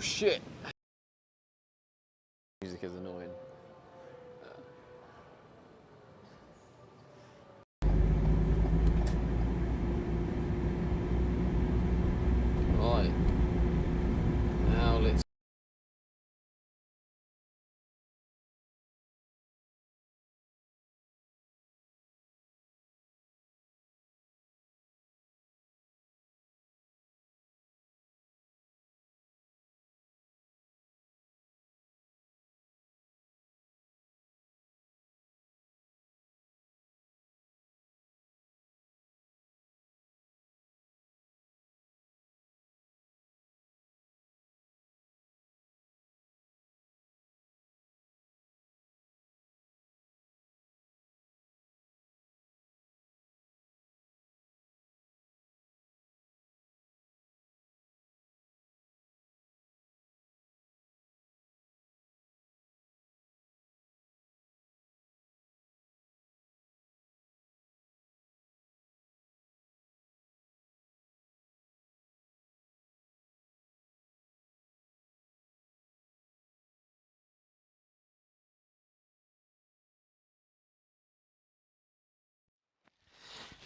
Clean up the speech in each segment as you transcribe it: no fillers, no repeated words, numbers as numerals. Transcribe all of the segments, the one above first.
shit. Music is annoying. Right. Now let's.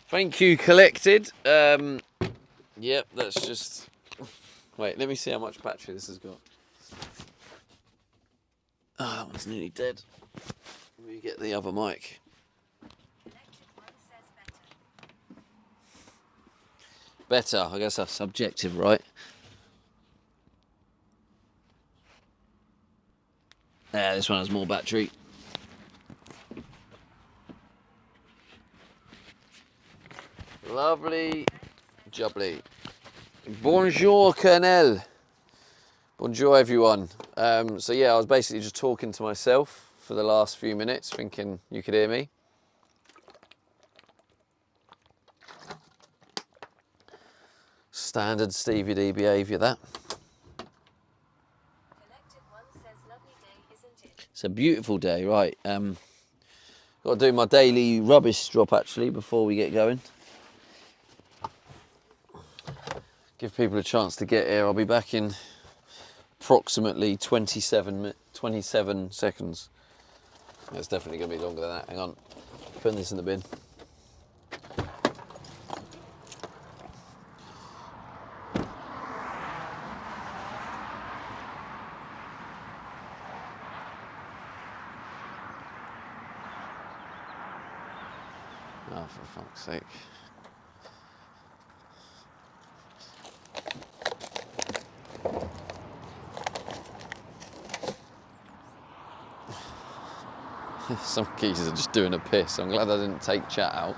Thank you, Collected. Yep, that's just. Wait, let me see how much battery this has got. Oh, that one's nearly dead. Let me get the other mic. Better, I guess that's subjective, right? Yeah, this one has more battery. Lovely, jubbly. Bonjour, Colonel. Bonjour, everyone. So yeah, I was basically just talking to myself for the last few minutes, thinking you could hear me. Standard Stevie D behaviour, that. It's a beautiful day, right? Got to do my daily rubbish drop actually before we get going. Give people a chance to get here. I'll be back in approximately 27 seconds. It's definitely going to be longer than that. Hang on, putting this in the bin. Oh, for fuck's sake. Some geezers are just doing a piss. I'm glad I didn't take chat out.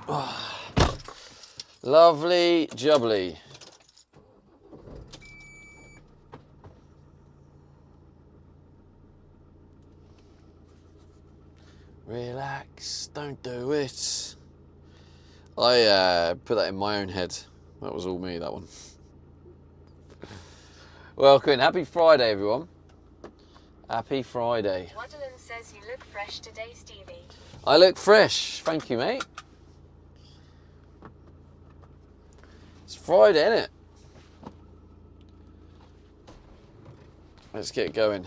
Oh, lovely jubbly. Relax, don't do it. I put that in my own head. That was all me, that one. Welcome. Happy Friday, everyone. Happy Friday. Waddlen says you look fresh today, Stevie. I look fresh. Thank you, mate. It's Friday, isn't it? Let's get going.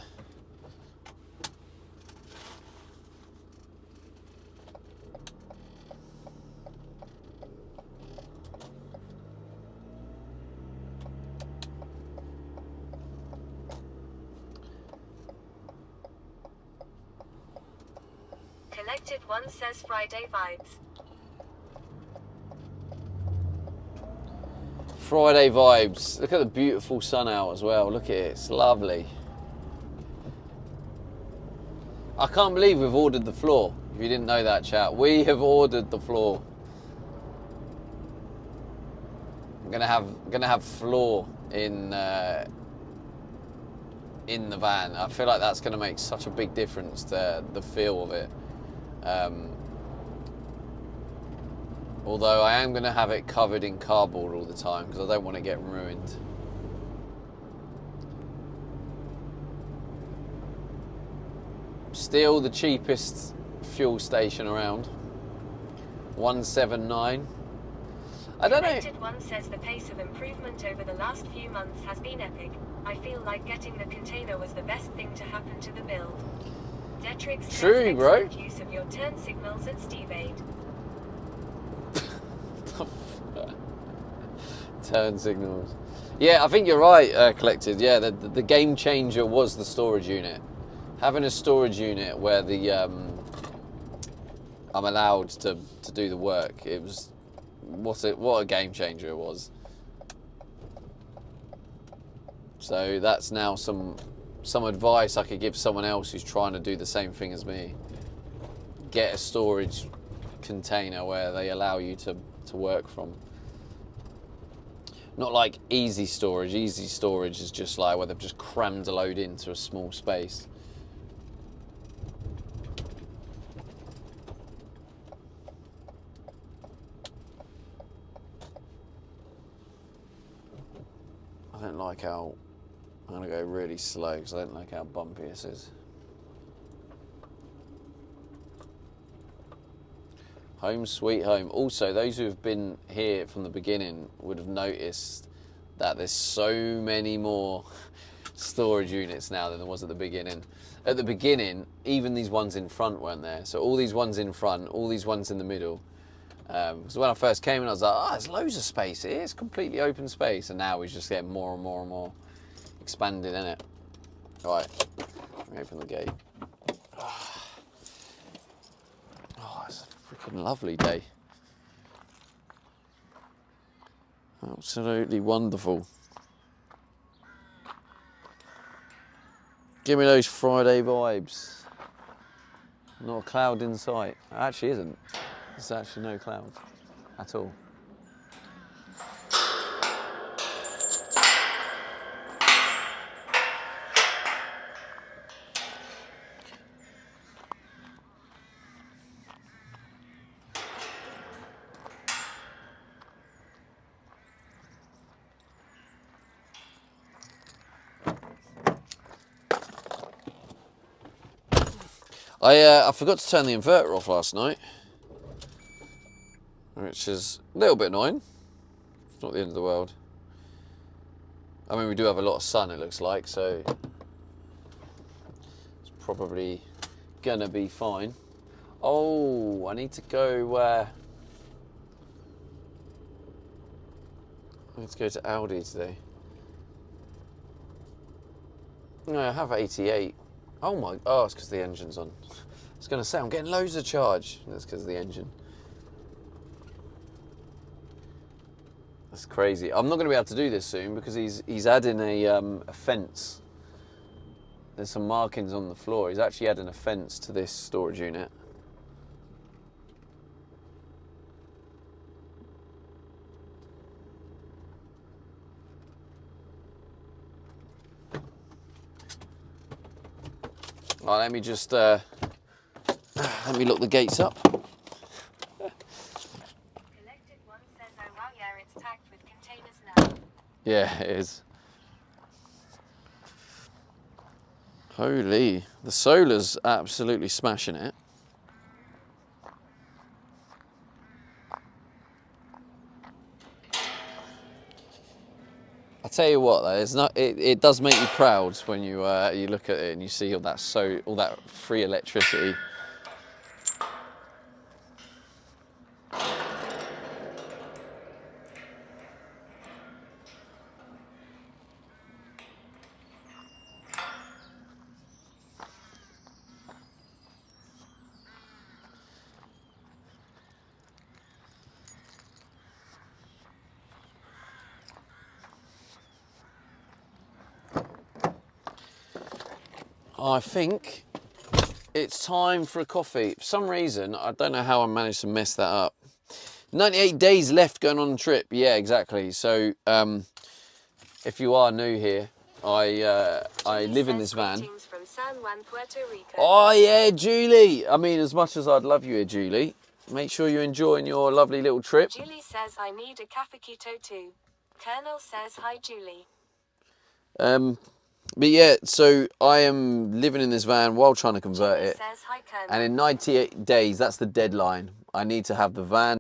Collected One says Friday vibes. Friday vibes. Look at the beautiful sun out as well. Look at it. It's lovely. I can't believe we've ordered the floor. If you didn't know that, chat, we have ordered the floor. I'm gonna have floor in the van. I feel like that's gonna make such a big difference to the feel of it. Although I am going to have it covered in cardboard all the time because I don't want to get ruined. Still the cheapest fuel station around. 179. I don't know. Connected One says the pace of improvement over the last few months has been epic. I feel like getting the container was the best thing to happen to the build. Detrix says True, bro. excellent use of your turn signals at Steve Aid. Turn signals. Yeah, I think you're right, Collected. Yeah, the game changer was the storage unit. Having a storage unit where the I'm allowed to do the work. It was what a game changer it was. So that's now some advice I could give someone else who's trying to do the same thing as me. Get a storage container where they allow you to work from. Not like easy storage. Easy storage is just like where they've just crammed a load into a small space. I don't like how... I'm going to go really slow because I don't like how bumpy this is. Home sweet home. Also, those who have been here from the beginning would have noticed that there's so many more storage units now than there was at the beginning. At the beginning, even these ones in front weren't there. So all these ones in front, all these ones in the middle. So when I first came in, I was like, there's loads of space here. It's completely open space. And now we're just getting more and more and more expanded in it. Right, let me open the gate. Oh, it's a freaking lovely day. Absolutely wonderful. Give me those Friday vibes. Not a cloud in sight. It actually isn't. There's actually no clouds at all. I forgot to turn the inverter off last night, which is a little bit annoying. It's not the end of the world. I mean, we do have a lot of sun, it looks like, so it's probably gonna be fine. Oh, I need to go. I need to go to Aldi today. No, I have 88. Oh my, it's because the engine's on. I was going to say, I'm getting loads of charge. That's because of the engine. That's crazy. I'm not going to be able to do this soon because he's adding a fence. There's some markings on the floor. He's actually adding a fence to this storage unit. Right, let me just let me lock the gates up. Collected One says, oh wow, yeah, it's packed with containers now. Yeah, it is. Holy, the solar's absolutely smashing it. I tell you what, though, it's not. It does make you proud when you you look at it and you see all that free electricity. I think it's time for a coffee. For some reason, I don't know how I managed to mess that up. 98 days left going on the trip. Yeah, exactly. So, if you are new here, I live in this van. From San Juan, Puerto Rico. Oh yeah, Julie. I mean, as much as I'd love you here, Julie, make sure you're enjoying your lovely little trip. Julie says, I need a cafecito too. Colonel says, hi, Julie. But yeah, so I am living in this van while trying to convert Jimmy it. says hi, Colonel. And in 98 days, that's the deadline. I need to have the van.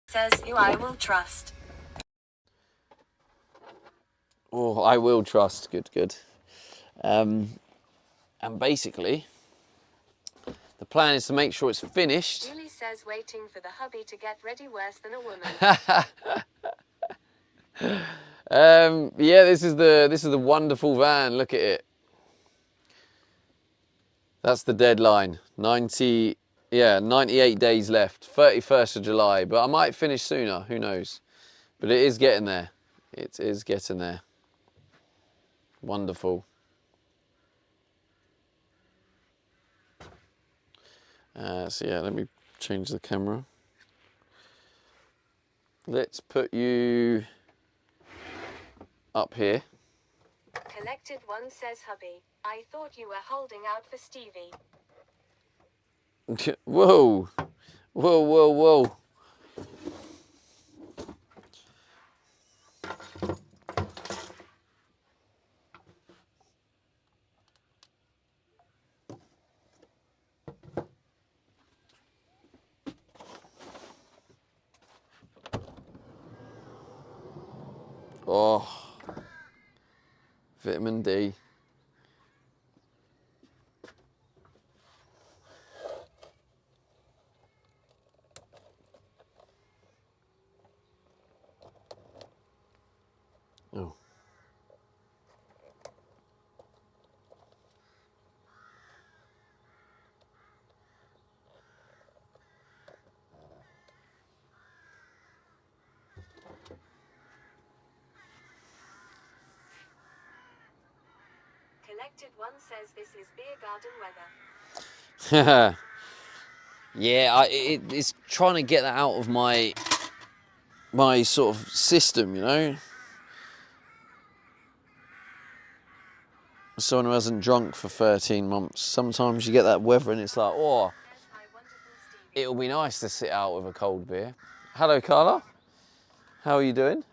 Says who I will trust. Oh, I will trust. Good, good. And basically, the plan is to make sure it's finished. Julie says waiting for the hubby to get ready worse than a woman. Yeah, this is the wonderful van. Look at it. That's the deadline. 98 days left. 31st of July. But I might finish sooner. Who knows? But it is getting there. It is getting there. Wonderful. So yeah, let me change the camera. Let's put you up here. Collected One says hubby, I thought you were holding out for Stevie. Whoa. Whoa, whoa, whoa. Oh, vitamin D. Oh. Collected One says this is beer garden weather. Yeah, it's trying to get that out of my sort of system, you know. Someone who hasn't drunk for 13 months. Sometimes you get that weather and it's like, oh, Says hi, wonderful Stevie. it'll be nice to sit out with a cold beer. Hello, Carla. How are you doing?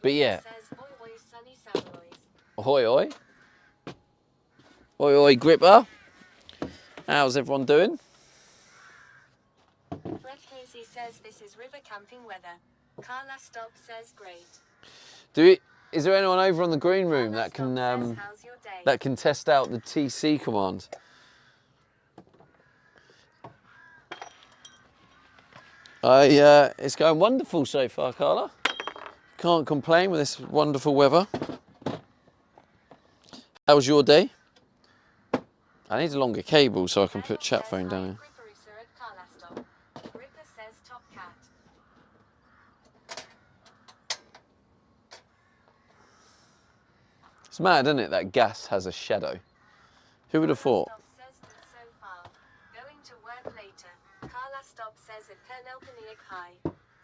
But yeah, Says oi oi sunny Samurois. ahoy, oi. Oi, oi, Gripper. How's everyone doing? Fred Hazy says this is river camping weather. Carla Stop says great. Is there anyone over on the green room Carla that can Stop says how's your day? that can test out the TC command? It's going wonderful so far, Carla. Can't complain with this wonderful weather. How was your day? I need a longer cable so I can put chat phone down here. Gripper at Carla Stop. Gripper says top cat. It's mad, isn't it, that gas has a shadow? Who would have thought? Stop says good so far. Going to work later. Carla Stop says at Colonel Paniac high.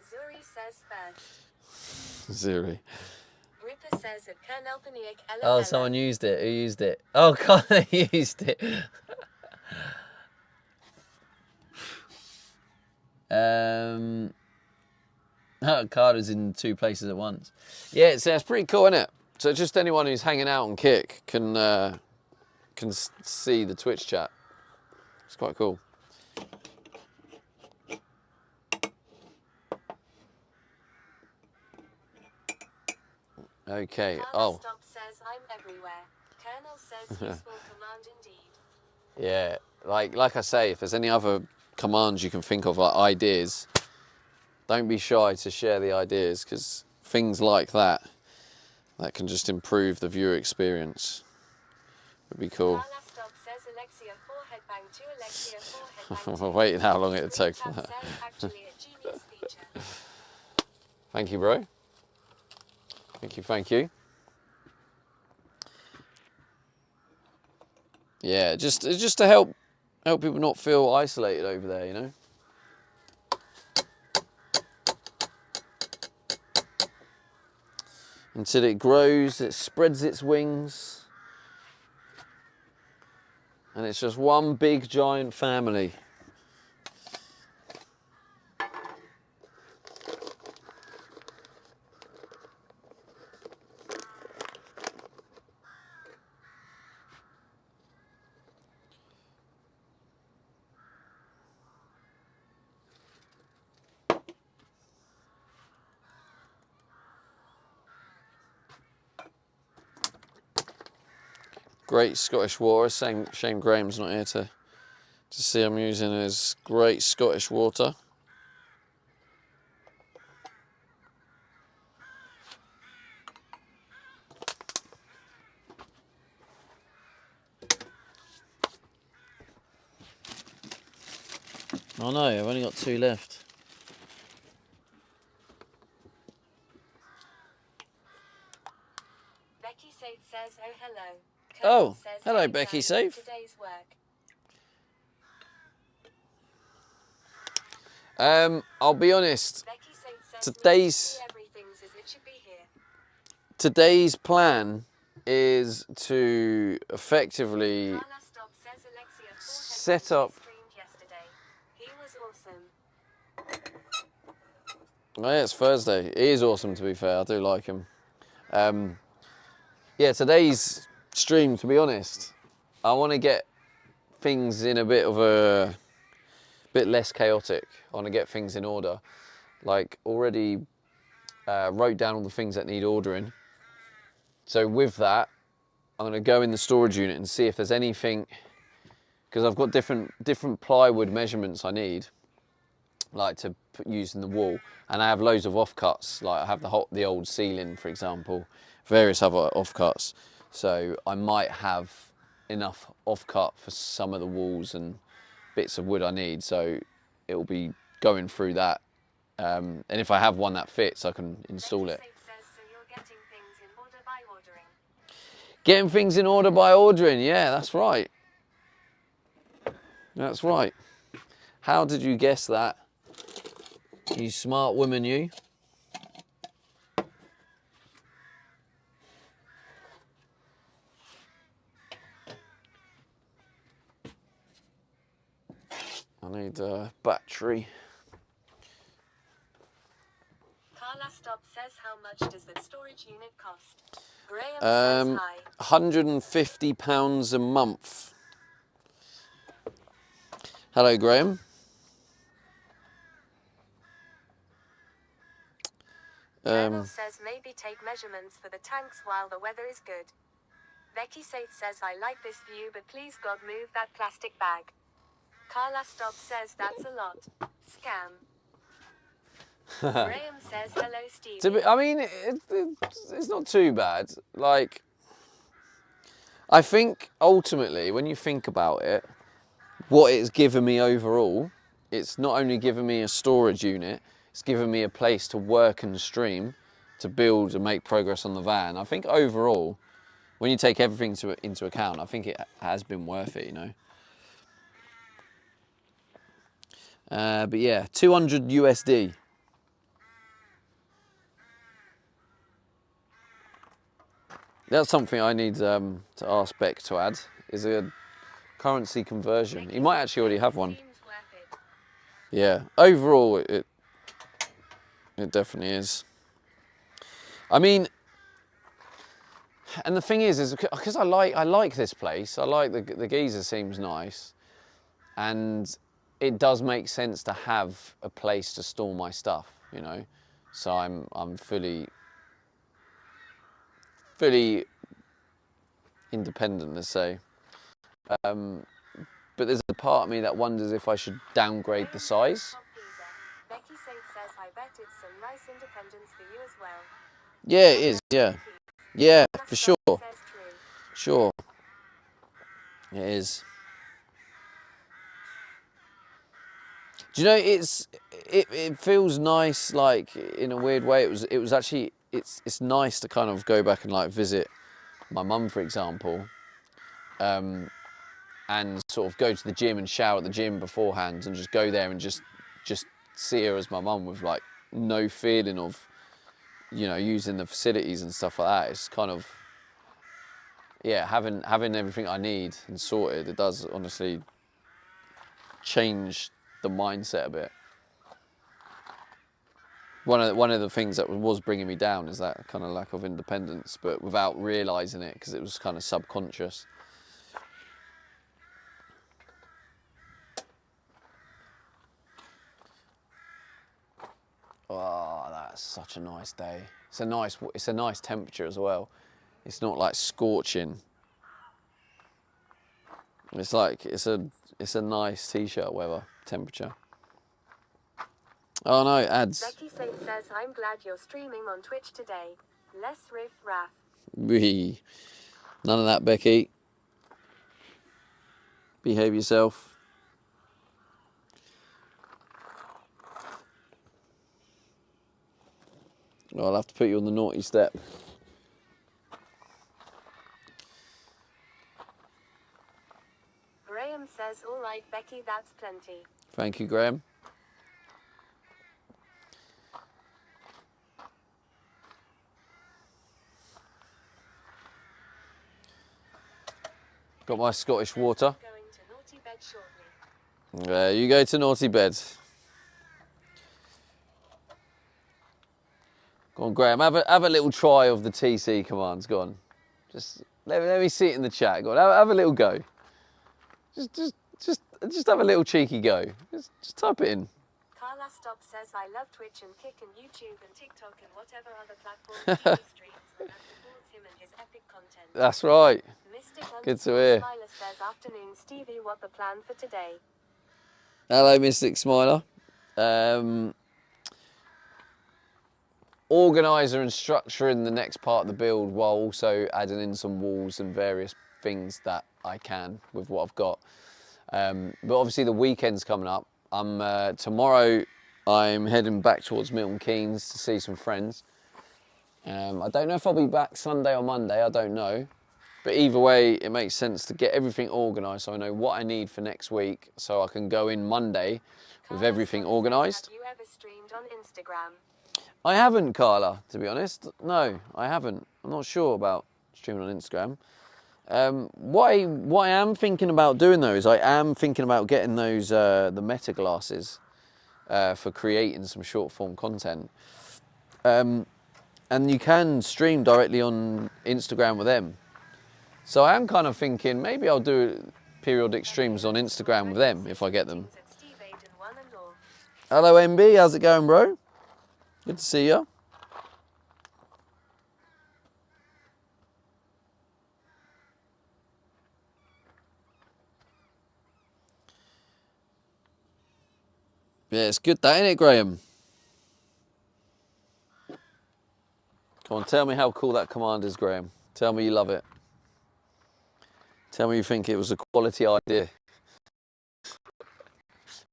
Zuri says first. Zuri. Gripper says at Colonel Paniac Oh, someone used it. Who used it? Oh, Carla used it. Carla's in 2 places at once. Yeah, it's pretty cool, isn't it? So just anyone who's hanging out on Kick can see the Twitch chat. It's quite cool. Okay. Carla Oh. Stop says I'm everywhere. Colonel says useful command indeed. Yeah. Like I say, if there's any other commands you can think of, like ideas, don't be shy to share the ideas, because things like that can just improve the viewer experience. Would be cool. Carla Stop says Alexia forehead bang to Alexia forehead bang to. We're waiting how long it'll take for Screenshot that. says actually a genius feature. Thank you, bro. Thank you. Yeah, just to help people not feel isolated over there, you know. Until it grows, it spreads its wings, and it's just one big giant family. Great Scottish water. Shame Graham's not here to see I'm using his Great Scottish water. Oh no, I've only got 2 left. Becky Safe says, oh hello. Oh, Colonel says, hello, "Hey, Becky guys, Safe." Today's work. I'll be honest. Becky Safe says, everything's as it should be here. Today's plan is to effectively Carla Stobb says Alexia set up. streamed yesterday. He was awesome. Oh, yeah, it's Thursday. He is awesome, to be fair. I do like him. Yeah, today's stream, to be honest, I want to get things in a bit less chaotic. I want to get things in order. Like, already wrote down all the things that need ordering. So with that, I'm going to go in the storage unit and see if there's anything, because I've got different plywood measurements I need, like to use in the wall, and I have loads of offcuts. Like I have the old ceiling, for example, various other offcuts. So I might have enough offcut for some of the walls and bits of wood I need. So it will be going through that, and if I have one that fits, I can install it. Getting things in order by ordering, yeah, that's right. That's right. How did you guess that? You smart woman, you. I need a battery. Carla Stobb says, how much does that storage unit cost? Graham says hi. £150 a month. Hello, Graham. Colonel says maybe take measurements for the tanks while the weather is good. Becky Safe says, I like this view, but please God move that plastic bag. Carla Stobb says, that's a lot. Scam. Graham says, hello, Steve. I mean, it's not too bad. Like, I think ultimately, when you think about it, what it's given me overall, it's not only given me a storage unit, it's given me a place to work and stream, to build and make progress on the van. I think overall, when you take everything into account, I think it has been worth it, you know. But yeah, 200 USD. That's something I need to ask Beck to add, is a currency conversion. He might actually already have one. Yeah, overall it definitely is. I mean, and the thing is because I like this place. I like the geyser, seems nice, and it does make sense to have a place to store my stuff, you know. So I'm fully independent, let's say. But there's a part of me that wonders if I should downgrade the size. Becky says, I bet it's some nice independence for you as well. Yeah, it is, yeah. Yeah, for sure. Sure. It is. Do you know, it feels nice, like, in a weird way. It was actually, it's nice to kind of go back and like visit my mum, for example, and sort of go to the gym and shower at the gym beforehand and just go there and just see her as my mum with like no feeling of, you know, using the facilities and stuff like that. It's kind of, yeah, having everything I need and sorted, it does honestly change the mindset a bit. One of the things that was bringing me down is that kind of lack of independence, but without realising it, because it was kind of subconscious. Oh, that's such a nice day. It's a nice temperature as well. It's not like scorching. It's like it's a nice t-shirt weather temperature. Oh no, ads. Becky says, I'm glad you're streaming on Twitch today. Less riff raff. Wee. None of that, Becky. Behave yourself. Oh, I'll have to put you on the naughty step. Graham says, all right, Becky, that's plenty. Thank you, Graham. Got my Scottish water. Going to naughty bed shortly. There you go to naughty bed. Go on, Graham. Have a little try of the TC commands. Go on. Just let me see it in the chat. Go on. Have a little go. Just have a little cheeky go. Just type it in. Carla Stop says, I love Twitch and Kick and YouTube and TikTok and whatever other platforms he streams, and that supports him and his epic content. That's right. Mystic Good to hear. Smiler says, afternoon, Stevie, what the plan for today? Hello, Mystic Smiler. Organiser and structure in the next part of the build while also adding in some walls and various things that I can with what I've got. But obviously the weekend's coming up. Tomorrow I'm heading back towards Milton Keynes to see some friends. I don't know if I'll be back Sunday or Monday, I don't know. But either way, it makes sense to get everything organised so I know what I need for next week so I can go in Monday with everything organised. Have you ever streamed on Instagram? I haven't, Carla, to be honest. No, I haven't. I'm not sure about streaming on Instagram. What I am thinking about doing though is I am thinking about getting those the Meta glasses for creating some short form content. And you can stream directly on Instagram with them. So I am kind of thinking maybe I'll do periodic streams on Instagram with them if I get them. Hello MB, how's it going, bro? Good to see you. Yeah, it's good that, ain't it, Graham? Come on, tell me how cool that command is, Graham. Tell me you love it. Tell me you think it was a quality idea.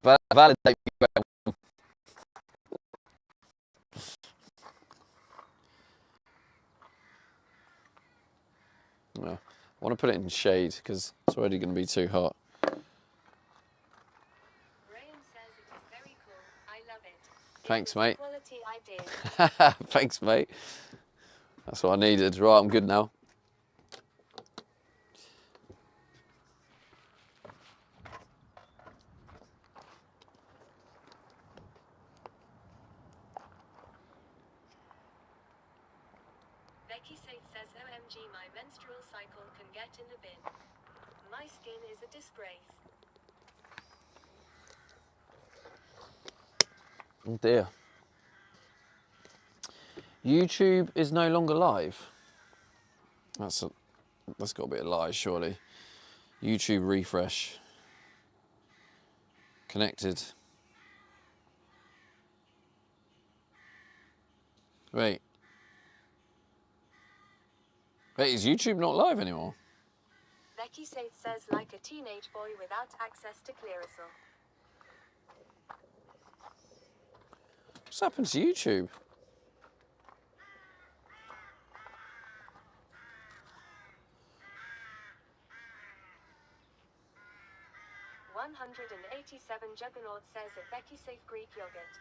Validate me, Graham. Yeah. I want to put it in shade because it's already going to be too hot. Graham says it is very cool. I love it. Thanks, mate. Quality idea. Thanks, mate. That's what I needed. Right, I'm good now. Becky says, OMG, my menstrual cycle can get in the bin. My skin is a disgrace. Oh dear. YouTube is no longer live. That's got to be a lie, surely. YouTube refresh. Connected. Wait. Wait, is YouTube not live anymore? Becky says, like a teenage boy without access to Clearasil. What's happened to YouTube? 187 Juggernaut says a Becky safe Greek yogurt.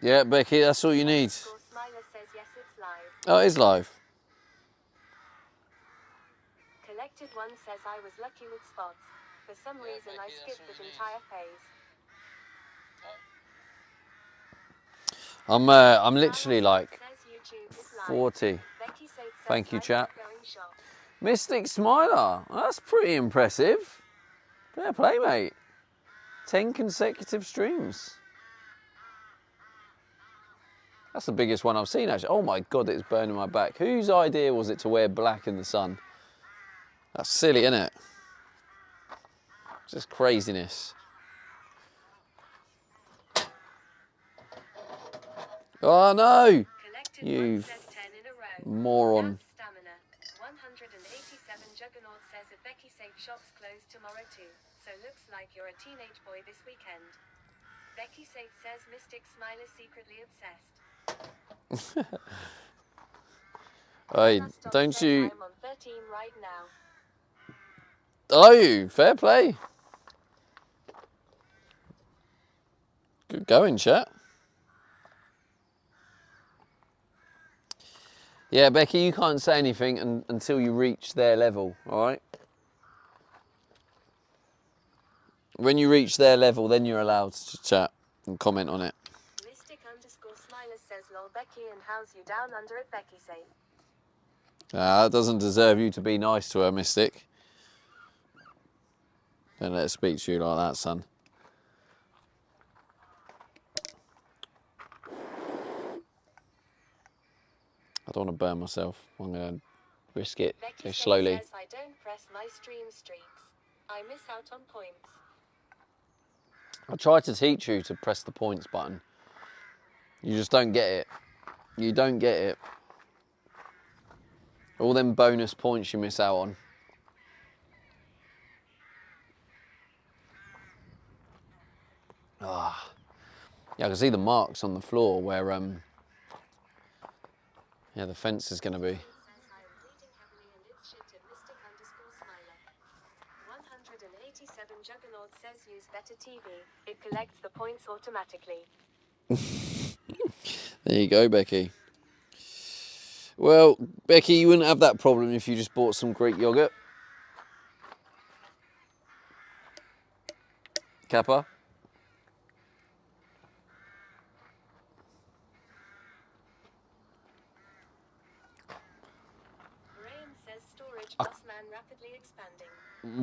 Yeah, Becky, that's all you need. Smiler says yes, it's live. Oh, it is live. Collected One says I was lucky with spots. For some reason I skipped the entire phase. I'm literally like 40. Thank you, chat. Mystic Smiler, that's pretty impressive. Fair play, mate. 10 consecutive streams. That's the biggest one I've seen, actually. Oh my God, it's burning my back. Whose idea was it to wear black in the sun? That's silly, isn't it? Just craziness. Oh no! You moron. Stamina. 187 Juggernaut says a Becky Safe shop's closed tomorrow too. So looks like you're a teenage boy this weekend. Becky Safe says Mystic Smile is secretly obsessed. Hey, don't you... I'm on 13 right now. Are you? Fair play. Good going, chat. Yeah, Becky, you can't say anything until you reach their level, all right? When you reach their level, then you're allowed to chat and comment on it. Mystic_Smiler says, lol, Becky, and how's you down under at Becky Safe? That doesn't deserve you to be nice to her, Mystic. Don't let her speak to you like that, son. I don't want to burn myself. I'm going to risk it. Becky Go slowly. Says, I don't press my stream streaks. I miss out on points. I tried to teach you to press the points button. You just don't get it. You don't get it. All them bonus points you miss out on. Ah. Yeah, I can see the marks on the floor where yeah, the fence is going to be. 187 Juggernaut says use better TV. It collects the points automatically. There you go, Becky. Well, Becky, you wouldn't have that problem if you just bought some Greek yogurt. Kappa. Graham says storage boss man rapidly expanding.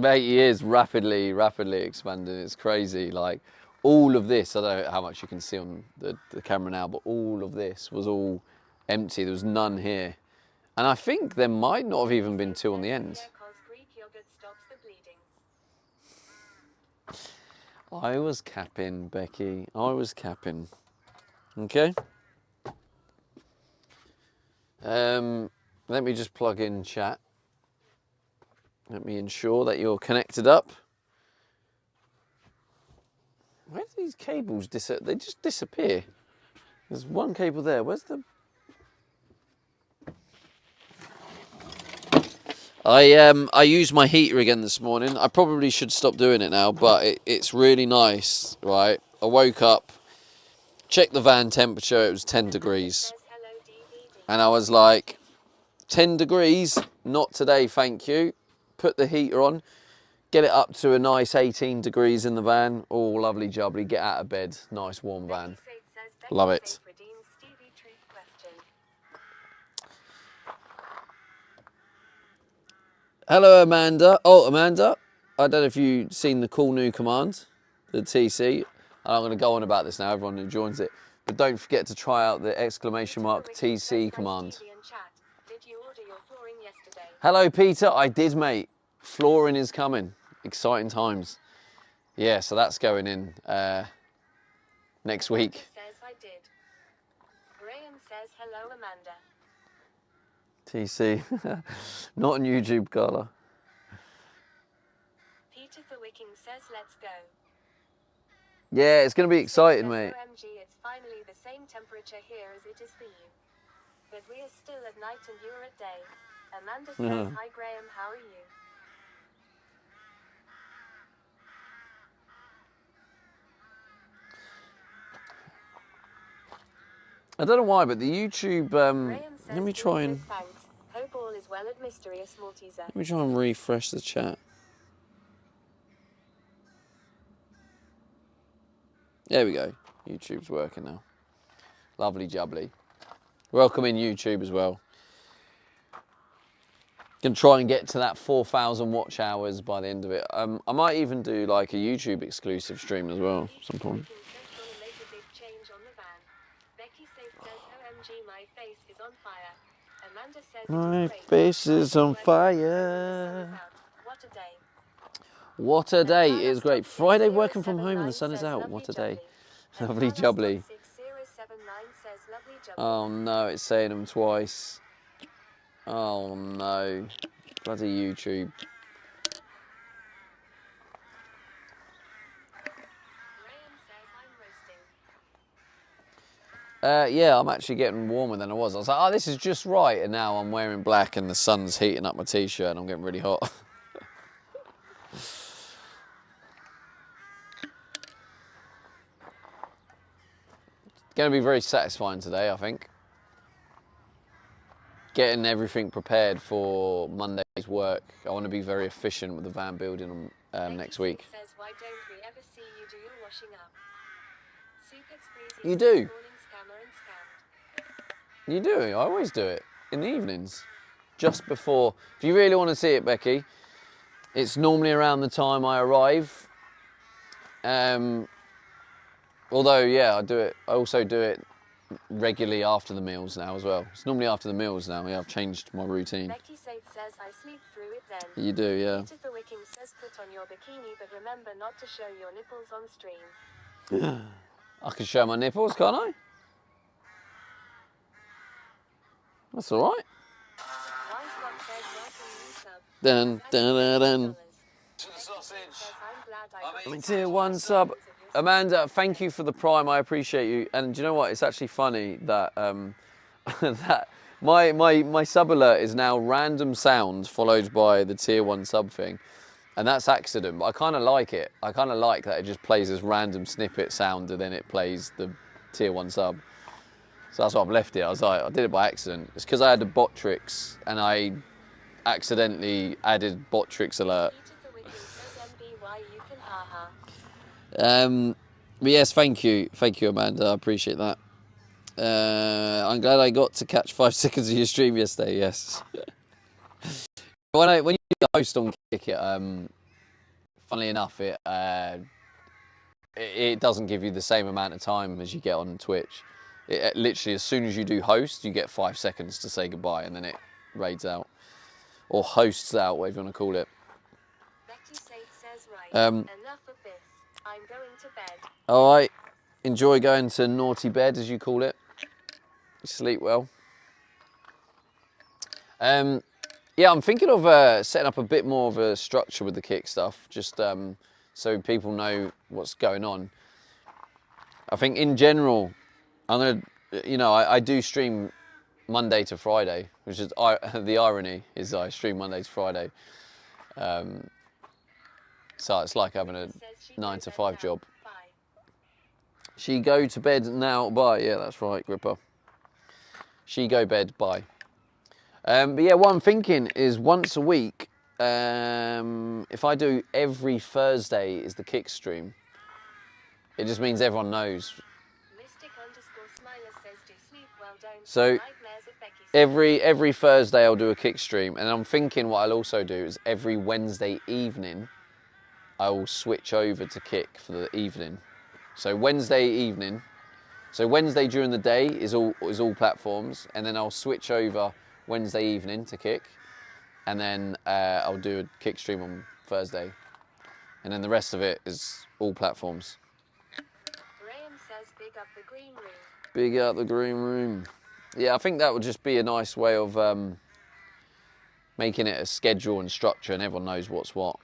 Mate, he is rapidly expanding. It's crazy. Like, all of this, I don't know how much you can see on the camera now, but all of this was all empty. There was none here. And I think there might not have even been two on the end. Greek yogurt stops the bleeding. I was capping, Becky. I was capping. Okay. Let me just plug in chat. Let me ensure that you're connected up. Where do these cables disappear? They just disappear. There's one cable there. Where's the... I used my heater again this morning. I probably should stop doing it now, but it's really nice, right? I woke up, checked the van temperature, it was 10 degrees. And I was like, 10 degrees? Not today, thank you. Put the heater on, get it up to a nice 18 degrees in the van. Oh, lovely jubbly, get out of bed. Nice warm van. Love it. Hello, Amanda. Oh, Amanda, I don't know if you've seen the cool new command, the TC. I'm going to go on about this now, everyone who joins it. But don't forget to try out the exclamation mark TC command. Hello, Peter. I did, mate. Flooring is coming. Exciting times. Yeah, so that's going in next week. Says I did. Graham says hello, Amanda. TC. Not on YouTube, Carla. Peter the Wicking says let's go. Yeah, it's going to be exciting, mate. OMG, it's finally the same temperature here as it is for you. But we are still at night and you're at day. Amanda says, hi Graham, how are you? I don't know why, but the YouTube, let me try and... Thanks. Hope all is well at Mysterious Malteser. Let me try and refresh the chat. There we go. YouTube's working now. Lovely jubbly. Welcome in YouTube as well. Gonna try and get to that 4,000 watch hours by the end of it. I might even do like a YouTube exclusive stream as well at some point. my face is on fire. Amanda says it My is great. face is on Friday working from home and the sun is fire. out. What a day. What a day. It is great. Friday working from 6079 home and the sun is says out. lovely What a day. jubbly. Lovely And Carla jubbly. Stop 6079 says lovely jubbly. Oh no, it's saying them twice. Oh no. Bloody YouTube. Graham says I'm roasting. Yeah, I'm actually getting warmer than I was. I was like, oh, this is just right. And now I'm wearing black and the sun's heating up my t-shirt and I'm getting really hot. Going to be very satisfying today, I think. Getting everything prepared for Monday's work. I want to be very efficient with the van building next week. Says, why don't we ever see you do your washing up? You do. You do. I always do it in the evenings, just before. If you really want to see it, Becky, it's normally around the time I arrive. Although, yeah, I do it. I also do it regularly after the meals now as well. It's normally after the meals now. Yeah, I've changed my routine. Becky Safe says I sleep through it then. You do, yeah. Editha Wicking says put on your bikini, but remember not to show your nipples on stream. I can show my nipples, can't I? That's all right. Dun, dun, dun, dun. I'm in tier 1 sub. Amanda, thank you for the Prime. I appreciate you. And do you know what? It's actually funny that that my sub alert is now random sound followed by the tier 1 sub thing. And that's accident, but I kind of like it. I kind of like that it just plays this random snippet sound and then it plays the tier 1 sub. So that's why I've left it. I was like, I did it by accident. It's because I had the Botrix and I accidentally added Botrix alert. But yes, thank you, Amanda. I appreciate that. I'm glad I got to catch 5 seconds of your stream yesterday. Yes. when you host on Kick It, funnily enough, it doesn't give you the same amount of time as you get on Twitch. It literally, as soon as you do host, you get 5 seconds to say goodbye, and then it raids out or hosts out, whatever you want to call it. Becky Safe says right. Enough of this. I'm going to bed. All right. Enjoy going to naughty bed, as you call it. Sleep well. Yeah, I'm thinking of setting up a bit more of a structure with the Kick stuff, just so people know what's going on. I think in general, I'm gonna, you know, I do stream Monday to Friday, which is the irony is I stream Monday to Friday. So it's like having a 9 to 5 job. She go to bed now, bye. Yeah, that's right, Gripper. She go bed, bye. But yeah, what I'm thinking is once a week, if I do every Thursday is the Kick stream, it just means everyone knows. So every Thursday I'll do a Kick stream, and I'm thinking what I'll also do is every Wednesday evening I will switch over to Kick for the evening. So Wednesday evening, so Wednesday during the day is all platforms, and then I'll switch over Wednesday evening to Kick, and then I'll do a Kick stream on Thursday, and then the rest of it is all platforms. Graham says big up the green room. Big up the green room. Yeah, I think that would just be a nice way of making it a schedule and structure, and everyone knows what's what.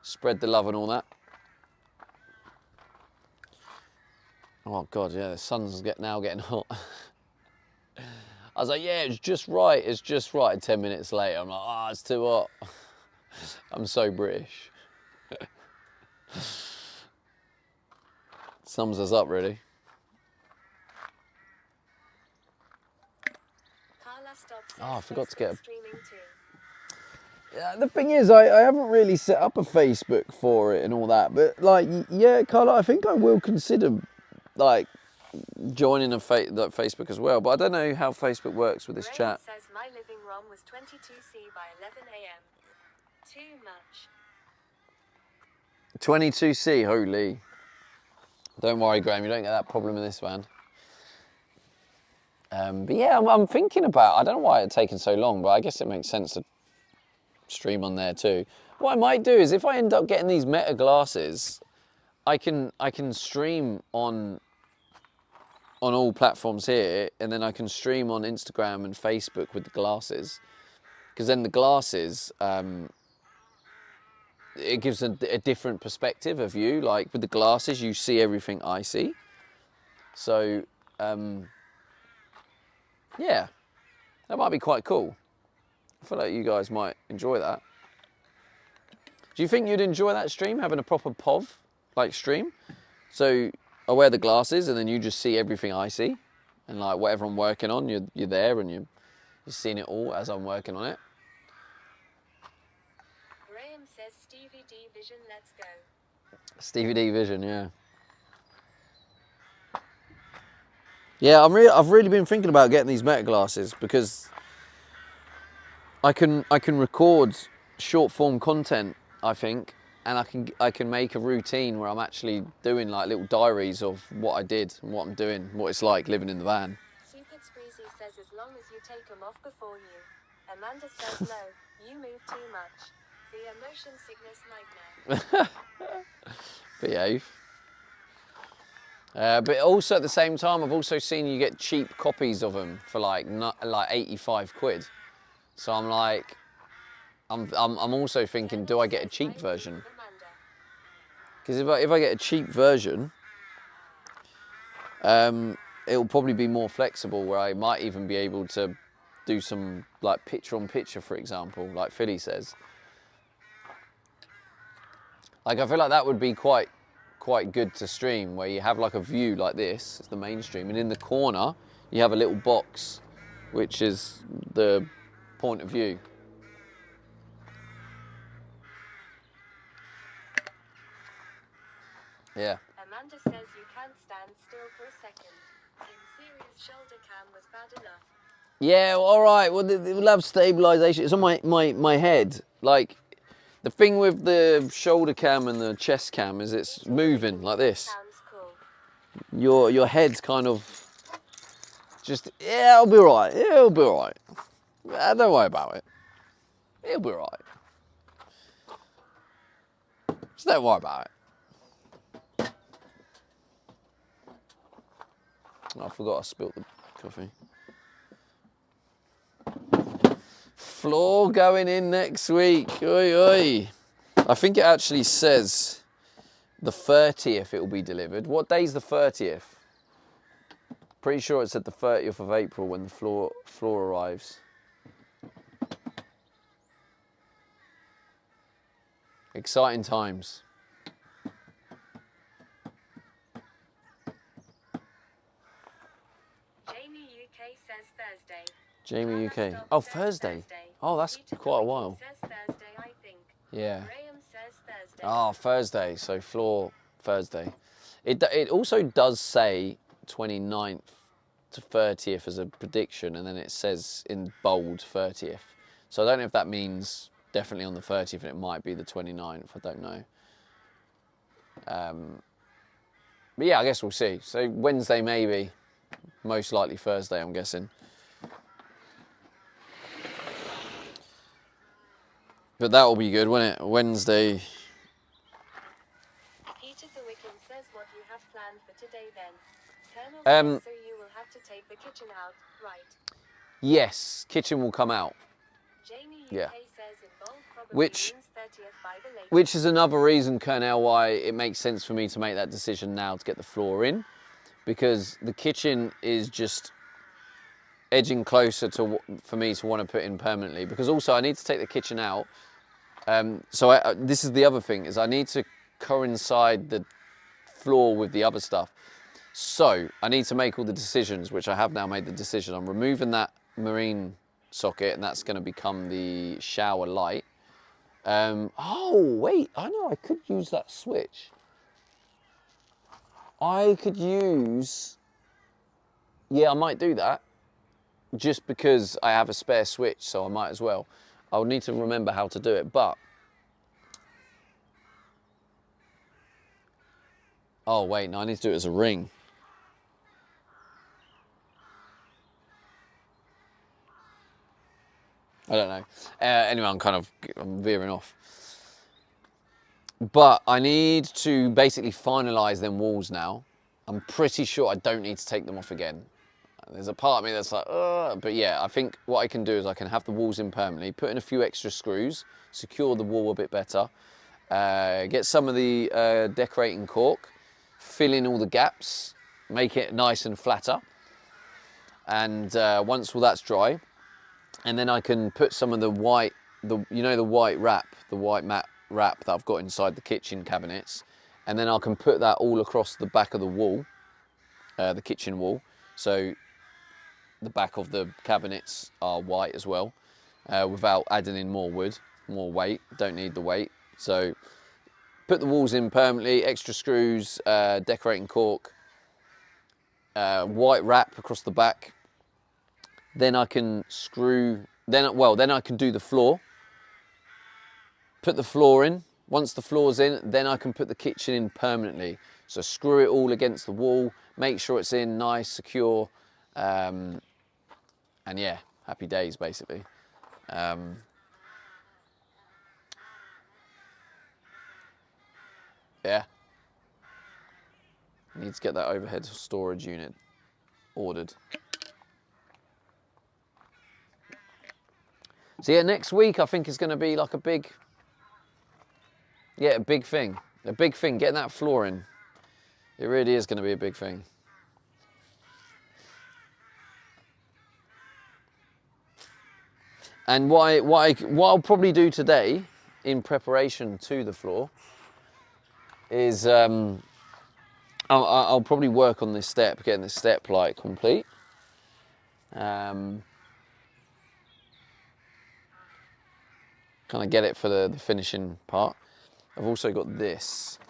Spread the love and all that. Oh God, yeah, the sun's now getting hot. I was like, yeah, it's just right. It's just right. And 10 minutes later, I'm like, oh, it's too hot. I'm so British. Sums us up, really. Oh, I forgot to get a... Yeah, the thing is, I haven't really set up a Facebook for it and all that. But, like, yeah, Carla, I think I will consider, like, joining that Facebook as well. But I don't know how Facebook works with this Graham chat. says my living room was 22C by 11 a.m. Too much. 22C, holy. Don't worry, Graham, you don't get that problem in this van. But yeah, I'm thinking about, I don't know why it's taken so long, but I guess it makes sense to stream on there too. What I might do is if I end up getting these Meta glasses, I can stream on all platforms here, and then I can stream on Instagram and Facebook with the glasses, because then the glasses, it gives a different perspective of you. Like with the glasses, you see everything I see. So, yeah, that might be quite cool. I feel like you guys might enjoy that. Do you think you'd enjoy that stream, having a proper POV like stream? So I wear the glasses and then you just see everything I see, and like whatever I'm working on, you're there and you're seeing it all as I'm working on it. Graham says Stevie D Vision, let's go. Stevie D Vision, yeah. Yeah, I've really been thinking about getting these Meta glasses because I can record short form content, I think, and I can make a routine where I'm actually doing like little diaries of what I did and what I'm doing, what it's like living in the van. Super Squeezy says as long as you take them off before you. Amanda says no, you move too much. The motion sickness nightmare. Behave. But also at the same time, I've also seen you get cheap copies of them for like 85 quid. So I'm like, I'm also thinking, do I get a cheap version? Because if I get a cheap version, it'll probably be more flexible, where I might even be able to do some like picture on picture, for example, like Philly says. Like I feel like that would be quite good to stream, where you have like a view like this, it's the main stream, and in the corner you have a little box, which is the point of view. Yeah. Amanda says you can't stand still for a second. In serious, shoulder cam was bad enough. Yeah, all right. Well, we'll have stabilisation. It's on my head. Like, the thing with the shoulder cam and the chest cam is it's moving like this. Sounds cool. Your head's kind of just, yeah, it'll be all right. It'll be all right. Don't worry about it. It'll be all right. Just don't worry about it. I forgot I spilt the coffee. Floor going in next week. Oi, oi. I think it actually says the 30th it will be delivered. What day's the 30th? Pretty sure it said the 30th of April when the floor arrives. Exciting times. Jamie UK says Thursday. Jamie UK. Oh, Thursday. Oh, that's quite a while. Says Thursday, I think. Yeah. Graham says Thursday. Oh, Thursday. So floor Thursday. It also does say 29th to 30th as a prediction, and then it says in bold 30th. So I don't know if that means definitely on the 30th, and it might be the 29th. I don't know. But yeah, I guess we'll see. So Wednesday maybe. Most likely Thursday, I'm guessing. But that will be good, won't it? Wednesday. Peter the Wickham says what you have planned for today then. Colonel says so you will have to take the kitchen out, right? Yes, kitchen will come out. Jamie UK Yeah. says in bold probably Which- means 30th by the latest. Which is another reason, Colonel, why it makes sense for me to make that decision now to get the floor in, because the kitchen is just edging closer to for me to want to put in permanently. Because also I need to take the kitchen out. So this is the other thing, is I need to coincide the floor with the other stuff. So I need to make all the decisions, which I have now made the decision. I'm removing that marine socket, and that's going to become the shower light. Oh, wait, I know I could use that switch. I could use Yeah, I might do that. Just because I have a spare switch, so I might as well. I'll need to remember how to do it, but... Oh, wait, no, I need to do it as a ring. I don't know. Anyway, I'm veering off. But I need to basically finalise them walls now. I'm pretty sure I don't need to take them off again. There's a part of me that's like, ugh. But yeah, I think what I can do is I can have the walls in permanently, put in a few extra screws, secure the wall a bit better, get some of the decorating cork, fill in all the gaps, make it nice and flatter. And once all that's dry, and then I can put some of the white, the white wrap, the white matte wrap that I've got inside the kitchen cabinets, and then I can put that all across the back of the wall, the kitchen wall. So the back of the cabinets are white as well, without adding in more wood, more weight. Don't need the weight. So put the walls in permanently, extra screws, decorating cork, white wrap across the back. Then I can then I can do the floor, put the floor in. Once the floor's in, then I can put the kitchen in permanently. So screw it all against the wall, make sure it's in nice, secure, and yeah, happy days basically. Yeah. Need to get that overhead storage unit ordered. So yeah, next week I think is going to be like a big thing. A big thing, getting that floor in. It really is going to be a big thing. And what I'll probably do today in preparation to the floor is I'll probably work on this step, getting this step like complete. Kind of get it for the finishing part. I've also got this,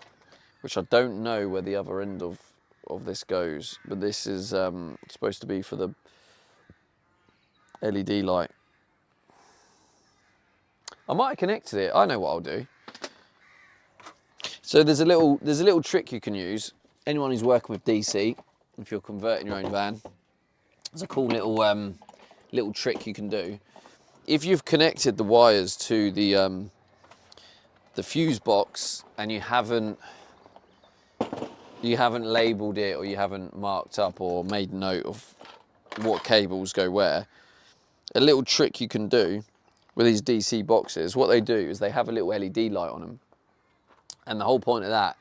which I don't know where the other end of this goes, but this is supposed to be for the LED light. I might have connected it. I know what I'll do. So there's a little trick you can use. Anyone who's working with DC, if you're converting your own van, there's a cool little trick you can do. If you've connected the wires to the fuse box and you haven't labelled it, or you haven't marked up or made note of what cables go where, a little trick you can do with these DC boxes, what they do is they have a little LED light on them. And the whole point of that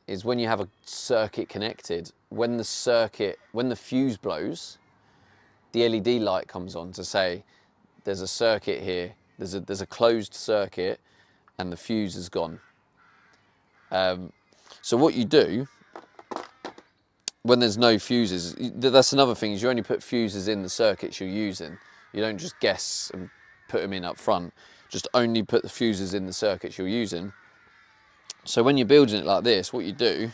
is when you have a circuit connected, when the fuse blows, the LED light comes on to say there's a circuit here, there's a closed circuit and the fuse is gone. So what you do when there's no fuses, that's another thing, is you only put fuses in the circuits you're using. You don't just guess and put them in up front, just only put the fuses in the circuits you're using. So when you're building it like this, what you do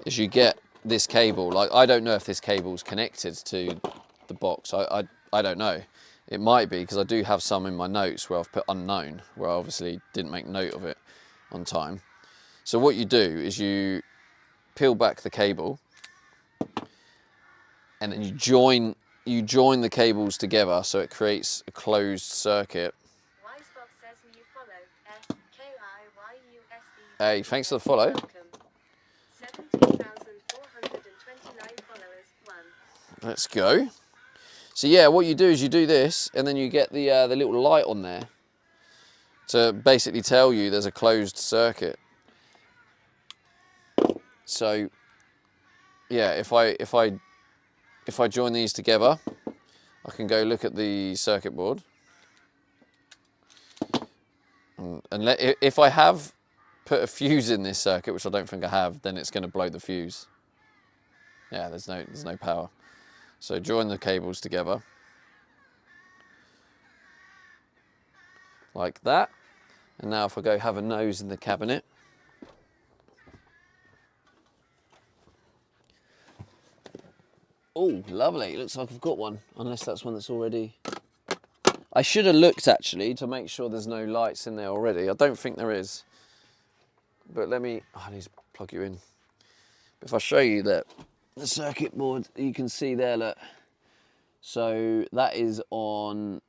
is you get this cable. Like, I don't know if this cable's connected to the box. I don't know. It might be, because I do have some in my notes where I've put unknown, where I obviously didn't make note of it on time. So what you do is you peel back the cable and then you join the cables together so it creates a closed circuit. Hey, thanks for the follow. 17,429 followers. Let's go. So yeah, what you do is you do this, and then you get the little light on there to basically tell you there's a closed circuit. So yeah, if I join these together, I can go look at the circuit board, and if I have put a fuse in this circuit, which I don't think I have, then it's going to blow the fuse. Yeah, there's no power. So join the cables together like that. And now if I go have a nose in the cabinet, oh, Oh, lovely. It looks like I've got one, unless that's one that's already... I should have looked, actually, to make sure there's no lights in there already. I don't think there is. But let me... Oh, I need to plug you in. If I show you that, the circuit board, you can see there, look. So that is on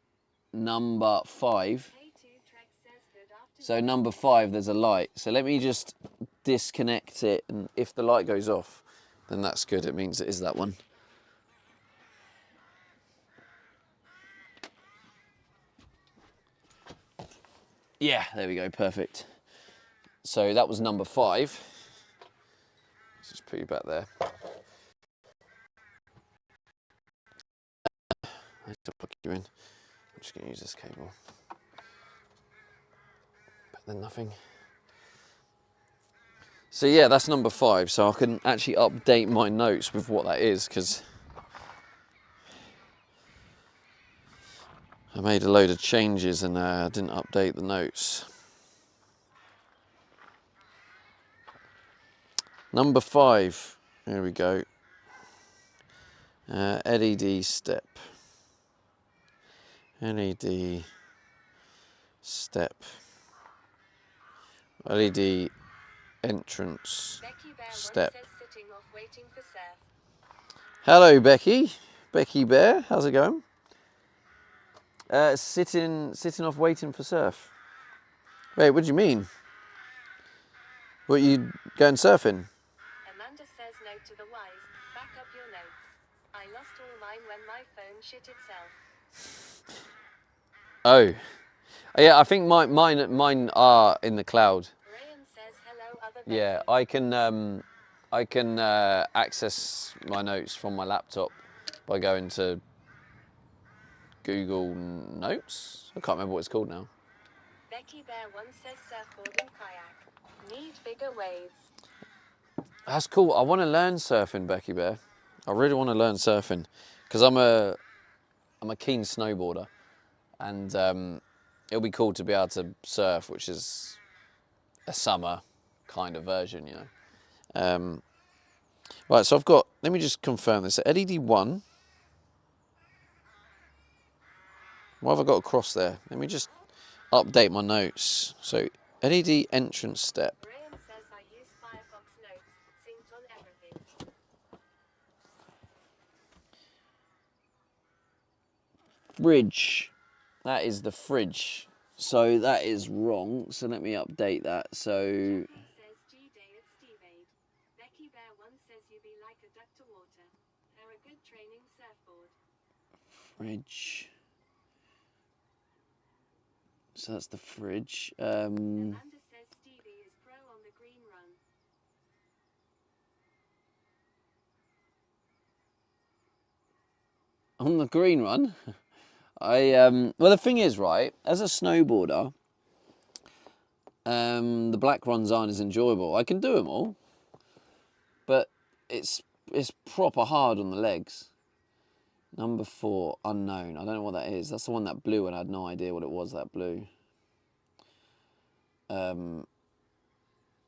number 5. So number 5, there's a light. So let me just disconnect it, and if the light goes off, then that's good. It means it is that one. Yeah, there we go, perfect. So that was number 5. Let's just put you back there. I need to plug you in. I'm just going to use this cable. Better than nothing. So yeah, that's number 5. So I can actually update my notes with what that is, because I made a load of changes and didn't update the notes. Number 5, here we go. LED step. LED step. LED entrance step. Hello, Becky. Becky Bear, how's it going? Sitting off waiting for surf. Wait, what do you mean? What, you going surfing? Amanda says no to the wise. Back up your notes. I lost all mine when my phone shit itself. Oh. Yeah, I think mine are in the cloud. Graham says hello, other Yeah, I can access my notes from my laptop by going to Google Notes. I can't remember what it's called now. Becky Bear 1 says surfboard and kayak. Need bigger waves. That's cool. I want to learn surfing, Becky Bear. I really want to learn surfing because I'm a keen snowboarder, and it'll be cool to be able to surf, which is a summer kind of version, you know. Right, so I've got, let me just confirm this. LED 1. What have I got across there? Let me just update my notes. So LED entrance step. Graham says I use Firefox Notes, synced on everything. Fridge. That is the fridge. So that is wrong. So let me update that. So Says G-Day at Steve Aid. Becky Bear 1 says you be like a duck to water. They're a good training surfboard. fridge. So that's the fridge. Amanda says Stevie is pro on the green run. On the green run. Well, the thing is, right, as a snowboarder, the black runs aren't as enjoyable. I can do them all, but it's proper hard on the legs. Number 4, unknown. I don't know what that is. That's the one that blew, and I had no idea what it was that blew.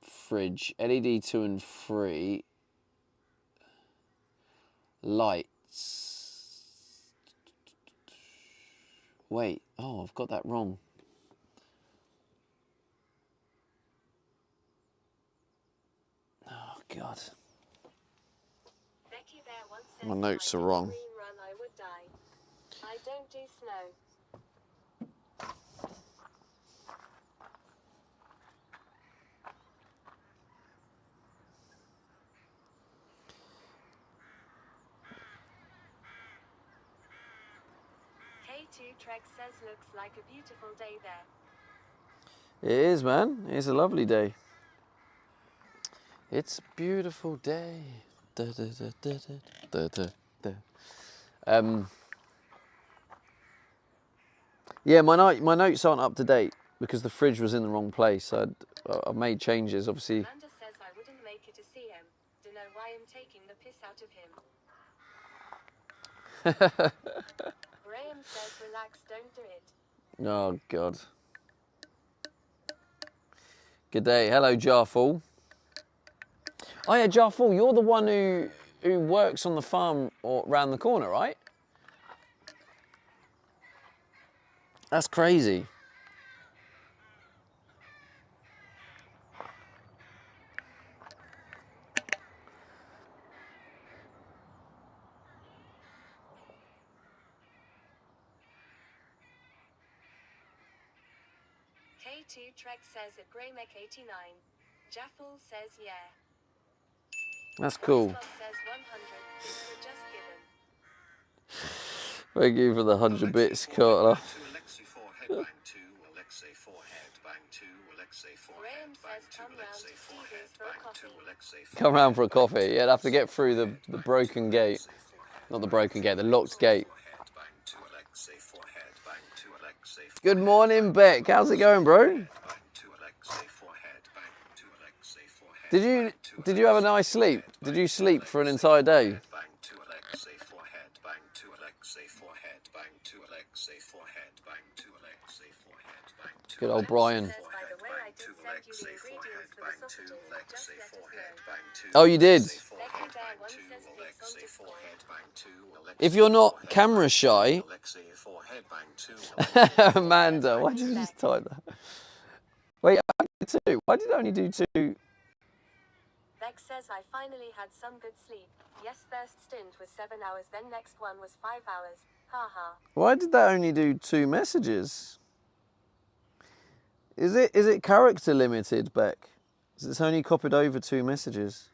Fridge. LED 2 and 3. Lights. Wait. Oh, I've got that wrong. Oh, God. Becky Bear 1 says My notes if I are did wrong. green run, I would die. I don't do snow. K2 Trek says looks like a beautiful day there. It is, man. It's a lovely day. It's a beautiful day. Da, da, da, da, da, da, da, da. Yeah, my notes aren't up to date because the fridge was in the wrong place. I made changes, obviously. Amanda says I wouldn't make it to see him. Dunno why I'm taking the piss out of him. Graham says relax, don't do it. Oh, God. Good day. Hello, Jarful. Oh, yeah, Jarful, you're the one who works on the farm or round the corner, right? That's crazy. K2 Trek says at Greymek 89. Jaffel says yeah. That's cool. Voicebot says 100 bits were just given. Thank you for the 100 bits, Carter. Graham says come round to Stevie's for a coffee. Come round for a coffee. Yeah, I'd have to get through the broken gate. Not the broken gate, the locked gate. Good morning, Beck. How's it going, bro? Did you have a nice sleep? Did you sleep for an entire day? Good old Brian. Oh, you did? If you're not camera shy... Amanda, why did you just type that? Wait, I did two. Why did I only do two? Beck says I finally had some good sleep. Yes, first stint was 7 hours, then next one was 5 hours. Haha. Why did that only do 2 messages? Is it character limited, Beck? It's only copied over 2 messages.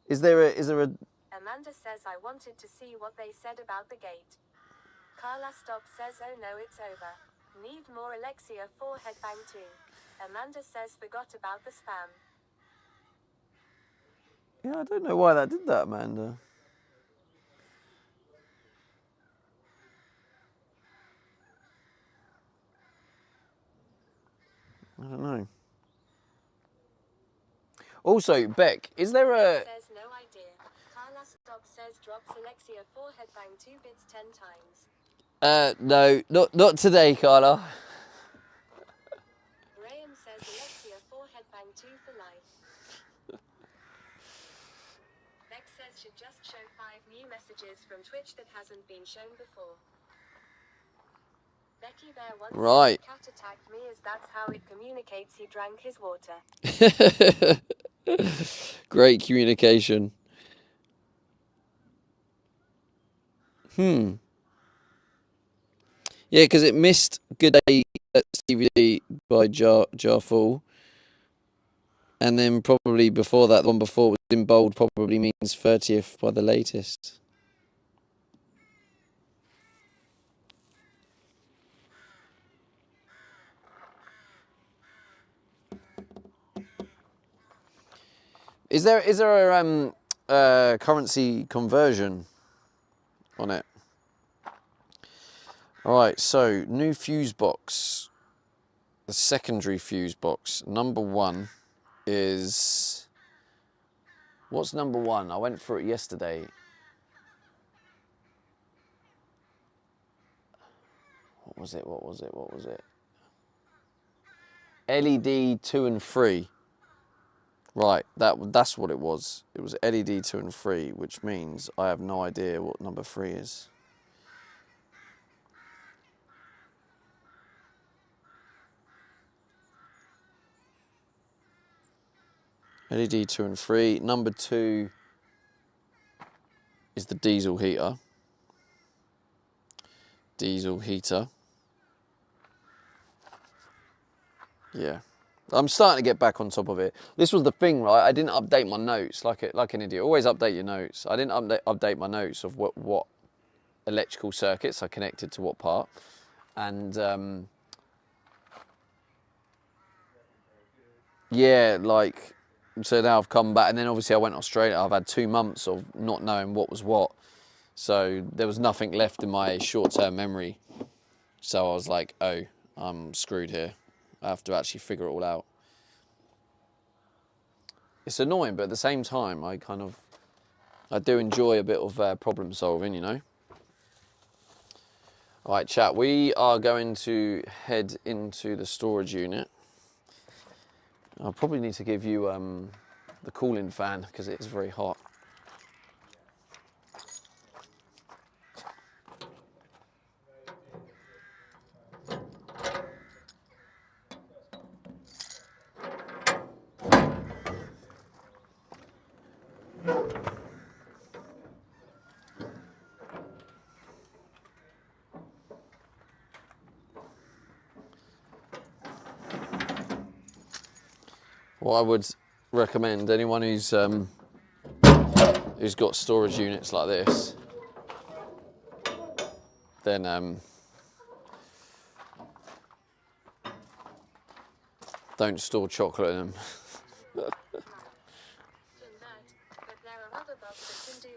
Is there a Amanda says I wanted to see what they said about the gate. Carla Stop says oh no, it's over. Need more Alexia for headbang too. Amanda says forgot about the spam. Yeah, I don't know why that did that, Amanda. I don't know. Also, Beck, is there a... Says no idea. Carla Stop says drops Alexia for headbang 2 bits 10 times. No, not today, Carla. Graham says Alexia for headbang 2 for life. Beck says should just show 5 new messages from Twitch that hasn't been shown before. Becky Bear once Right. said cat attacked me as that's how it communicates he drank his water. Great communication. Yeah, because it missed Good Day at CVD by Jarful. And then probably before that, the one before was in bold, probably means 30th by the latest. Is there a currency conversion on it? All right, so new fuse box, the secondary fuse box. Number 1 is, what's number 1? I went through it yesterday. What was it? LED 2 and 3. Right, that's what it was. It was LED 2 and 3, which means I have no idea what number 3 is. LED 2 and 3. Number 2 is the diesel heater. Diesel heater. Yeah. I'm starting to get back on top of it. This was the thing, right? I didn't update my notes like an idiot. Always update your notes. I didn't update my notes of what electrical circuits I connected to what part. And yeah, like, so now I've come back, and then obviously I went to Australia. I've had 2 months of not knowing what was what. So there was nothing left in my short-term memory. So I was like, oh, I'm screwed here. I have to actually figure it all out. It's annoying, but at the same time, I do enjoy a bit of problem solving, you know. All right, chat, we are going to head into the storage unit. I'll probably need to give you the cooling fan because it is very hot. What I would recommend anyone who's got storage units like this, then don't store chocolate in them. But there are other bugs that can do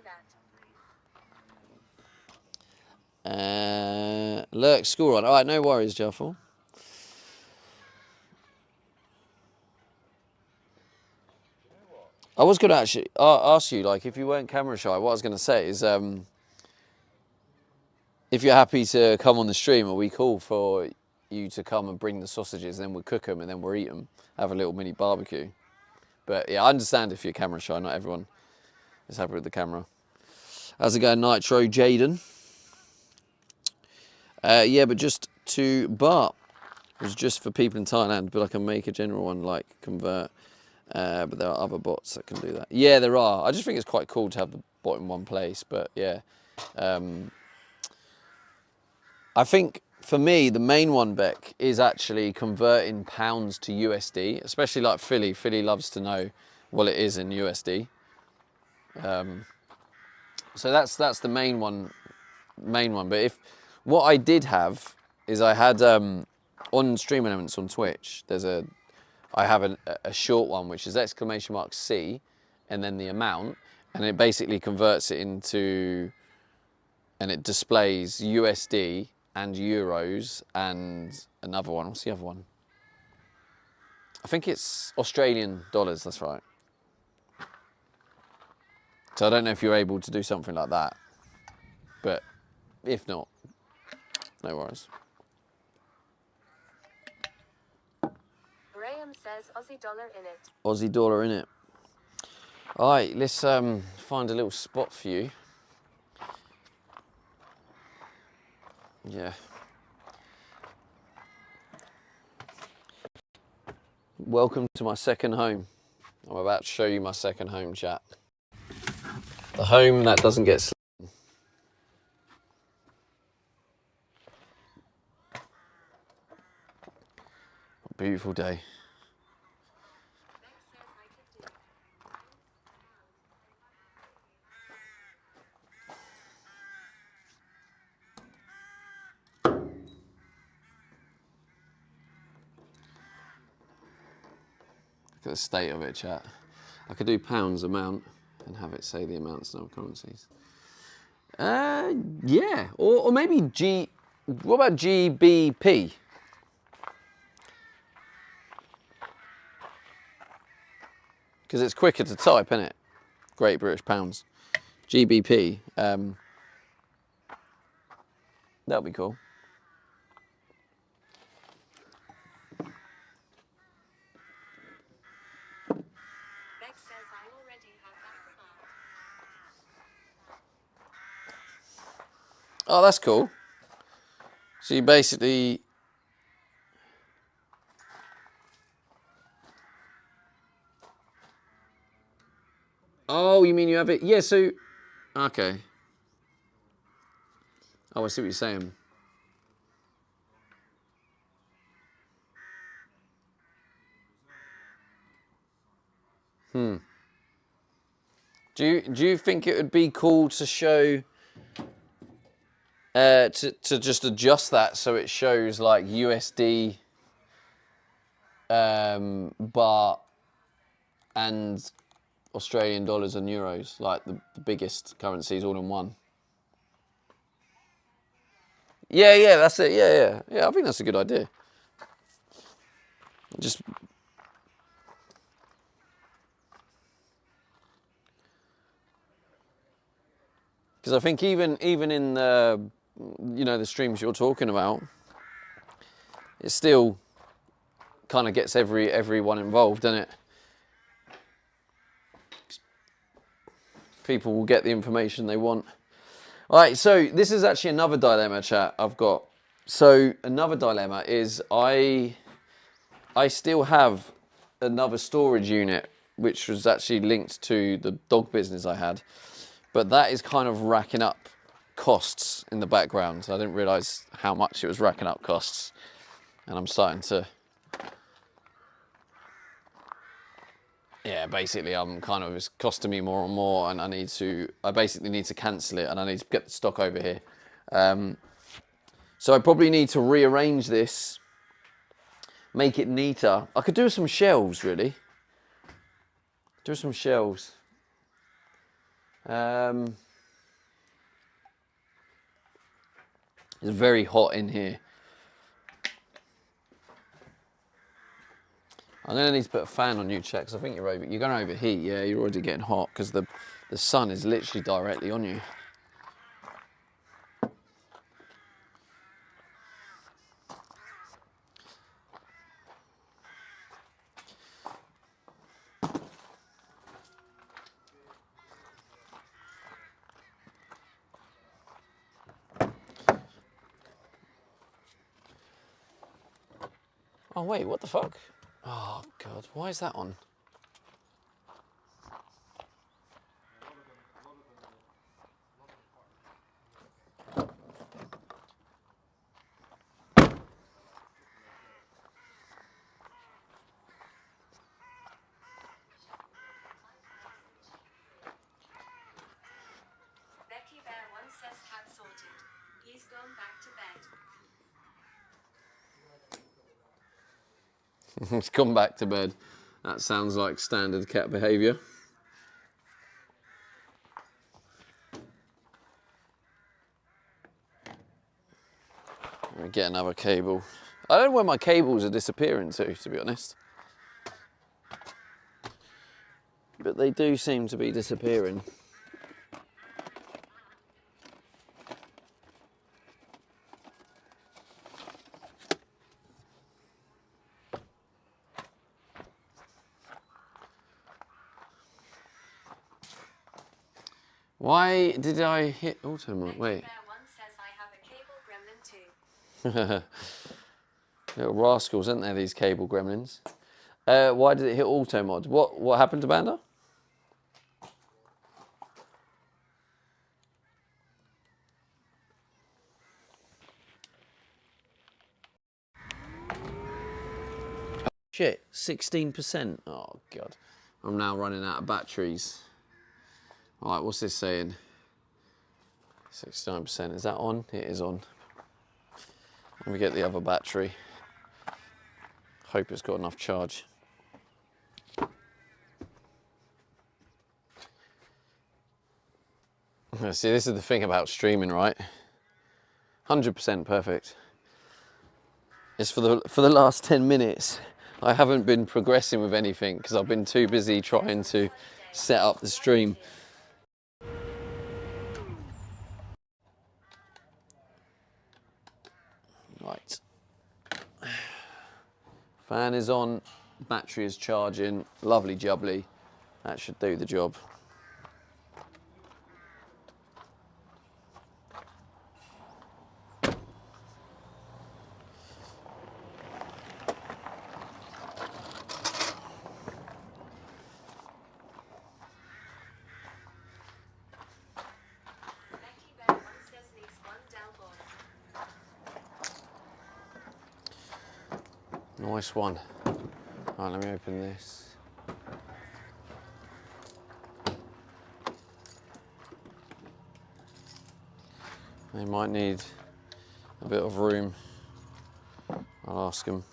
that. Lurk school run. All right, no worries, Jaffel. I was going to actually ask you, like, if you weren't camera shy, what I was going to say is, if you're happy to come on the stream, are we cool for you to come and bring the sausages, then we'll cook them and then we'll eat them, have a little mini barbecue. But yeah, I understand if you're camera shy, not everyone is happy with the camera. How's it going, Nitro Jaden? Yeah, but just to Bart, it was just for people in Thailand, but I can make a general one like convert. But there are other bots that can do that. Yeah, there are. I just think it's quite cool to have the bot in one place, but yeah. I think for me, the main one, Beck, is actually converting pounds to USD, especially like Philly. Philly loves to know what it is in USD. So that's the main one. But if what I did have is I had on Stream Elements on Twitch, I have a short one which is !C and then the amount, and it basically converts it into, and it displays USD and euros and another one. What's the other one? I think it's Australian dollars, that's right. So I don't know if you're able to do something like that, but if not, no worries. Graham says Aussie dollar in it. Aussie dollar in it. All right, let's find a little spot for you. Yeah. Welcome to my second home. I'm about to show you my second home, chat. The home that doesn't get slept. Beautiful day. Look at the state of it, chat. I could do pounds amount and have it say the amounts in other currencies. Yeah, or maybe what about GBP? Because it's quicker to type, isn't it? Great British Pounds. GBP. That'll be cool. Beck says I already have that command. Oh, that's cool. So you basically... Oh, you mean you have it? Yeah, so... Okay. Oh, I see what you're saying. Do you think it would be cool to show... to just adjust that so it shows like USD, baht, and Australian dollars and euros, like the biggest currencies all in one. Yeah, that's it. Yeah. I think that's a good idea. Just because I think even in the the streams you're talking about, it still kind of gets everyone involved, doesn't it? people will get the information they want. All right, so this is actually another dilemma, chat, I've got. So another dilemma is I still have another storage unit, which was actually linked to the dog business I had. But that is kind of racking up costs in the background. I didn't realise how much it was racking up costs. And I'm starting to... Yeah, basically it's costing me more and more, and I basically need to cancel it, and I need to get the stock over here. So I probably need to rearrange this, make it neater. I could do some shelves, really. Do some shelves. It's very hot in here. I'm going to need to put a fan on you, Chet, because I think you're going to overheat. Yeah, you're already getting hot because the sun is literally directly on you. Oh, wait, what the fuck? Oh, God, why is that on? Becky Bear once says cat sorted. He's gone back to bed. He's gone back to bed. That sounds like standard cat behaviour. Let me get another cable. I don't know where my cables are disappearing to be honest. But they do seem to be disappearing. Why did I hit auto mode? Wait. Bear once says I have a cable gremlin too. Little rascals, aren't they, these cable gremlins? Why did it hit auto mod? What happened to Banda? Oh, shit, 16%. Oh God, I'm now running out of batteries. All right, what's this saying? 69%. Is that on? It is on. Let me get the other battery. Hope it's got enough charge. See, this is the thing about streaming, right? 100% perfect. It's for the last 10 minutes. I haven't been progressing with anything because I've been too busy trying to set up the stream. Right. Fan is on, battery is charging, lovely jubbly. That should do the job. Becky Bear once says needs one Del Boy. Nice one. All right, let me open this. They might need a bit of room. I'll ask them.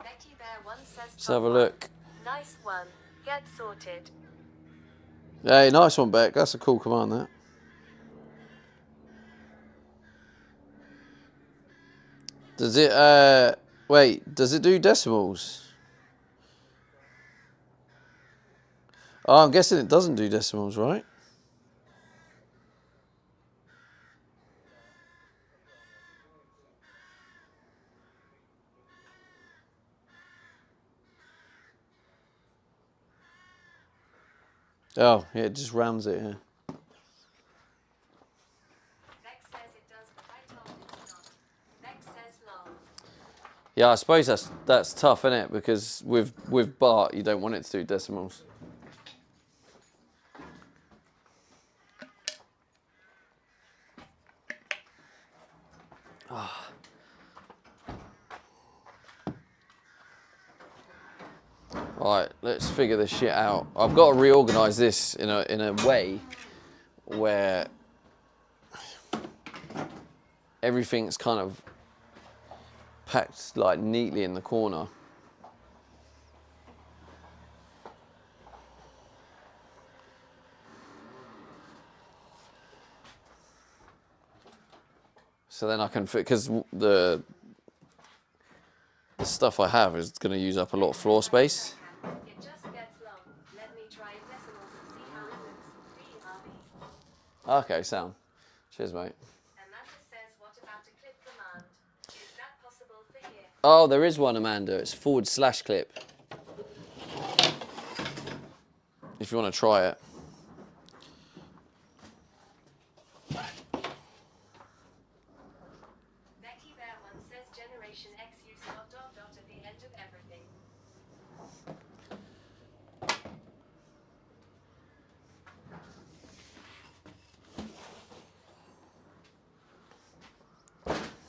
Becky Bear once says Let's have a look. nice one. Get sorted. Hey, nice one, Beck. That's a cool command, that. Does it, wait, does it do decimals? Oh, I'm guessing it doesn't do decimals, right? Oh, yeah, it just rounds it, yeah. Vex says it does, but I told it to not. Vex says lol. Yeah, I suppose that's tough, isn't it? Because with Bart, you don't want it to do decimals. Right, let's figure this shit out. I've got to reorganise this in a way where everything's kind of packed like neatly in the corner. So then I can fit, because the stuff I have is going to use up a lot of floor space. It just gets long. Let me try decimals and see how it looks. BRB. Okay, sound. Cheers, mate. Amanda says, what about a clip command? Is that possible for here? Oh, there is one, Amanda. It's / clip. If you want to try it. Becky Bear One says Generation X use ... at the end of everything.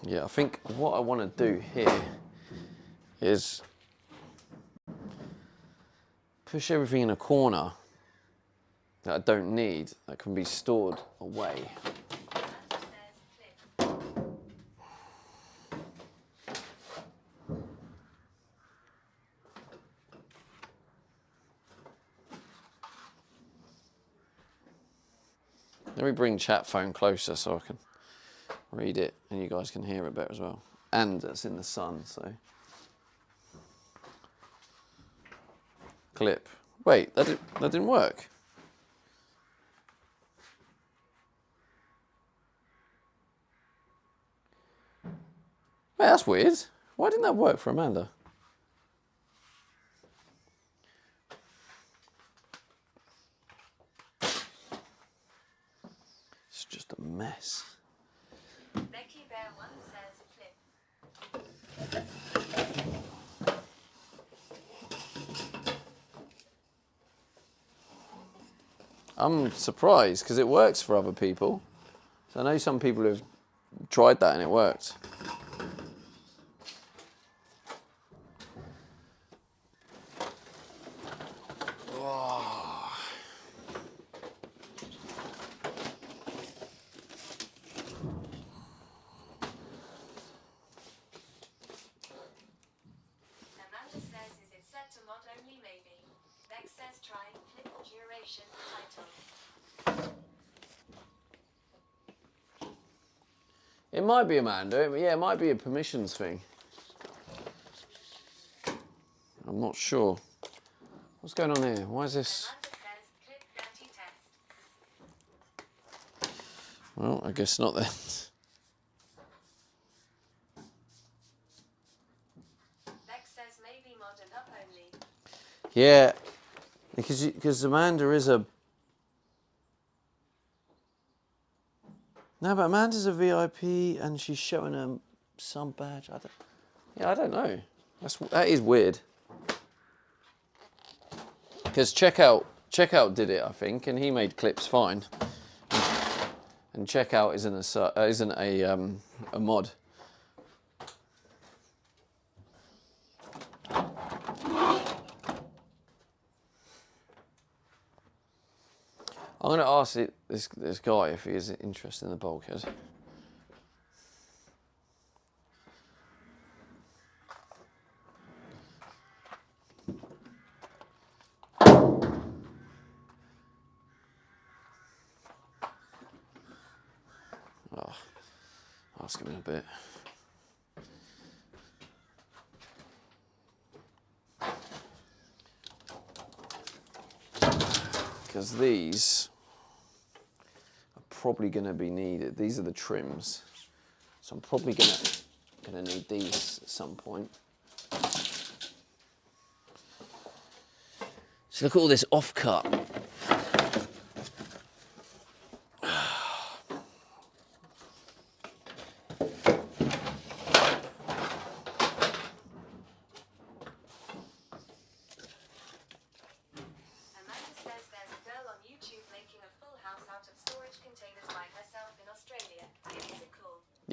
Yeah, I think what I want to do here is push everything in a corner that I don't need, that can be stored away. Amanda says clip. Let me bring chat phone closer so I can read it and you guys can hear it better as well. And it's in the sun, so. Clip. Wait, that didn't work. Wait, that's weird. Why didn't that work for Amanda? It's just a mess. Becky Bear One says clip. I'm surprised because it works for other people. So I know some people have tried that and it worked. Amanda says, is it set to mod only maybe? Vex says try clip duration title. It might be Amanda. Yeah, it might be a permissions thing. I'm not sure. What's going on here? Why is this? Amanda says clip dirty test. Well, I guess not then. Vex says maybe modded up only. Yeah, because Amanda is a. No, but Amanda's a VIP and she's showing some badge. I don't know. That is weird. Because Checkout did it, I think, and he made clips fine. And Checkout isn't a mod. I'm going to ask this guy if he is interested in the bulkhead. Oh, ask him in a bit. Because these are probably going to be needed. These are the trims. So I'm probably going to need these at some point. So look at all this offcut.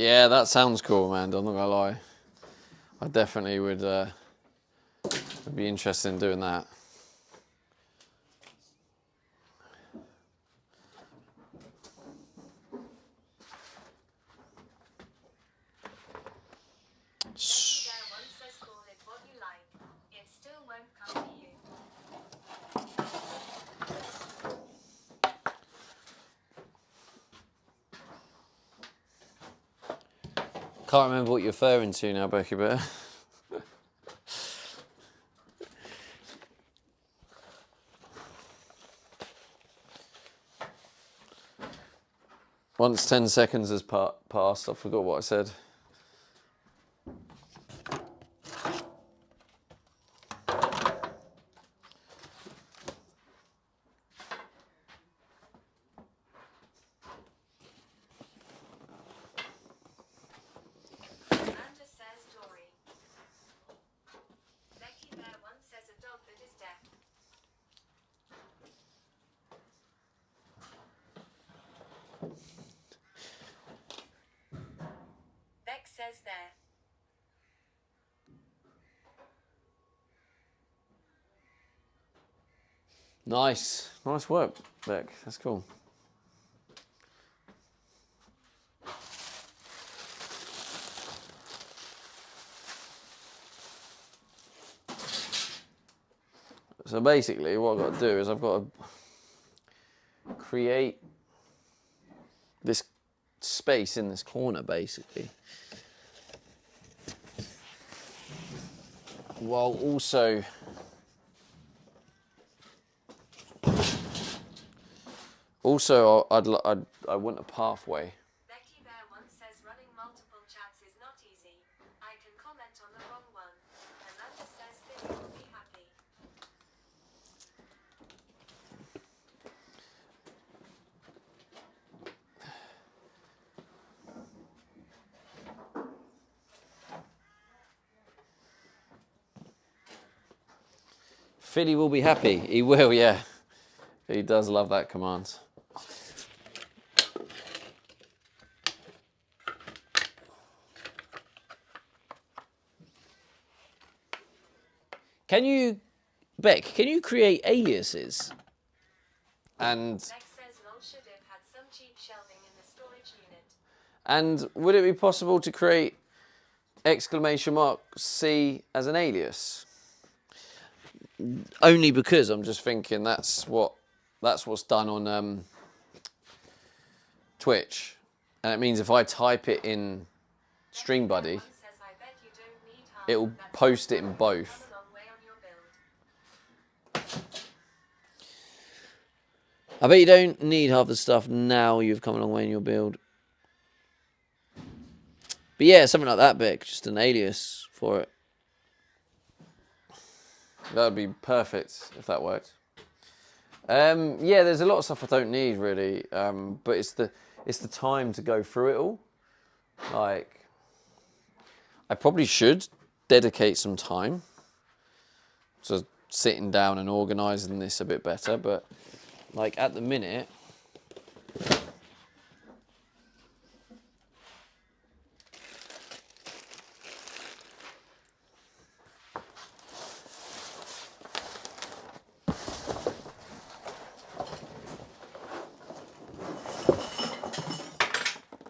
Yeah, that sounds cool, man. I'm not gonna lie. I definitely would be interested in doing that. Becky Bear once says call it what you like. It still won't come to you. Can't remember what you're referring to now, Becky Bear. Once 10 seconds has passed, I forgot what I said. Amanda says Dory. Becky Bear once says a dog that is deaf. Beck says there. Nice. Nice work, Beck. That's cool. So basically what I've got to do is I've got to create this space in this corner, basically, while also I want a pathway. Becky Bear once says running multiple chats is not easy. I can comment on the wrong one. Amanda says Philly will be happy. Philly will be happy. He will, yeah. He does love that command. Beck, can you create aliases? And Beck says Lol should have had some cheap shelving in the storage unit. And would it be possible to create !C as an alias? Only because I'm just thinking that's what's done on Twitch, and it means if I type it in StreamBuddy, it'll post it in both. I bet you don't need half the stuff now. You've come a long way in your build. But yeah, something like that, Beck. Just an alias for it. That would be perfect if that worked. Yeah, there's a lot of stuff I don't need really, but it's the time to go through it all. Like, I probably should dedicate some time to sitting down and organising this a bit better, but like at the minute,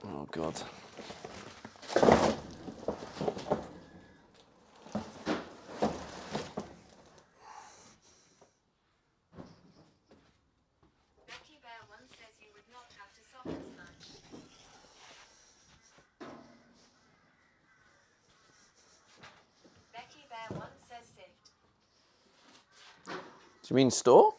oh God. Becky Bear once says you would not have to soften much. Becky Bear once says sift. Do you mean store?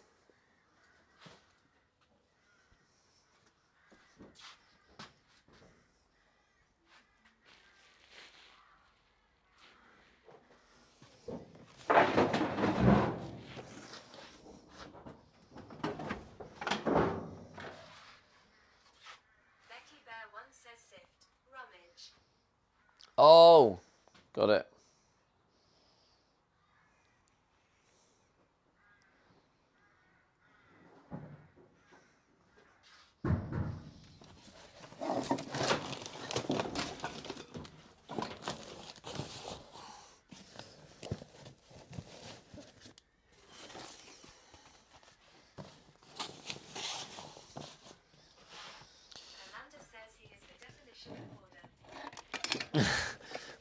Becky Bear once says sift. Rummage. Oh, got it.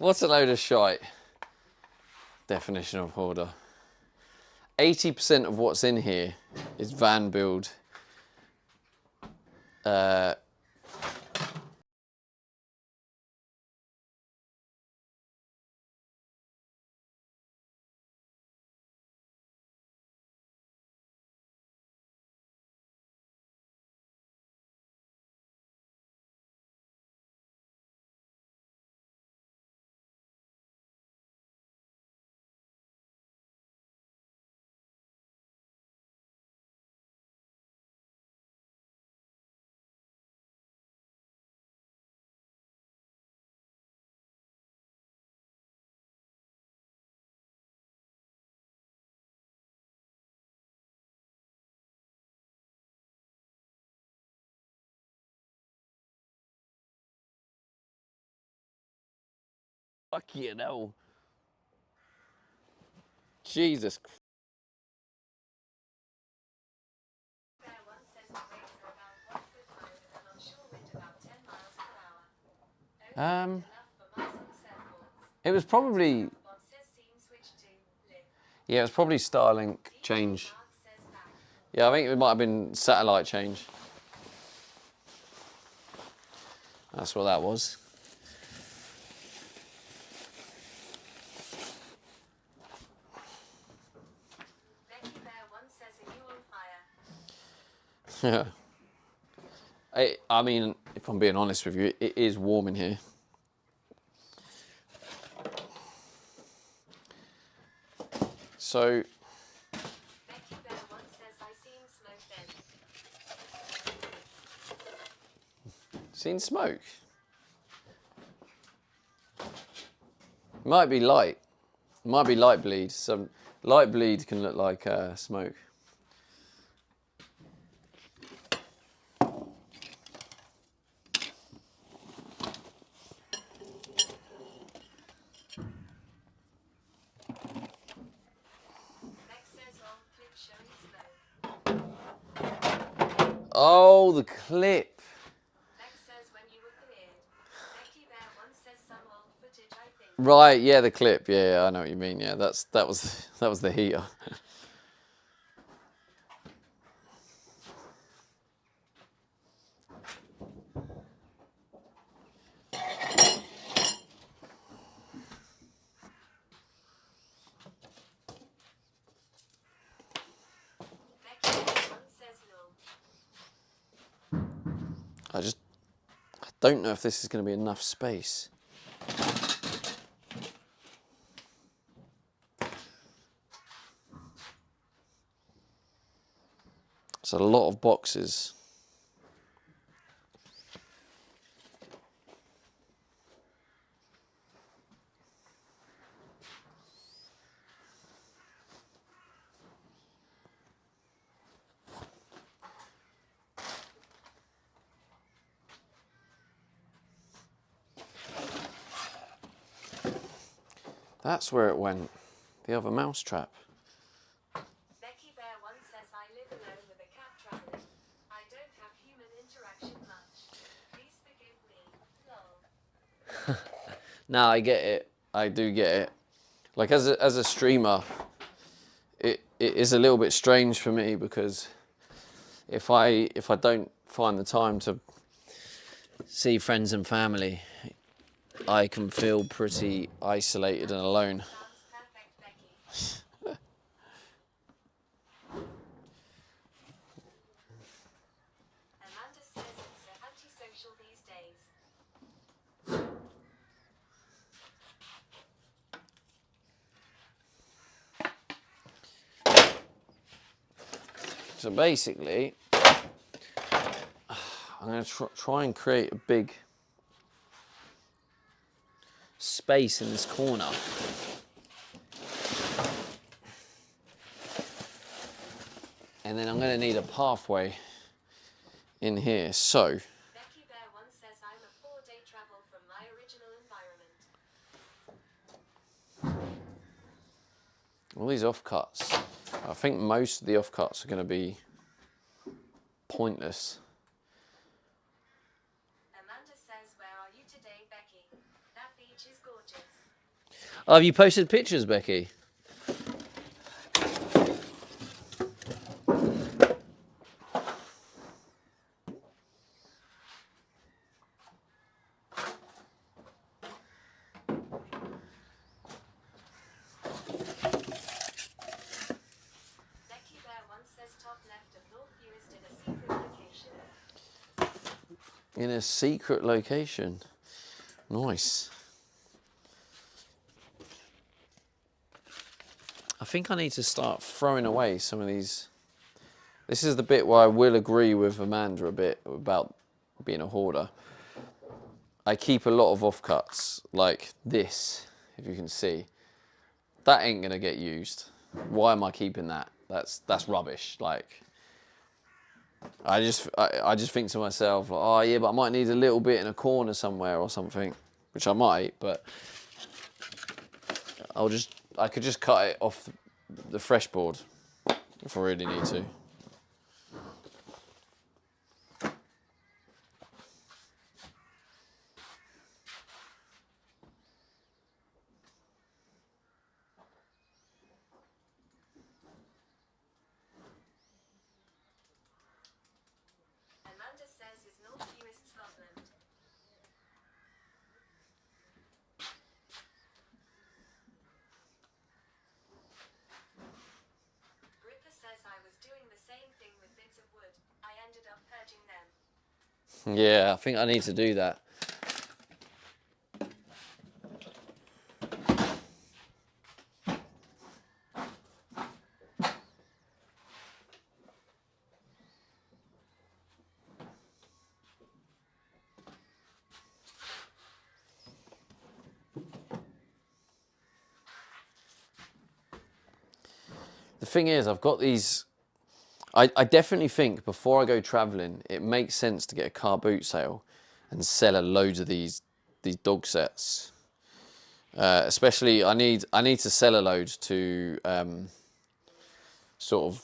What a load of shite. Definition of hoarder. 80% of what's in here is van build. Fuck you know. Jesus. Bear One says the rates are about 1 foot higher than an onshore wind about 10 miles per hour. Only Um, enough for mice on surfboards. it was probably, Bot says scene switch to live. yeah, it was probably Starlink change. Mark says back. Yeah, I think it might have been satellite change. That's what that was. Becky Bear One says, are you on fire? Yeah. I mean, if I'm being honest with you, it is warm in here. So, Becky Bear One says, I seen smoke then. seen smoke? Might be light. Might be light bleed. Some light bleed can look like smoke. Beck says, old clip showing smoke. Oh, the clip. Beck says, when you were cleared. Becky Bear One says, some old footage, I think. Right, yeah, the clip. Yeah, I know what you mean. Yeah, that was the heater. Becky Bear One says, no. I don't know if this is going to be enough space. It's a lot of boxes. That's where it went. The other mouse trap. Becky Bear One says, I live alone with a cat traveling. I don't have human interaction much. Please forgive me. Lol. No, I get it. I do get it. Like as a streamer, it is a little bit strange for me because if I don't find the time to see friends and family, I can feel pretty isolated and alone. Sounds perfect, Becky. Amanda says it's so antisocial these days. So basically, I'm going to try and create a big space in this corner. And then I'm going to need a pathway in here. So, Becky Bear One says, I'm a 4-day travel from my original environment. all these offcuts, I think most of the offcuts are going to be pointless. Amanda says, where are you today, Becky? That beach is gorgeous. Oh, have you posted pictures, Becky? Becky Bear once says top left of North Uist in a secret location. In a secret location. Nice. I think I need to start throwing away some of these. This is the bit where I will agree with Amanda a bit about being a hoarder. I keep a lot of offcuts, like this, if you can see. That ain't gonna get used. Why am I keeping that? That's rubbish. Like, I just think to myself, like, oh yeah, but I might need a little bit in a corner somewhere or something, which I might, but I could just cut it off the fresh board if I really need to. Amanda says is North Uist, Scotland. Gripper says I was doing the same thing with bits of wood. I ended up purging them. Yeah, I think I need to do that. The thing is, I've got these. I definitely think before I go travelling, it makes sense to get a car boot sale and sell a load of these dog sets. Especially, I need to sell a load to sort of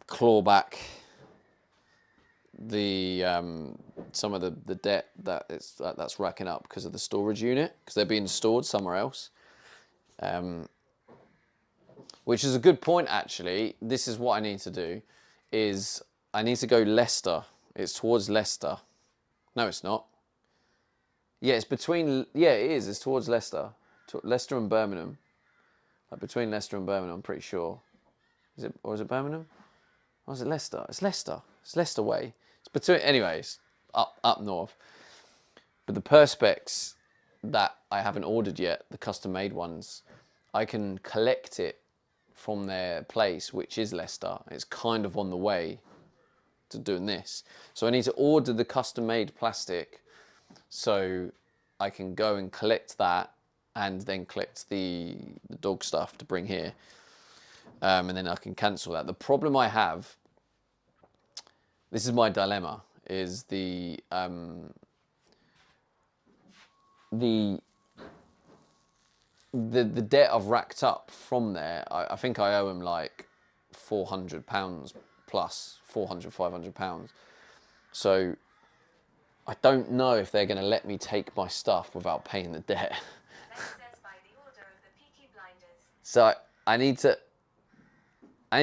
claw back the some of the debt that's racking up because of the storage unit, because they're being stored somewhere else. Which is a good point, actually. This is what I need to do, is I need to go Leicester. It's towards Leicester. No, it's not. Yeah, it's between, yeah, it is. It's towards Leicester. Leicester and Birmingham. Like between Leicester and Birmingham, I'm pretty sure. Is it, or is it Birmingham? Or is it Leicester? It's Leicester. It's Leicester way. It's between, anyways, up north. But the Perspex that I haven't ordered yet, the custom-made ones, I can collect it from their place, which is Leicester. It's kind of on the way to doing this. So I need to order the custom-made plastic so I can go and collect that and then collect the dog stuff to bring here. And then I can cancel that. The problem I have, this is my dilemma, is the debt I've racked up from there. I think I owe him like £400 plus, 400, £500. So I don't know if they're going to let me take my stuff without paying the debt. Says by the order of the Peaky Blinders. So I need to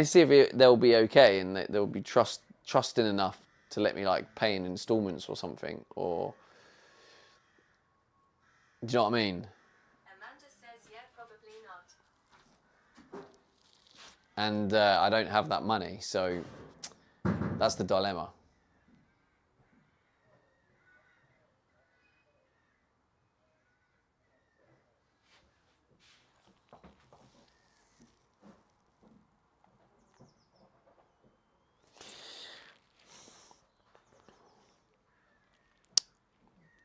see if they'll be okay and they'll be trusting enough to let me like pay in installments or something, or do you know what I mean? And I don't have that money, so that's the dilemma.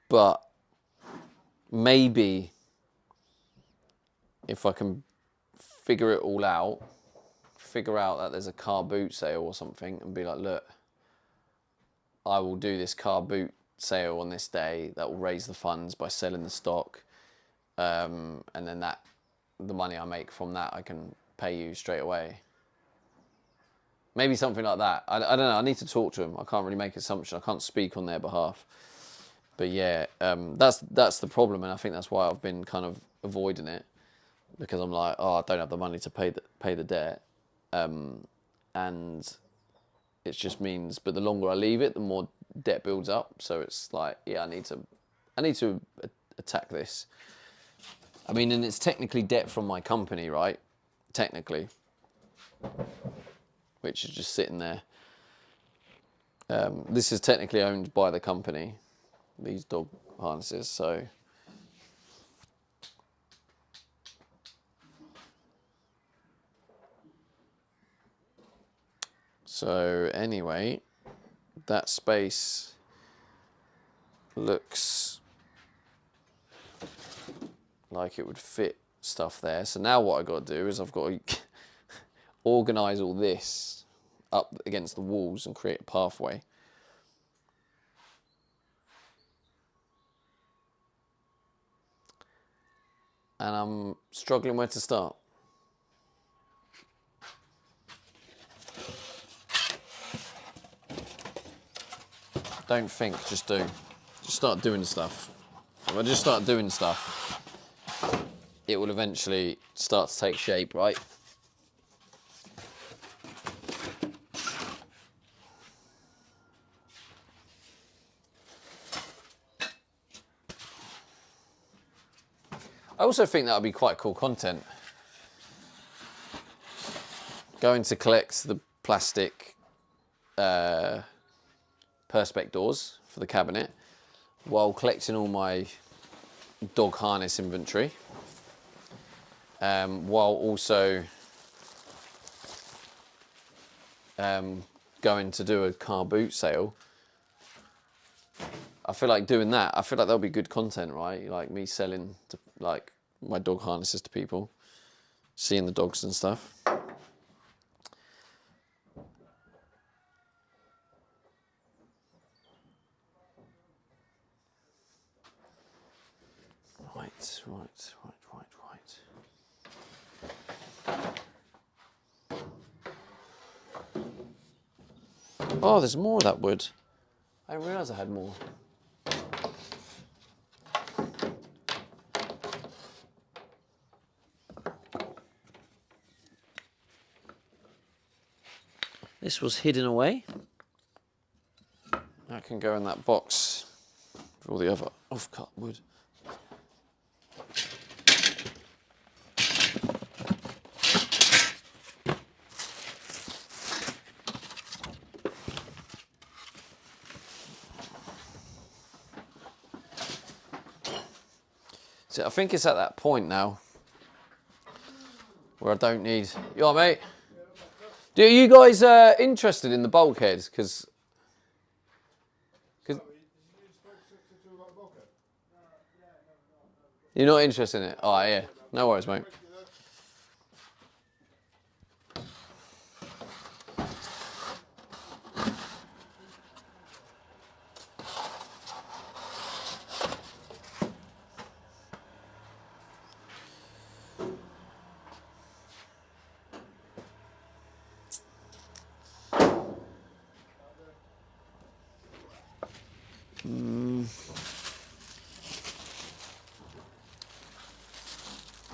But maybe if I can figure it all out, figure out that there's a car boot sale or something, and be like, look, I will do this car boot sale on this day that will raise the funds by selling the stock, and then the money I make from that I can pay you straight away. Maybe something like that. I don't know. I need to talk to them. I can't really make assumptions. I can't speak on their behalf. But yeah, that's the problem, and I think that's why I've been kind of avoiding it because I'm like, oh, I don't have the money to pay the debt, and it just means. But the longer I leave it, the more debt builds up. So it's like, yeah, I need to attack this. I mean, and it's technically debt from my company, right? Technically, which is just sitting there. This is technically owned by the company, these dog harnesses, so. So anyway, that space looks like it would fit stuff there. So now what I've got to do is I've got to organise all this up against the walls and create a pathway. And I'm struggling where to start. Don't think, just do. Just start doing stuff. If I just start doing stuff, it will eventually start to take shape, right? I also think that would be quite cool content. Going to collect the plastic Perspex doors for the cabinet while collecting all my dog harness inventory, while also going to do a car boot sale. I feel like doing that. I feel like that'll be good content, right? Like me selling to, like, my dog harnesses to people, seeing the dogs and stuff. Right. Oh, there's more of that wood. I didn't realise I had more. This was hidden away. That can go in that box for all the other off-cut wood. So I think it's at that point now where I don't need. You all right, mate? Do you guys interested in the bulkheads? Because you're not interested in it. Oh yeah, no worries, mate.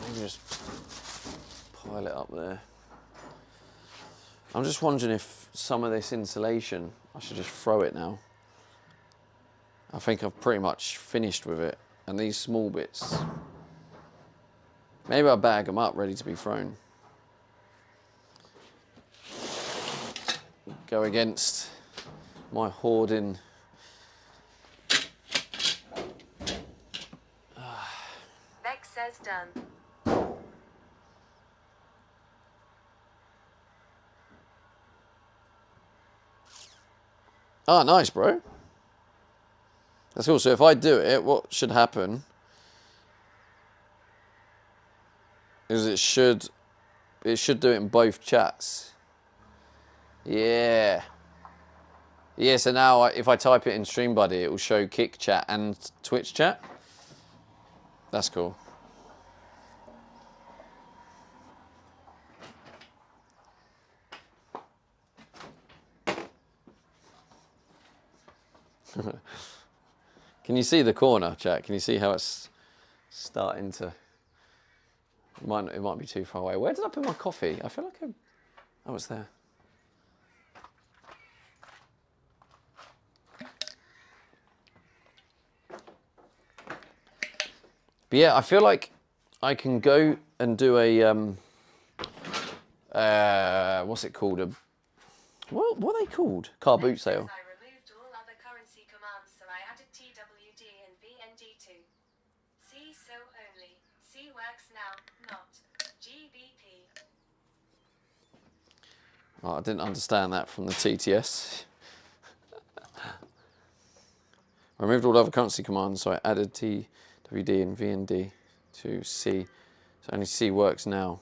Maybe just pile it up there. I'm just wondering if some of this insulation, I should just throw it now. I think I've pretty much finished with it. And these small bits, maybe I'll bag them up ready to be thrown. Go against my hoarding. Vex says done. Ah, nice, bro. That's cool. So if I do it, what should happen is it should do it in both chats. Yeah. Yeah, so now if I type it in StreamBuddy, it will show Kick chat and Twitch chat. That's cool. Can you see the corner, chat? Can you see how it's starting to It might be too far away. Where did I put my coffee? I feel like I was there. But yeah, I feel like I can go and do a what's it called? What are they called? Car boot sale. I removed all other currency commands, so I added TWD and VND too. C so only. C works now, not GBP. Oh, I didn't understand that from the TTS. I removed all other currency commands, so I added TWD and VND to C. So only C works now.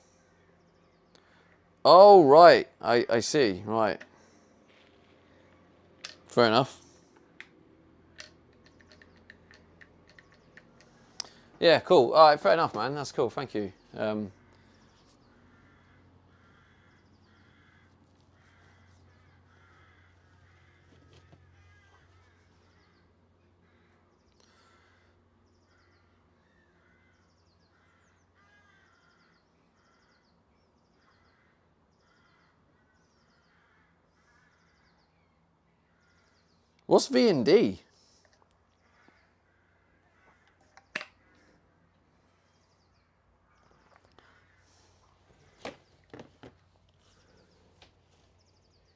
Oh, right. I see. Right. Fair enough. Yeah, cool. All right, fair enough, man. That's cool. Thank you. What's VND?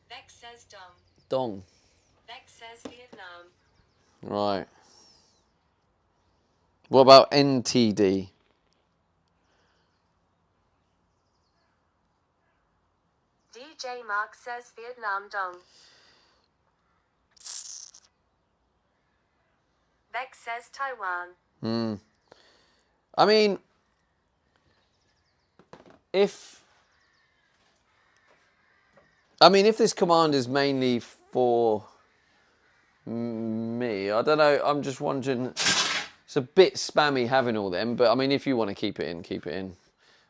Vex says Dong. Dong. Vex says Vietnam. Right. What about NTD? DJ Mark says Vietnam Dong. Vex says Taiwan. I mean, if this command is mainly for me, I don't know. I'm just wondering. It's a bit spammy having all them, but I mean, if you want to keep it in, keep it in.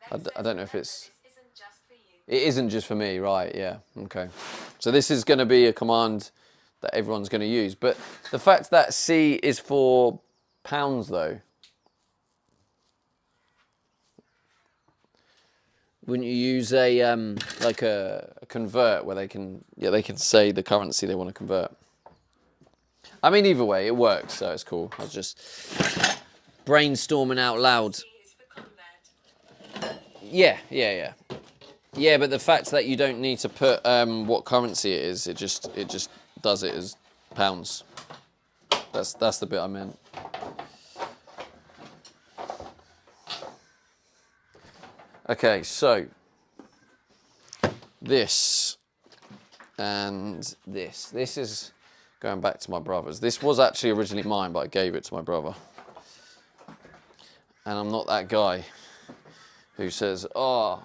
I don't know if it's. It isn't just for me, right? Yeah. Okay. So this is going to be a command that everyone's going to use, but the fact that C is for pounds, though. Wouldn't you use a like a convert where they can say the currency they want to convert? I mean, either way, it works, so it's cool. I was just brainstorming out loud. Yeah. Yeah, but the fact that you don't need to put what currency it is, it just does it as pounds. That's the bit I meant. Okay, so this and this. This is going back to my brother's. This was actually originally mine, but I gave it to my brother. And I'm not that guy who says, oh,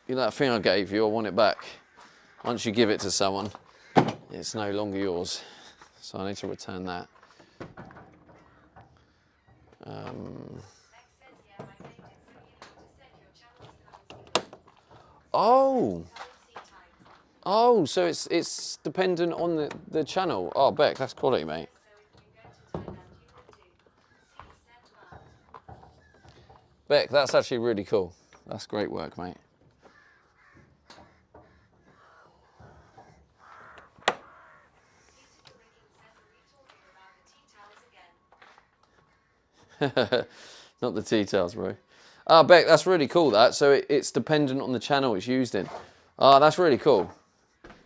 you know that thing I gave you, I want it back. Once you give it to someone, it's no longer yours. So I need to return that. Oh, so it's dependent on the channel. Oh, Beck, that's quality, mate. Beck, that's actually really cool. That's great work, mate. Not the tea towels, bro. Ah, Beck, that's really cool, that. So it's dependent on the channel it's used in. Ah, that's really cool.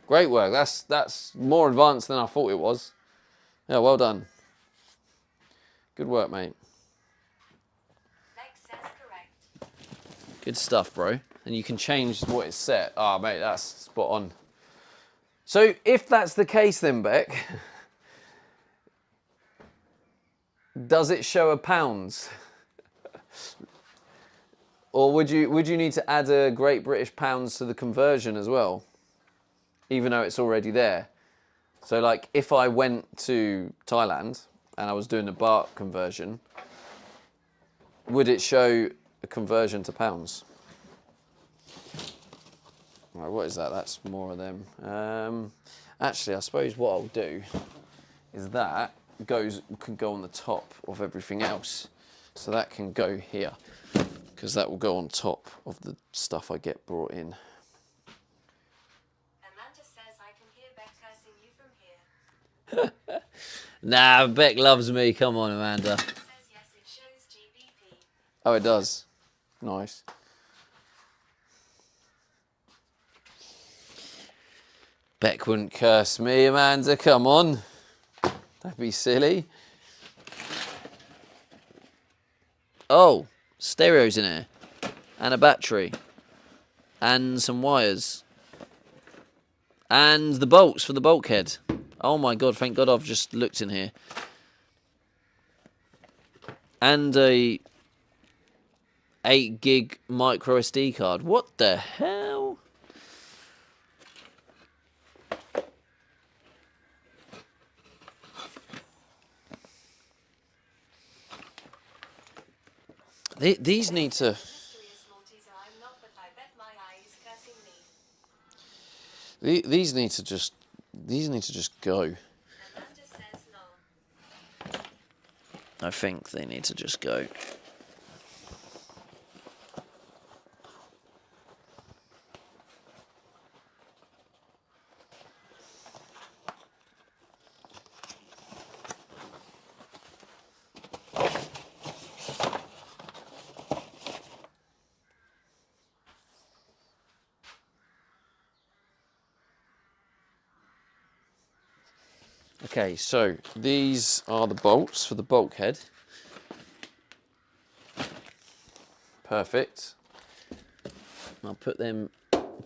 Great work. That's more advanced than I thought it was. Yeah, well done. Good work, mate. Good stuff, bro. And you can change what it's set. Ah, mate, that's spot on. So if that's the case then, Beck, does it show a pounds? Or would you need to add a Great British pounds to the conversion as well? Even though it's already there. So like if I went to Thailand and I was doing the baht conversion, would it show a conversion to pounds? All right, what is that? That's more of them. Actually, I suppose what I'll do is that can go on the top of everything else. So that can go here. because that will go on top of the stuff I get brought in. Amanda says I can hear Beck cursing you from here. Nah, Beck loves me. Come on, Amanda. Says yes, it shows GBP. Oh, it does. Nice. Beck wouldn't curse me, Amanda. Come on. Don't be silly. Oh, stereo's in here. And a battery. And some wires. And the bolts for the bulkhead. Oh my god, thank god I've just looked in here. And a 8 gig micro SD card. What the hell? These need to... These need to just go. Amanda says no. I think they need to just go. Okay, so these are the bolts for the bulkhead. Perfect. I'll put them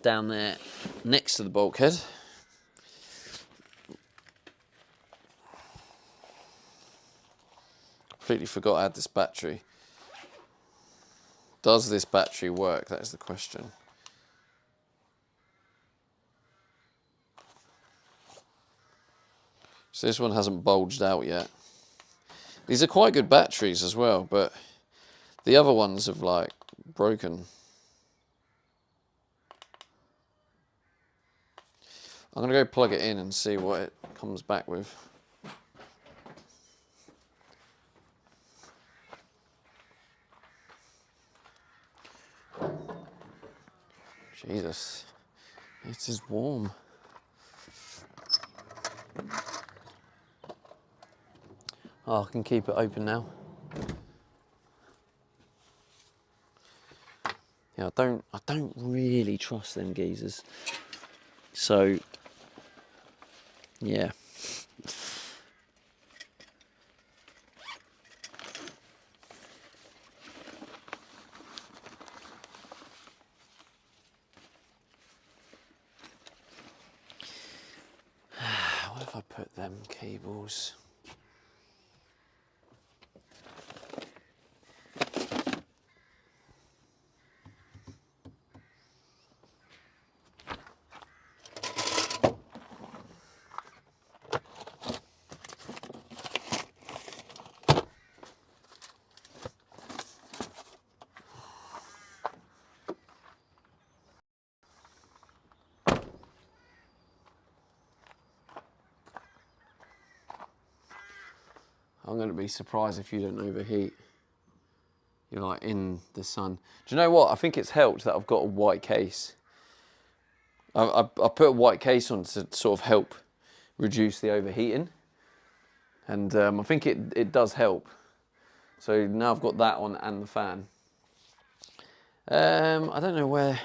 down there next to the bulkhead. Completely forgot I had this battery. Does this battery work? That is the question. So this one hasn't bulged out yet. These are quite good batteries as well, but the other ones have like broken. I'm gonna go plug it in and see what it comes back with. Jesus, it is warm. Oh, I can keep it open now. Yeah, I don't really trust them geezers. So, yeah. What if I put them cables? I'm going to be surprised if you don't overheat. You're like in the sun. Do you know what? I think it's helped that I've got a white case. I put a white case on to sort of help reduce the overheating. And I think it does help. So now I've got that on and the fan. I don't know where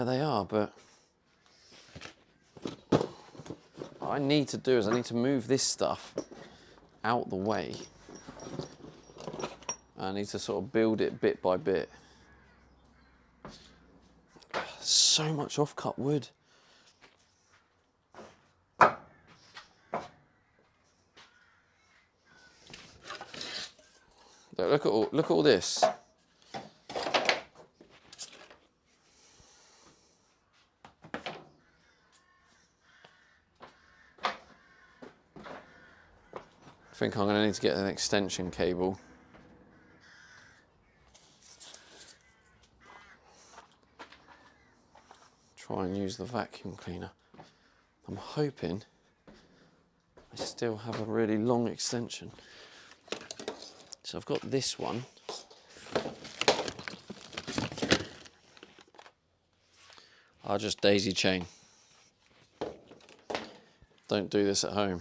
they are, but what I need to do is I need to move this stuff out the way. I need to sort of build it bit by bit. So much off-cut wood. Look at all this. I think I'm going to need to get an extension cable. Try and use the vacuum cleaner. I'm hoping I still have a really long extension. So I've got this one. I'll just daisy chain. Don't do this at home.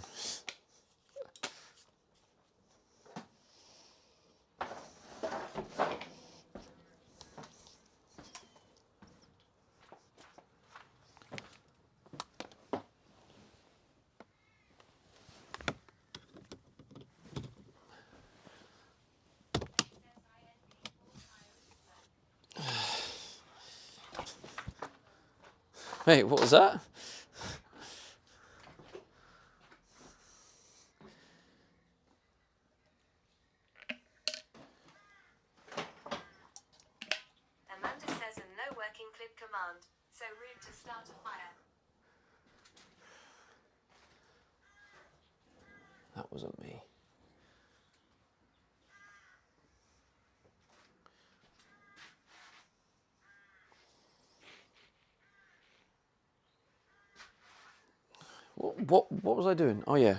Wait, what was that? Amanda says a no working clip command. So rude to start a fire. That wasn't me. What was I doing? Oh yeah,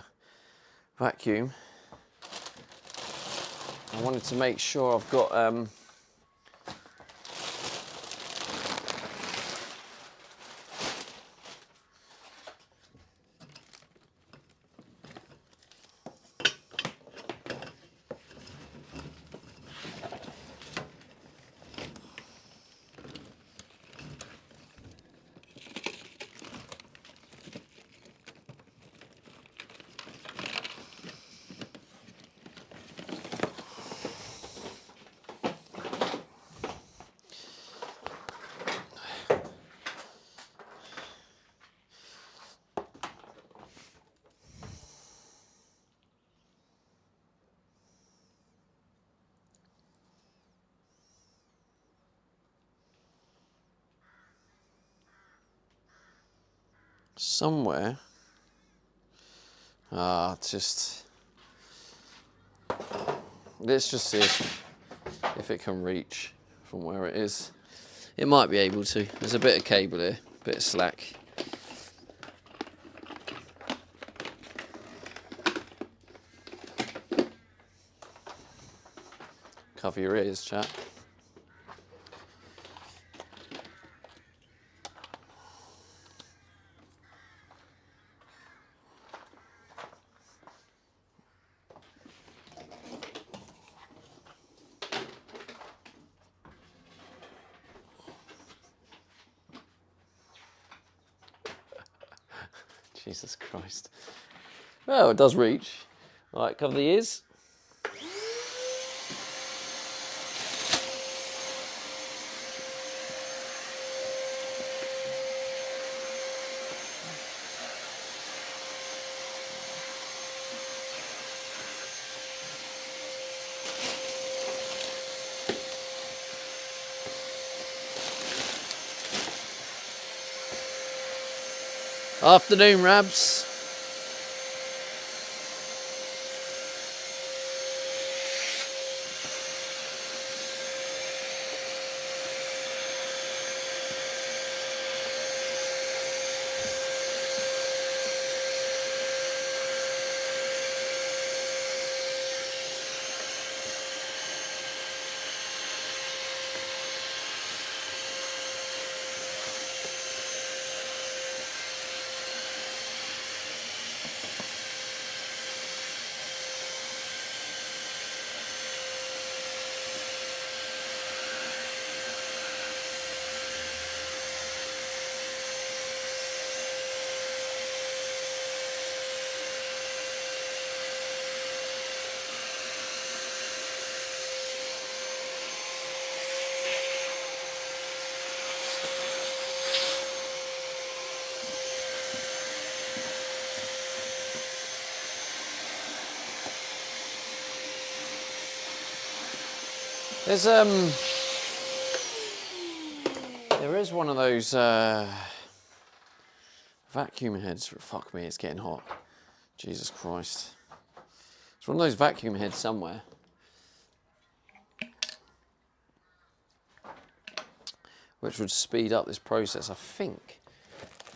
vacuum. I wanted to make sure I've got somewhere. Just let's just see if it can reach from where it is. It might be able to. There's a bit of cable here, a bit of slack. Cover your ears, chat. Jesus Christ. Well, it does reach. All right, cover the ears. Afternoon, Rabs. There is one of those vacuum heads. Fuck me, it's getting hot. Jesus Christ. It's one of those vacuum heads somewhere. Which would speed up this process. I think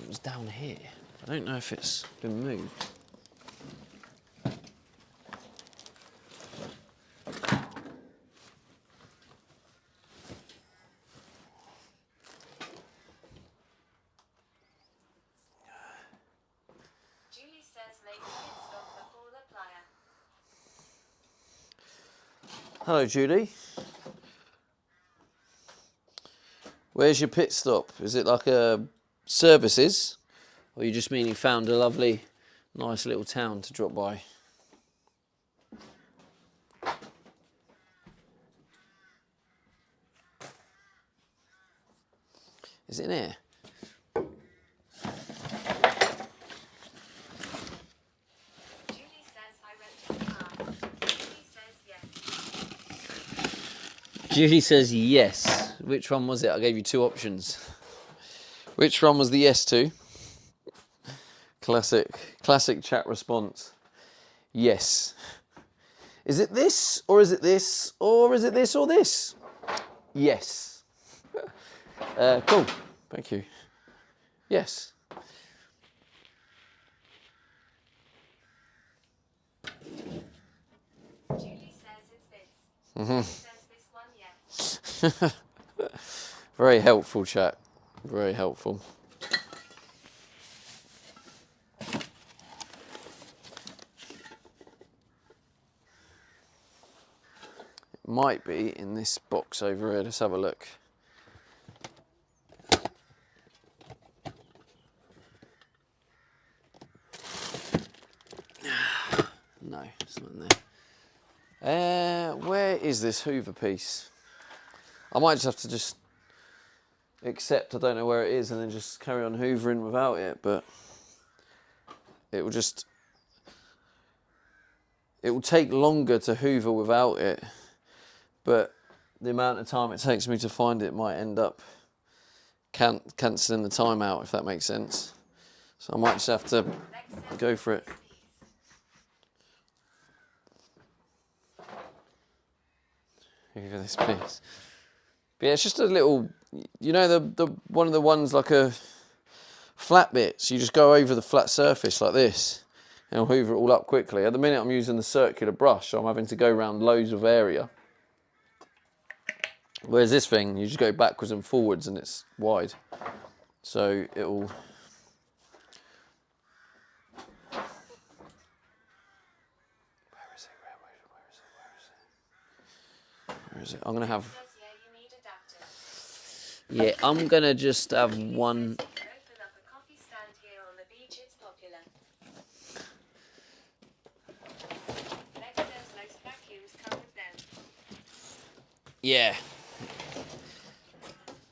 it was down here. I don't know if it's been moved. Hello, Judy. Where's your pit stop? Is it like a services? Or you just mean you found a lovely, nice little town to drop by? Is it in here? Julie says I rented a car. Julie says yes. Judy says yes. Which one was it? I gave you two options. Which one was the yes to? Classic chat response. Yes. Is it this, or is it this, or is it this or this? Yes. Cool. Thank you. Yes. Julie says it's this. Julie says this one yes. Very helpful, chat. Very helpful. It might be in this box over here. Let's have a look. No, it's not in there. Where is this Hoover piece? I might just have to accept I don't know where it is and then just carry on hoovering without it, but it will take longer to hoover without it, but the amount of time it takes me to find it might end up cancelling the time out, if that makes sense. So I might just have to go for it. Here for this piece. But yeah, it's just a little, you know, the one of the ones like a flat bit. So you just go over the flat surface like this and it'll hoover it all up quickly. At the minute I'm using the circular brush, so I'm having to go around loads of area. Whereas this thing, you just go backwards and forwards and it's wide. So it'll... Where is it? I'm going to have... Yeah, I'm going to just have one... Yeah.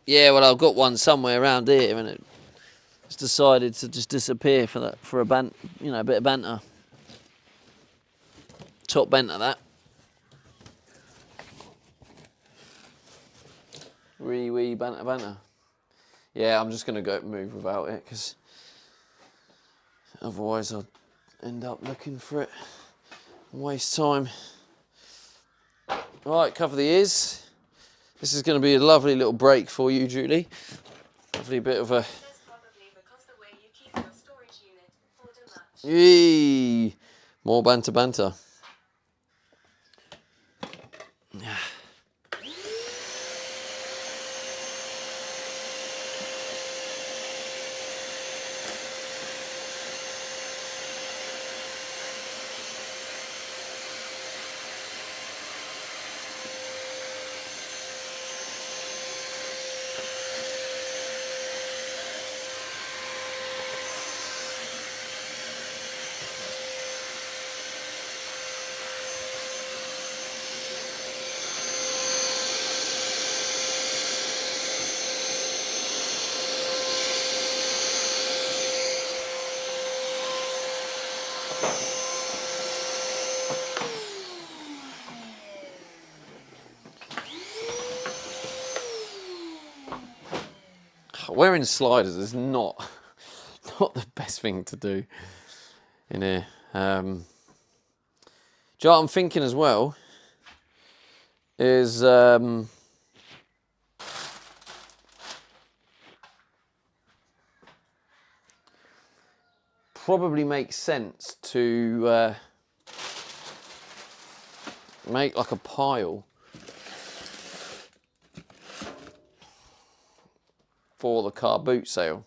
Yeah, well, I've got one somewhere around here and it's decided to just disappear for a bit of banter. Top banter, that. Wee banter. Yeah, I'm just going to go move without it because otherwise I'll end up looking for it and waste time. Right, cover the ears. This is going to be a lovely little break for you, Julie. Lovely bit of a... Yee! More banter. Wearing sliders is not the best thing to do in here. Do you know what I'm thinking as well? Is probably makes sense to make like a pile for the car boot sale.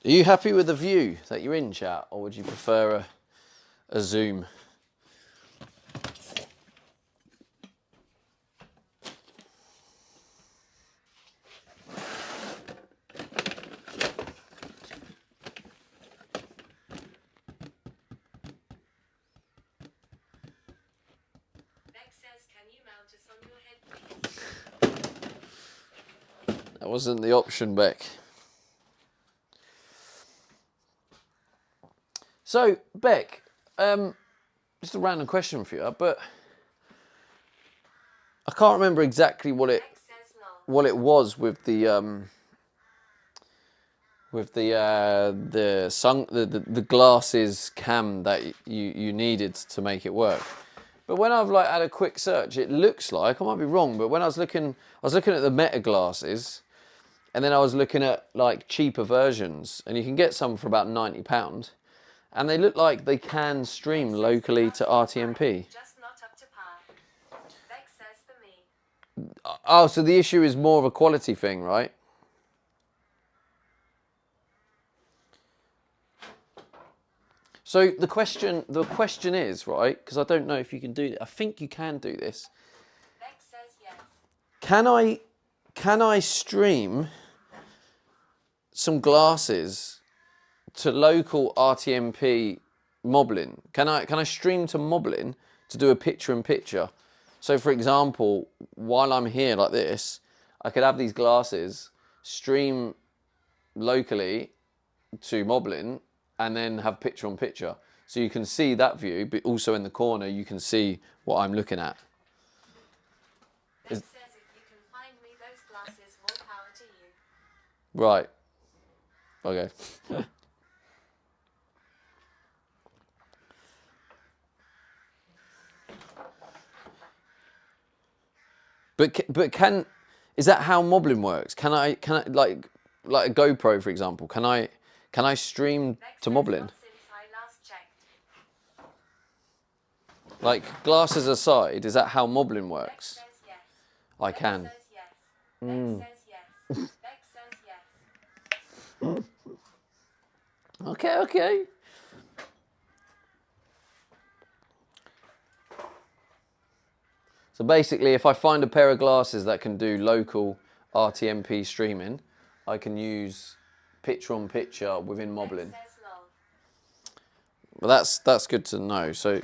Are you happy with the view that you're in, chat, or would you prefer a zoom? That wasn't the option, Beck. So, Beck, just a random question for you, but I can't remember exactly what it was with the glasses cam that you needed to make it work. But when I've like had a quick search, it looks like, I might be wrong, but when I was looking at the Meta glasses, and then I was looking at like cheaper versions, and you can get some for about £90, and they look like they can stream locally to RTMP. Just not up to par. Beck says for me. Oh, so the issue is more of a quality thing, right? So the question is, right, because I don't know if you can do it. I think you can do this. Beck says yes. Can I stream some glasses to local RTMP Moblin? Can I stream to Moblin to do a picture-in-picture? So for example, while I'm here like this, I could have these glasses stream locally to Moblin and then have picture-in-picture. So you can see that view, but also in the corner you can see what I'm looking at. Beck says if you can find me those glasses, more power to you. Right. Okay. But is that how Moblin works? Can I like a GoPro, for example? Can I stream to Moblin? Since I last checked. Like glasses aside, is that how Moblin Beck works? says yes. I Beck can. says yes. Beck says yes. Beck says yes. Okay. So basically, if I find a pair of glasses that can do local RTMP streaming, I can use picture-in-picture within Moblin. Beck says lol. Well, that's good to know. So,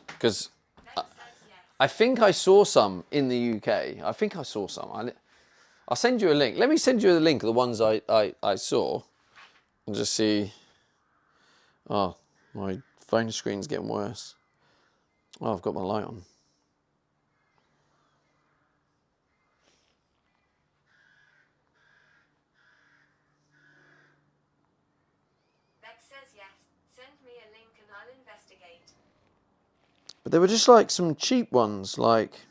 because Beck says yes. I think I saw some in the UK. I think I saw some. I'll send you a link. Let me send you the link of the ones I saw. And just see. Oh, my phone screen's getting worse. Oh, I've got my light on. Beck says yes. Send me a link and I'll investigate. But they were just like some cheap ones, like.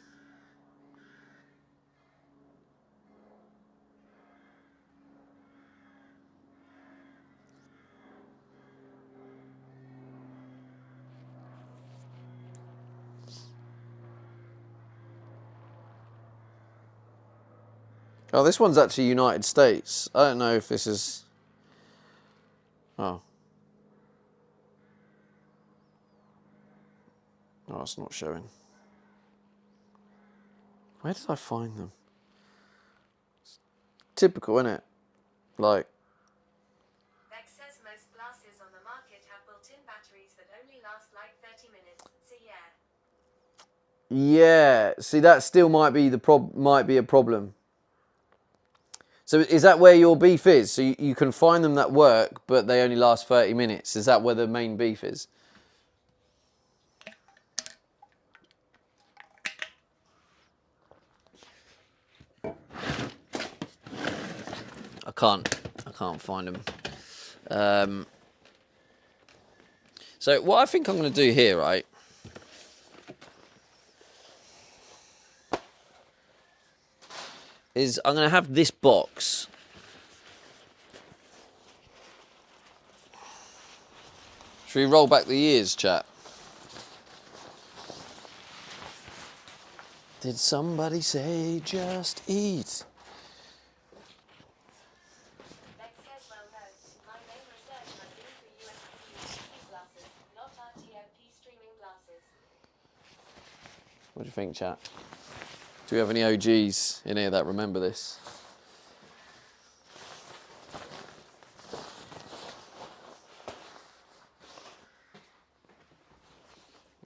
Oh, this one's actually United States. I don't know if this is... Oh. Oh, it's not showing. Where did I find them? It's typical, isn't it? Like... Beck says most glasses on the market have built-in batteries that only last like 30 minutes. So yeah. Yeah, see, that still might be a problem. So is that where your beef is? So you can find them that work, but they only last 30 minutes. Is that where the main beef is? I can't find them. So what I think I'm going to do here, right? Is I'm going to have this box. Should we roll back the years, chat? Did somebody say just eat? Beck says well no. My What do you think, chat? Do we have any OGs in here that remember this?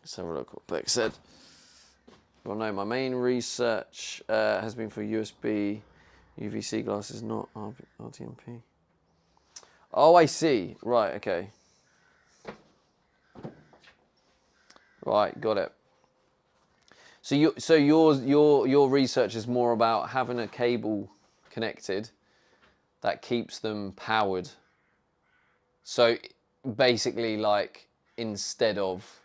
Let's have a look what Beck said. Well, no, my main research has been for USB UVC glasses, not RTMP. Oh, I see. Right, okay. Right, got it. So your research is more about having a cable connected that keeps them powered. So basically, like, instead of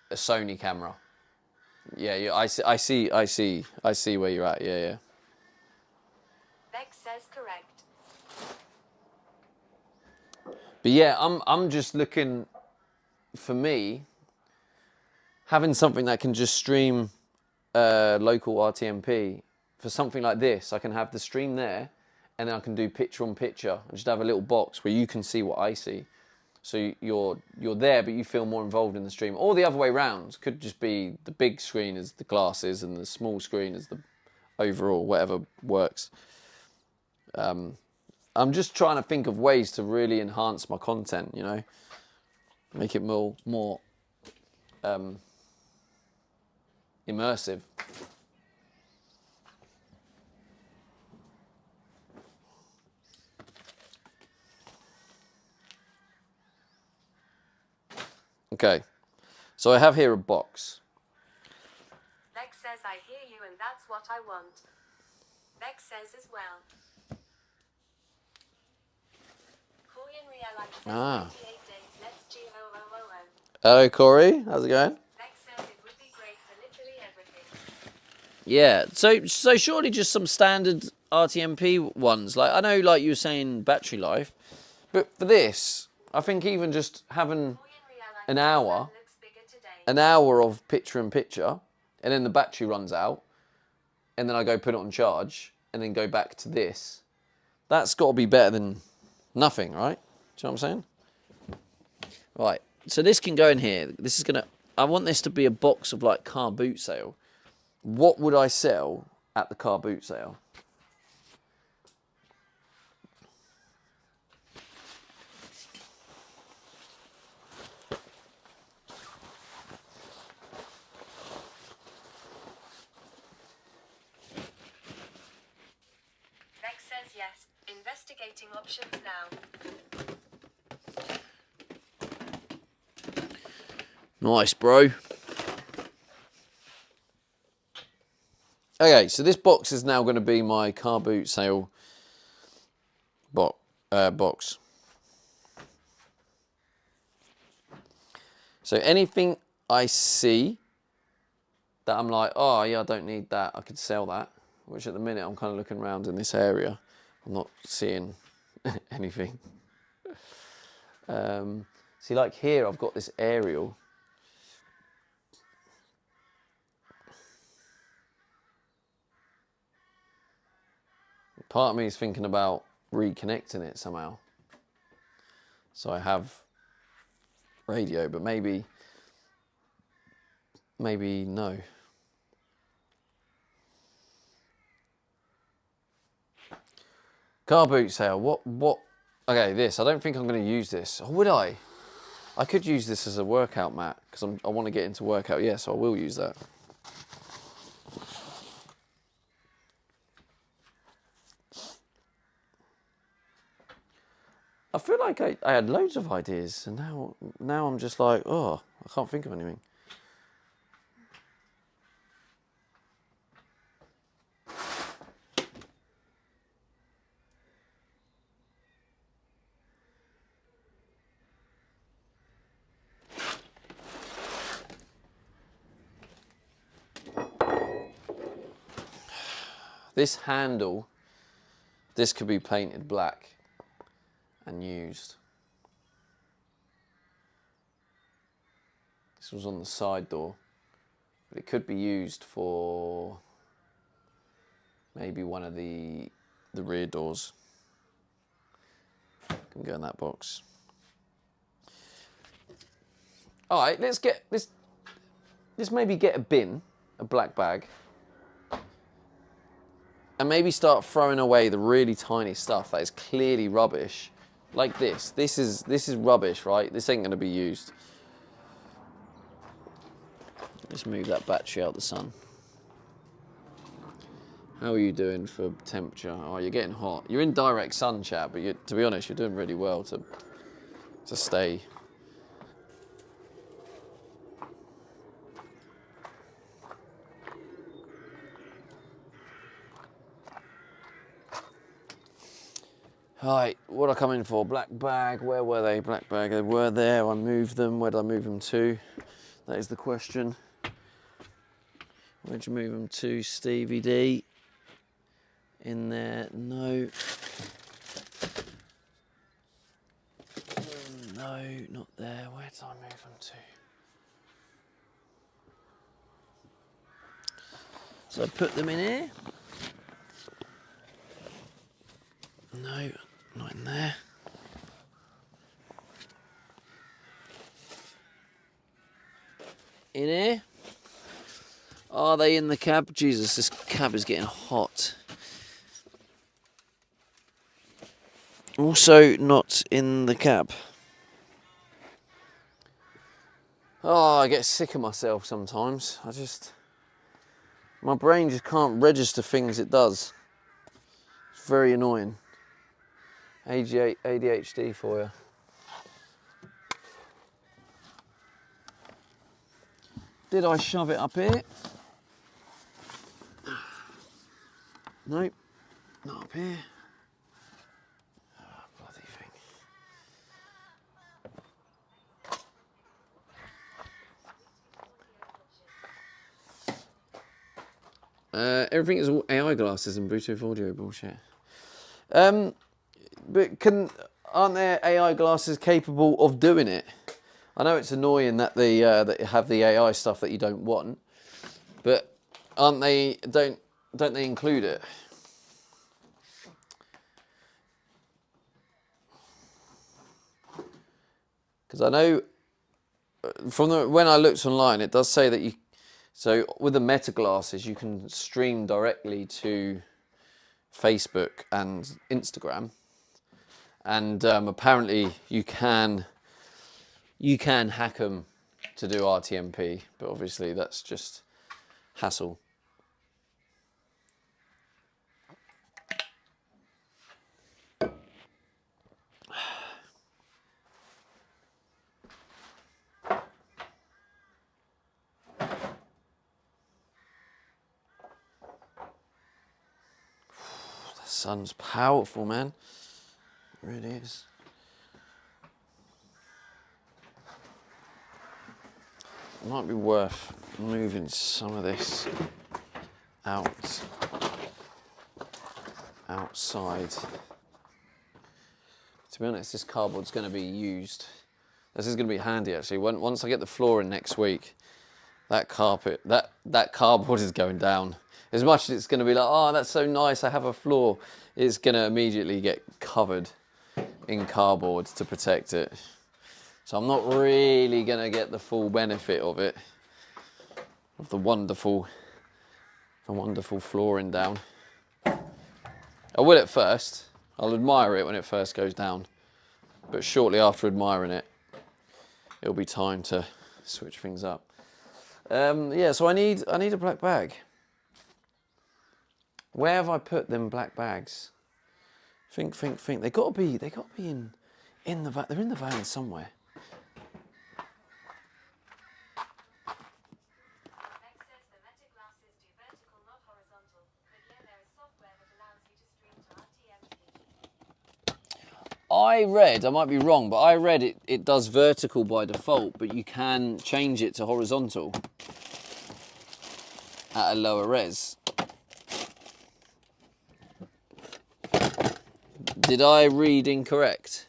a Sony camera. Yeah, I see where you're at. Yeah. Beck says correct. But yeah, I'm just looking, for me, having something that can just stream local RTMP. For something like this, I can have the stream there, and then I can do picture on picture and just have a little box where you can see what I see. So you're there, but you feel more involved in the stream. Or the other way round, could just be the big screen as the glasses and the small screen as the overall, whatever works. I'm just trying to think of ways to really enhance my content, you know, make it more immersive. Okay, so I have here a box. Beck says I hear you and that's what I want. Beck says as well. Korean Real says 28 days, let's G-O-O-O-O. Hello, Corey. How's it going? Beck says it would be great for literally everything. Yeah, so surely just some standard RTMP ones. Like, I know, like you were saying, battery life, but for this, I think even just having an hour of picture in picture, and then the battery runs out, and then I go put it on charge, and then go back to this. That's got to be better than nothing, right? Do you know what I'm saying? Right, so this can go in here. This is gonna. I want this to be a box of like car boot sale. What would I sell at the car boot sale? Beck says yes. Investigating options now. Nice, bro. Okay, so this box is now going to be my car boot sale box. So anything I see that I'm like, oh yeah, I don't need that, I could sell that. Which at the minute I'm kind of looking around in this area. I'm not seeing anything. See, like here I've got this aerial. Part of me is thinking about reconnecting it somehow. So I have radio, but maybe no. Car boot sale, what? Okay, this, I don't think I'm going to use this. Or would I? I could use this as a workout mat, because I want to get into workout, yeah, so I will use that. I feel like I had loads of ideas, and now I'm just like, oh, I can't think of anything. This handle, this could be painted black and used. This was on the side door, but it could be used for maybe one of the rear doors. Can go in that box. All right, let's get this. just maybe get a bin, a black bag, and maybe start throwing away the really tiny stuff that is clearly rubbish, like this. This is rubbish, right? This ain't gonna be used. Just move that battery out the sun. How are you doing for temperature? Oh, you're getting hot. You're in direct sun, chat, but to be honest, you're doing really well to stay. Right, what I come in for? Black bag. Where were they? Black bag. They were there. I moved them. Where did I move them to? That is the question. Where'd you move them to, Stevie D? In there? No. No, not there. Where did I move them to? So I put them in here. No, not in there. In here. Are they in the cab? Jesus, this cab is getting hot. Also not in the cab. Oh, I get sick of myself sometimes. My brain just can't register things it does. It's very annoying. ADHD for you. Did I shove it up here? Nope, not up here. Oh, bloody thing. Everything is all AI glasses and Bluetooth audio bullshit. But aren't there AI glasses capable of doing it? I know it's annoying that they have the AI stuff that you don't want, but aren't they? Don't they include it? Because I know when I looked online, it does say that you. So with the Meta glasses, you can stream directly to Facebook and Instagram, and apparently you can hack them to do RTMP, but obviously that's just hassle. The sun's powerful, man. It really is. It might be worth moving some of this outside. To be honest, this cardboard's going to be used. This is going to be handy actually. Once I get the floor in next week, that cardboard is going down. As much as it's going to be like, oh, that's so nice, I have a floor, it's going to immediately get covered in cardboard to protect it. So I'm not really going to get the full benefit of it, of the wonderful flooring down. I will at first. I'll admire it when it first goes down. But shortly after admiring it, it'll be time to switch things up. Yeah, so I need a black bag. Where have I put them black bags? Think. They gotta be in the van. They're in the van somewhere. I read, I might be wrong, but I read it does vertical by default, but you can change it to horizontal at a lower res. Did I read incorrect?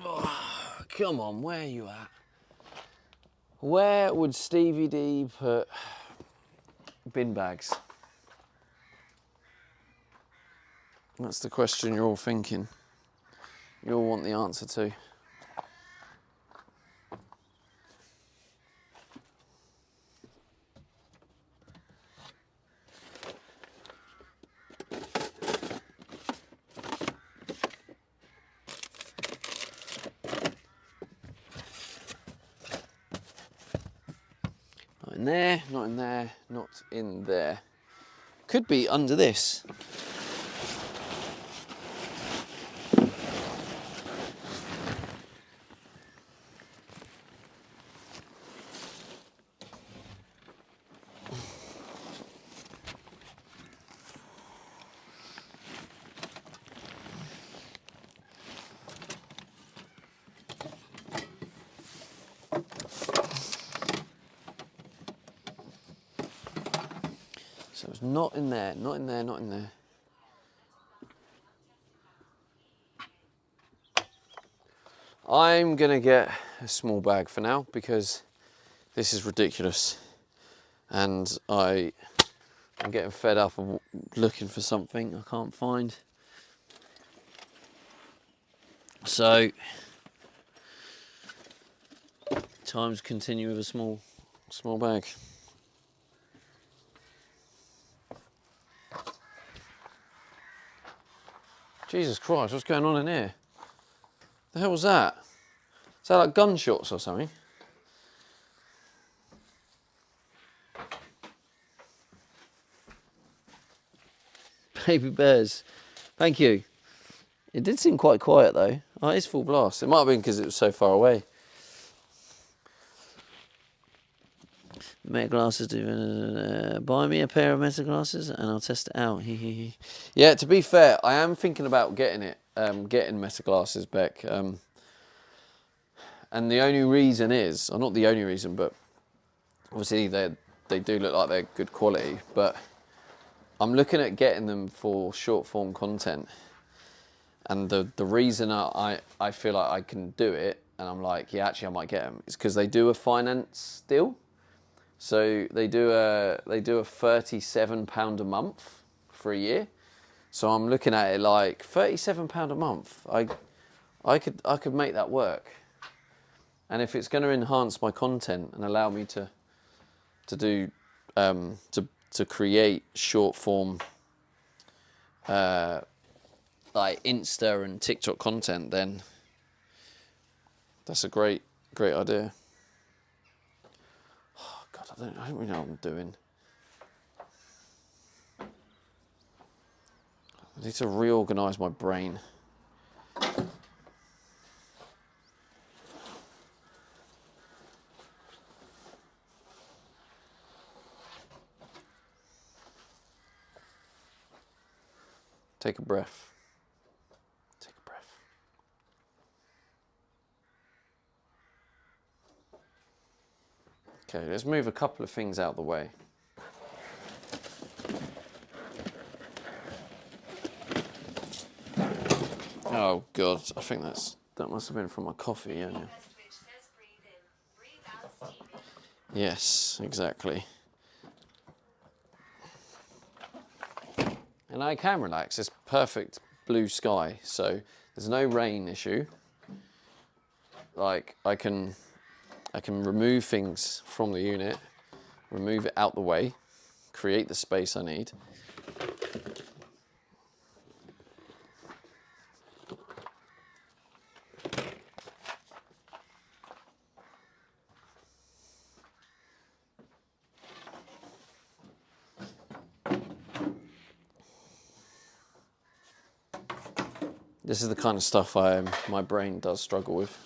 Oh, come on, where are you at? Where would Stevie D put bin bags? That's the question you're all thinking. You all want the answer to. Not in there, not in there, not in there. Could be under this. So it's not in there, not in there, not in there. I'm gonna get a small bag for now because this is ridiculous. And I'm getting fed up of looking for something I can't find. So, time to continue with a small bag. Jesus Christ, what's going on in here? The hell was that? Is that like gunshots or something? Baby bears. Thank you. It did seem quite quiet though. Oh, it's full blast. It might have been because it was so far away. Meta glasses, buy me a pair of Meta glasses and I'll test it out. Yeah, to be fair, I am thinking about getting it, getting Meta glasses, Beck. And the only reason is, or not the only reason, but obviously they do look like they're good quality, but I'm looking at getting them for short form content. And the reason I feel like I can do it, and I'm like, yeah, actually I might get them, is because they do a finance deal. So they do a £37 a month for a year. So I'm looking at it like £37 a month. I could make that work. And if it's going to enhance my content and allow me to do to create short form like Insta and TikTok content, then that's a great idea. Oh God, I don't really know what I'm doing. I need to reorganise my brain. Take a breath. Take a breath. Okay, let's move a couple of things out of the way. Oh God, I think that must have been from my coffee, yeah. Yes, exactly. And I can relax. It's perfect blue sky, so there's no rain issue. Like I can remove things from the unit, remove it out the way, create the space I need. This is the kind of stuff my brain does struggle with.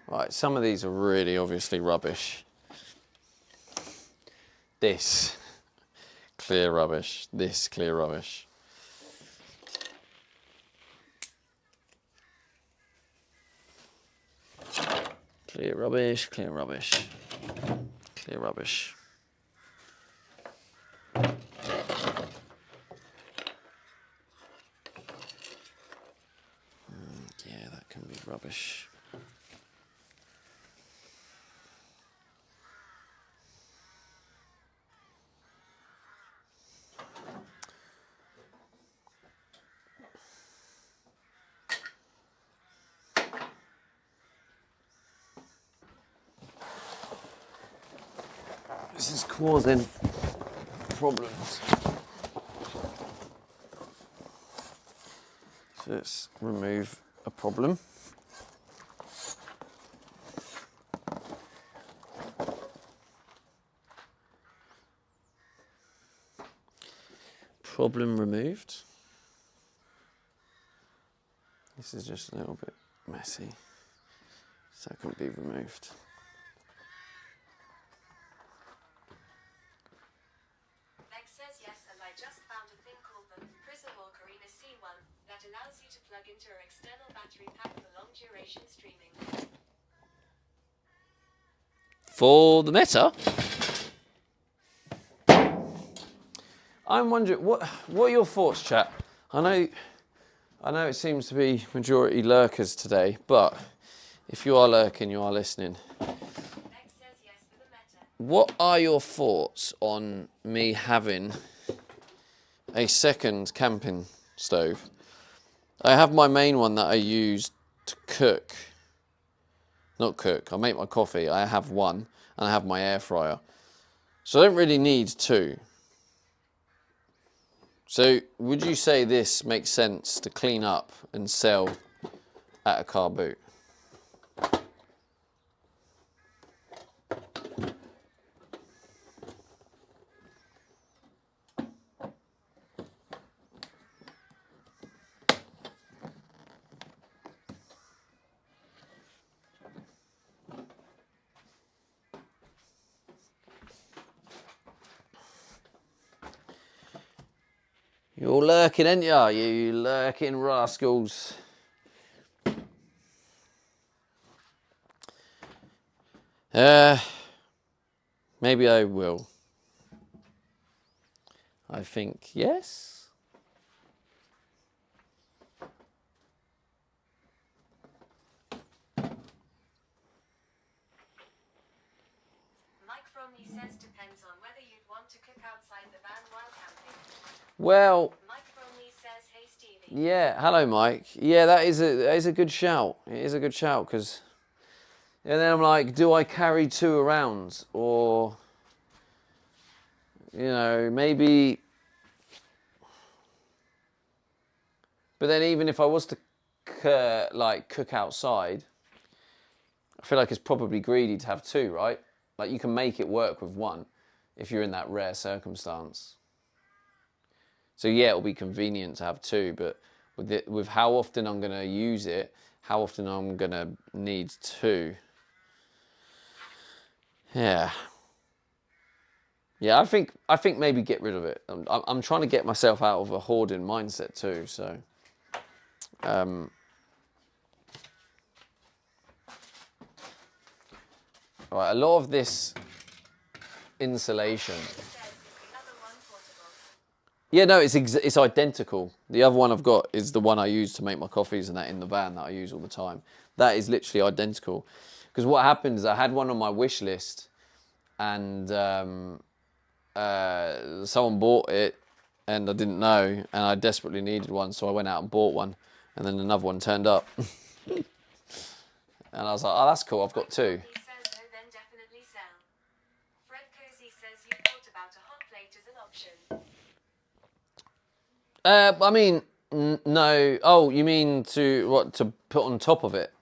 Right, some of these are really obviously rubbish. This, clear rubbish. This, clear rubbish. Clear rubbish, clear rubbish, clear rubbish. can be rubbish. This is causing problems. So let's remove a problem. Problem removed. This is just a little bit messy, so it can be removed. Lex says yes, and I just found a thing called the Prismawk Arena C1 that allows you to plug into an external battery pack for long duration streaming. For the Meta, I'm wondering what are your thoughts, chat? I know it seems to be majority lurkers today, but if you are lurking, you are listening. Lex says yes for the Meta. What are your thoughts on me having a second camping stove? I have my main one that I use to cook. Not cook, I make my coffee. I have one, and I have my air fryer. So I don't really need two. So would you say this makes sense to clean up and sell at a car boot? You're lurking, ain't ya? You lurking rascals. Maybe I will. I think yes. Mike Fromley says depends on whether you'd want to cook outside the van while camping. Well, Mike Fromley says, hey Stevie. yeah. Hello, Mike. Yeah, that is a good shout. It is a good shout because, and then I'm like, do I carry two around, or maybe? But then even if I was to cook outside, I feel like it's probably greedy to have two, right? Like you can make it work with one if you're in that rare circumstance. So yeah, it'll be convenient to have two, but with how often I'm going to use it, how often I'm going to need two. Yeah. Yeah, I think maybe get rid of it. I'm trying to get myself out of a hoarding mindset too, so right, a lot of this insulation. Says, is the other one portable? Yeah, no, it's identical. The other one I've got is the one I use to make my coffees and that in the van that I use all the time. That is literally identical. Because what happened is I had one on my wish list and someone bought it and I didn't know and I desperately needed one, so I went out and bought one and then another one turned up. And I was like, oh, that's cool, I've got two. He says, oh, then definitely sell. Fred Cozy says you thought about a hot plate as an option. I mean, no. Oh, you mean to put on top of it?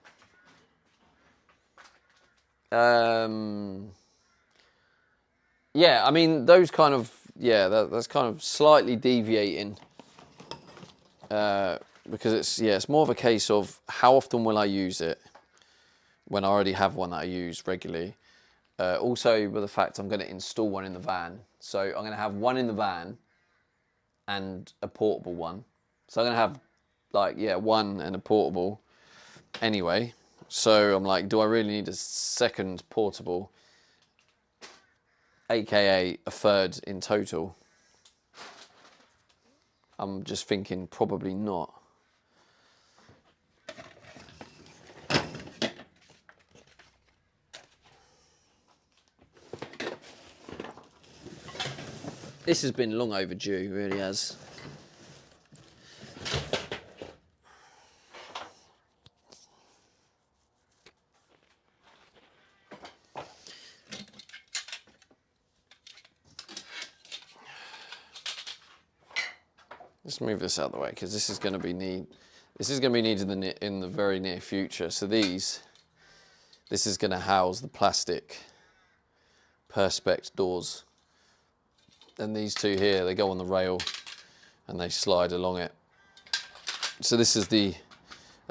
Yeah, I mean those kind of that's kind of slightly deviating because it's more of a case of how often will I use it when I already have one that I use regularly. Also, with the fact I'm going to install one in the van, so I'm going to have one in the van and a portable one. So I'm going to have one and a portable anyway. So I'm like, do I really need a second portable, aka a third in total? I'm just thinking probably not. This has been long overdue, really has. Let's move this out of the way because this is going to be needed in the very near future. So this is going to house the plastic Perspex doors. And these two here, they go on the rail and they slide along it. So this is the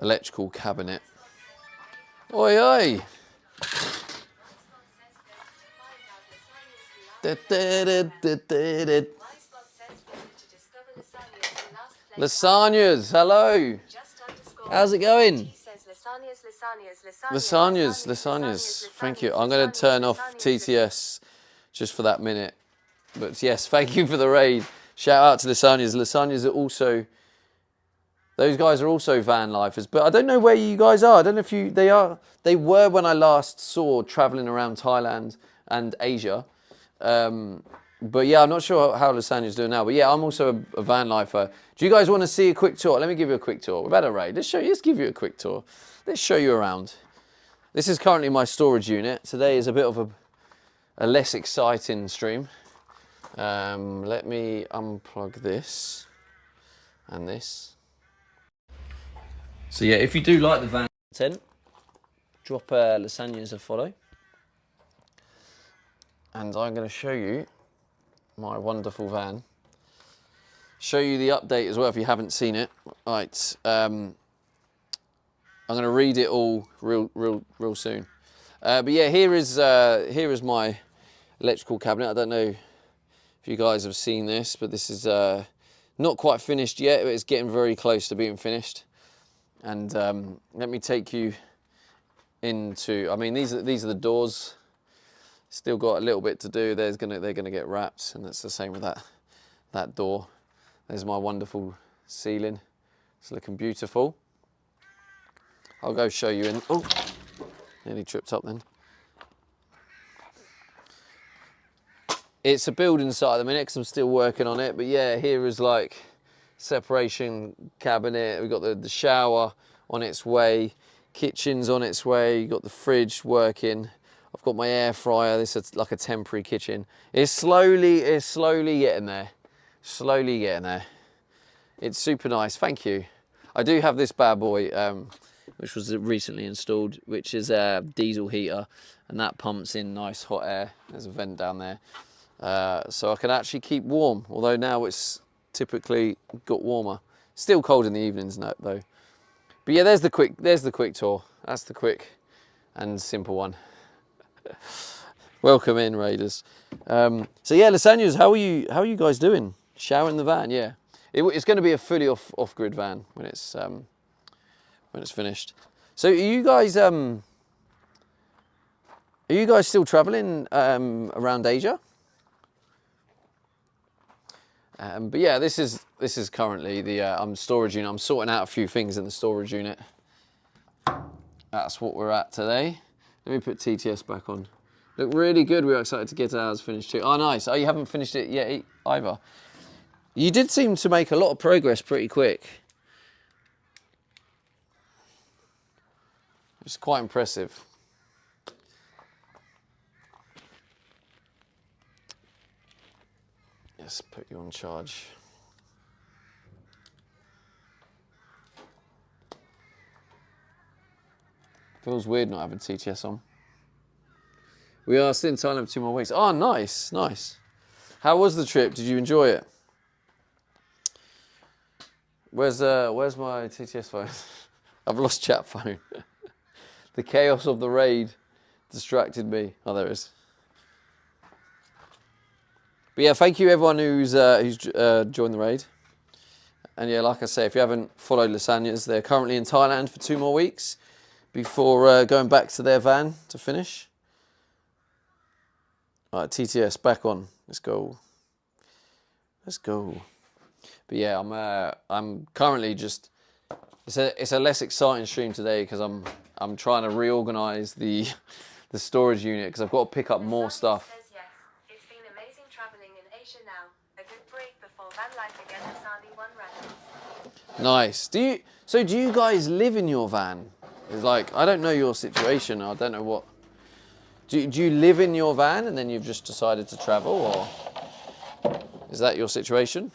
electrical cabinet. Oi, oi! Lasagnas, hello! How's it going? Lasagnas. Thank you. I'm going to turn off TTS just for that minute. But yes, thank you for the raid. Shout out to Lasagnas. Lasagnas are also, those guys are also van lifers. But I don't know where you guys are. I don't know if they were when I last saw traveling around Thailand and Asia. But yeah, I'm not sure how Lasagna's doing now. But yeah, I'm also a van lifer. Do you guys want to see a quick tour? Let me give you a quick tour. We've had a raid. Let's give you a quick tour. Let's show you around. This is currently my storage unit. Today is a bit of a less exciting stream. Let me unplug this and this. So yeah, if you do like the van content, drop Lasagnas a follow. And I'm going to show you my wonderful van. Show you the update as well if you haven't seen it. Right, I'm going to read it all real soon. But yeah, here is my electrical cabinet. I don't know if you guys have seen this, but this is not quite finished yet, but it's getting very close to being finished. And let me take you into, I mean, these are the doors. Still got a little bit to do. They're gonna get wrapped, and that's the same with that door. There's my wonderful ceiling. It's looking beautiful. I'll go show you in. Oh, nearly tripped up then. It's a building site at the minute because I'm still working on it. But yeah, here is like separation cabinet. We've got the shower on its way. Kitchen's on its way. You've got the fridge working. I've got my air fryer. This is like a temporary kitchen. It's slowly getting there. Slowly getting there. It's super nice. Thank you. I do have this bad boy, which was recently installed, which is a diesel heater, and that pumps in nice hot air. There's a vent down there, so I can actually keep warm. Although now it's typically got warmer. Still cold in the evenings though. But yeah, there's the quick tour. That's the quick and simple one. Welcome in, Raiders. So yeah, Lasagnas, how are you guys doing? Shower in the van, yeah. It's going to be a fully off-grid van when it's finished. So are you guys still traveling around Asia? But yeah, this is currently the storage unit. I'm sorting out a few things in the storage unit. That's what we're at today. Let me put TTS back on. Look really good. We're excited to get ours finished too. Oh, nice. Oh, you haven't finished it yet either. You did seem to make a lot of progress pretty quick. It's quite impressive. Let's put you on charge. Feels weird not having TTS on. We are still in Thailand for 2 more weeks. Oh, nice, nice. How was the trip? Did you enjoy it? Where's my TTS phone? I've lost chat phone. The chaos of the raid distracted me. Oh, there it is. But yeah, thank you everyone who's joined the raid. And yeah, like I say, if you haven't followed Lasagnas, they're currently in Thailand for 2 more weeks before going back to their van to finish. All right, TTS back on. Let's go. Let's go. But yeah, I'm currently just. It's a less exciting stream today because I'm trying to reorganize the storage unit because I've got to pick up more stuff. It's been amazing traveling in Asia now. break before van life again. Lasani 1 Reynolds. Nice. Do you guys live in your van? It's like, I don't know your situation. I don't know what. Do you live in your van and then you've just decided to travel, or is that your situation?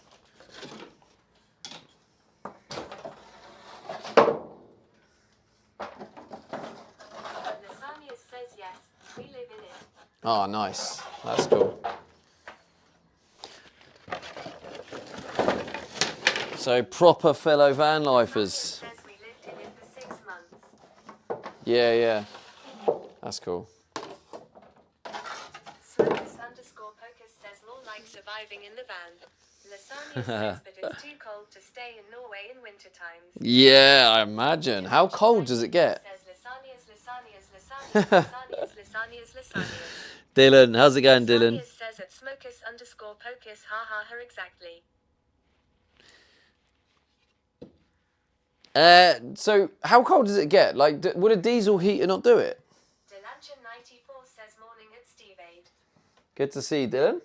Lasania says yes, we live in it. Oh, nice. That's cool. So proper fellow van lifers. Says we lived in it for 6 months. Yeah, yeah. That's cool. Smokers _ Pocus says more like surviving in the van. Lasania says that it's too cold to stay in Norway in winter times. Yeah, I imagine. How cold does it get? Says Lasanias. Dylan, how's it going, Dylan? Lasanias says at Smokers _ Pocus, ha her exactly. So how cold does it get? Like, would a diesel heater not do it? Delancha 94 says morning at Steve Aid. Good to see you, Dylan.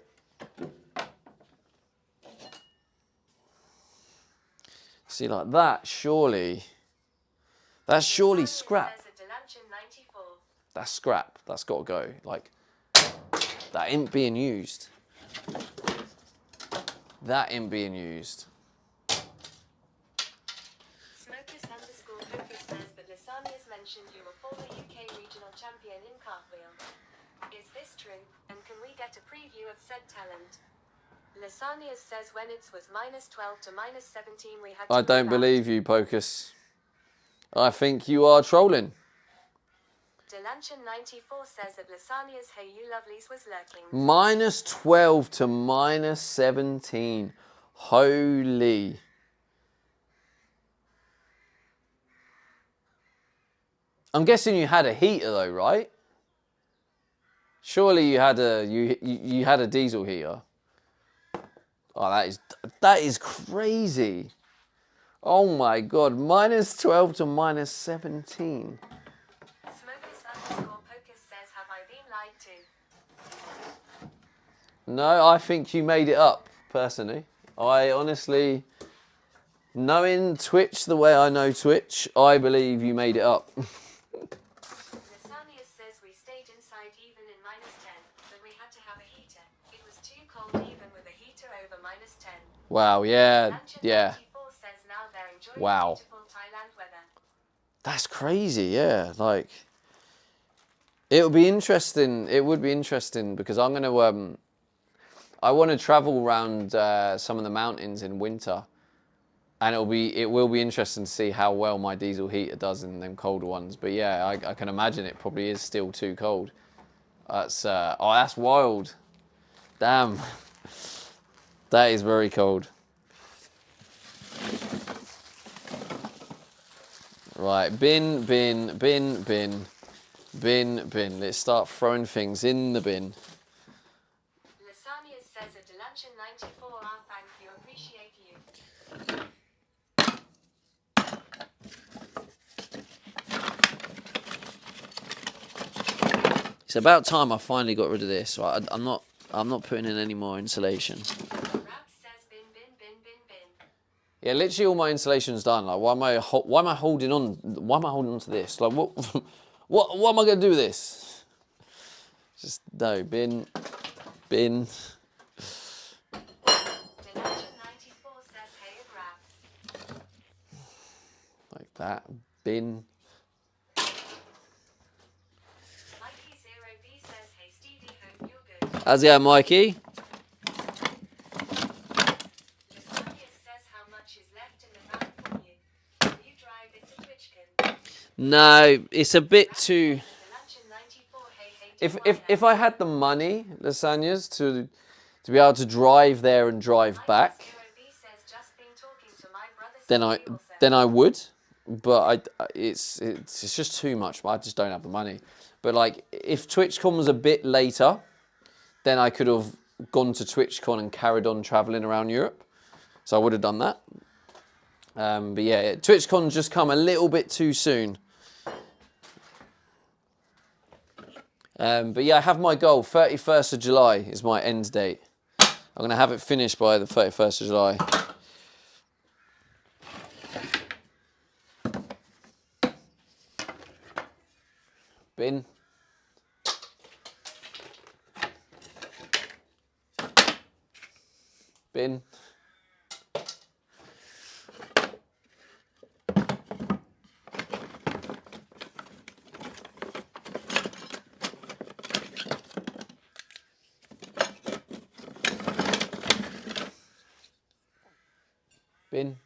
See, like that, surely. That's surely scrap. Says at Delancha 94. That's scrap. That's got to go. Like, that ain't being used. That ain't being used. Smokers _ Pocus says that Lasanias mentioned you were former UK regional champion in cartwheel. Is this true? And can we get a preview of said talent? Lasanias says when it was -12 to -17 we had to I don't move out. believe you, Pocus. I think you are trolling. Delancha 94 says that Lasanias Hey You Lovelies was lurking. -12 to -17. Holy. I'm guessing you had a heater though, right? Surely you had you had a diesel heater. Oh, that is crazy. Oh my god, -12 to -17. Smokers _ Pocus says have I been lied to? No, I think you made it up, personally. I honestly, knowing Twitch the way I know Twitch, I believe you made it up. Lasanias says we stayed inside even in -10, but we had to have a heater. It was too cold even with a heater over -10. Wow, yeah, Delancha yeah. 94 says now they're enjoying Wow. beautiful Thailand weather. That's crazy, yeah. Like, it would be interesting. It would be interesting because I'm gonna I want to travel around some of the mountains in winter, and it will be interesting to see how well my diesel heater does in them colder ones. But yeah, I can imagine it probably is still too cold. That's that's wild. Damn, that is very cold. Right, bin. Let's start throwing things in the bin. Lasanias says at Delancha 94 thank you, appreciate you. It's about time I finally got rid of this. Right, I'm not putting in any more insulation. Raps says bin. Yeah, literally all my insulation's done. Like, why am I holding on? Why am I holding on to this? Like, what am I going to do with this? Just no bin. Delancha 94 says hey at Raps. Like that. Bin. Mikey 0B says hey Stevie, hope you're good. How's it going, Mikey? Lasanias says how much is left in the van for you. Can you drive it to Twitchkin? No, it's a bit too. Delancha 94 hey If I had the money, Lasagnas, to be able to drive there and drive back, then I would. But it's just too much. I just don't have the money. But like, if TwitchCon was a bit later, then I could have gone to TwitchCon and carried on traveling around Europe. So I would have done that. But yeah, TwitchCon's just come a little bit too soon. But yeah, I have my goal. 31st of July is my end date. I'm going to have it finished by the 31st of July. Bin. Bin. Bin.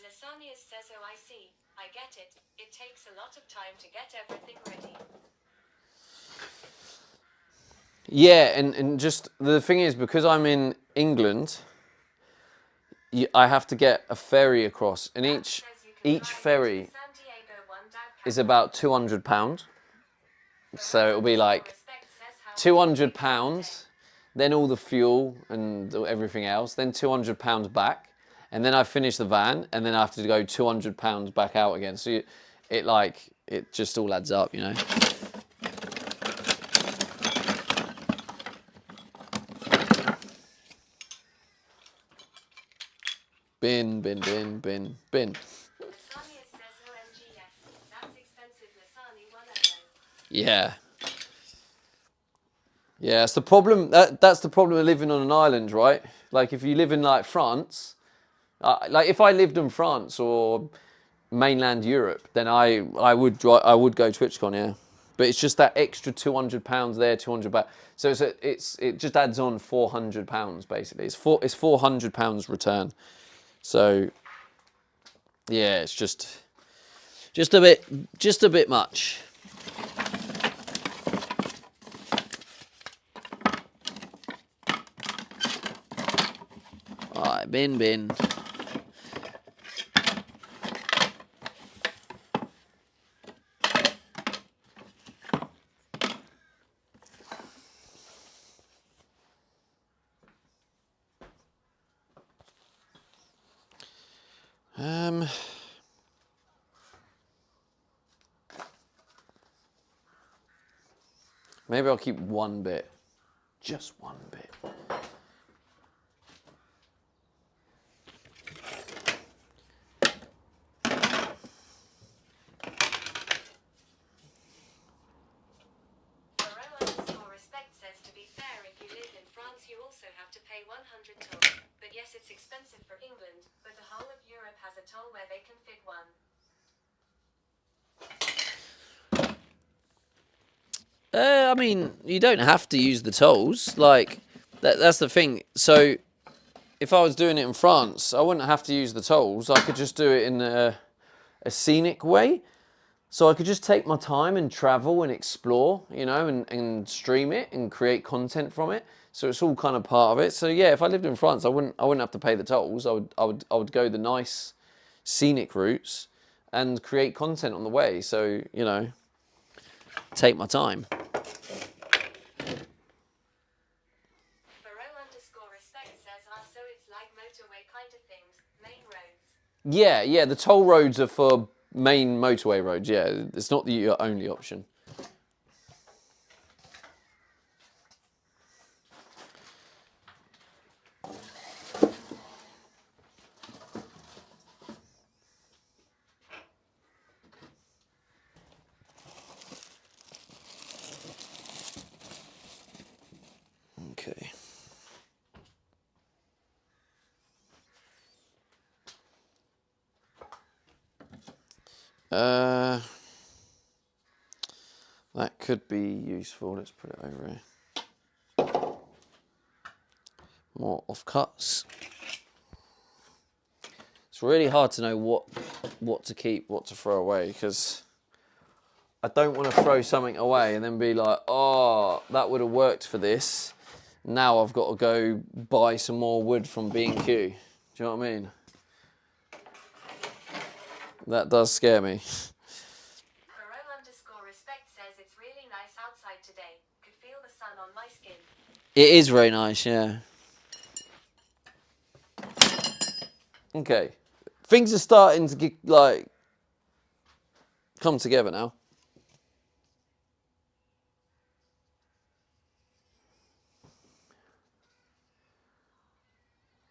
Lasanius says, oh, I see. I get it. It takes a lot of time to get everything ready. Yeah, and just the thing is, because I'm in England, I have to get a ferry across, and each ferry is about £200. So it'll be like £200, then all the fuel and everything else, then £200 back, and then I finish the van, and then I have to go £200 back out again. So it just all adds up, you know. Bin, bin, bin, bin, bin. Lasanius says, OMGF. That's expensive, Lasani, €1. Yeah. Yeah, it's the problem. That's the problem of living on an island, right? Like if you live in like France, like if I lived in France or mainland Europe, then I would go to TwitchCon, yeah. But it's just that extra £200 there, 200 back. So it just adds on £400 basically. It's £400 return. So yeah, it's just a bit much. All right, bin. Maybe I'll keep one bit. Just one bit. Respect says, to be fair, if you live in France, you also have to pay 100 tolls. But yes, it's expensive for England, but the whole of Europe has a toll where they can fit one. I mean, you don't have to use the tolls. Like, that's the thing. So, if I was doing it in France, I wouldn't have to use the tolls. I could just do it in a scenic way. So I could just take my time and travel and explore, you know, and stream it and create content from it. So it's all kind of part of it. So yeah, if I lived in France, I wouldn't have to pay the tolls. I would go the nice scenic routes and create content on the way. So, you know, take my time. Respect says, so it's like motorway kind of things, main roads. Yeah, the toll roads are for main motorway roads. Yeah, it's not the only option. Okay. That could be useful. Let's put it over here. More offcuts. It's really hard to know what to keep, what to throw away, because I don't want to throw something away and then be like, oh, that would have worked for this. Now I've got to go buy some more wood from B&Q. Do you know what I mean? That does scare me. Respect says, it's really nice outside today. Could feel the sun on my skin. It is very nice, yeah. Okay. Things are starting to get, like, come together now.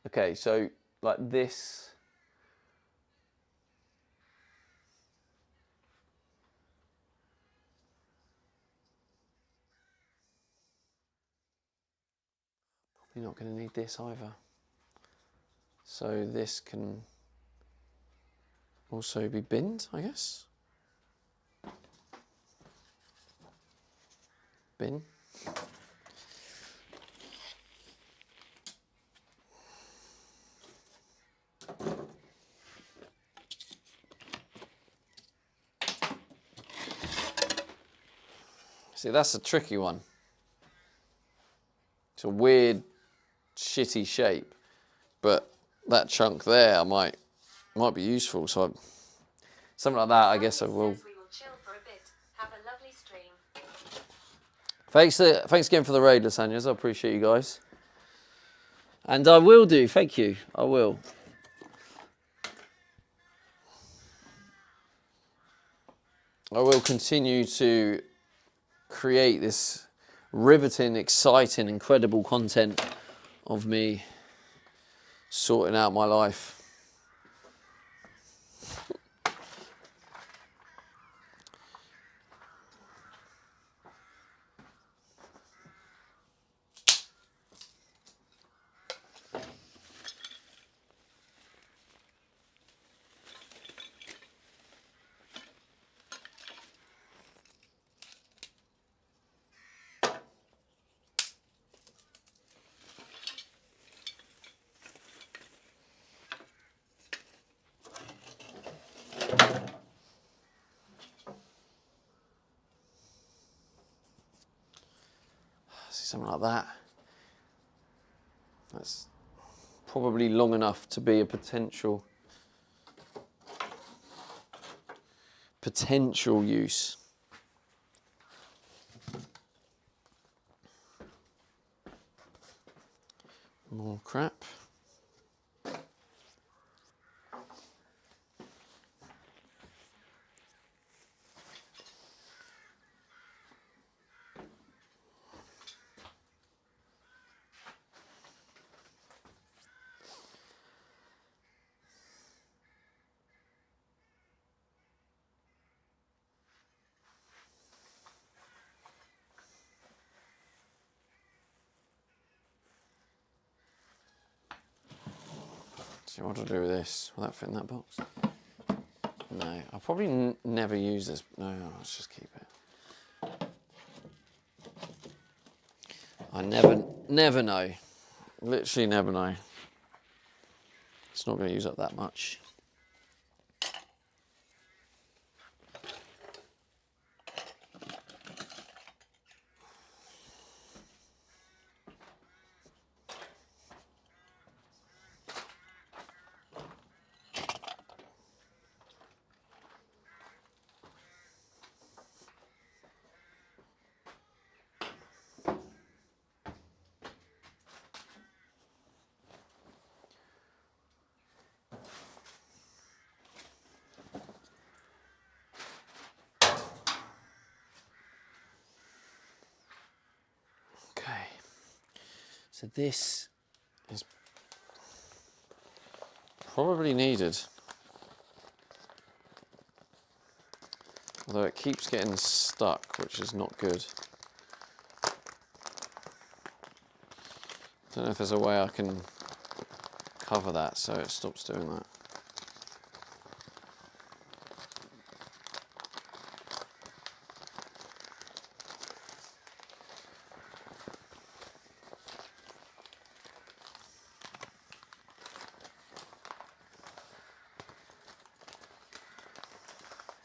Okay, so like this. You're not going to need this either. So this can also be binned, I guess. Bin. See, that's a tricky one. It's a weird, shitty shape, but that chunk there might be useful. So something like that, I guess I will. We will chill for a bit. Have a lovely stream. Thanks again for the raid, Lasagnas. I appreciate you guys. And I will do. Thank you. I will. I will continue to create this riveting, exciting, incredible content of me sorting out my life. Something like that. That's probably long enough to be a potential use. More crap. See what to do with this. Will that fit in that box? No, I'll probably never use this. No, let's just keep it. I never know. Literally never know. It's not going to use up that much. Okay, so this is probably needed, although it keeps getting stuck, which is not good. Don't know if there's a way I can cover that so it stops doing that.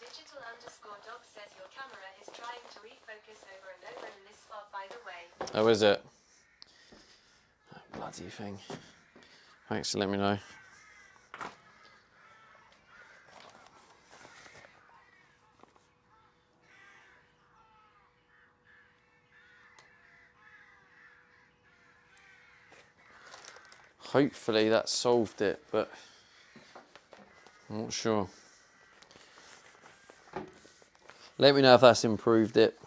Digital_dog says your camera is trying to refocus over and over in this spot, by the way. Oh, is it? That bloody thing. Thanks for letting me know. Hopefully that solved it, but I'm not sure. Let me know if that's improved it.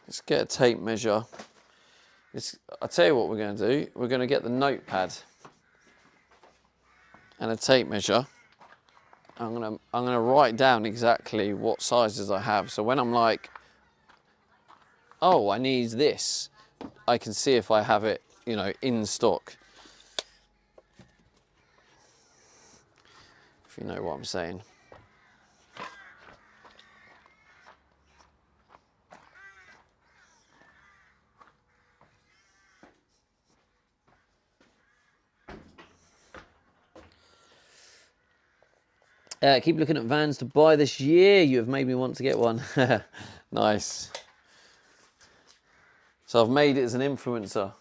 Let's get a tape measure. I'll tell you what we're going to do. We're going to get the notepad and a tape measure. I'm gonna write down exactly what sizes I have. So when I'm like, oh, I need this, I can see if I have it, you know, in stock. If you know what I'm saying. Keep looking at vans to buy this year. You have made me want to get one. Nice. So I've made it as an influencer.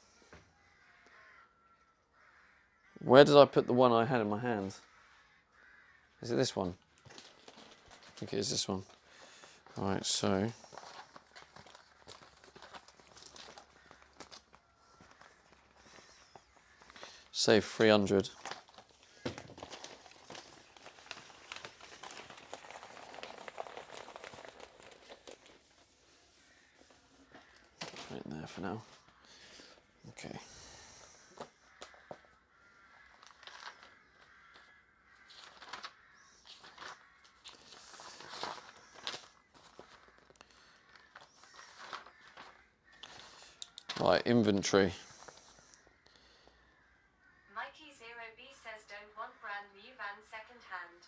Where did I put the one I had in my hand? Is it this one? I think it is this one. All right, so. Save 300. Put it in there for now. Okay. Right, inventory. Mikey 0B says don't want brand new van second hand.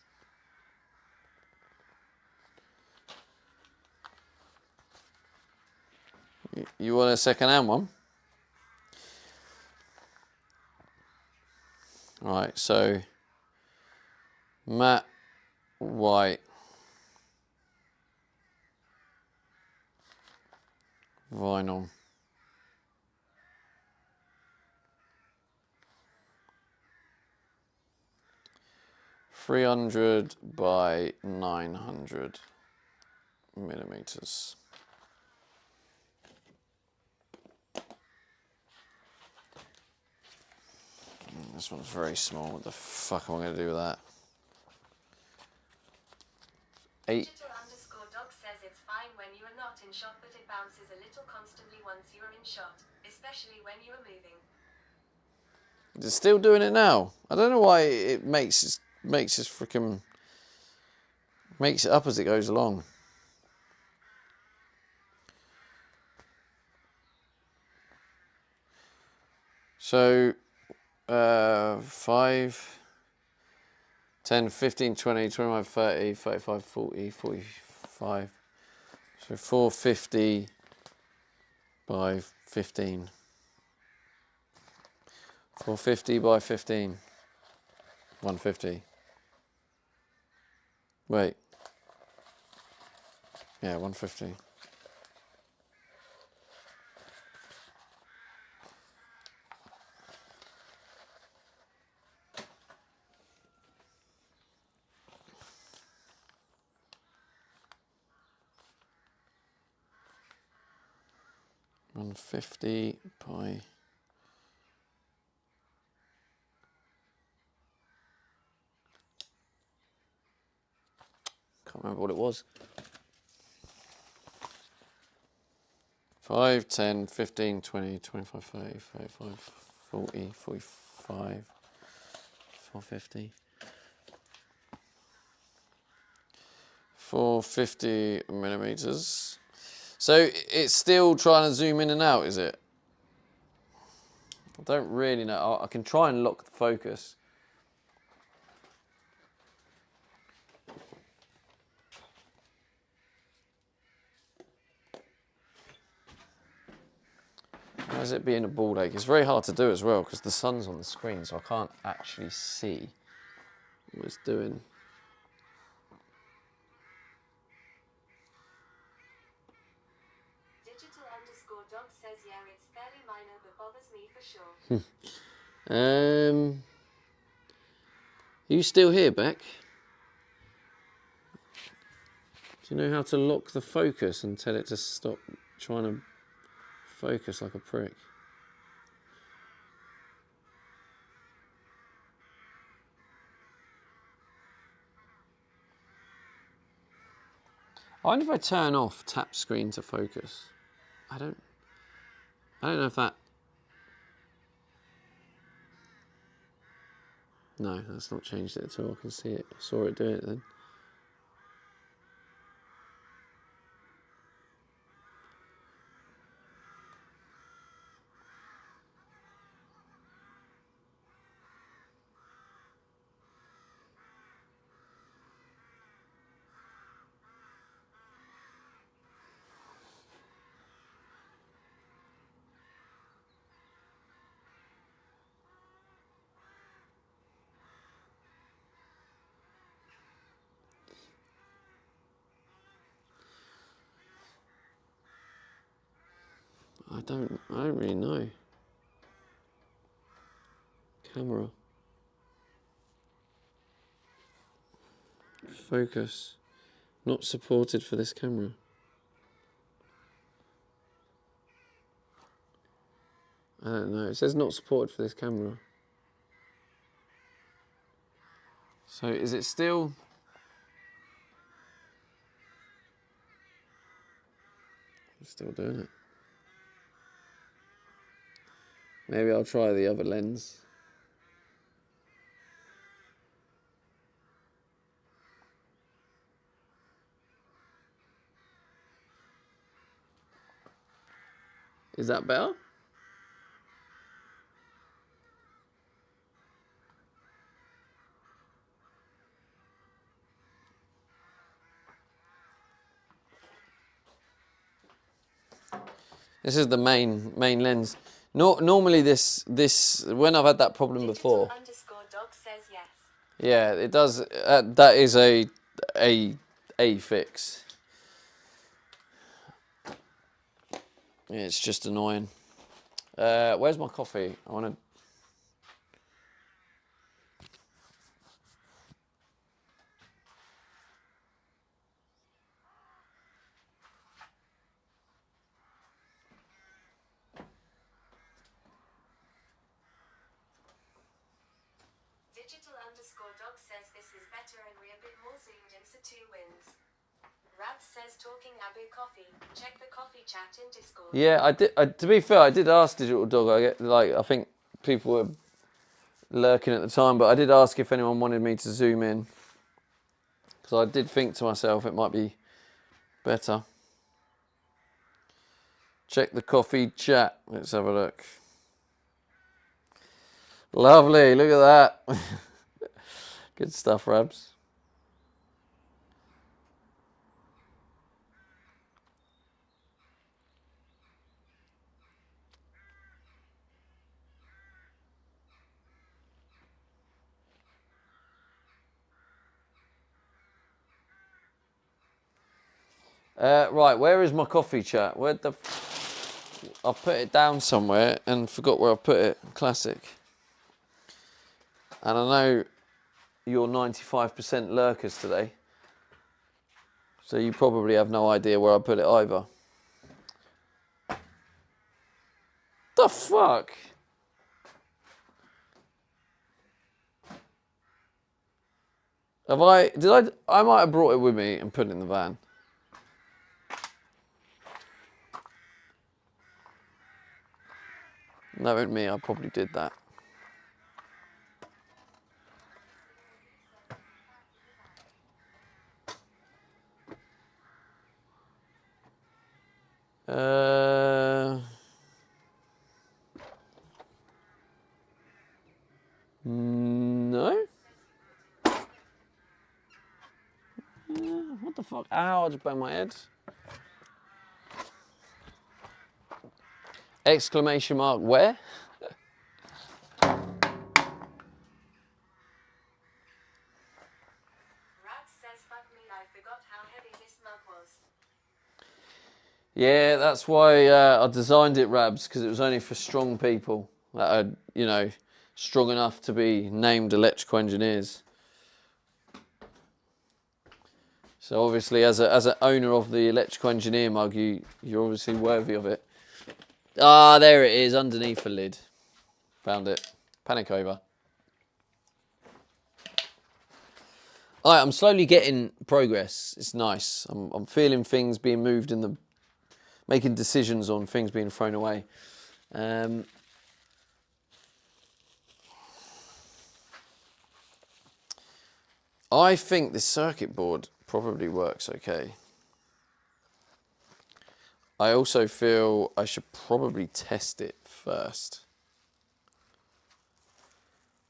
You want a second-hand one? Right, so matte white vinyl. .300 by 900 millimeters. This one's very small. What the fuck am I going to do with that? Digital_dog says it's fine when you are not in shot, but it bounces a little constantly once you are in shot, especially when you are moving. It's still doing it now. I don't know why it makes it up as it goes along. So 5, 10, 15, 20, 25, 30, 35, 40, 45. So 450 by 15. 450 by 15. 150. Wait. Yeah, 150. .150 by can't remember what it was. 5, 10, 15, 20, 25, 30, 35, 40, 45, 450. 450 millimeters. So it's still trying to zoom in and out, is it? I don't really know. I can try and lock the focus. Why is it being a ball ache? It's very hard to do as well because the sun's on the screen, so I can't actually see what it's doing. Digital_dog says yeah, it's fairly minor but bothers me for sure. Are you still here, Beck? Do you know how to lock the focus and tell it to stop trying to focus like a prick? I wonder if I turn off tap screen to focus. I don't know if that... No, that's not changed it at all. I can see it. I saw it do it then. I don't really know. Camera. Focus. Not supported for this camera. I don't know. It says not supported for this camera. So is it still... It's still doing it. Maybe I'll try the other lens. Is that better? This is the main lens. Normally this when I've had that problem before. _dog says yes. Yeah, it does. That is a fix. Yeah, it's just annoying. Where's my coffee? I want to. Digital_dog says this is better and we're a bit more zoomed in, so 2 wins. Rabs says talking Abu coffee. Check the coffee chat in Discord. Yeah, I did. To be fair, I did ask Digital Dog. I think people were lurking at the time, but I did ask if anyone wanted me to zoom in, because I did think to myself it might be better. Check the coffee chat. Let's have a look. Lovely. Look at that. Good stuff, Rabs. Right, where is my coffee chat? Where the... I've put it down somewhere and forgot where I've put it. Classic. And I know you're 95% lurkers today, so you probably have no idea where I put it either. The fuck? I might have brought it with me and put it in the van. Knowing me, I probably did that. No? What the fuck? Ow, I just banged my head. Exclamation mark, where? Rabs says fuck me, I forgot how heavy this mug was. Yeah, that's why I designed it, Rabs, because it was only for strong people that are, you know, strong enough to be named electrical engineers. So obviously, as an owner of the electrical engineer mug, you're obviously worthy of it. Ah, there it is, underneath the lid. Found it. Panic over. All right, I'm slowly getting progress. It's nice. I'm feeling things being moved in the making decisions on things being thrown away. I think this circuit board probably works okay. I also feel I should probably test it first.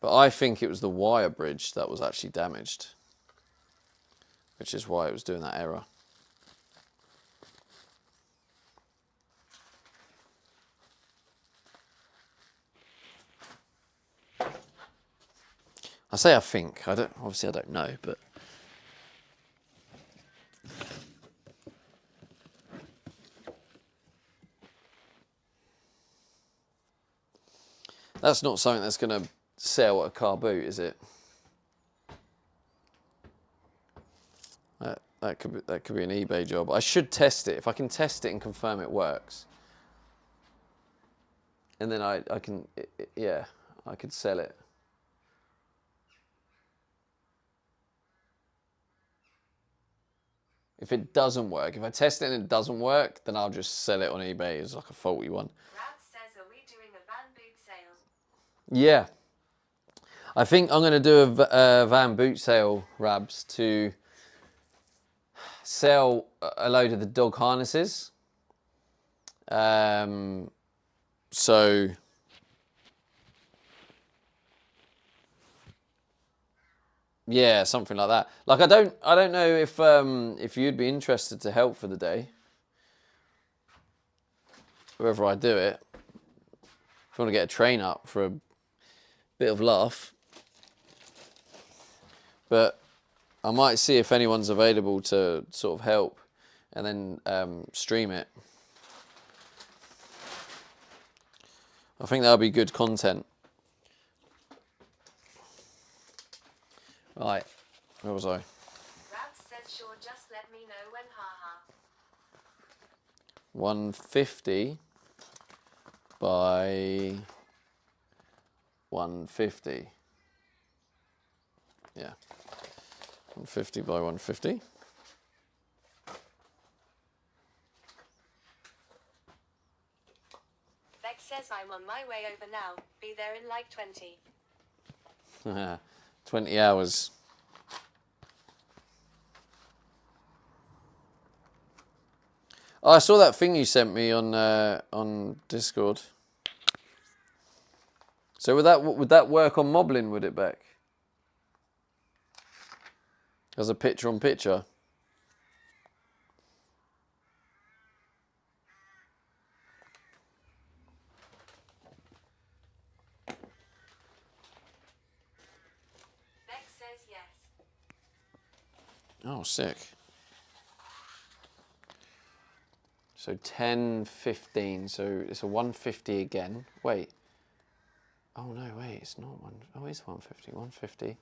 But I think it was the wire bridge that was actually damaged, which is why it was doing that error. I say I think, obviously I don't know, but that's not something that's going to sell at a car boot, is it? That could be an eBay job. I should test it. If I can test it and confirm it works, and then I could sell it. If it doesn't work, if I test it and it doesn't work, then I'll just sell it on eBay as like a faulty one. Rab says, are we doing a van boot sale? Yeah. I think I'm going to do a van boot sale, Rabs, to sell a load of the dog harnesses. So yeah, something like that. Like I don't know if you'd be interested to help for the day. Wherever I do it. If I want to get a train up for a bit of laugh. But I might see if anyone's available to sort of help and then stream it. I think that'll be good content. Right, where was I? Rab says, sure, just let me know when, haha. 150 by 150. Yeah. 150 by 150. Bex says, I'm on my way over now. Be there in like 20. 20 hours. Oh, I saw that thing you sent me on Discord. So would that work on Moblin, would it, Beck? As a picture on picture? Bex says yes. Oh, sick. So 10, 15. So it's a 150 again. Wait. Oh, no, wait. It's not one. Oh, it's 150. 150.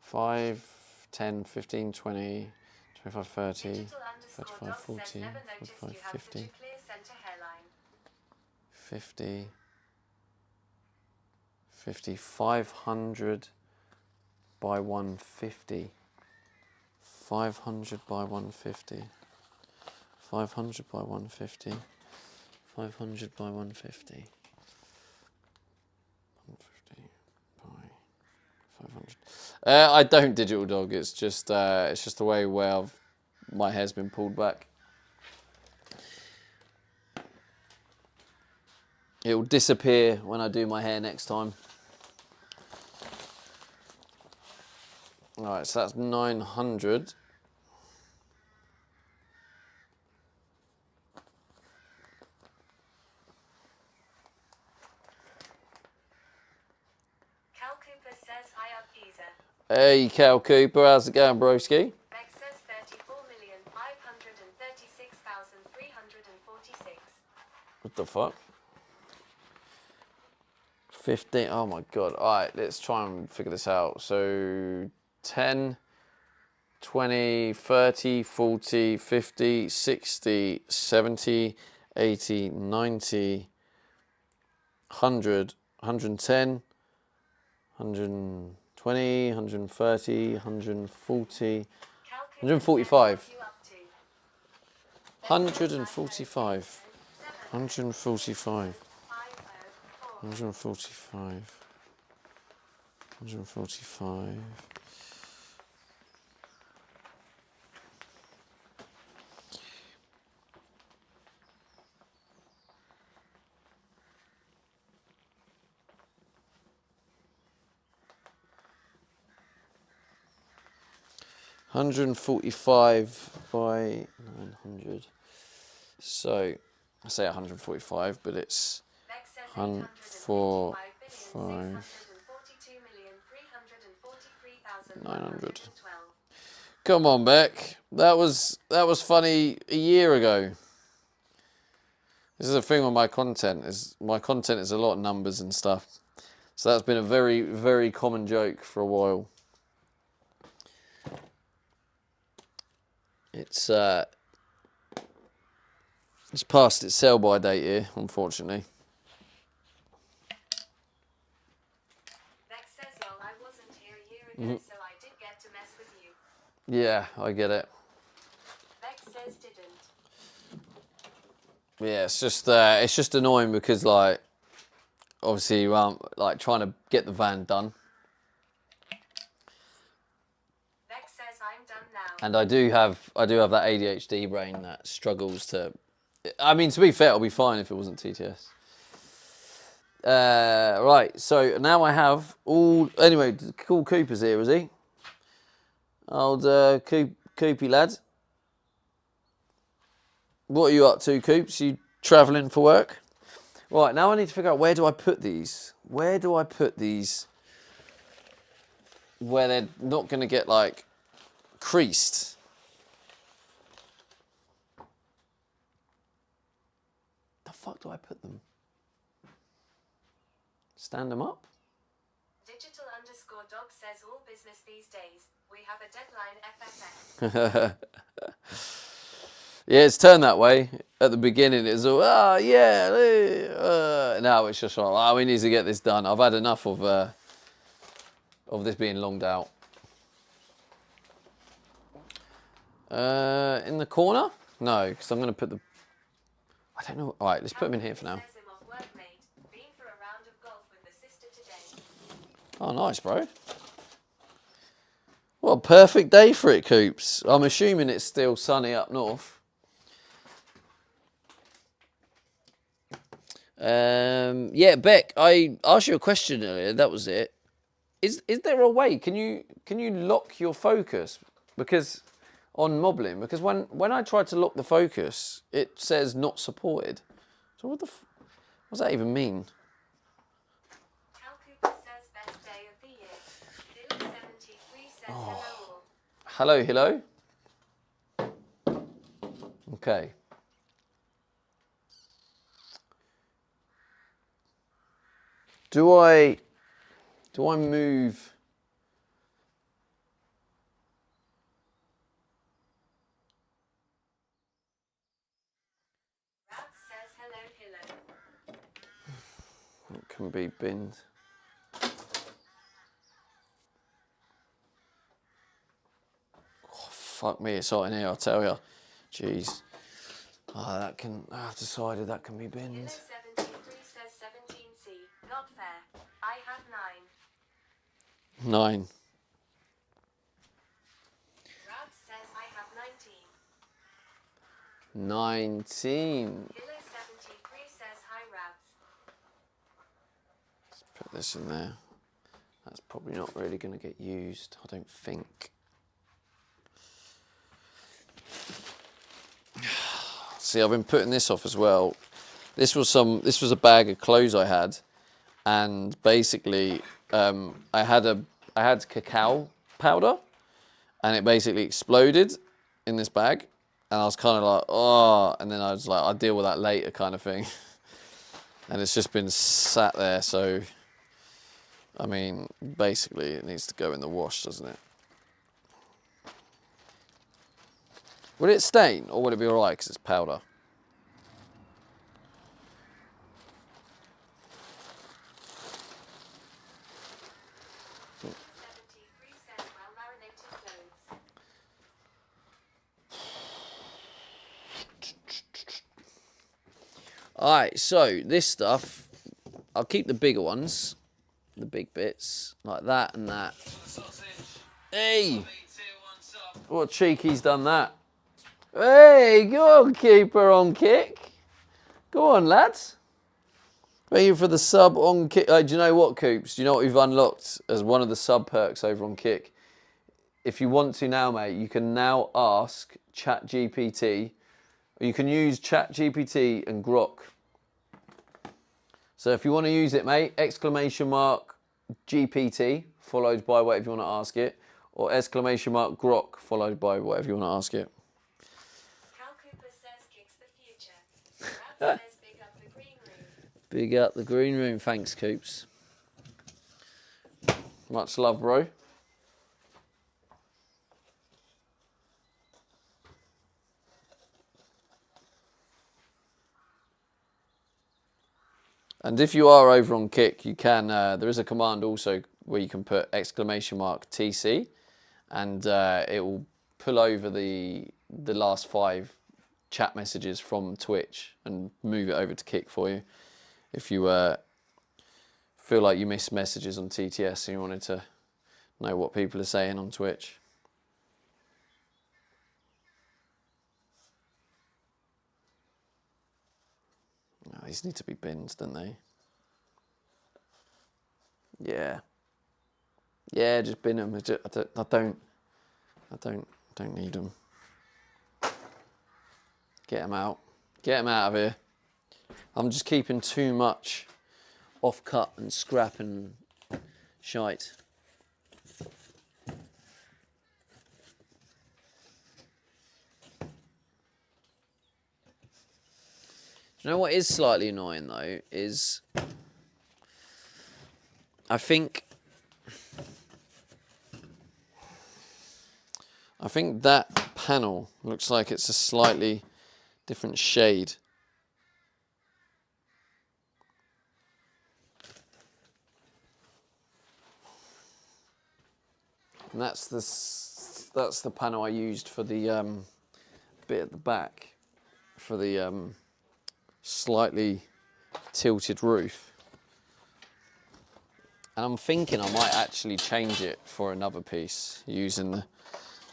5, 10, 15, 20, 25, 30, 35, 40, 45, 50. 50, 50, 500 by 150. 500 by 150. 500 by 150. 500 by 150. 150 by 500. I don't digital dog. It's just the way where my hair's been pulled back. It will disappear when I do my hair next time. All right, so that's 900. Cal Cooper says, hi up geezer. Hey, Cal Cooper, how's it going, broski? Bex says 34,536,346. What the fuck? 15, oh my god. All right, let's try and figure this out. So 10, 20, 30, 40, 50, 60, 70, 80, 90, 100, 110, 120, 130, 140, Cal Cooper 145. says, what you up to? 145. 145. 145. 145. $145 by 900. So I say 145, but it's 145. 900. Come on, Beck. That was funny a year ago. This is the thing with my content is a lot of numbers and stuff. So that's been a very, very common joke for a while. It's past its sell-by date here, unfortunately. Beck says, "Well, I wasn't here a year ago, so I did get to mess with you." Yeah, I get it. Beck says, "Didn't." Yeah, it's just annoying because like obviously you aren't like trying to get the van done. Beck says, "I'm done now." And I do have that ADHD brain that struggles to. I mean, to be fair, it'll be fine if it wasn't TTS. Right, so now I have all. Anyway, cool Cooper's here, is he? Old Coopy lad. What are you up to, Coops? You travelling for work? Right, now I need to figure out where do I put these? Where do I put these? Where they're not going to get like creased. The fuck do I put them? Stand them up? Digital_dog says, "All business these days. We have a deadline, FFF." Yeah, it's turned that way. At the beginning, it's all, now it's just like, we need to get this done. I've had enough of this being longed out. In the corner? No, because I'm going to put the... I don't know. All right, let's put them in here for now. Oh, nice, bro. What a perfect day for it, Coops. I'm assuming it's still sunny up north. Yeah, Beck, I asked you a question earlier. That was it. Is there a way? Can you lock your focus? Because on Moblin, because when I tried to lock the focus, it says not supported. So what does that even mean? Cal Cooper says, "Best day of the year." Dylan 73 says, "Hello all." Hello. Okay. Do I move? Rab says, "Hello." It can be binned. Oh, fuck me, it's hot in here, I'll tell you. Jeez. I've decided that can be binned. Killer 73 says 17C. Not fair. I have 9. 9. Rab says, "I have 19. 19. Killer 73 says, "Hi Rabs." Let's put this in there. That's probably not really going to get used, I don't think. See, I've been putting this off as well. This was a bag of clothes I had, and basically I had cacao powder, and it basically exploded in this bag, and I was kind of like, oh, and then I was like, I'll deal with that later kind of thing. And it's just been sat there, so I mean, basically it needs to go in the wash, doesn't it? Will it stain, or will it be all right because it's powder? Alright, so this stuff, I'll keep the bigger ones, the big bits, like that and that. Hey! What cheeky's done that? Hey, go on, keeper on kick. Go on, lads. Thank you for the sub on Kick. Do you know what, Coops? Do you know what we've unlocked as one of the sub perks over on Kick? If you want to now, mate, you can now ask ChatGPT. Or you can use ChatGPT and Grok. So if you want to use it, mate, !GPT followed by whatever you want to ask it, or !Grok followed by whatever you want to ask it. Cal Cooper says Kick's the future. Brad says big up the green room. Big up the green room. Thanks, Coops. Much love, bro. And if you are over on Kick, you can, there is a command also where you can put !TC, and it will pull over the last 5 chat messages from Twitch and move it over to Kick for you. If you feel like you missed messages on TTS and you wanted to know what people are saying on Twitch. Oh, these need to be binned, don't they? Yeah. Yeah, just bin them. I don't need them. Get them out. Get them out of here. I'm just keeping too much off cut and scrap and shite. Do you know what is slightly annoying though, is I think that panel looks like it's a slightly different shade. And that's the panel I used for the bit at the back for the slightly tilted roof. And I'm thinking I might actually change it for another piece using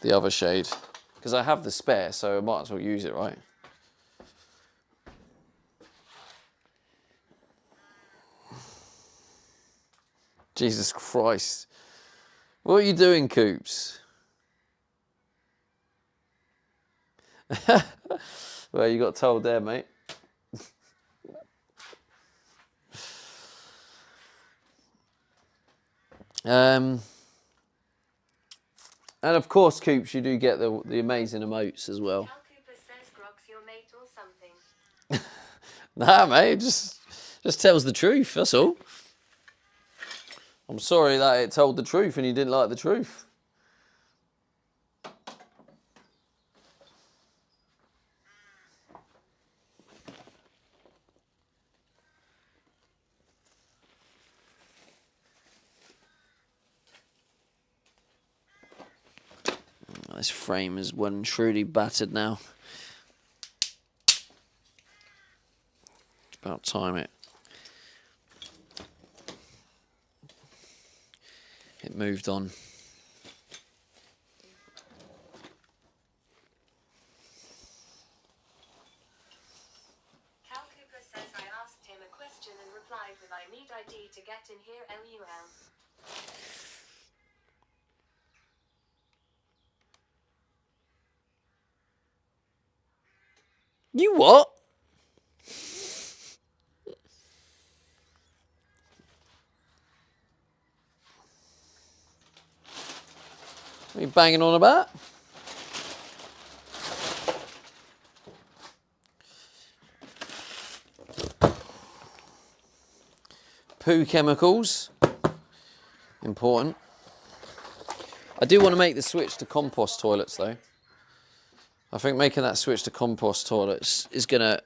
the other shade, because I have the spare, so I might as well use it, right? Jesus Christ. What are you doing, Coops? Well, you got told there, mate. And of course, Coops, you do get the amazing emotes as well. Cal Cooper says Grog's your mate or something. Nah, mate, just tells the truth, that's all. I'm sorry that it told the truth and you didn't like the truth. This frame is well and truly battered now. It's about time it moved on. Cal Cooper says I asked him a question and replied with I need ID to get in here, LUL. You what? What are you banging on about? Poo chemicals. Important. I do want to make the switch to compost toilets though. I think making that switch to compost toilets is going to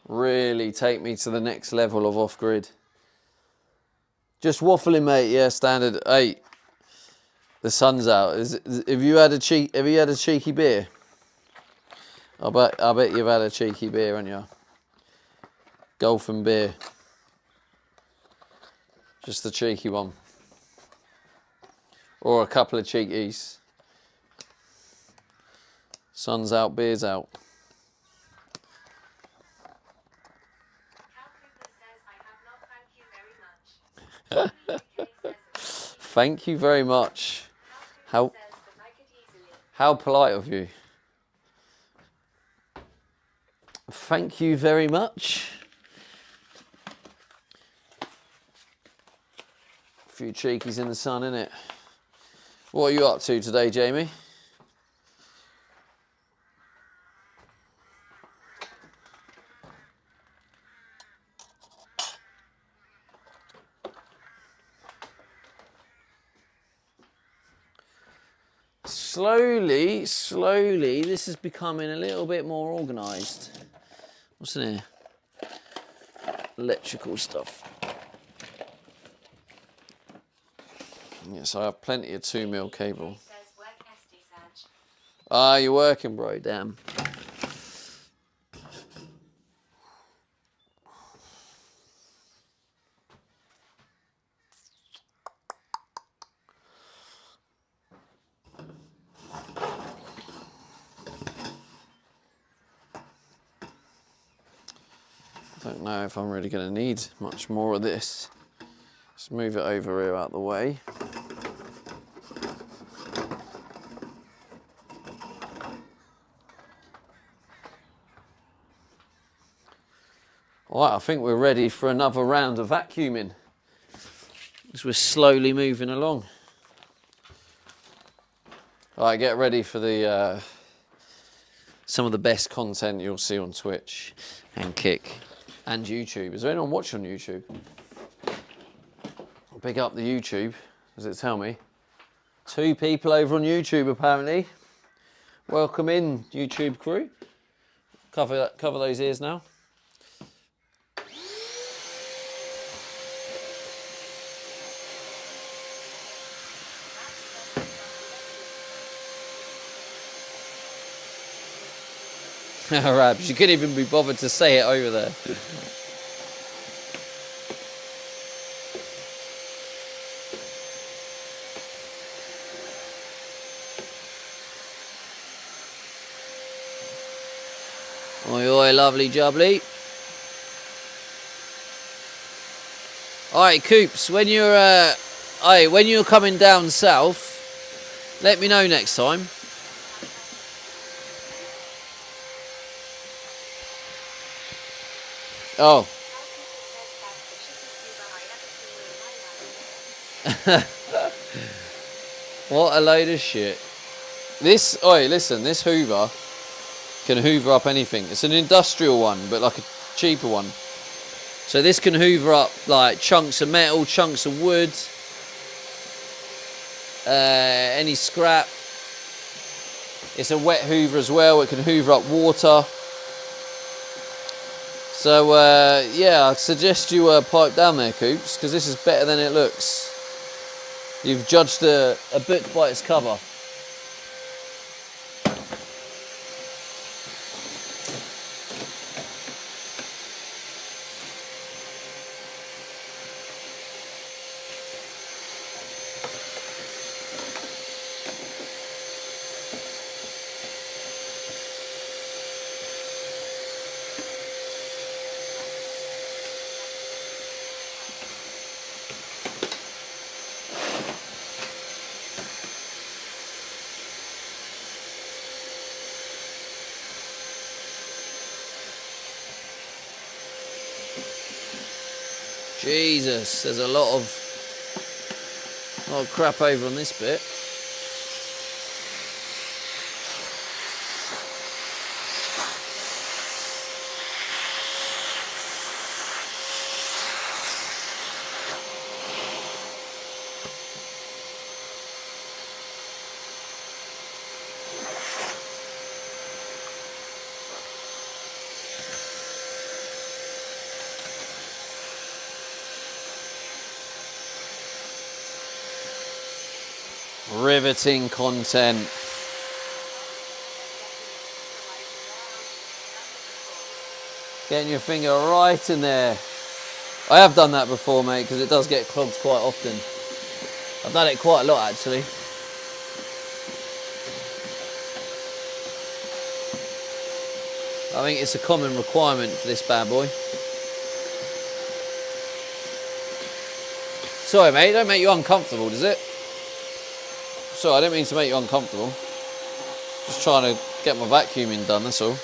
really take me to the next level of off-grid. Just waffling, mate. Yeah, standard 8. The sun's out. Have you had a cheeky beer? I bet you've had a cheeky beer, haven't you? Golf and beer. Just the cheeky one. Or a couple of cheekies. Sun's out, beer's out. Thank you very much. How polite of you. Thank you very much. A few cheekies in the sun, innit? What are you up to today, Jamie? Slowly, this is becoming a little bit more organised. What's in here? Electrical stuff. Yes, I have plenty of 2mm cable. Ah, you're working, bro, damn. I don't know if I'm really going to need much more of this. Let's move it over here out the way. All right, I think we're ready for another round of vacuuming. As we're slowly moving along. All right, get ready for the some of the best content you'll see on Twitch and Kick and YouTube. Is there anyone watching on YouTube? I'll pick up the YouTube, does it tell me? 2 people over on YouTube apparently. Welcome in, YouTube crew. Cover those ears now. Rabs, you couldn't even be bothered to say it over there. Oi, oi, lovely jubbly. Alright, Coops, when you're coming down south, let me know next time. Oh. What a load of shit. Listen, this Hoover can hoover up anything. It's an industrial one, but like a cheaper one. So this can hoover up like chunks of metal, chunks of wood, any scrap. It's a wet hoover as well. It can hoover up water. So yeah, I suggest you pipe down there, Coops, because this is better than it looks. You've judged a book by its cover. Jesus, there's a lot of crap over on this bit. Riveting content. Getting your finger right in there. I have done that before, mate, because it does get clogged quite often. I've done it quite a lot, actually. I think it's a common requirement for this bad boy. Sorry, mate, don't make you uncomfortable, does it? Sorry, I didn't mean to make you uncomfortable. Just trying to get my vacuuming done, that's all.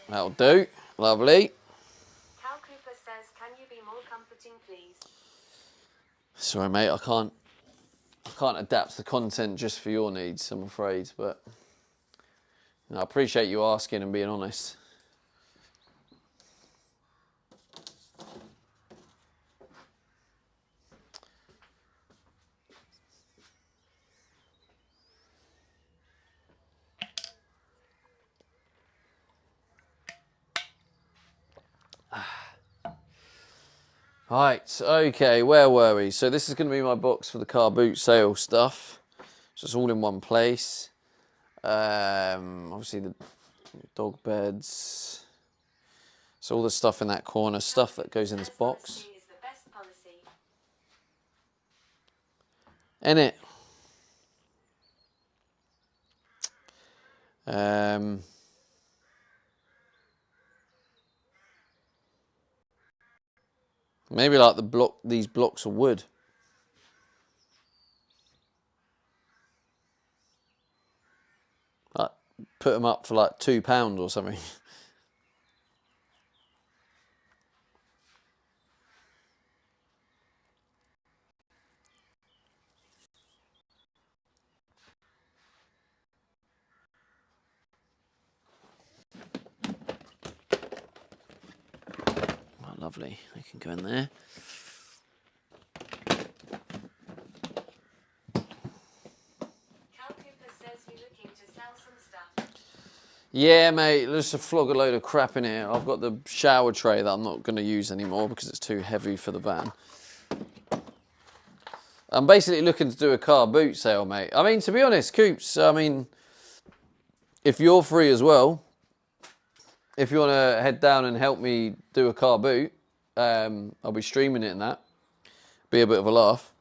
That'll do. Lovely. Cal Cooper says, can you be more comforting, please? Sorry, mate, I can't adapt the content just for your needs, I'm afraid, but I appreciate you asking and being honest. Right, okay, where were we? So this is going to be my box for the car boot sale stuff. So it's all in one place. Obviously the dog beds. So all the stuff in that corner, stuff that goes in this box. In it. Maybe like these blocks of wood. Like, put them up for like £2 or something. Oh, lovely. They can go in there. Yeah, mate, just a flog a load of crap in here. I've got the shower tray that I'm not going to use anymore because it's too heavy for the van. I'm basically looking to do a car boot sale, mate. I mean, to be honest, Coops, I mean, if you're free as well, if you want to head down and help me do a car boot, I'll be streaming it and that. Be a bit of a laugh.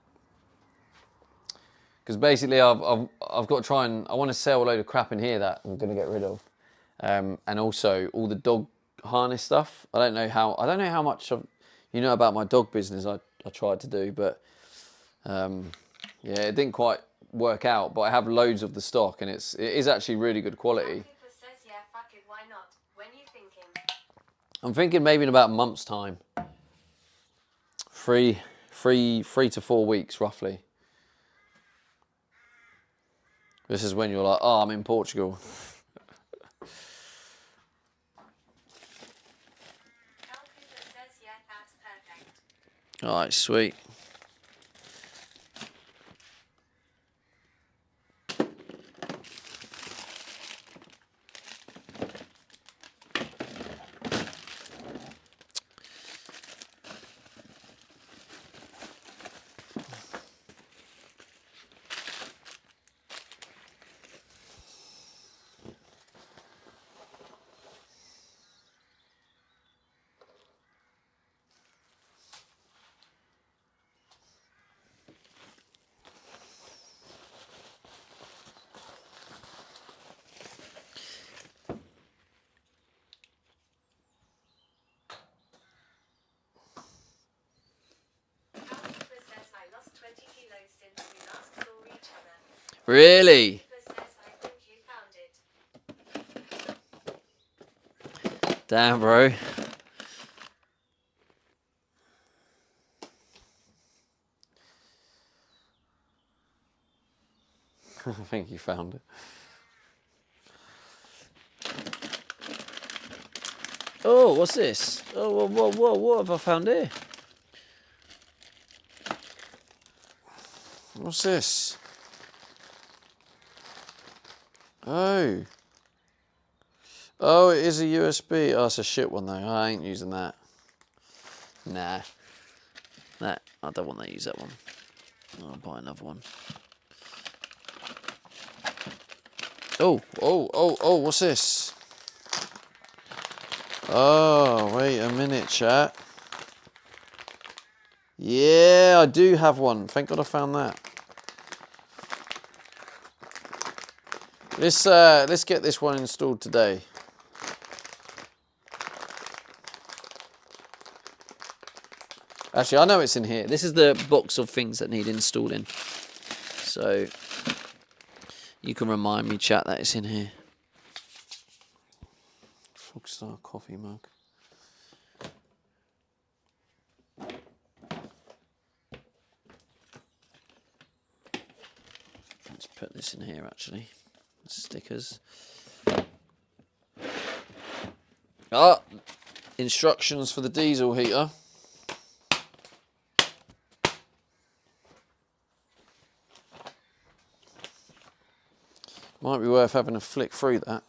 Because basically I've got to try and, I want to sell a load of crap in here that I'm going to get rid of. And also all the dog harness stuff. I don't know how much you know about my dog business. I tried to do, but yeah, it didn't quite work out. But I have loads of the stock, and it is actually really good quality. Says, yeah, fuck it, why not? When you thinking? I'm thinking maybe in about a month's time. 3 to 4 weeks roughly. This is when you're like, oh, I'm in Portugal. All right, sweet. Really? Damn, bro. I think you found it. Oh, what's this? Oh, what have I found here? What's this? Oh. Oh, it is a USB. Oh, it's a shit one though. I ain't using that. Nah. I don't want to use that one. I'll buy another one. Oh, what's this? Oh, wait a minute, chat. Yeah, I do have one. Thank God I found that. Let's get this one installed today. Actually, I know it's in here. This is the box of things that need installing. So you can remind me, chat, that it's in here. Frogstar coffee mug. Let's put this in here, actually. Stickers. Ah, instructions for the diesel heater. Might be worth having a flick through that.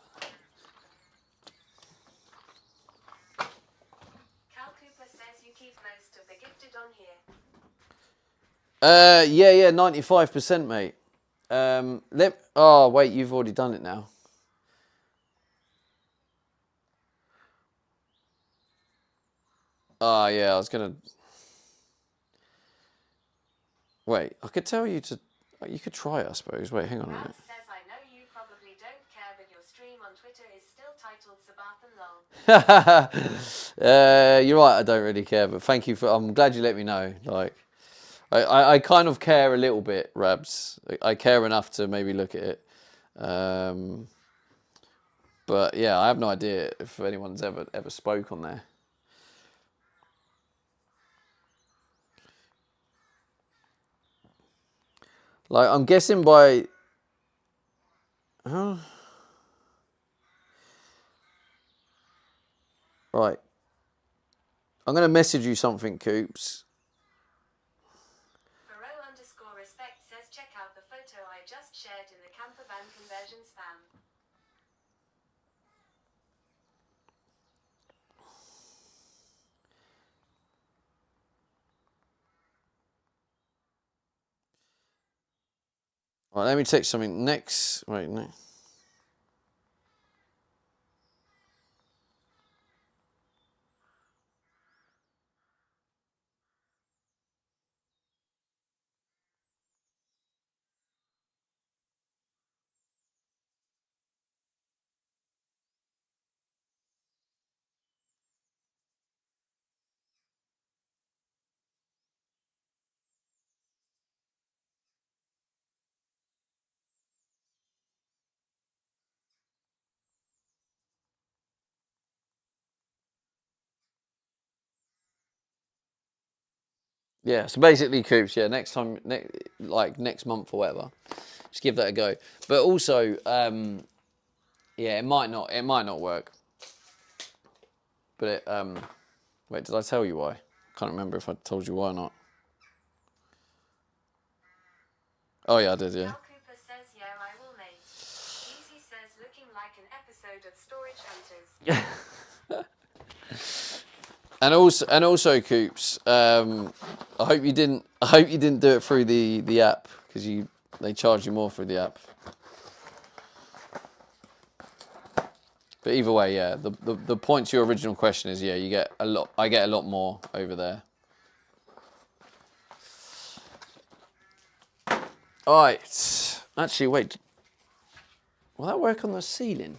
Cal Cooper says you keep most of the gifted on here. Yeah, 95%, mate. Oh, wait, you've already done it now. Oh, yeah, I was going to... Wait, I could tell you to... You could try it, I suppose. Wait, hang on a minute. Ralph says, I know you probably don't care, but your stream on Twitter is still titled Sabathan Lol. You're right, I don't really care, but thank you for... I'm glad you let me know. Like, I kind of care a little bit, Rabs. I care enough to maybe look at it. But yeah, I have no idea if anyone's ever spoke on there. Like, I'm guessing by... Huh? Right. I'm going to message you something, Coops. Faro_respect says, check out the photo I just shared in the camper van conversion spam. Right, let me take something next. Wait, no. Yeah, so basically, Coops, yeah, next time, like next month or whatever, just give that a go. But also, yeah, it might not work. But it, wait, did I tell you why? Can't remember if I told you why or not. Oh yeah, I did, yeah. Cal Cooper says, yeah, I will, mate. Easy says, looking like an episode of Storage Hunters. And also, Coops, I hope you didn't do it through the app, because they charge you more through the app. But either way, yeah, the point to your original question is, yeah, I get a lot more over there. All right. Actually, wait. Will that work on the ceiling?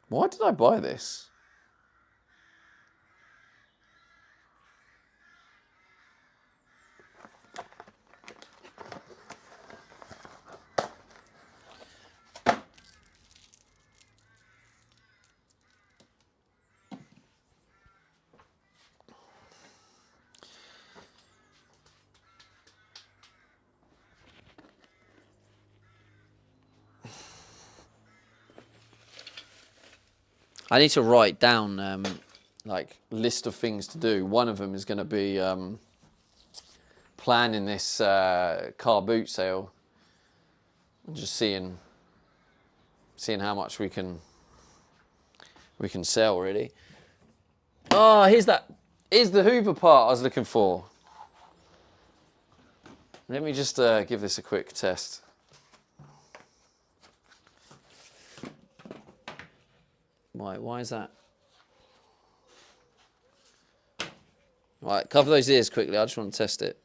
Why did I buy this? I need to write down like list of things to do. One of them is going to be planning this car boot sale and just seeing how much we can sell, really. Oh, here's the Hoover part I was looking for. Let me just give this a quick test. Why is that? Right, cover those ears quickly. I just want to test it.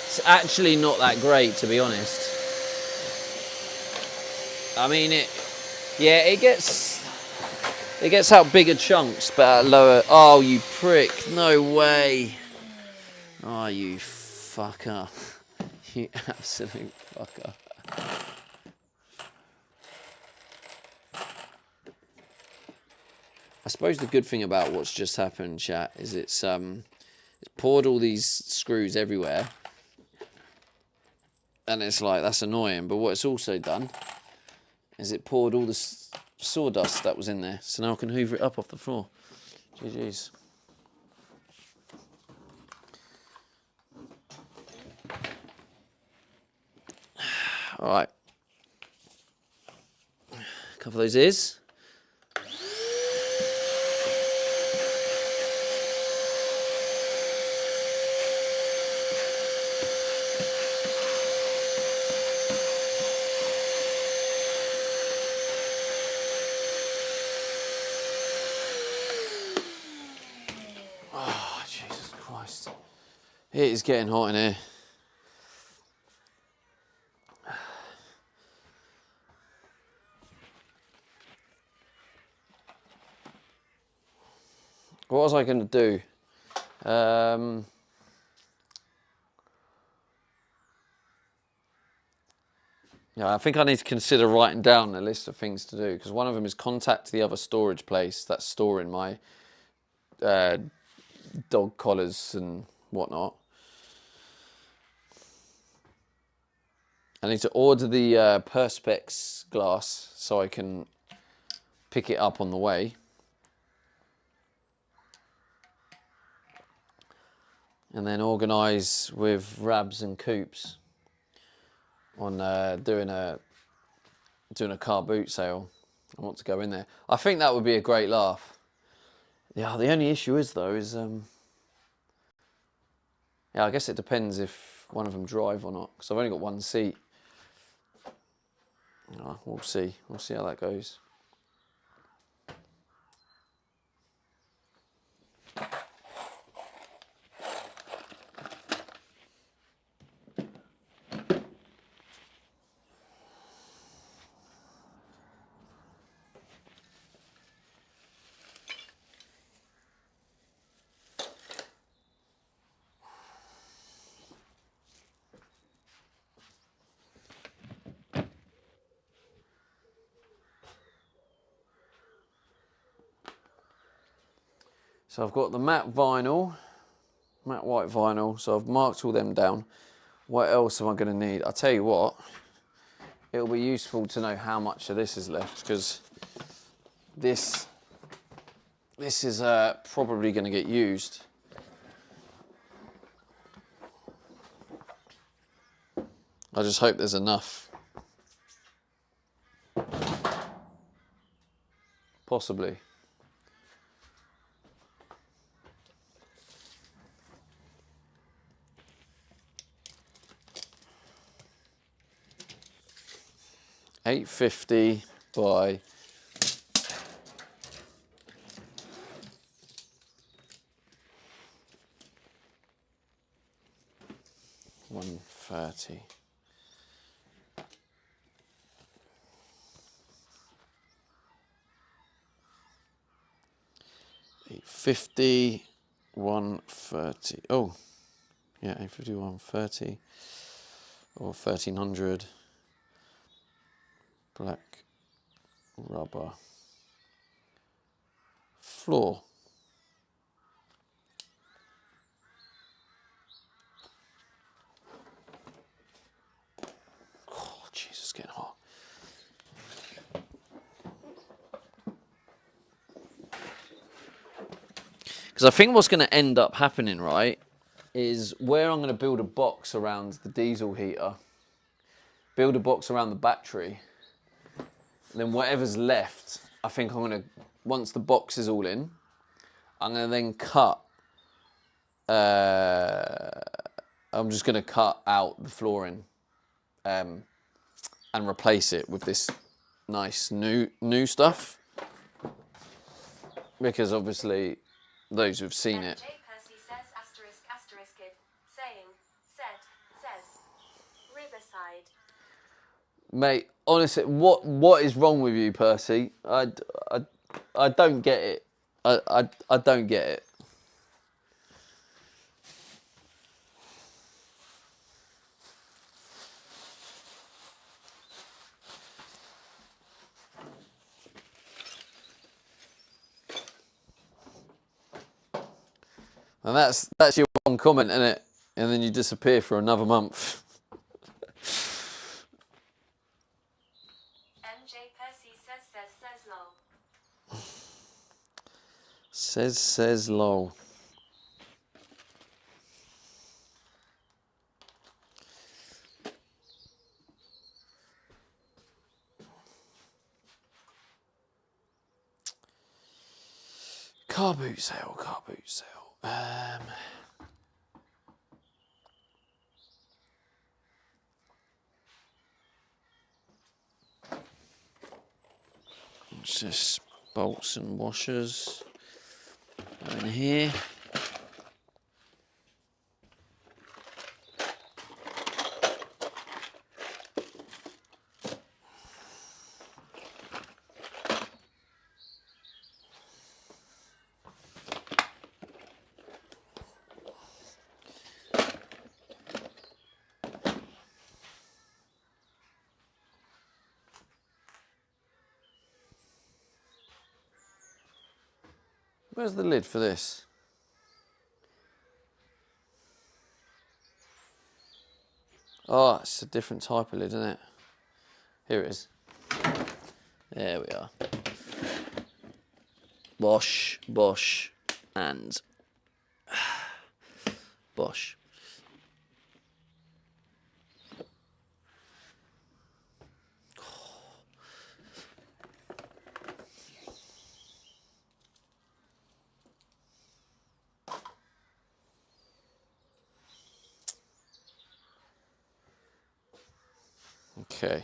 It's actually not that great, to be honest. I mean, it gets out bigger chunks, but at lower. Oh, you prick! No way! Oh, you fucker! You absolute fucker! I suppose the good thing about what's just happened, chat, is it's poured all these screws everywhere. And it's like, that's annoying. But what it's also done is it poured all the sawdust that was in there. So now I can hoover it up off the floor. GG's. All right. Cover those ears. It is getting hot in here. What was I going to do? Yeah, I think I need to consider writing down a list of things to do, because one of them is contact the other storage place that's storing my dog collars and whatnot. I need to order the Perspex glass so I can pick it up on the way. And then organise with Rabs and Coops on doing a car boot sale. I want to go in there. I think that would be a great laugh. Yeah, the only issue is though is yeah, I guess it depends if one of them drive or not, because I've only got one seat. Oh, we'll see how that goes. So I've got the matte white vinyl, so I've marked all them down. What else am I going to need? I'll tell you what, it'll be useful to know how much of this is left, because this is probably going to get used. I just hope there's enough. Possibly. $8.50 by $130. $8.50, $130. Oh, yeah, $8.50, $130, or 1,300. Black rubber. floor. Oh, Jesus, it's getting hot. Because I think what's going to end up happening, right, is where I'm going to build a box around the diesel heater, build a box around the battery, and then whatever's left, I think I'm going to, once the box is all in, I'm going to then cut, I'm just going to cut out the flooring and replace it with this nice new stuff. Because obviously, those who've seen it. J. Percy says asterisk asterisk it, saying, says, Riverside. Mate, honestly, what is wrong with you, Percy? I don't get it. I don't get it. And that's your one comment, isn't it? And then you disappear for another month. MJ Percy says lol. Says lol. Car boot sale. It's just bolts and washers in here. Where's the lid for this? Oh, it's a different type of lid, isn't it? Here it is. There we are. Bosch, and Bosch. Okay.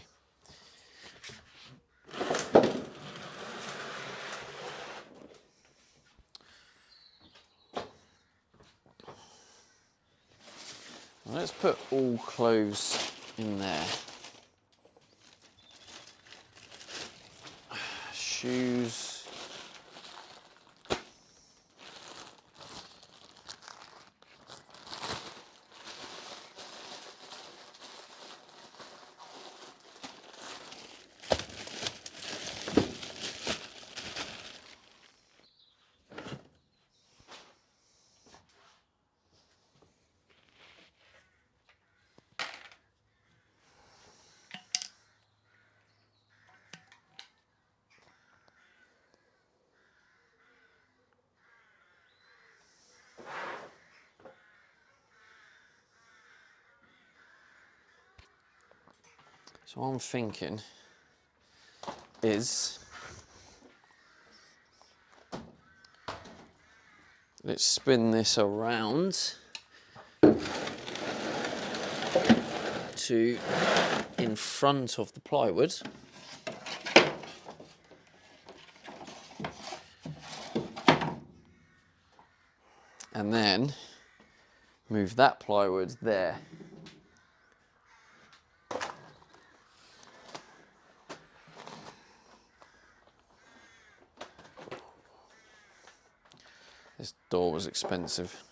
Let's put all clothes in there. Shoes. So what I'm thinking is, let's spin this around to in front of the plywood. And then move that plywood there. This door was expensive.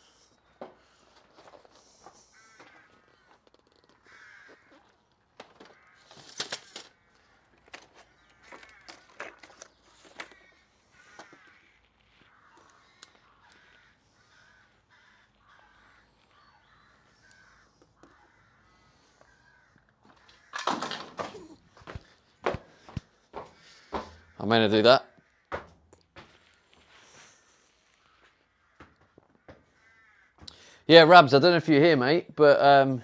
I'm going to do that. Yeah, Rabs, I don't know if you're here, mate, but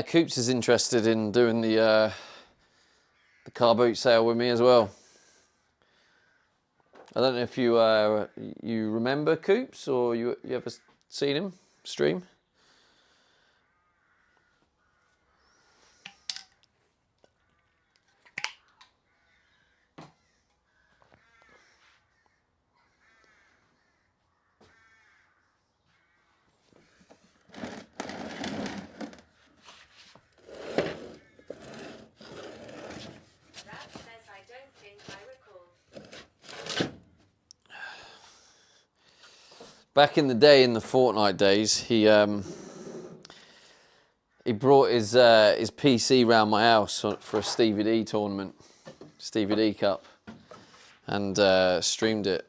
Coops is interested in doing the car boot sale with me as well. I don't know if you remember Coops, or you ever seen him stream? Back in the day, in the Fortnite days, he brought his PC round my house for a Stevie D tournament, Stevie D Cup, and streamed it.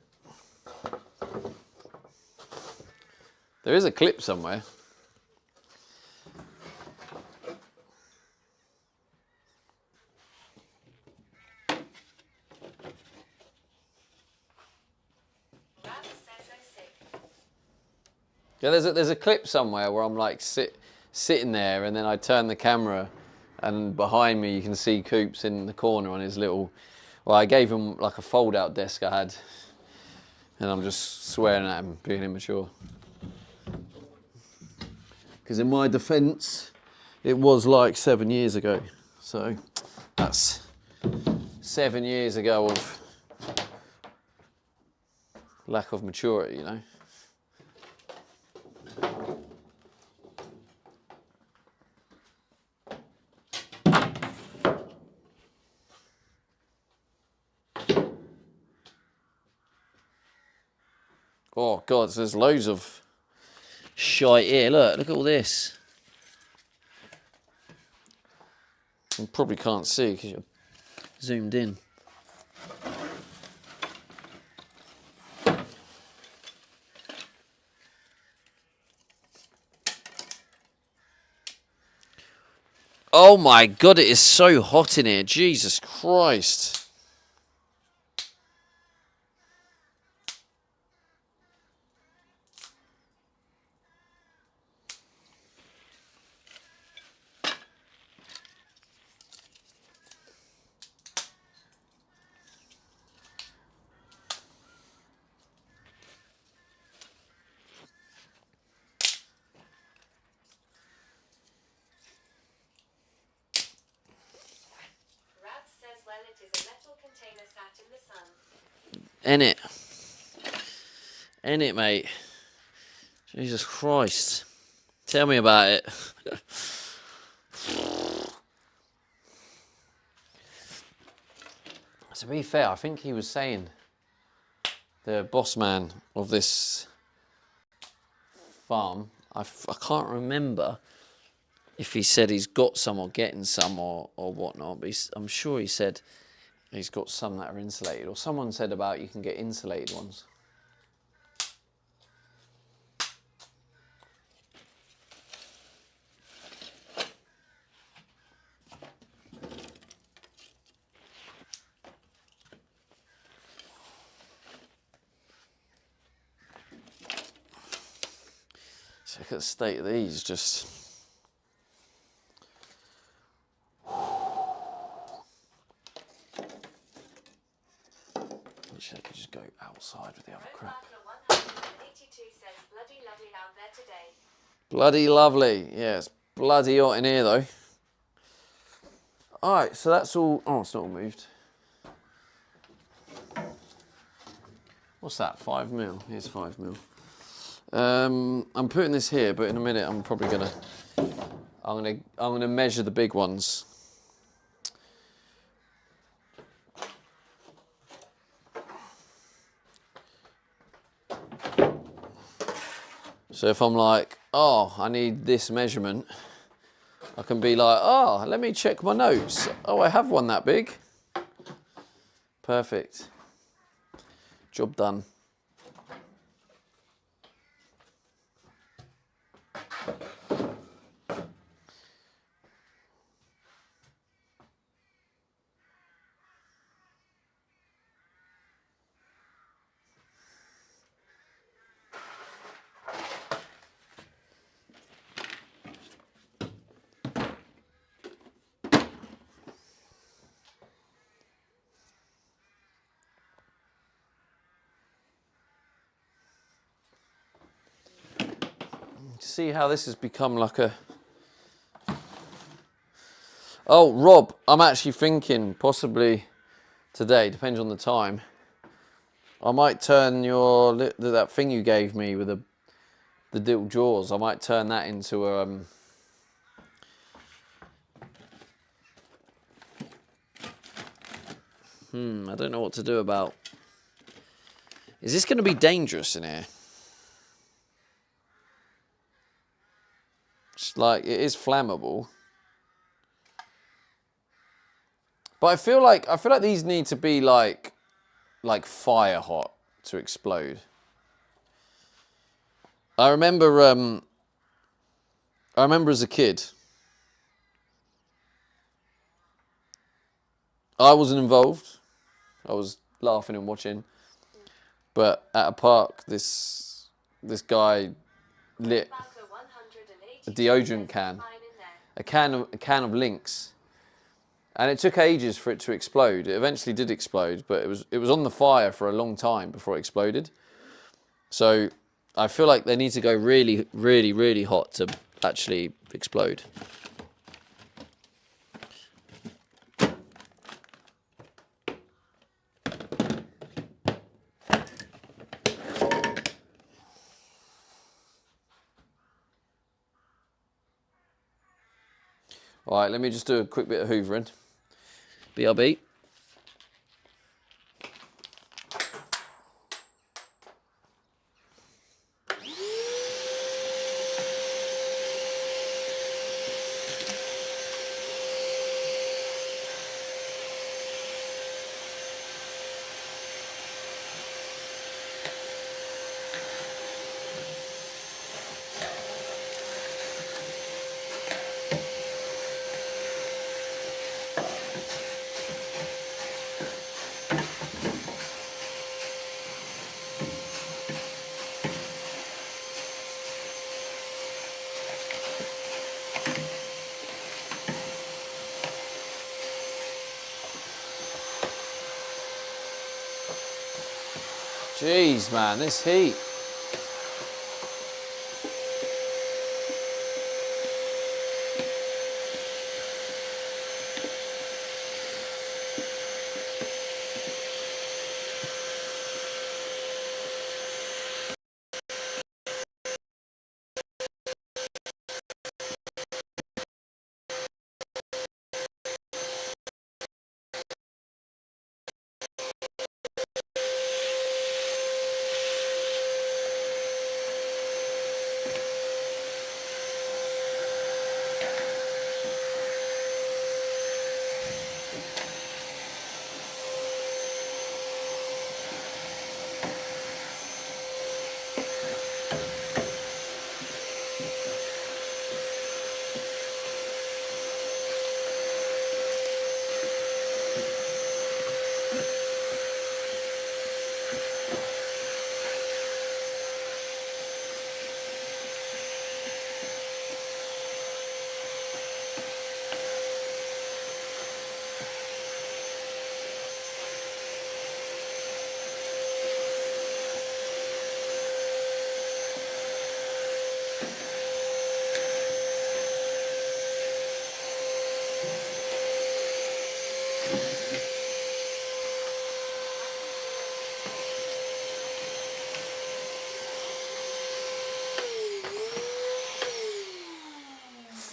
There is a clip somewhere. Yeah, there's a clip somewhere where I'm like sitting there, and then I turn the camera, and behind me you can see Coops in the corner on his little. Well, I gave him like a fold-out desk I had, and I'm just swearing at him being immature. Because in my defence, it was like 7 years ago, so that's 7 years ago of lack of maturity, you know. Oh God, there's loads of shite here. Look at all this. You probably can't see because you're zoomed in. Oh my God, it is so hot in here. Jesus Christ. In it, mate. Jesus Christ. Tell me about it. To be fair, I think he was saying, the boss man of this farm, I can't remember if he said he's got some or getting some or whatnot, but I'm sure he said he's got some that are insulated, or someone said about you can get insulated ones. Look at the state of these, just. I could just go outside with the other crap. Bloody lovely. Yeah, it's bloody hot in here though. Alright, so that's all. Oh, it's not all moved. What's that? 5 mil? Here's 5 mil. I'm putting this here, but in a minute I'm probably I'm gonna measure the big ones. So if I'm like, oh, I need this measurement, I can be like, oh, let me check my notes. Oh, I have one that big. Perfect. Job done. See how this has become like a... Oh, Rob, I'm actually thinking possibly today, depends on the time, I might turn that thing you gave me with the little jaws, I might turn that into a... I don't know what to do about... Is this going to be dangerous in here? It's like, it is flammable. But I feel like these need to be like fire hot to explode. I remember as a kid, I wasn't involved. I was laughing and watching. But at a park, this guy lit a deodorant can, a can of Lynx, and it took ages for it to explode. It eventually did explode, but it was on the fire for a long time before it exploded. So I feel like they need to go really, really, really hot to actually explode. All right, let me just do a quick bit of hoovering. BRB. Jeez, man, this heat.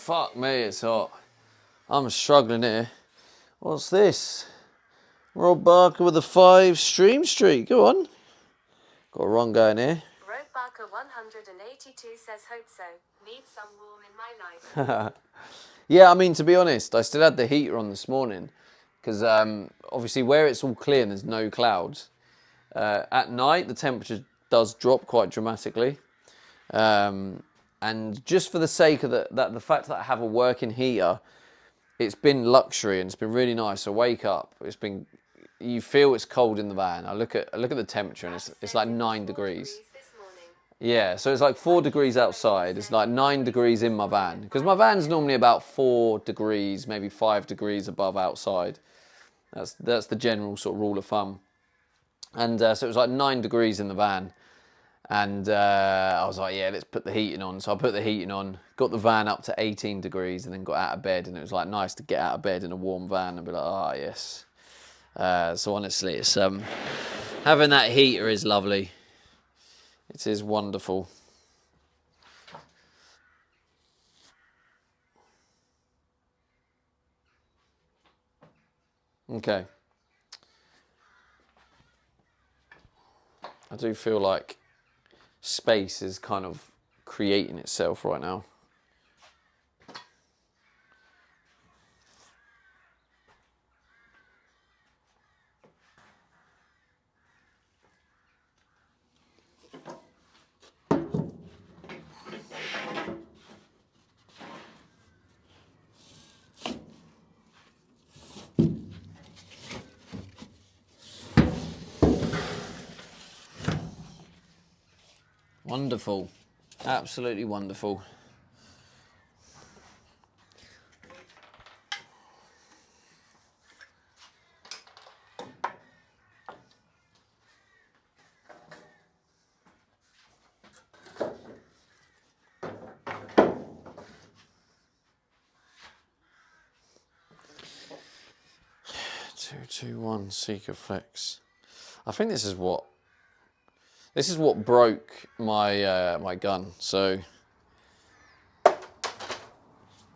Fuck me, it's hot. I'm struggling here. What's this? Rob Barker with a 5 stream streak. Go on. Got a run going here. Rob Barker 182 says hope so. Need some warm in my life. Yeah, I mean, to be honest, I still had the heater on this morning because obviously where it's all clear and there's no clouds, at night the temperature does drop quite dramatically. And just for the sake of the fact that I have a working heater, it's been luxury and it's been really nice. I wake up, you feel it's cold in the van. I look at the temperature and it's like 9 degrees. Yeah, so it's like 4 degrees outside. It's like 9 degrees in my van because my van's normally about 4 degrees, maybe 5 degrees above outside. That's the general sort of rule of thumb. And so it was like 9 degrees in the van. And I was like, yeah, let's put the heating on. So I put the heating on, got the van up to 18 degrees, and then got out of bed. And it was like nice to get out of bed in a warm van and be like, oh yes. So honestly, it's having that heater is lovely. It is wonderful. Okay. I do feel like space is kind of creating itself right now. Wonderful. Absolutely wonderful. Two, two, one, Seeker Flex. I think this is what broke my my gun. So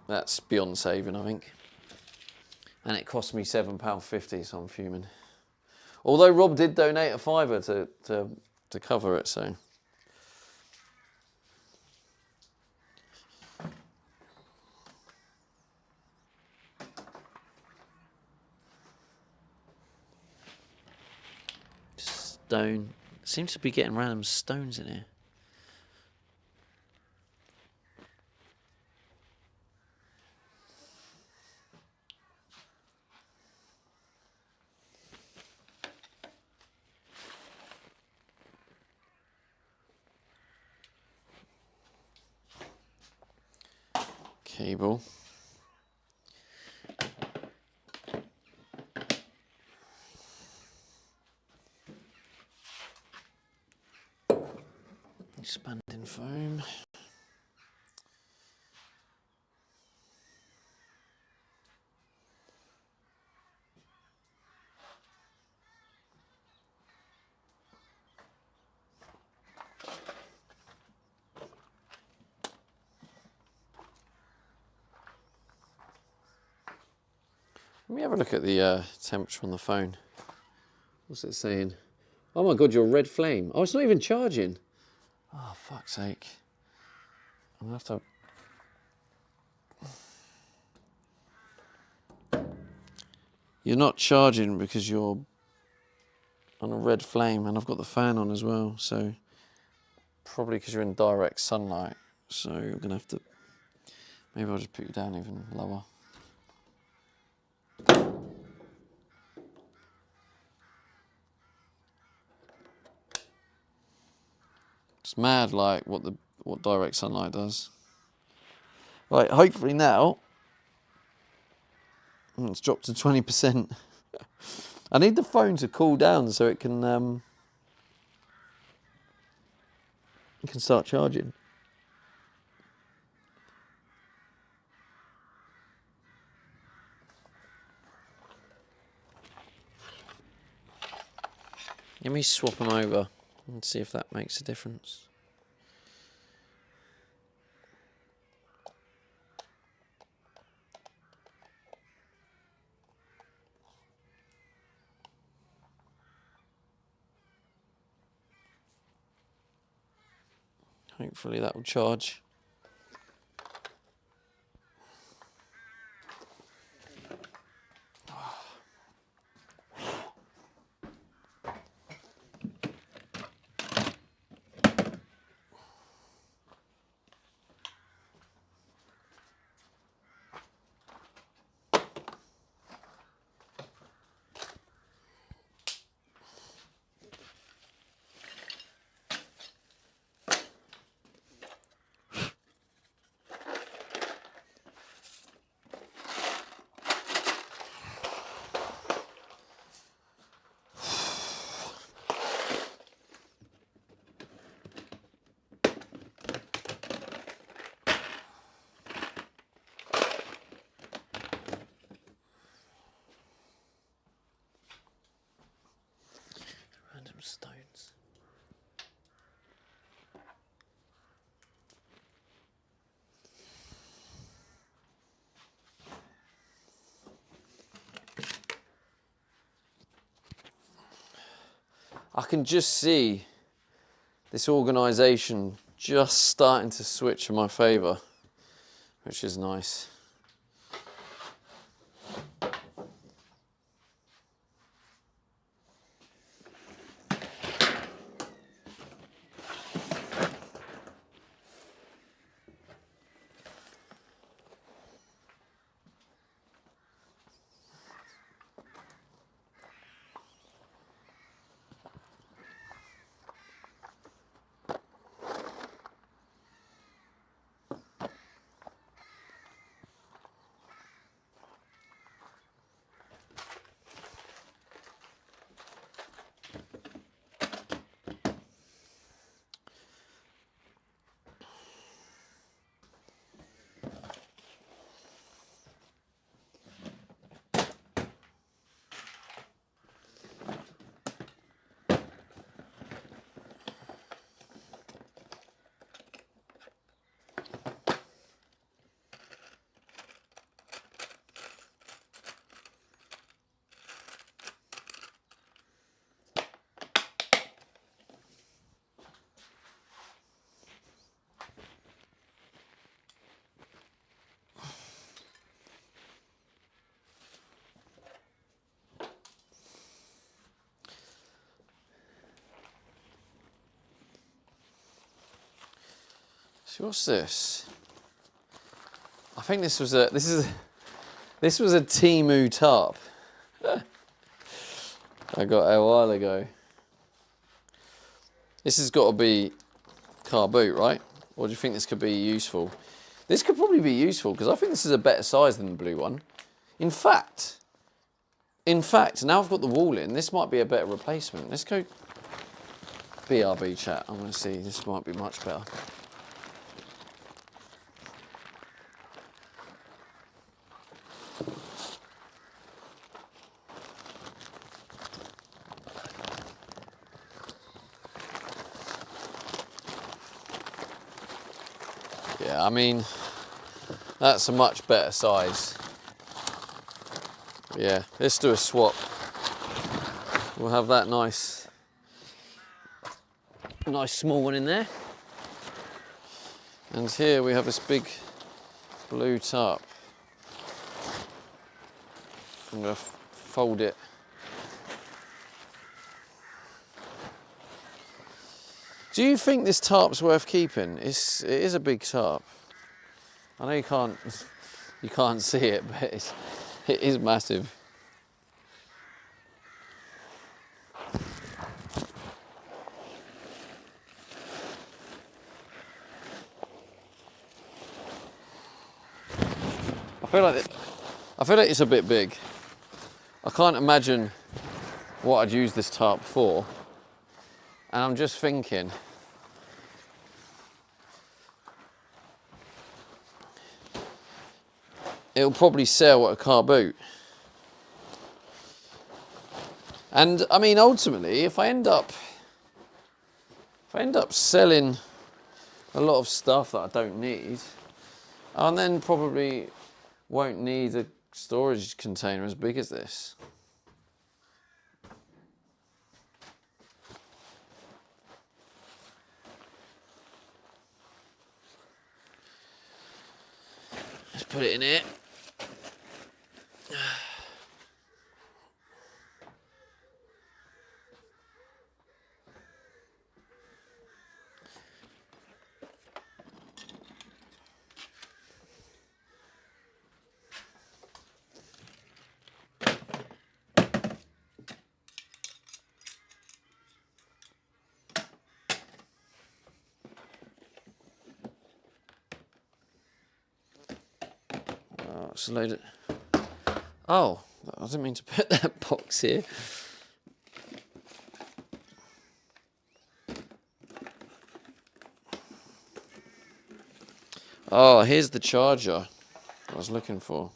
that's beyond saving, I think. And it cost me £7.50, so I'm fuming. Although Rob did donate a fiver to cover it, so. Stone. Seems to be getting random stones in here. Cable. Expanding foam. Let me have a look at the temperature on the phone. What's it saying? Oh my God, your red flame. Oh, it's not even charging. Oh, fuck's sake. I'm gonna have to... You're not charging because you're on a red flame, and I've got the fan on as well, so probably because you're in direct sunlight. So you're gonna have to... Maybe I'll just put you down even lower. It's mad, like what direct sunlight does. Right, hopefully now it's dropped to 20%. I need the phone to cool down so it can start charging. Let me swap them over and see if that makes a difference. Hopefully that will charge. I can just see this organisation just starting to switch in my favour, which is nice. So what's this? I think this was a Temu tarp. I got a while ago. This has got to be car boot, right? Or do you think this could be useful? This could probably be useful because I think this is a better size than the blue one. In fact, now I've got the wall in, this might be a better replacement. Let's go BRB chat. I'm going to see, this might be much better. Yeah, I mean, that's a much better size. Yeah, let's do a swap. We'll have that nice small one in there. And here we have this big blue tarp. I'm going to fold it. Do you think this tarp's worth keeping? It is a big tarp. I know you can't see it, but it is massive. I feel like it's a bit big. I can't imagine what I'd use this tarp for, and I'm just thinking. It'll probably sell at a car boot. And I mean, ultimately, if I end up selling a lot of stuff that I don't need, I then probably won't need a storage container as big as this. Let's put it in here. So load it. Oh, I didn't mean to put that box here. Oh, here's the charger I was looking for.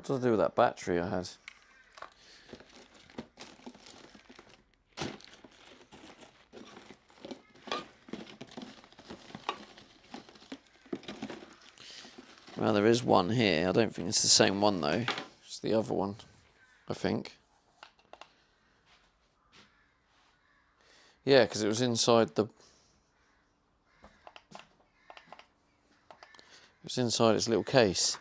What did I do with that battery I had? Well, there is one here. I don't think it's the same one though. It's the other one, I think. Yeah, because it was inside the... It was inside its little case.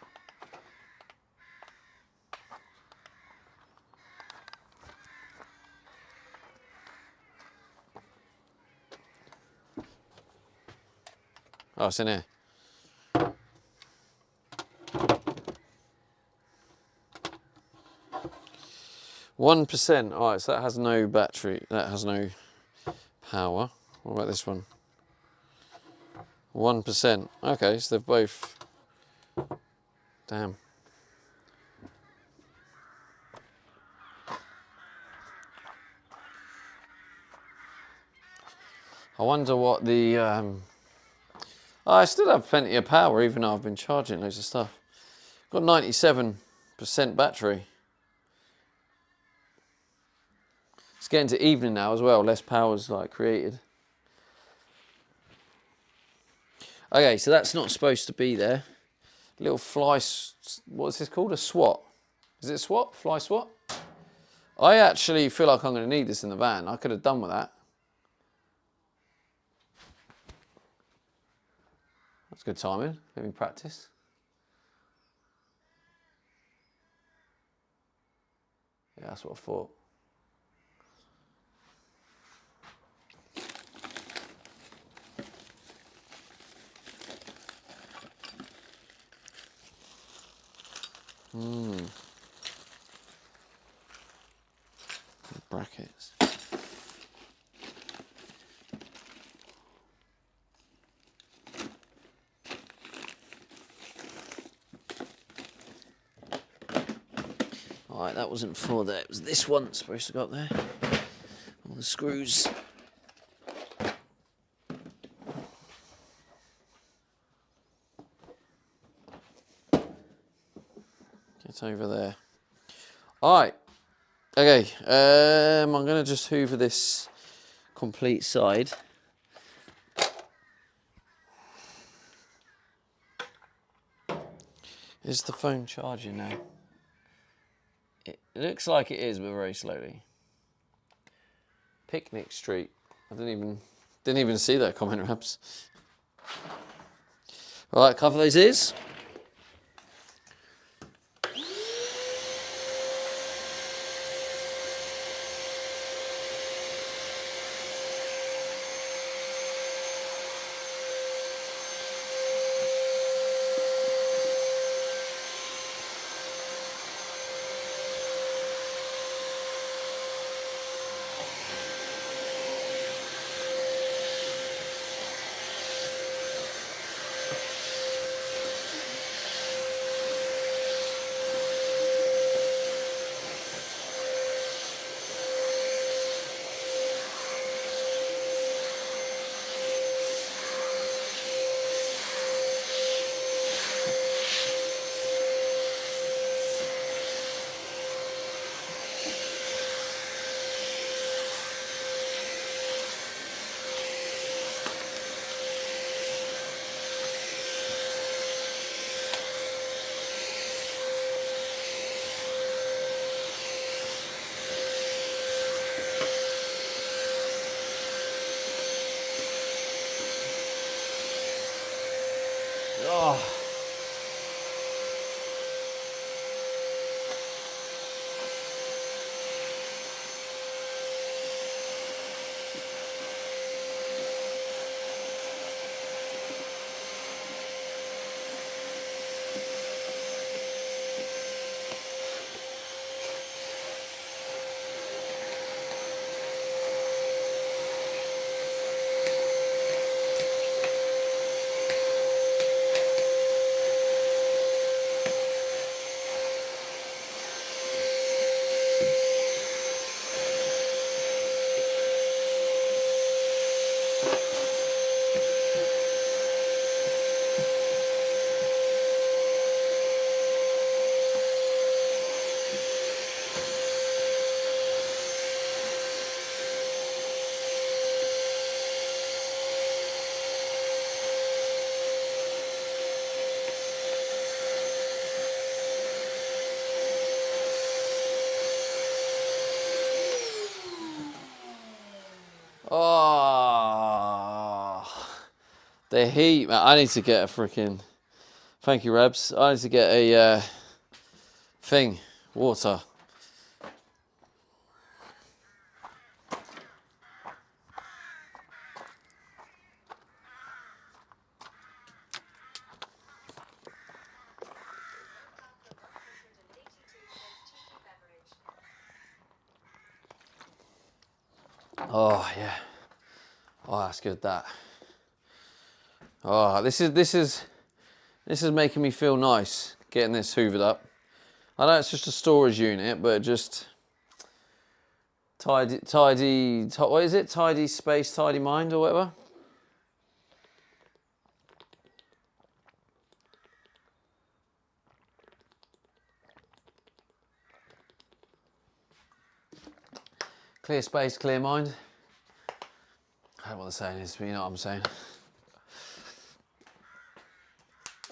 Oh, it's in here. 1%. Alright, so that has no battery. That has no power. What about this one? 1%. Okay, so they've both... Damn. I wonder what the... I still have plenty of power even though I've been charging loads of stuff. Got 97% battery. It's getting to evening now as well, less power's like created. Okay, so that's not supposed to be there. Little fly, what's this called? A swat. Is it a swat? Fly swat? I actually feel like I'm going to need this in the van. I could have done with that. That's good timing. Let me practice. Yeah, that's what I thought. Brackets. Alright, that wasn't for there. It was this one supposed to go up there. All the screws. Get over there. Alright. Okay. I'm going to just hoover this complete side. Is the phone charging now? It looks like it is, but very slowly. Picnic Street. I didn't even see that comment, Rabs. All right, cover those ears. Oh. Oh, the heat, man. I need to get a freaking... Thank you, Rebs. I need to get a thing, water. Oh yeah. Oh, that's good. That. Oh, this is making me feel nice. Getting this hoovered up. I know it's just a storage unit, but just tidy. What is it? Tidy space, tidy mind, or whatever. Clear space, clear mind. I don't know what the saying is, but you know what I'm saying.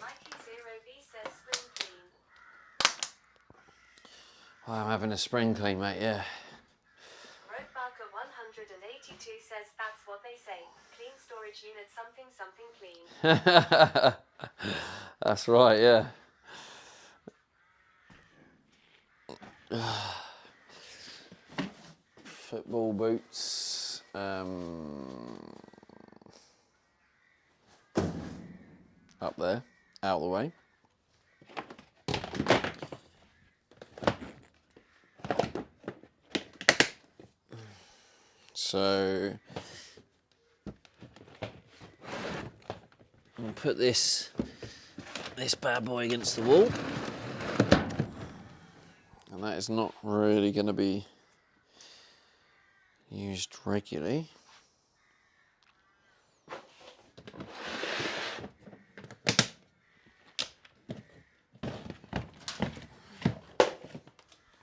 Mikey 0V says spring clean. I'm having a spring clean, mate, yeah. Roadbarker 182 says that's what they say. Clean storage unit something something clean. That's right, yeah. Football boots. Up there, out of the way. So I'll put this bad boy against the wall, and that is not really going to be used regularly.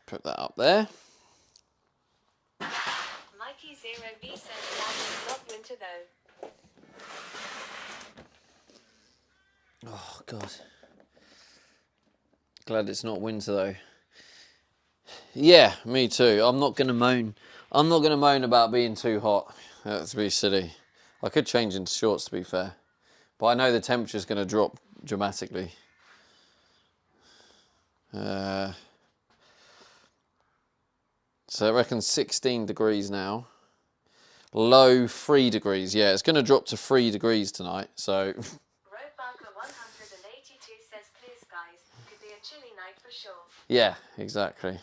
Put that up there. Mikey 0V says glad it's not winter though. Oh God. Glad it's not winter though. Yeah, me too. I'm not gonna moan. I'm not gonna moan about being too hot. That's be silly. I could change into shorts to be fair, but I know the temperature's gonna drop dramatically. So I reckon 16 degrees now. Low 3 degrees. Yeah, it's gonna drop to 3 degrees tonight. So. Roadbarker 182 says clear skies. Could be a chilly night for sure. Yeah, exactly.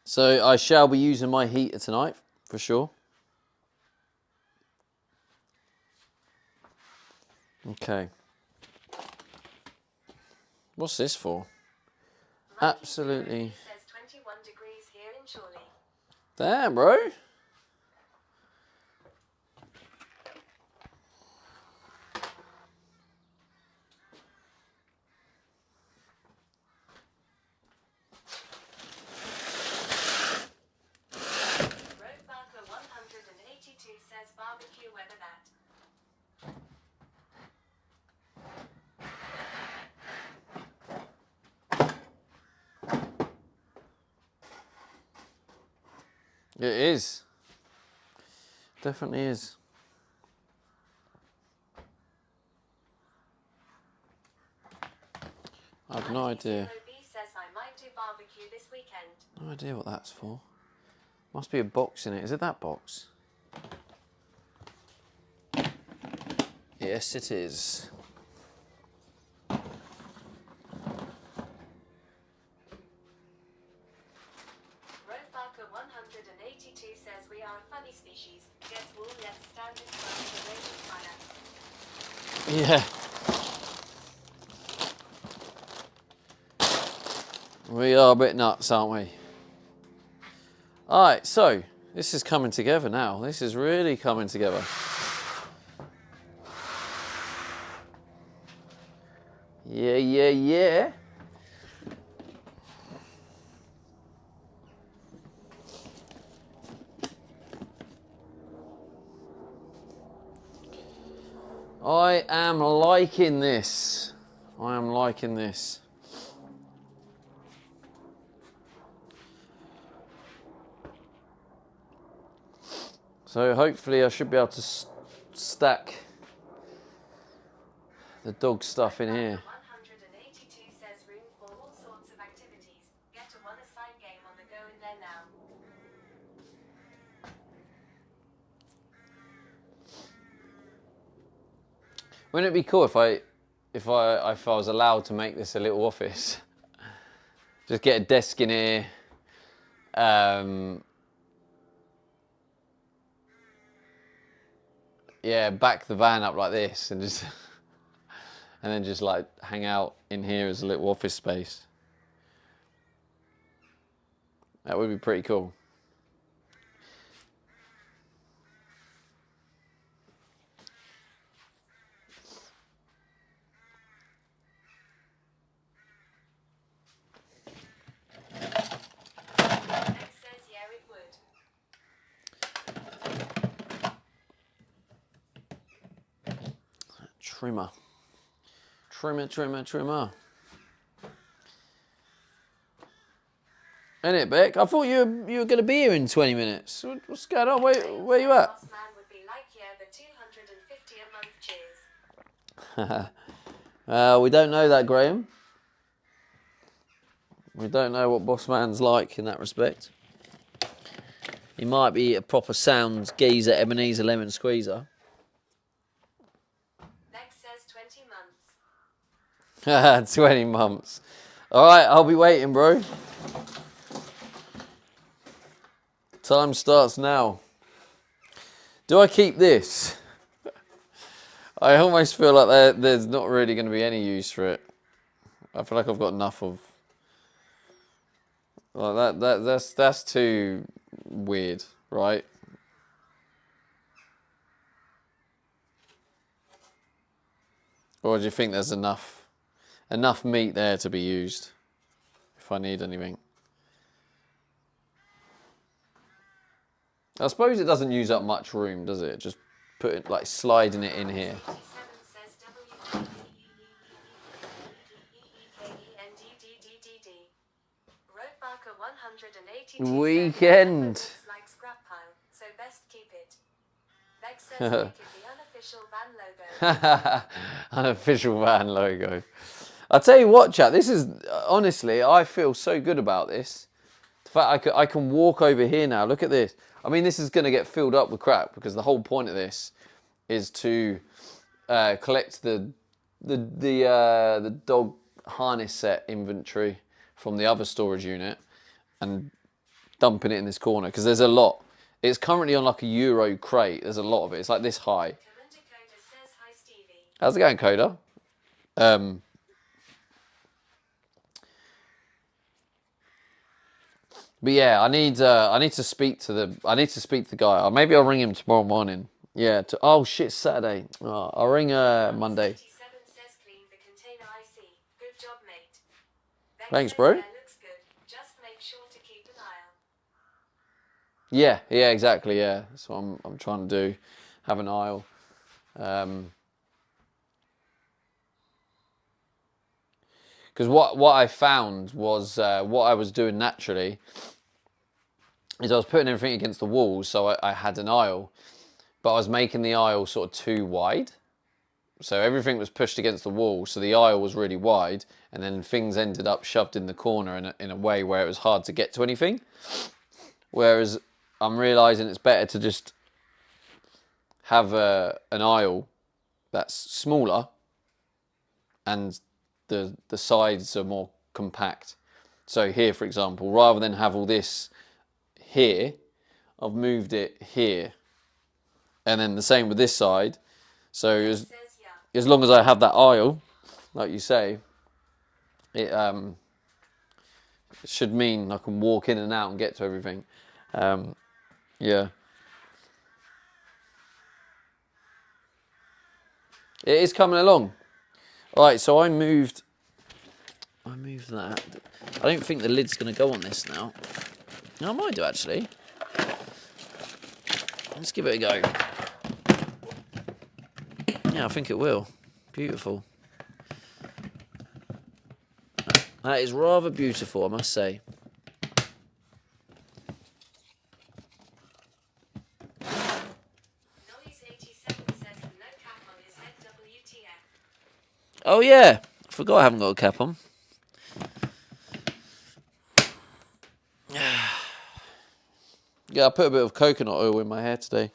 So I shall be using my heater tonight, for sure. Okay. What's this for? Absolutely. Says 21 degrees here in Chorley. Damn, bro. Roadbarker 182 says barbecue weather that. It is. Definitely is. I have no idea. Says I might do barbecue this weekend. No idea what that's for. Must be a box in it. Is it that box? Yes, it is. Roadbarker 182 says we are a funny species. Gets wool, let's stand in front of the raging fire. Yeah. We are a bit nuts, aren't we? Alright, so this is coming together now. This is really coming together. Yeah, yeah, yeah. I am liking this. I am liking this. So hopefully I should be able to stack the dog stuff in here. 182 says room for all sorts of activities. Get a one-a-side game on the go in there now. Wouldn't it be cool if I was allowed to make this a little office? Just get a desk in here. Yeah, back the van up like this and just and then just like hang out in here as a little office space. That would be pretty cool. Next says yeah it would. Trimmer. Trimmer. Ain't it, Beck? I thought you were going to be here in 20 minutes. What's going on? Where you at? Boss man would be like, yeah, the 250 a month, cheers. We don't know that, Graham. We don't know what Boss Man's like in that respect. He might be a proper sound geezer, Ebenezer lemon squeezer. Next says 20 months. 20 months. All right, I'll be waiting, bro. Time starts now. Do I keep this? I almost feel like there's not really going to be any use for it. I feel like I've got enough of. Like that's too weird, right? Or do you think there's enough meat there to be used if I need anything? I suppose it doesn't use up much room, does it? Just put it, like, sliding it in here. Weekend. Like scrap pile, so best keep it. Vex says make it the unofficial van logo. Unofficial van logo. I'll tell you what, chat, this is, honestly, I feel so good about this. The fact I can walk over here now, look at this. I mean, this is going to get filled up with crap because the whole point of this is to collect the dog harness set inventory from the other storage unit and dumping it in this corner because there's a lot. It's currently on like a Euro crate. There's a lot of it. It's like this high. Says, hi, Stevie. How's it going, Coda? But yeah, I need to speak to the guy. Or maybe I'll ring him tomorrow morning. Yeah. Oh shit, Saturday. Oh, I'll ring Monday. Says clean the container I see. Good job, mate. Vex Thanks, says, bro. yeah, looks good. Just make sure to keep an eye on. Yeah, exactly. Yeah, that's what I'm trying to do. Have an aisle. Because what I found was what I was doing naturally is I was putting everything against the walls, so I had an aisle, but I was making the aisle sort of too wide. So everything was pushed against the wall, so the aisle was really wide, and then things ended up shoved in the corner in a way where it was hard to get to anything. Whereas I'm realising it's better to just have an aisle that's smaller and the sides are more compact. So here, for example, rather than have all this here, I've moved it here. And then the same with this side. So as long as I have that aisle, like you say, it should mean I can walk in and out and get to everything. Yeah. It is coming along. All right, so I moved that. I don't think the lid's going to go on this now. No, I might do, actually. Let's give it a go. Yeah, I think it will. Beautiful. That is rather beautiful, I must say. Oh yeah, I forgot I haven't got a cap on. Yeah, I put a bit of coconut oil in my hair today.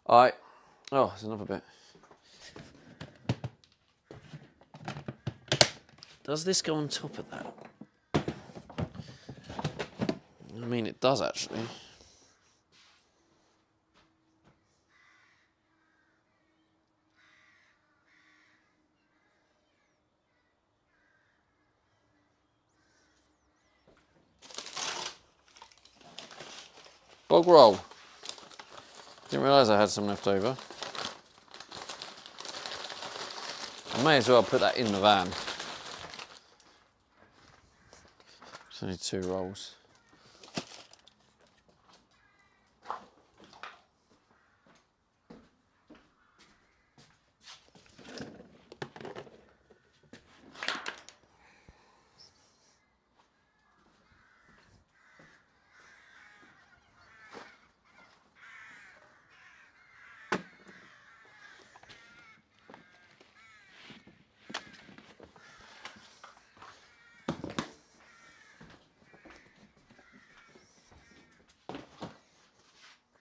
Alright. Oh, there's another bit. Does this go on top of that? I mean, it does actually. Bog roll. Didn't realise I had some left over. I may as well put that in the van. It's only 2 rolls.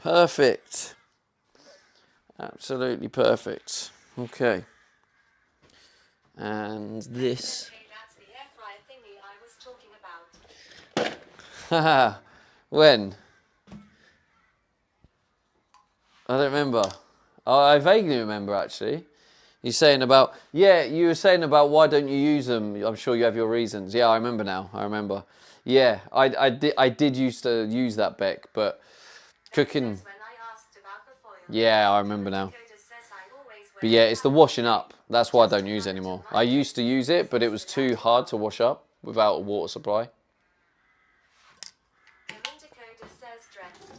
Perfect. Absolutely perfect. Okay. And this. Okay, that's the air fryer thingy I was talking about. Haha. When? I don't remember. Oh, I vaguely remember actually. You're saying about, yeah, you were saying about why don't you use them? I'm sure you have your reasons. Yeah, I remember now. I remember. Yeah, I did used to use that, Beck, but cooking. When I asked about the foil, Yeah, I remember now. Dakota says I always wear But yeah, it's the washing up. That's why I don't use it anymore. I used to use it, but it was too hard to wash up without a water supply. Dakota says dressed.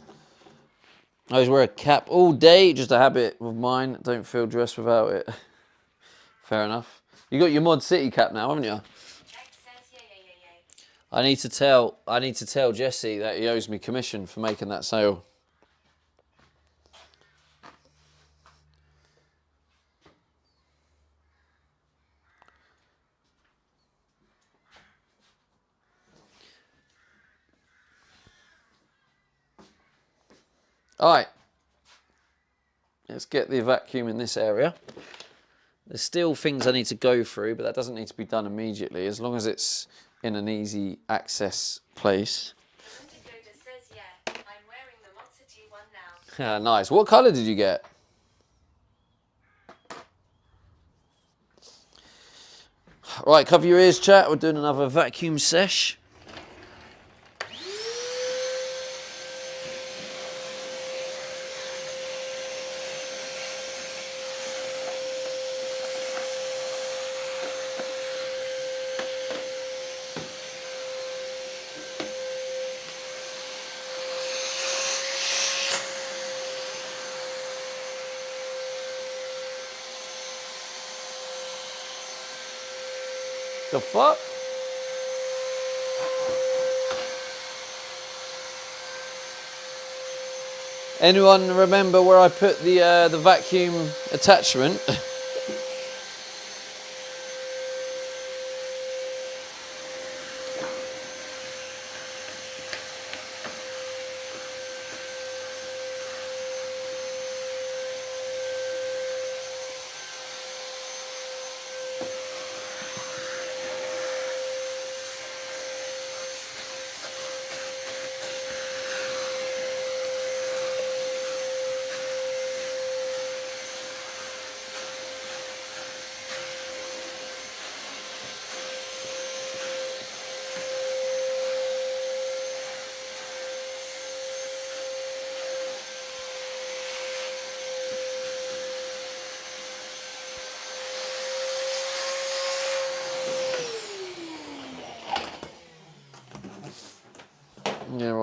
I always wear a cap all day, just a habit of mine. Don't feel dressed without it. Fair enough. You got your Mod City cap now, haven't you? X says yeah. I need to tell Jesse that he owes me commission for making that sale. All right. Let's get the vacuum in this area. There's still things I need to go through, but that doesn't need to be done immediately, as long as it's in an easy access place. Dakota says yeah. I'm wearing the Mod City one now. Nice. What colour did you get? Right, cover your ears, chat. We're doing another vacuum sesh. The fuck? Anyone remember where I put the vacuum attachment?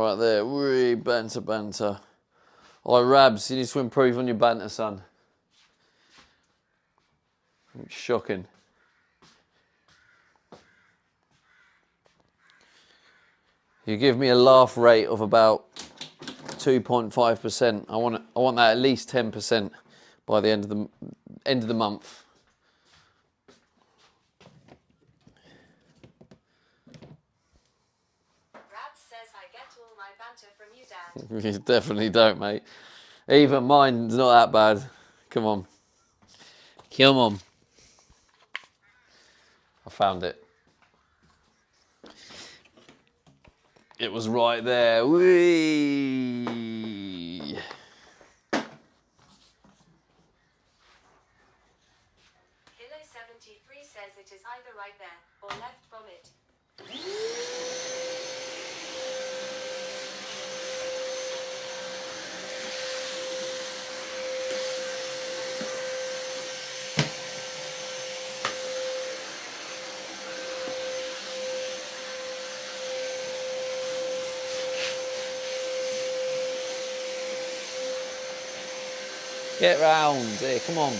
right there. Wee, banter, banter. All right, Rabs, you need to improve on your banter, son. Shocking. You give me a laugh rate of about 2.5%. I want that at least 10% by the end of the month. Rabs says I get all my banter from you, Dad. You definitely don't, mate. Even mine's not that bad. Come on. Come on. I found it. It was right there. Whee! Kilo 73 says it is either right there or left from it. Get round. Here, come on.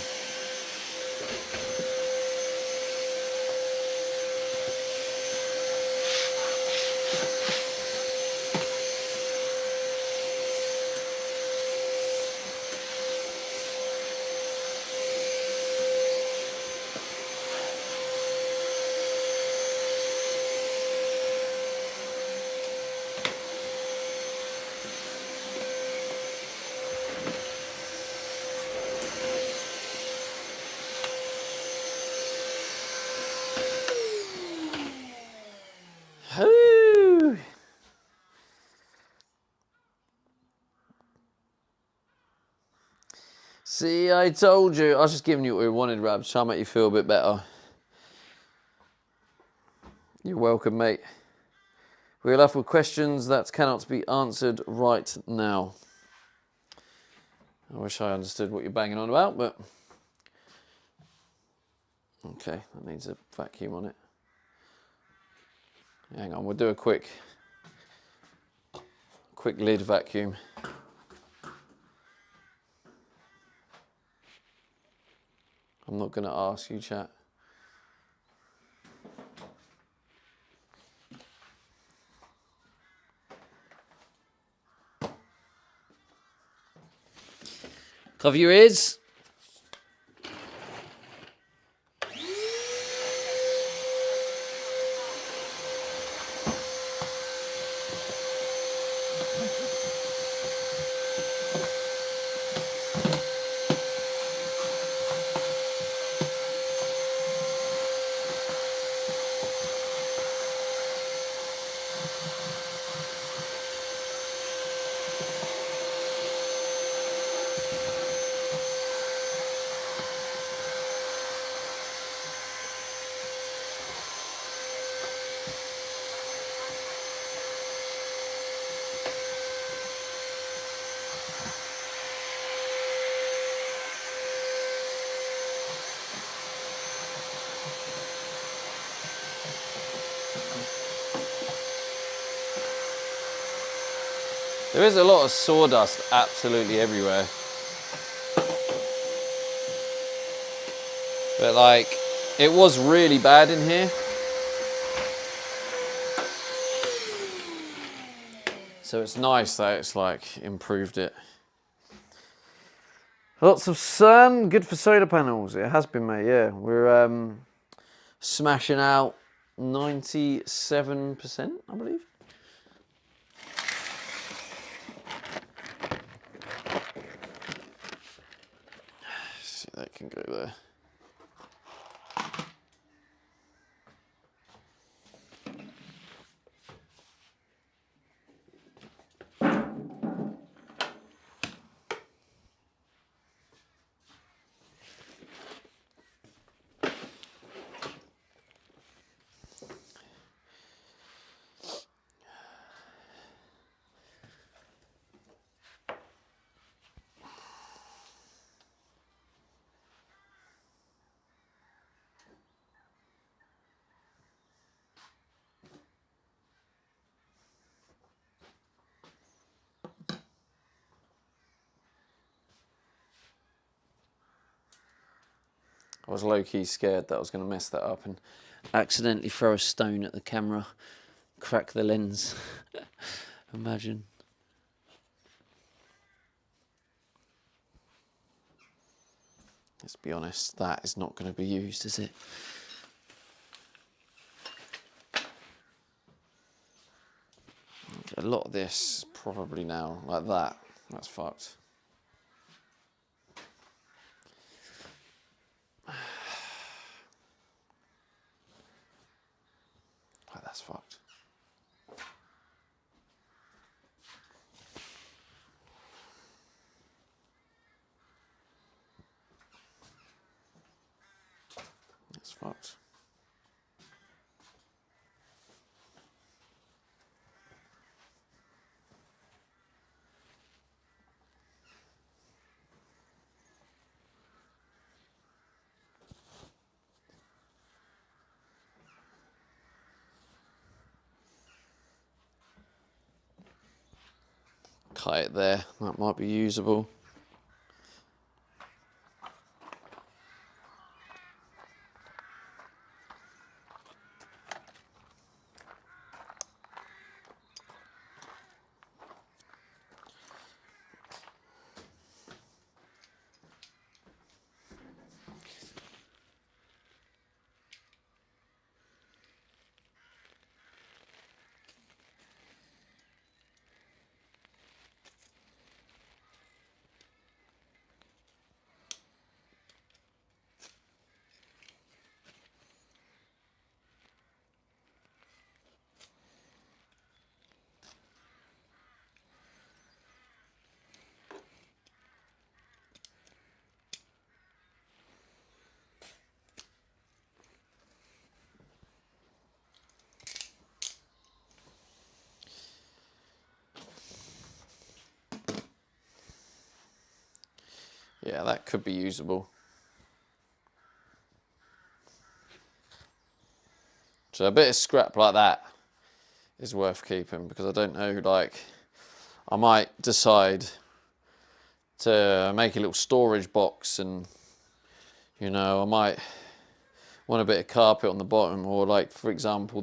Woo! See, I told you. I was just giving you what we wanted, Rabs. Try to make you feel a bit better. You're welcome, mate. We're left with questions that cannot be answered right now. I wish I understood what you're banging on about, but... Okay, that needs a vacuum on it. Hang on, we'll do a quick lid vacuum. I'm not going to ask you, chat. Cover your ears. There is a lot of sawdust absolutely everywhere. But like, it was really bad in here. So it's nice that it's like improved it. Lots of sun, good for solar panels. It has been, mate, yeah. We're smashing out 97%, I believe. See, that can go there. I was low-key scared that I was going to mess that up and accidentally throw a stone at the camera, crack the lens. Imagine. Let's be honest, that is not going to be used, is it? A lot of this probably now, like that, that's fucked. Like, that's fucked. That's fucked. Cut it there, that might be usable. Yeah, that could be usable. So a bit of scrap like that is worth keeping, because I don't know, like, I might decide to make a little storage box, and, you know, I might want a bit of carpet on the bottom, or like, for example,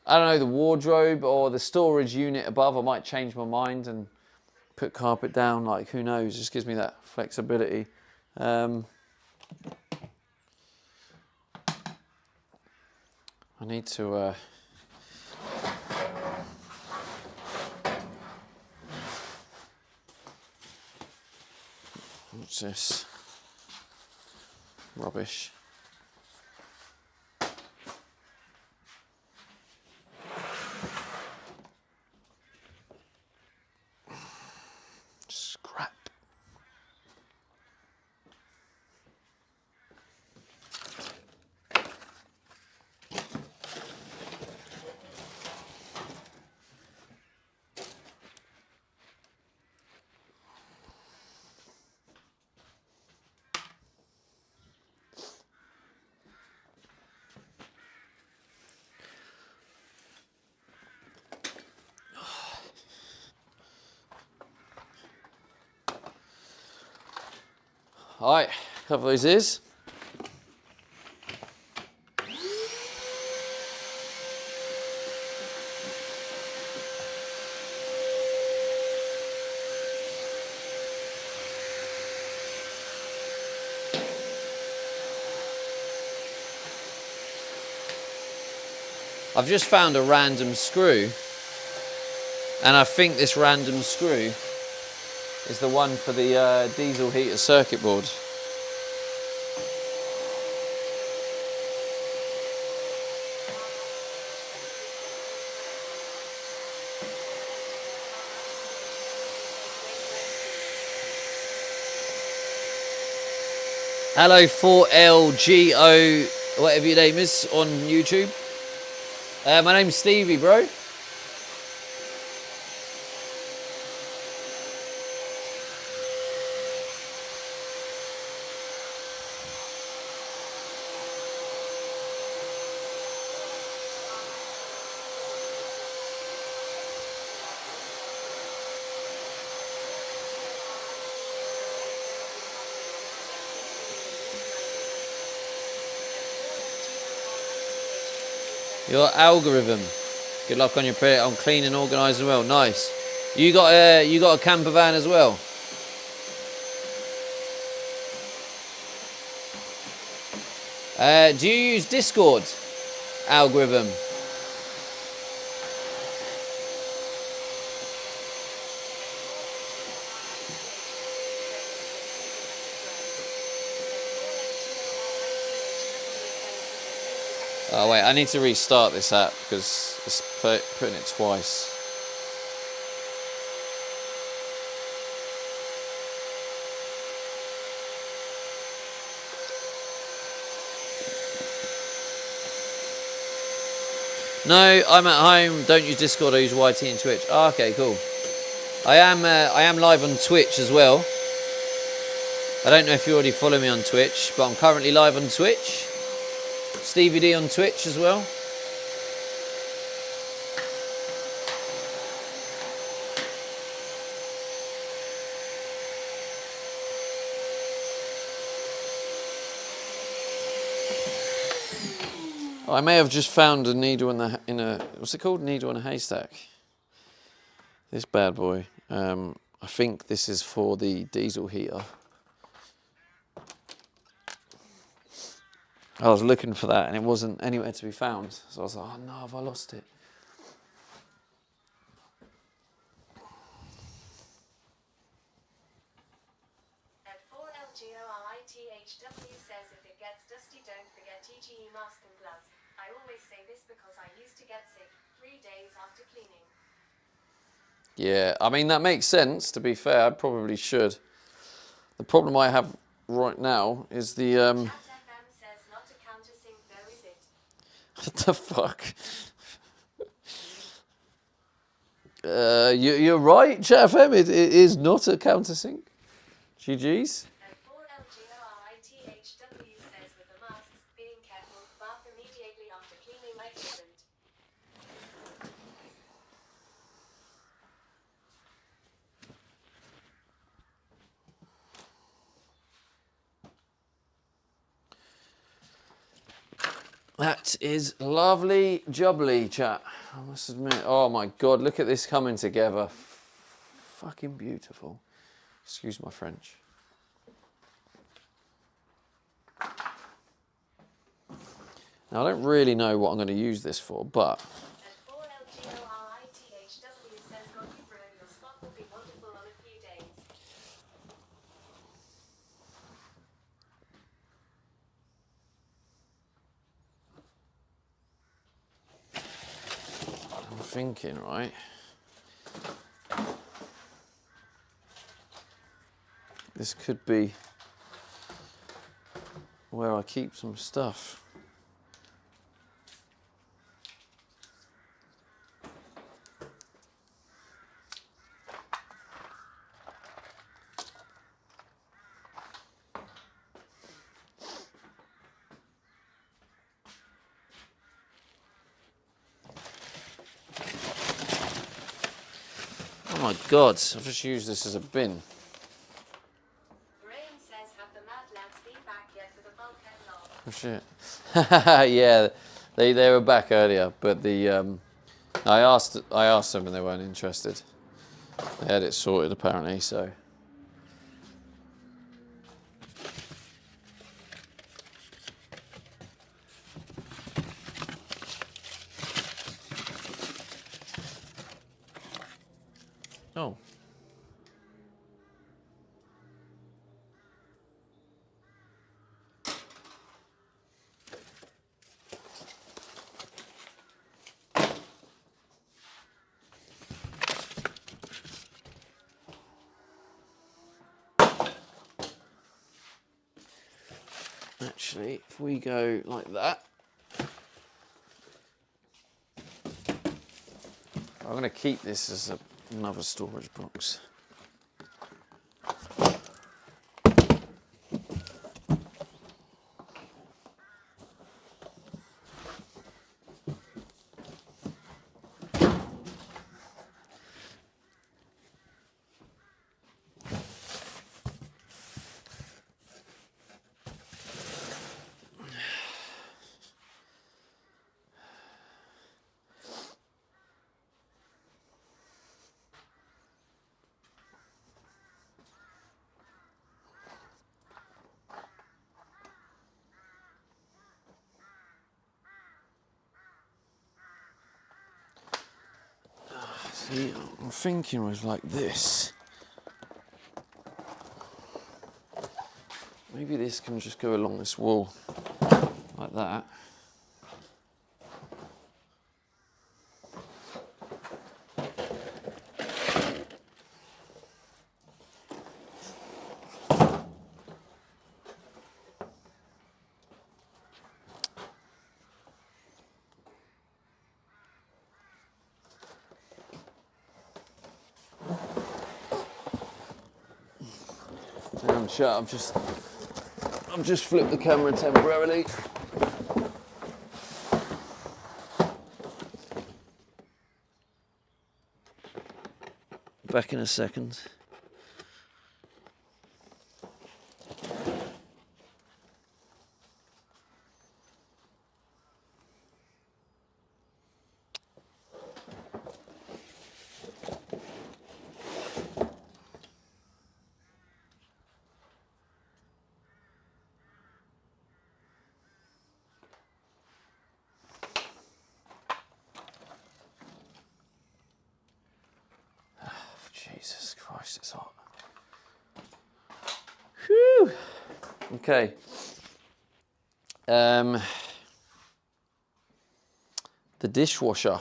I don't know, the wardrobe or the storage unit above. I might change my mind and put carpet down, like, who knows, just gives me that flexibility. I need to what's this? Rubbish. Scrap. Alright, cover those ears. I've just found a random screw, and I think this random screw is the one for the diesel heater circuit board. Hello 4LGO, whatever your name is on YouTube. My name's Stevie, bro. Your algorithm. Good luck on your prayer. I'm clean and organised as well. Nice. You got a camper van as well. Do you use Discord? Algorithm. Oh wait, I need to restart this app because it's putting it twice. No, I'm at home. Don't use Discord. I use YT and Twitch. Oh, okay, cool. I am live on Twitch as well. I don't know if you already follow me on Twitch, but I'm currently live on Twitch. Stevie D on Twitch as well. I may have just found a needle in a what's it called? Needle in a haystack. This bad boy. I think this is for the diesel heater. I was looking for that and it wasn't anywhere to be found. So I was like, oh no, have I lost it? At 4LGORITHW says if it gets dusty, don't forget TGE mask and gloves. I always say this because I used to get sick 3 days after cleaning. Yeah, I mean, that makes sense, to be fair. I probably should. The problem I have right now is the... Chat FM says not a countersink though, is it? What the fuck? You're right, Chat FM. It is not a countersink. GG's. And 4LGORITHW says with the masks, being careful, bath immediately after cleaning my equipment. That is lovely jubbly, chat. I must admit. Oh my God, look at this coming together. Fucking beautiful. Excuse my French. Now, I don't really know what I'm going to use this for, but... And 4LGORITHW says got you bro, your spot will be wonderful on a few days. I'm thinking, right? This could be where I keep some stuff. Oh my God, I've just used this as a bin. Graham says have the mad lads been back yet for the bulkhead log? Oh shit. Yeah, they were back earlier, but the I asked them and they weren't interested. They had it sorted apparently, so. Oh. Actually, if we go like that, I'm going to keep this as another storage box. See, I'm thinking with like this. Maybe this can just go along this wall like that. Damn shut, I've just flipped the camera temporarily. Back in a second. Jesus Christ, it's hot. Whew. Okay. The dishwasher.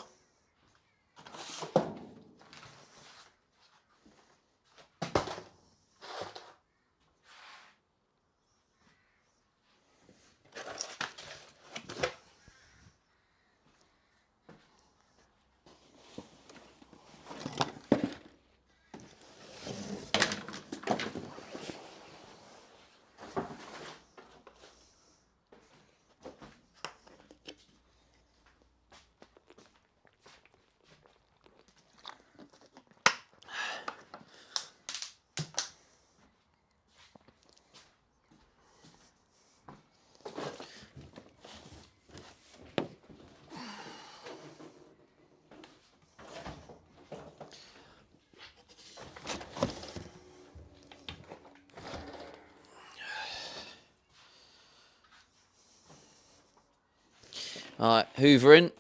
All right, hoovering.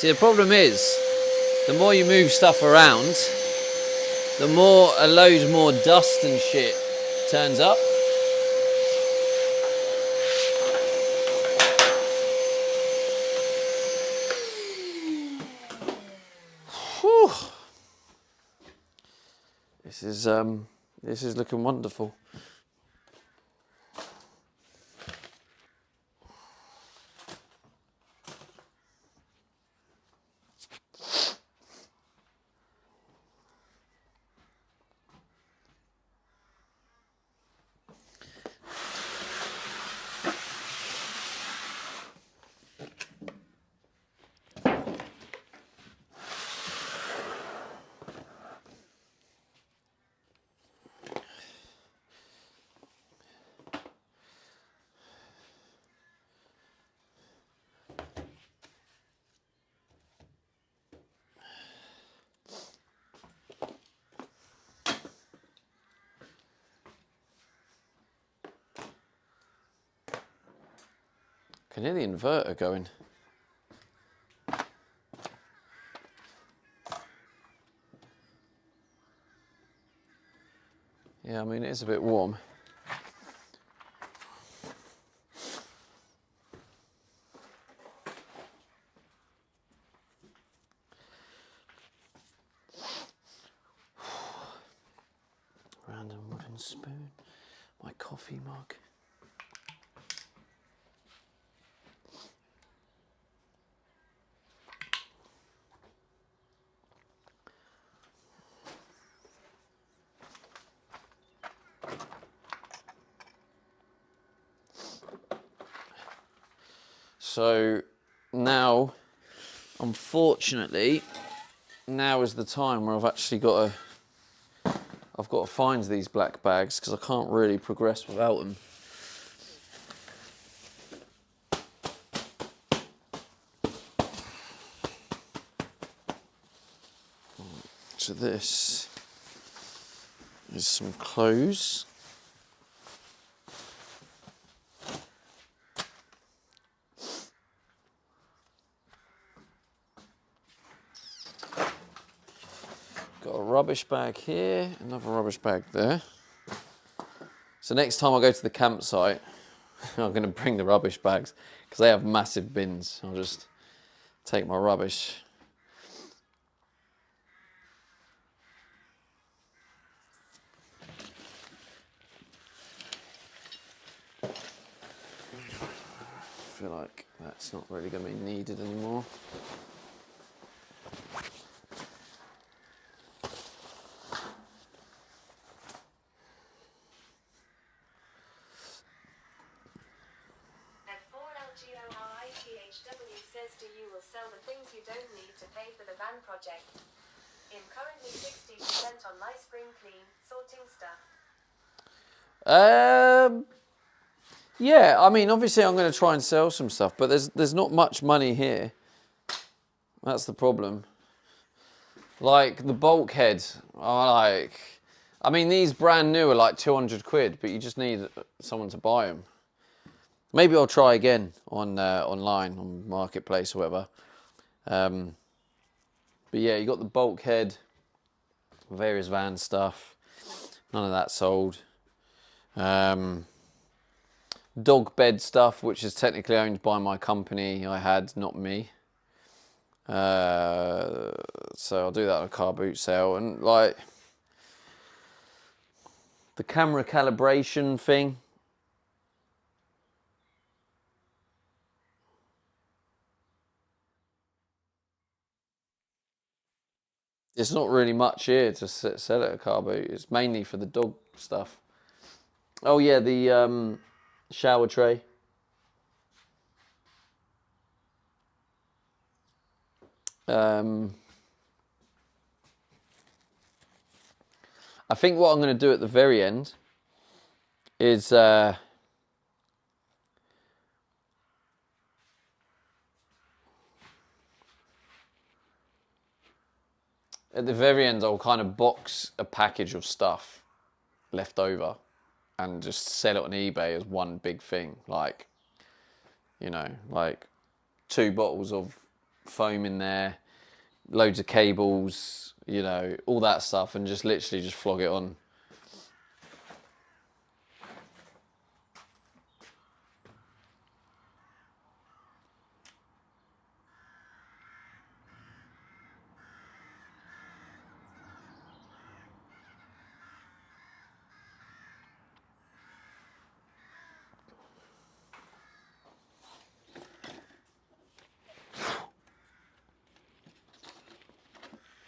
See, the problem is, the more you move stuff around, the more a load more dust and shit turns up. Whew. This is looking wonderful. I can hear the inverter going. Yeah, I mean, it is a bit warm. Random wooden spoon, my coffee mug. So now, unfortunately, now is the time where I've actually got to find these black bags because I can't really progress without them. So this is some clothes. Got a rubbish bag here, another rubbish bag there. So next time I go to the campsite, I'm going to bring the rubbish bags because they have massive bins. I'll just take my rubbish. I feel like that's not really going to be needed anymore. Says you will sell the things you don't need to pay for the van project. In currently 60% on my spring clean, sorting stuff. Yeah, I mean, obviously I'm going to try and sell some stuff, but there's not much money here. That's the problem. Like the bulkhead, I mean, these brand new are like 200 quid, but you just need someone to buy them. Maybe I'll try again on online, on Marketplace or whatever. But yeah, you got the bulkhead, various van stuff. None of that sold. Dog bed stuff, which is technically owned by my company I had, not me. So I'll do that at a car boot sale. And like the camera calibration thing. It's not really much here to sell at a car boot. It's mainly for the dog stuff. Oh yeah, the shower tray. I think what I'm going to do at the very end is at the very end, I'll kind of box a package of stuff left over and just sell it on eBay as one big thing. Like, you know, like 2 bottles of foam in there, loads of cables, you know, all that stuff, and just literally just flog it on.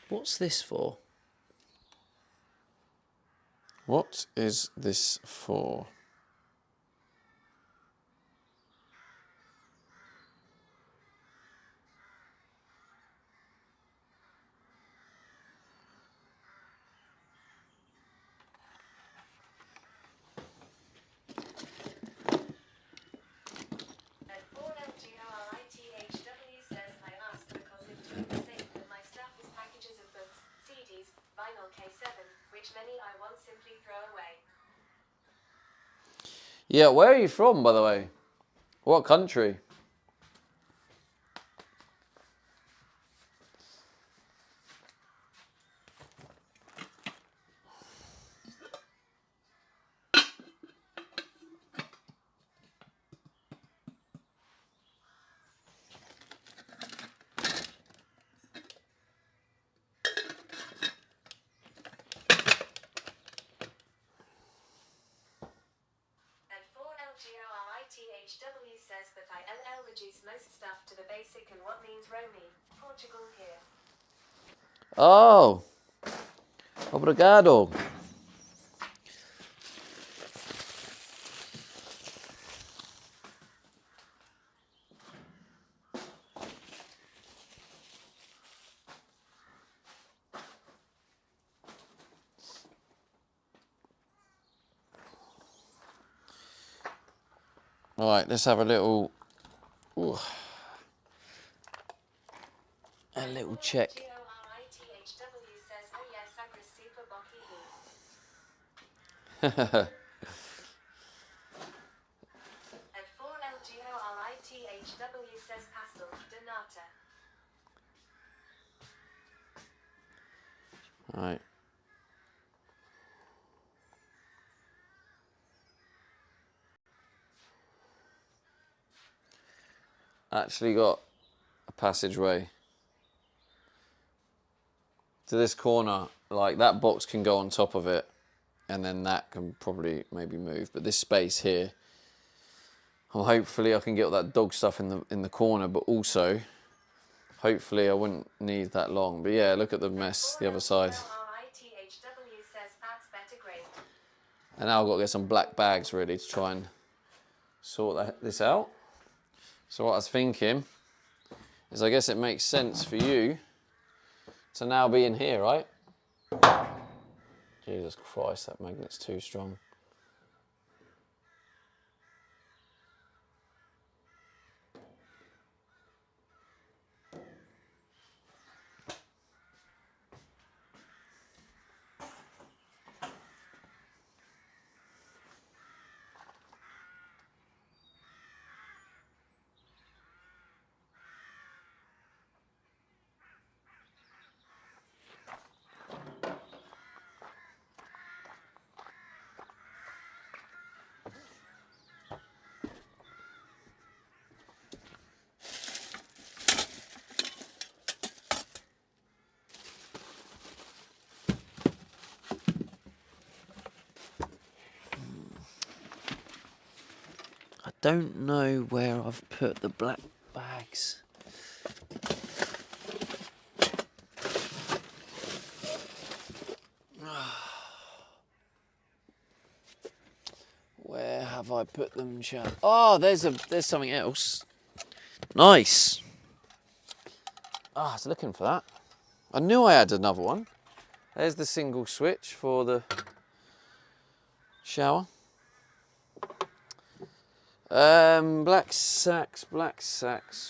What's this for? What is this for? Which many I won't simply throw away. Yeah, where are you from, by the way? What country? LGORITHW says that ILL reduce most stuff to the basic and what means Romy, Portugal here. Oh, obrigado. All right, let's have a little check. GORITHW says, oh yes, Agris super bocky he. And 4LGORITHW says pastel, Donata. All right. Actually got a passageway to this corner. Like that box can go on top of it, and then that can probably maybe move. But this space here, well, hopefully I can get all that dog stuff in the corner, but also hopefully I wouldn't need that long. But yeah, look at the mess the other side. GORITHW says that's better great. And now I've got to get some black bags ready to try and sort this out. So what I was thinking is I guess it makes sense for you to now be in here, right? Jesus Christ, that magnet's too strong. I don't know where I've put the black bags. Where have I put them, chap? Oh, there's something else. Nice. I was looking for that. I knew I had another one. There's the single switch for the shower. Black sacks.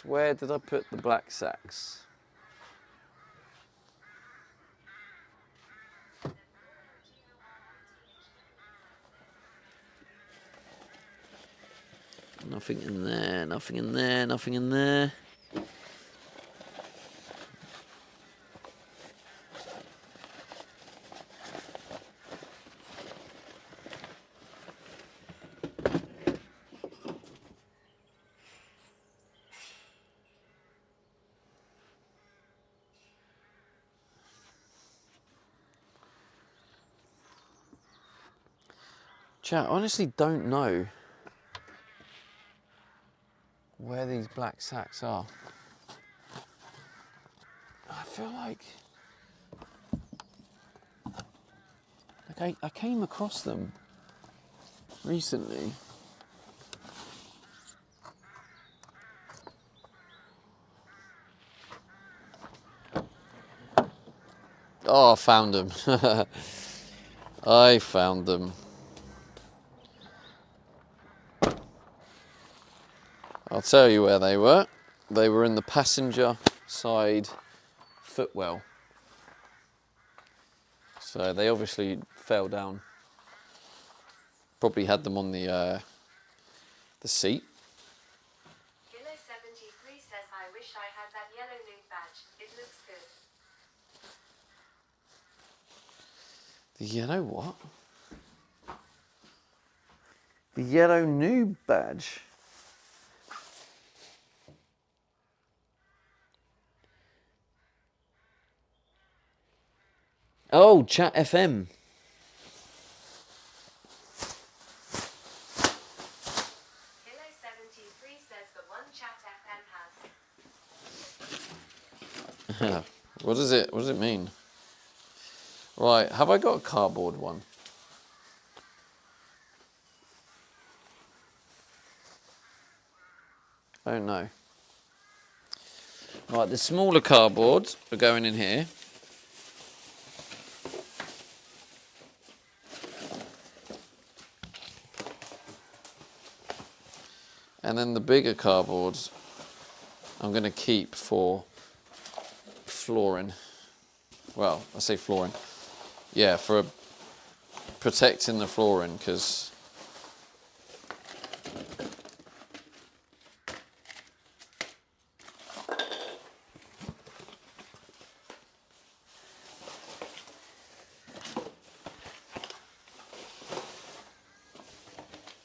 Where did I put the black sacks? Nothing in there. Chat, I honestly don't know where these black sacks are. I feel like I came across them recently. Oh, I found them. I found them. I'll tell you where they were. They were in the passenger side footwell. So they obviously fell down. Probably had them on the seat. Kilo 73 says, I wish I had that yellow noob badge. It looks good. The yellow what? The yellow noob badge. Oh, Chat FM. Kilo 73 says the one Chat FM has. What does it mean? Right, have I got a cardboard one? I don't know. Right, the smaller cardboards are going in here. And then the bigger cardboards I'm going to keep for flooring. Well, I say flooring. Yeah, for protecting the flooring, because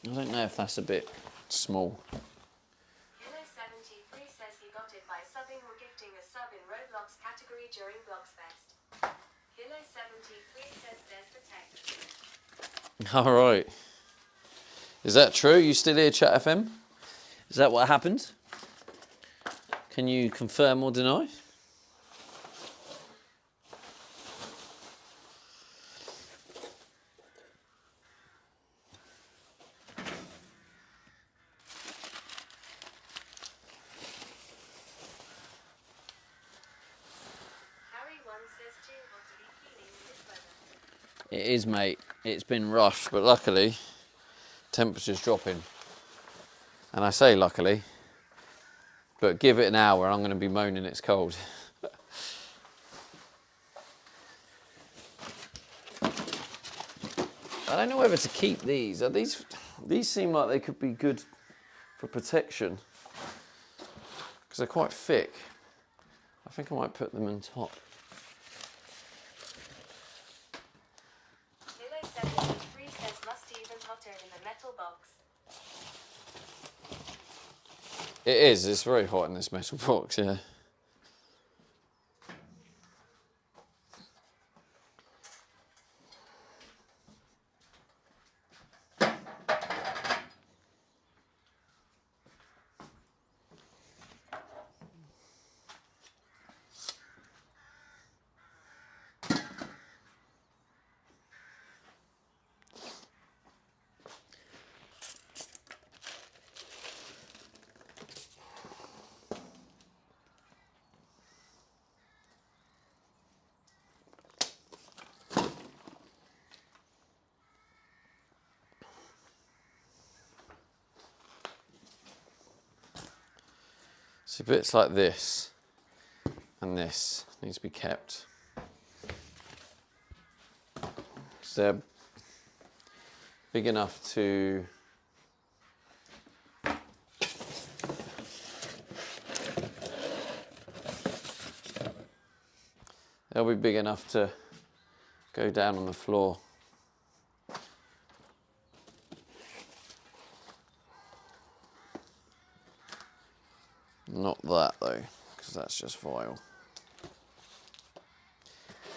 I don't know if that's a bit small. Kilo 73 says he got it by subbing or gifting a sub in Roblox category during Bloxfest. Kilo 73 says there's the text. All right. Is that true? You still here, Chat FM? Is that what happened? Can you confirm or deny? Harry 1 says too hot to be cleaning in this weather. It is, mate. It's been rough, but luckily, temperature's dropping. And I say luckily, but give it an hour and I'm going to be moaning it's cold. I don't know whether to keep these. These seem like they could be good for protection because they're quite thick. I think I might put them on top. Kilo 73 says must even hotter in the metal box. It is. It's very hot in this metal box, yeah. So bits like this and this needs to be kept. So they're big enough to they'll be big enough to go down on the floor. Not that though, because that's just vile.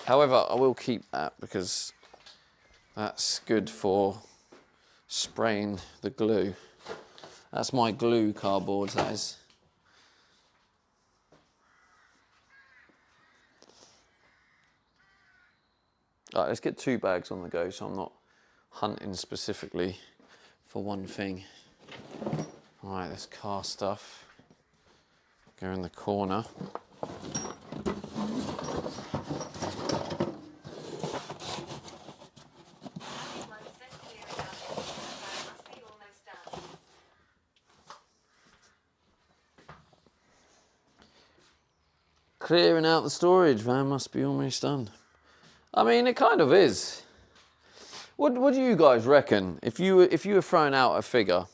However, I will keep that because that's good for spraying the glue. That's my glue cardboard, that is. Right, let's get 2 bags on the go so I'm not hunting specifically for one thing. Alright, this car stuff. Go in the corner. Clearing out the storage van must be almost done. I mean, it kind of is. What do you guys reckon? If you were throwing out a figure,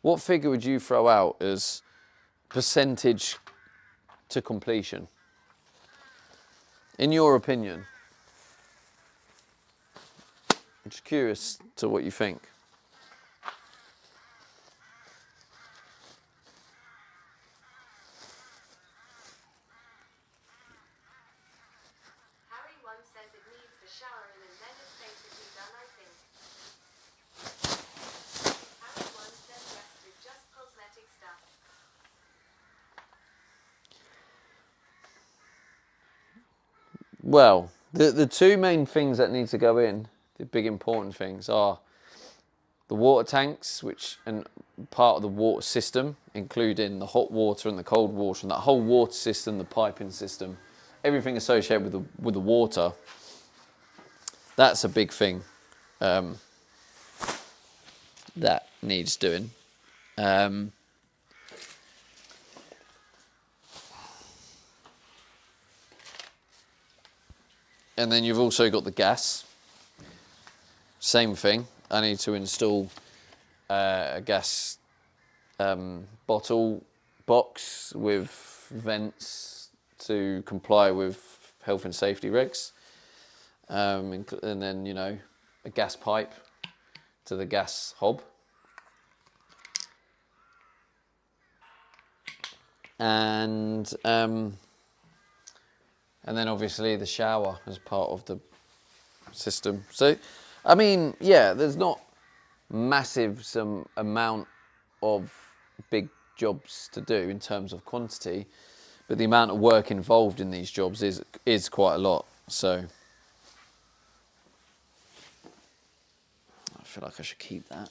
what figure would you throw out as percentage to completion? In your opinion. I'm just curious to what you think. Harry once says it needs the shower in and then it's basically done, I think. Harry once said rest is just cosmetic stuff. Well, the 2 main things that need to go in, the big important things, are the water tanks, which and part of the water system, including the hot water and the cold water, and that whole water system, the piping system, everything associated with the water. That's a big thing that needs doing. And then you've also got the gas. Same thing. I need to install a gas bottle box with vents to comply with health and safety regs. And then, you know, a gas pipe to the gas hob. And then obviously the shower as part of the system. So, I mean, yeah, there's not some amount of big jobs to do in terms of quantity, but the amount of work involved in these jobs is quite a lot. So I feel like I should keep that.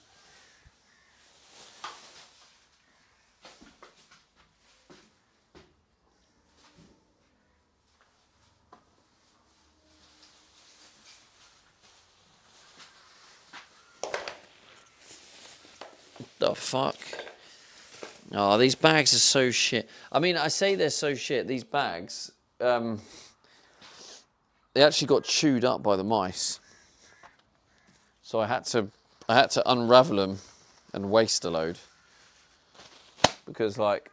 The fuck? Oh, these bags are so shit. I mean, I say they're so shit. These bags, they actually got chewed up by the mice. So I had to unravel them and waste a load because, like,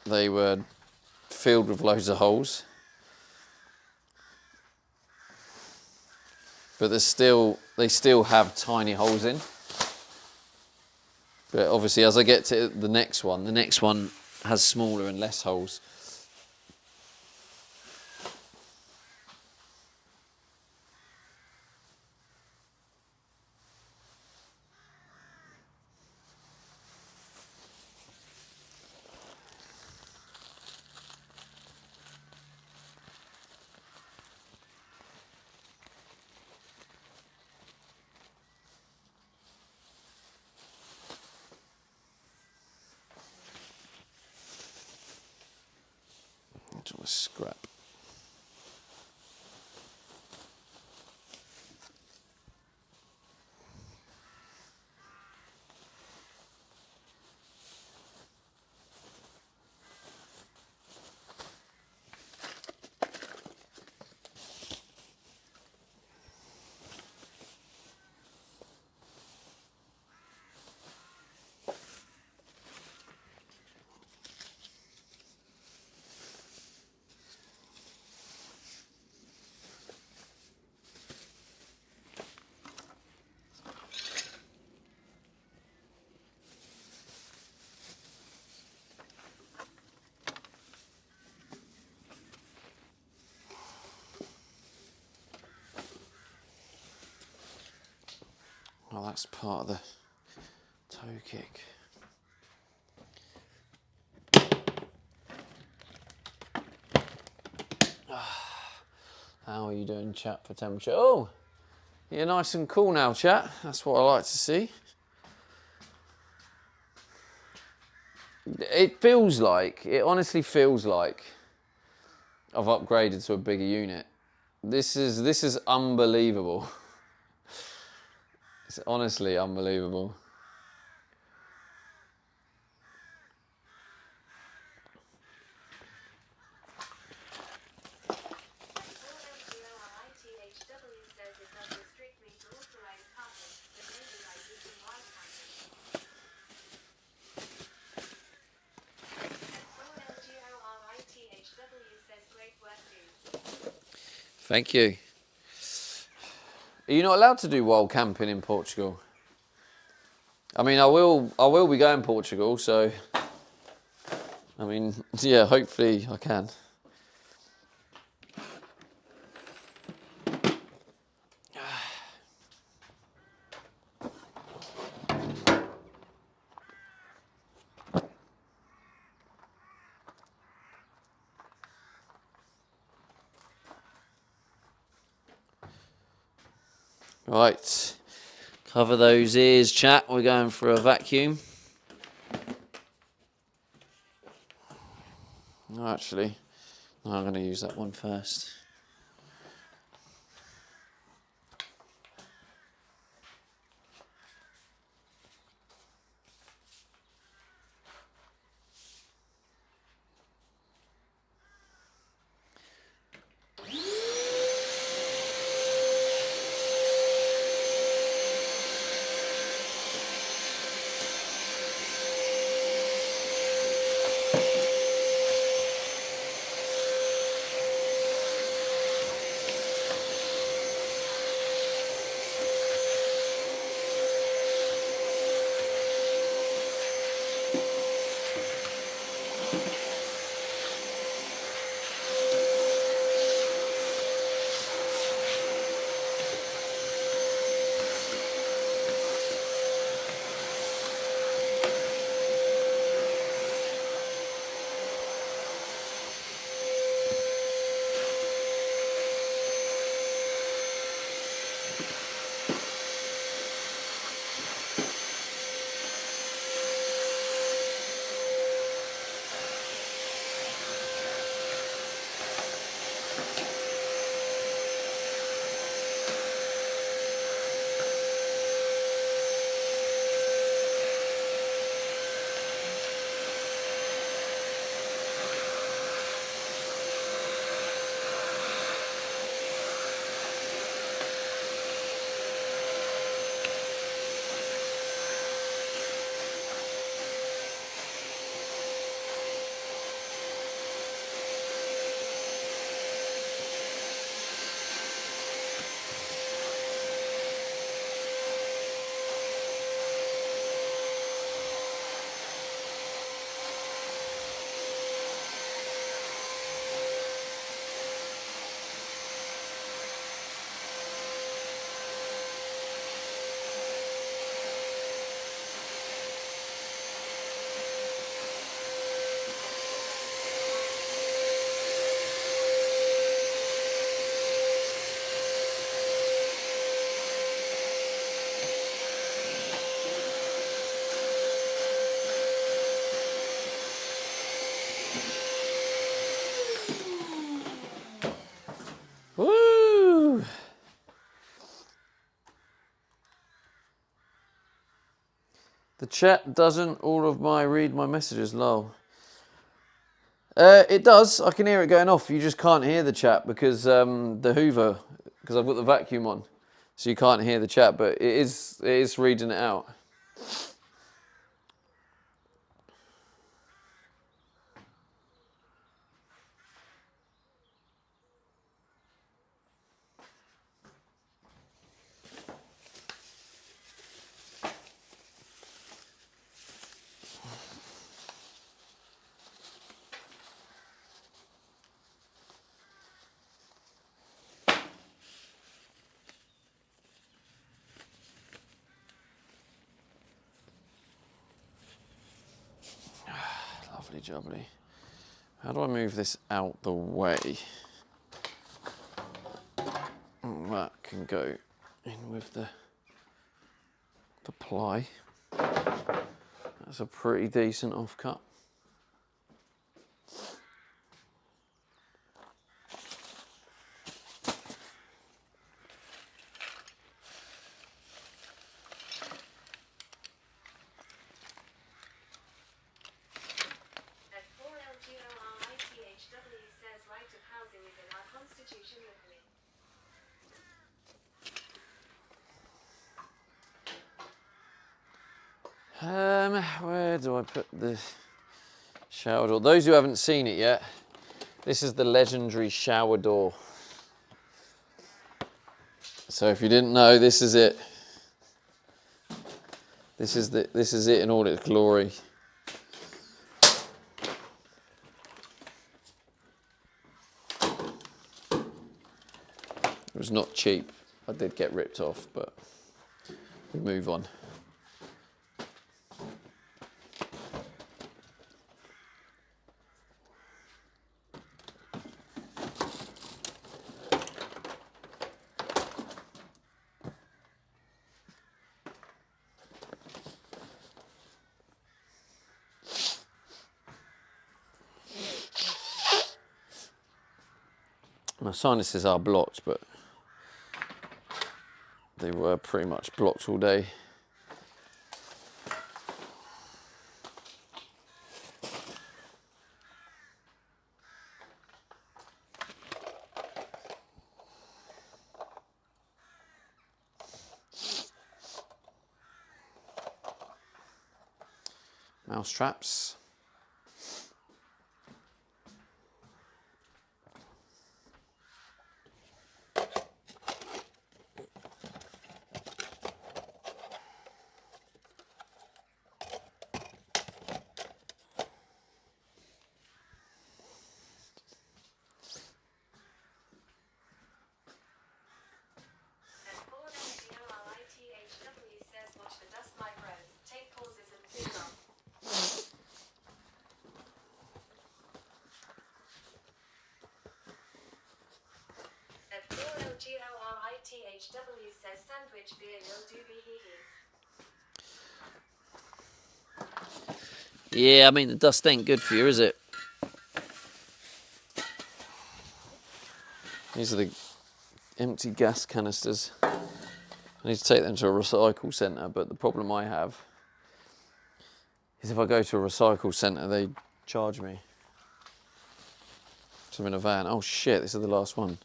they were filled with loads of holes. But they still have tiny holes in. But obviously, as I get to the next one has smaller and less holes. To a scrap. Oh, that's part of the toe kick. How are you doing, chat, for temperature? Oh, you're nice and cool now, chat. That's what I like to see. It honestly feels like I've upgraded to a bigger unit. This is unbelievable. It's honestly unbelievable. Thank you. Are you not allowed to do wild camping in Portugal? I mean, I will be going to Portugal, so I mean, yeah, hopefully I can. Right, cover those ears, chat. We're going for a vacuum. Oh, actually, no, I'm going to use that one first. Woo! The chat doesn't read my messages, lol. It does. I can hear it going off. You just can't hear the chat because the Hoover, because I've got the vacuum on, so you can't hear the chat. But it is reading it out. jubbly. How do I move this out the way? Oh, that can go in with the ply. That's a pretty decent offcut. Says right of housing is in our constitution locally. Where do I put the shower door? Those who haven't seen it yet, this is the legendary shower door. So if you didn't know, this is it. This is it in all its glory. It was not cheap. I did get ripped off, but we move on. My sinuses are blocked, but they were pretty much blocked all day. Mouse traps. Says watch the dust mite grow. Take pauses and clean off. F4LGORITHW says sandwich beer you'll do be hee hee. Yeah, I mean the dust ain't good for you, is it? These are the empty gas canisters. I need to take them to a recycle centre, but the problem I have is if I go to a recycle centre, they charge me. So I'm in a van. Oh shit, this is the last one.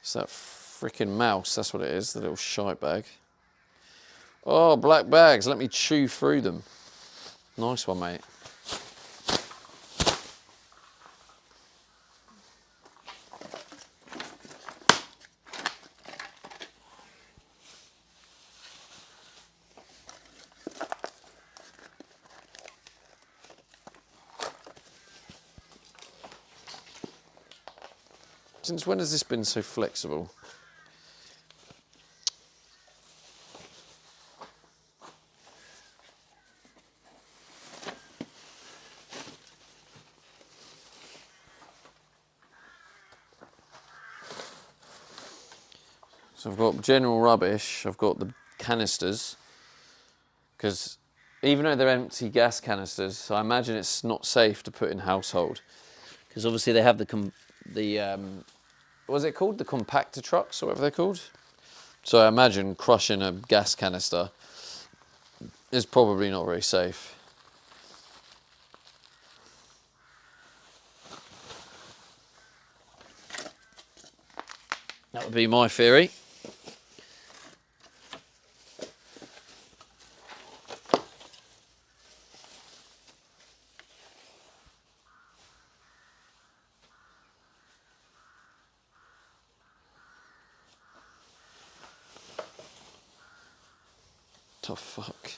It's that freaking mouse, that's what it is, the little shite bag. Oh, black bags, let me chew through them. Nice one, mate. Since when has this been so flexible? So I've got general rubbish, I've got the canisters, because even though they're empty gas canisters, I imagine it's not safe to put in household, because obviously they have what's it called? The compactor trucks, or whatever they're called. So I imagine crushing a gas canister is probably not very safe. That would be my theory. Oh fuck.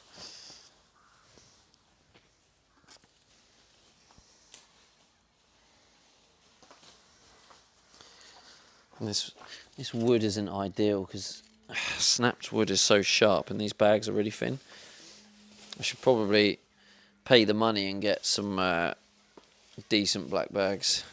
And this wood isn't ideal because snapped wood is so sharp and these bags are really thin. I should probably pay the money and get some decent black bags.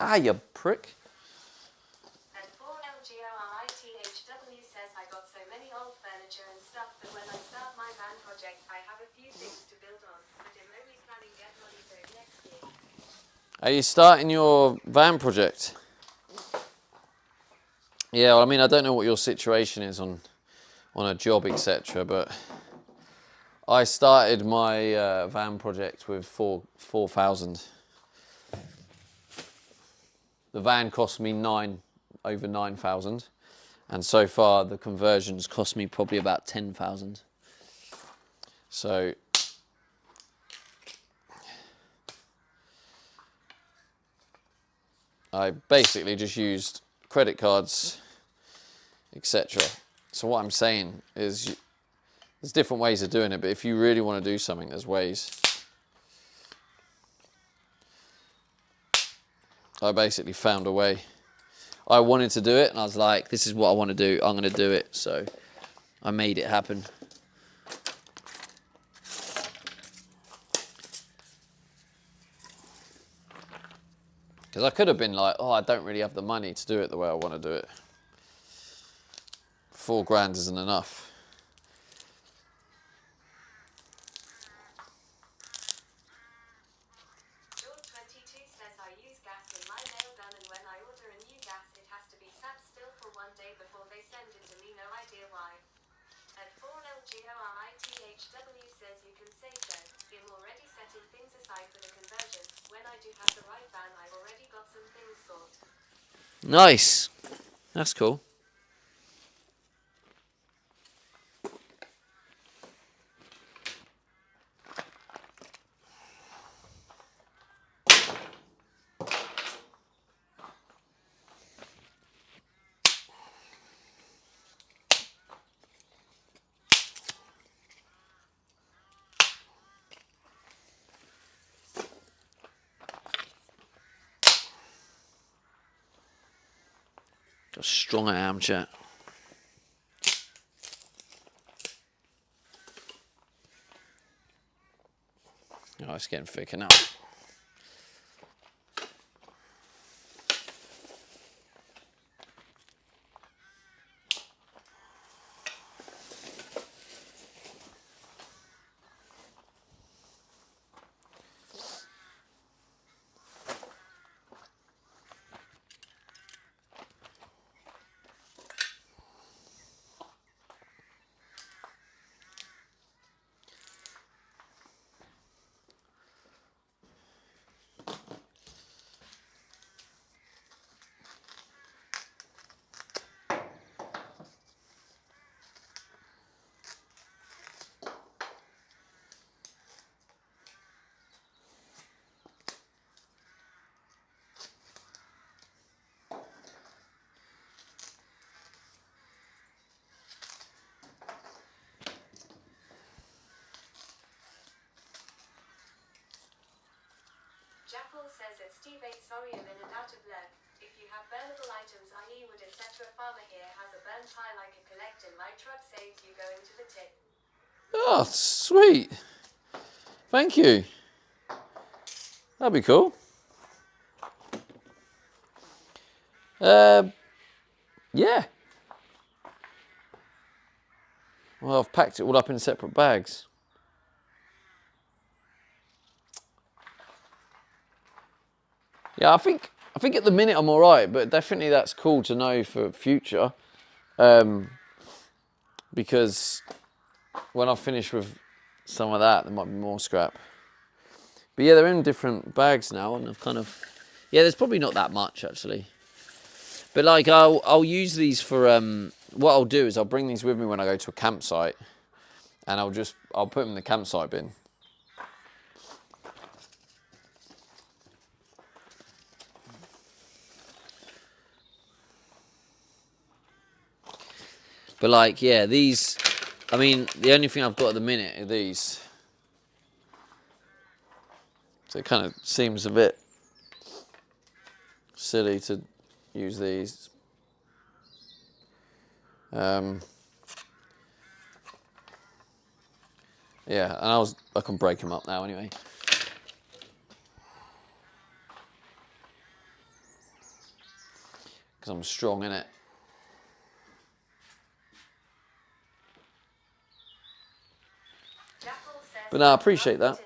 Ah, you prick. And 4LGORITHW says I got so many old furniture and stuff that when I start my van project I have a few things to build on, but I'm only planning get money for it next year. Are you starting your van project? Yeah, well, I mean, I don't know what your situation is on a job, etc., but I started my van project with 4,000. The van cost me over 9,000, and so far the conversions cost me probably about 10,000. So I basically just used credit cards, etc. So what I'm saying is, there's different ways of doing it, but if you really want to do something, there's ways. I basically found a way. I wanted to do it, and I was like, this is what I want to do. I'm going to do it. So I made it happen. Because I could have been like, oh, I don't really have the money to do it the way I want to do it. 4 grand isn't enough. GORITHW says you can say so. I'm already setting things aside for the conversion. When I do have the right van, I've already got some things sorted. Nice. That's cool. Got strong I am, chat. Oh, it's getting thicker now. Jackal says it's Steve 8 sorry I'm in and out of luck. If you have burnable items i.e. wood etc. farmer here has a burn pile I can collect in my truck saves you going to the tip. Oh, sweet. Thank you. That'd be cool. Yeah. Well, I've packed it all up in separate bags. Yeah, I think at the minute I'm all right, but definitely that's cool to know for future, because when I finish with some of that, there might be more scrap. But yeah, they're in different bags now, and I've kind of, yeah, there's probably not that much actually. But like, I'll use these for, what I'll do is I'll bring these with me when I go to a campsite, and I'll put them in the campsite bin. But like, yeah, these, I mean, the only thing I've got at the minute are these. So it kind of seems a bit silly to use these. Yeah, and I can break them up now anyway. Because I'm strong in it. But no, I appreciate that.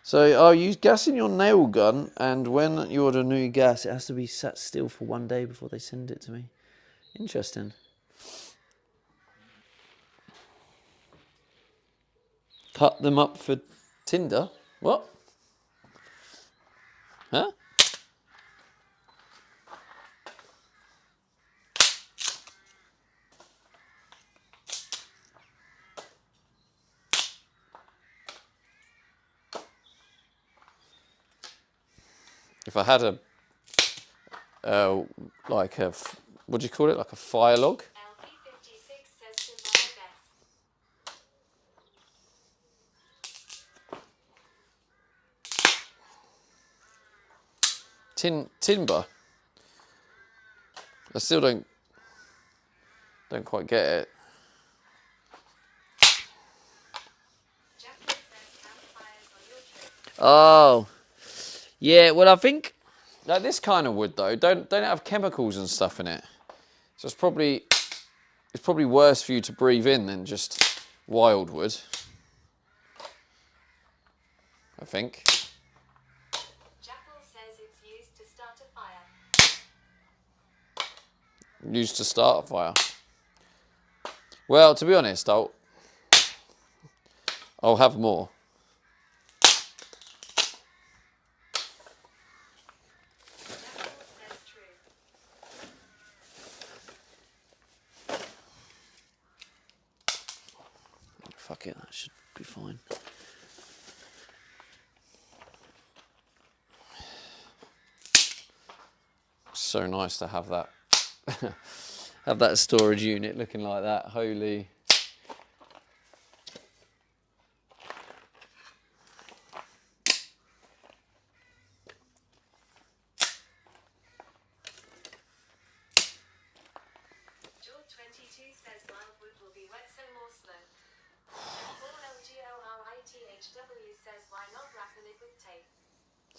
So I'll use gas in your nail gun, and when you order new gas, it has to be sat still for 1 day before they send it to me. Interesting. Cut them up for Tinder? What? Huh? If I had a, like a, what do you call it? Like a fire log? LP56 says to buy gas. Timber. I still don't quite get it. Oh, yeah. Well, I think like this kind of wood though don't have chemicals and stuff in it, so it's probably worse for you to breathe in than just wild wood. I think. Jackal says it's used to start a fire. Used to start a fire. Well, to be honest, I'll have more. Fuck it, that should be fine. So nice to have that. Have that storage unit looking like that. Holy. George 22 says wildwood will be wet, so more slow. Paul LGORITHW says why not wrapping it with tape?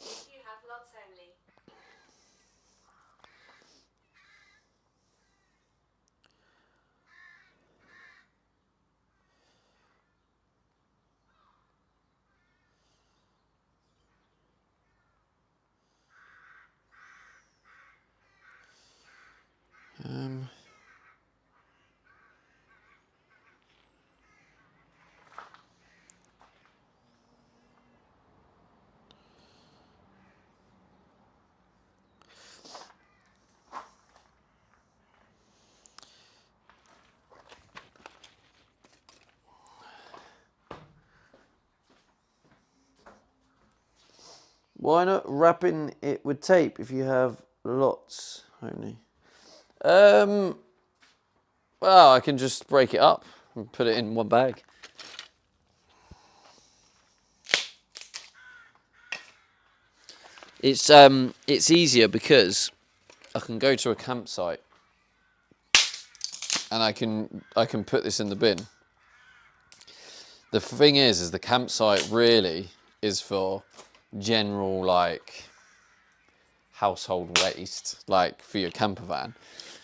If you have lots only. Why not wrapping it with tape if you have lots only? Well, I can just break it up and put it in one bag. It's easier because I can go to a campsite and I can put this in the bin. The thing is the campsite really is for general like household waste, like for your camper van.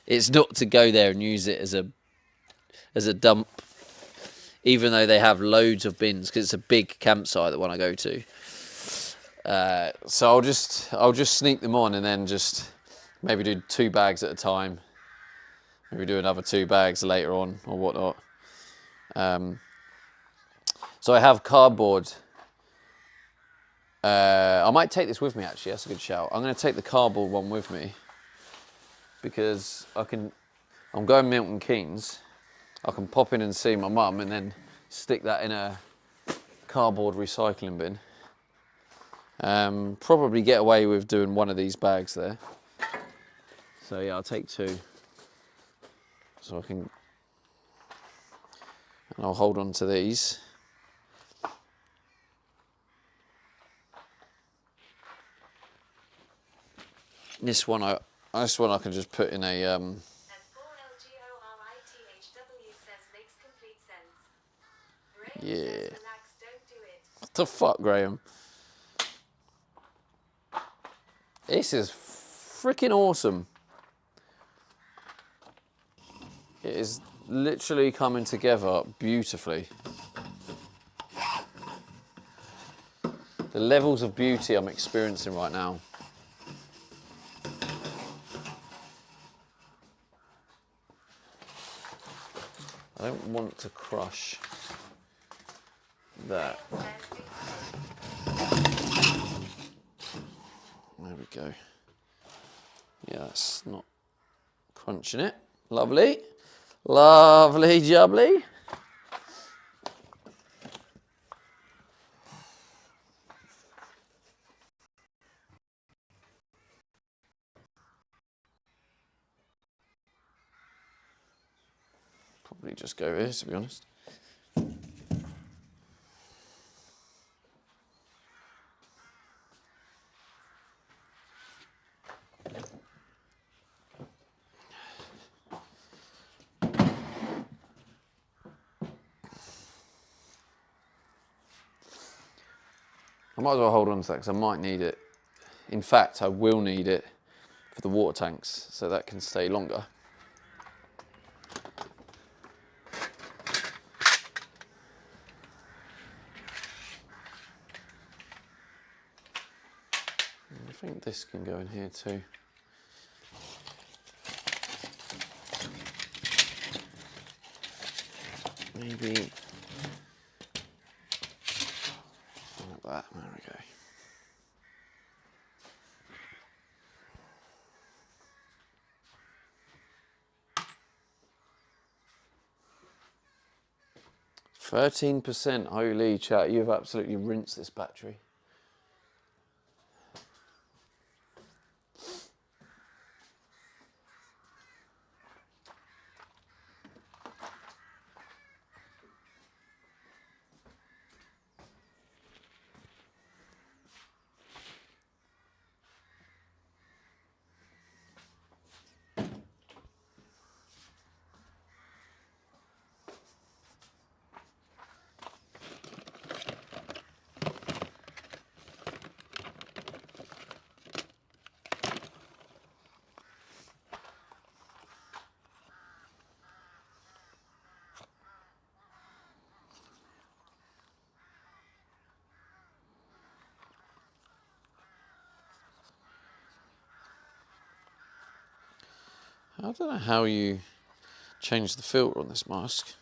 It's not to go there and use it as a dump, even though they have loads of bins, because it's a big campsite, the one I go to. So I'll just sneak them on and then just maybe do 2 bags at a time. Maybe do another 2 bags later on or whatnot. So I have cardboard. I might take this with me actually, that's a good shout. I'm going to take the cardboard one with me because I'm going Milton Keynes. I can pop in and see my mum and then stick that in a cardboard recycling bin. Probably get away with doing one of these bags there. So yeah, I'll take 2. So I can, and I'll hold on to these. This one I can just put in a And 4LGORITHW says makes complete sense. Graham yeah. says relax, don't do it. What the fuck, Graham? This is freaking awesome. It is literally coming together beautifully. The levels of beauty I'm experiencing right now. I don't want to crush that. There we go. Yeah, that's not crunching it. Lovely. Lovely jubbly. Probably just go here, to be honest. I might as well hold on to that because I might need it. In fact, I will need it for the water tanks so that can stay longer. I think this can go in here too. Maybe like that. There we go. %. Holy chat, you've absolutely rinsed this battery. I don't know how you change the filter on this mask.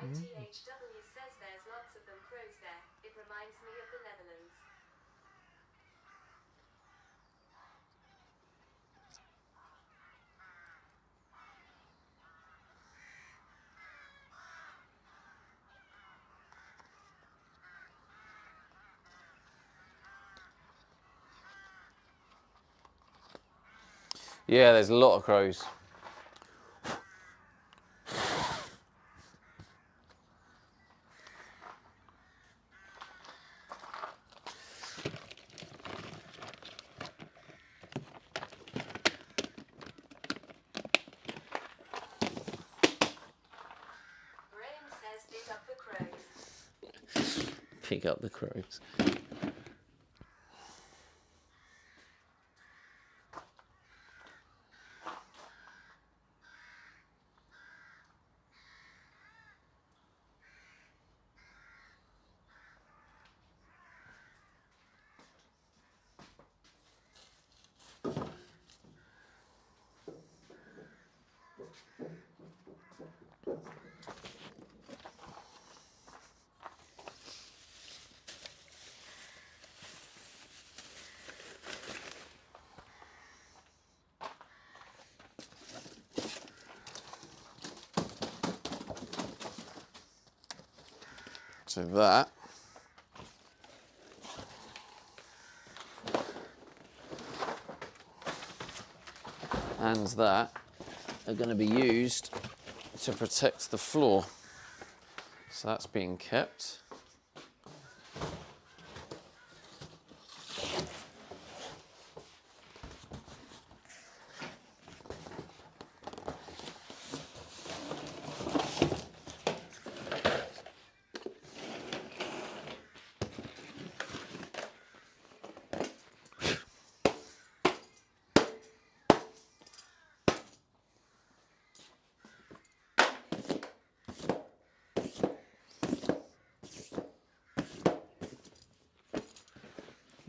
And 4LGORITHW says there's lots of them crows there. It reminds me of the Netherlands. Yeah, there's a lot of crows. Graham says pick up the crows. Pick up the crows. So that and that are going to be used to protect the floor. So that's being kept.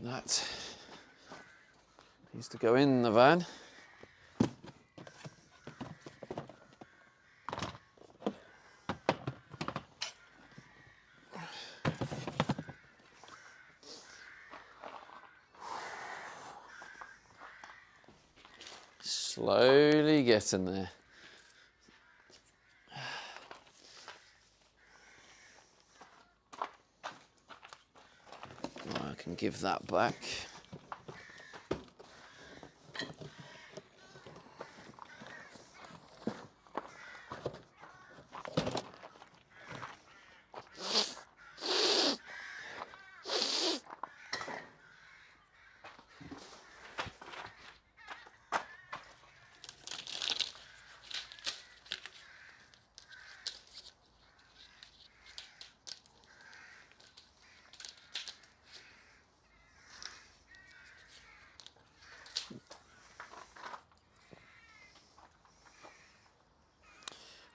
That needs to go in the van. Slowly getting there. I can give that back.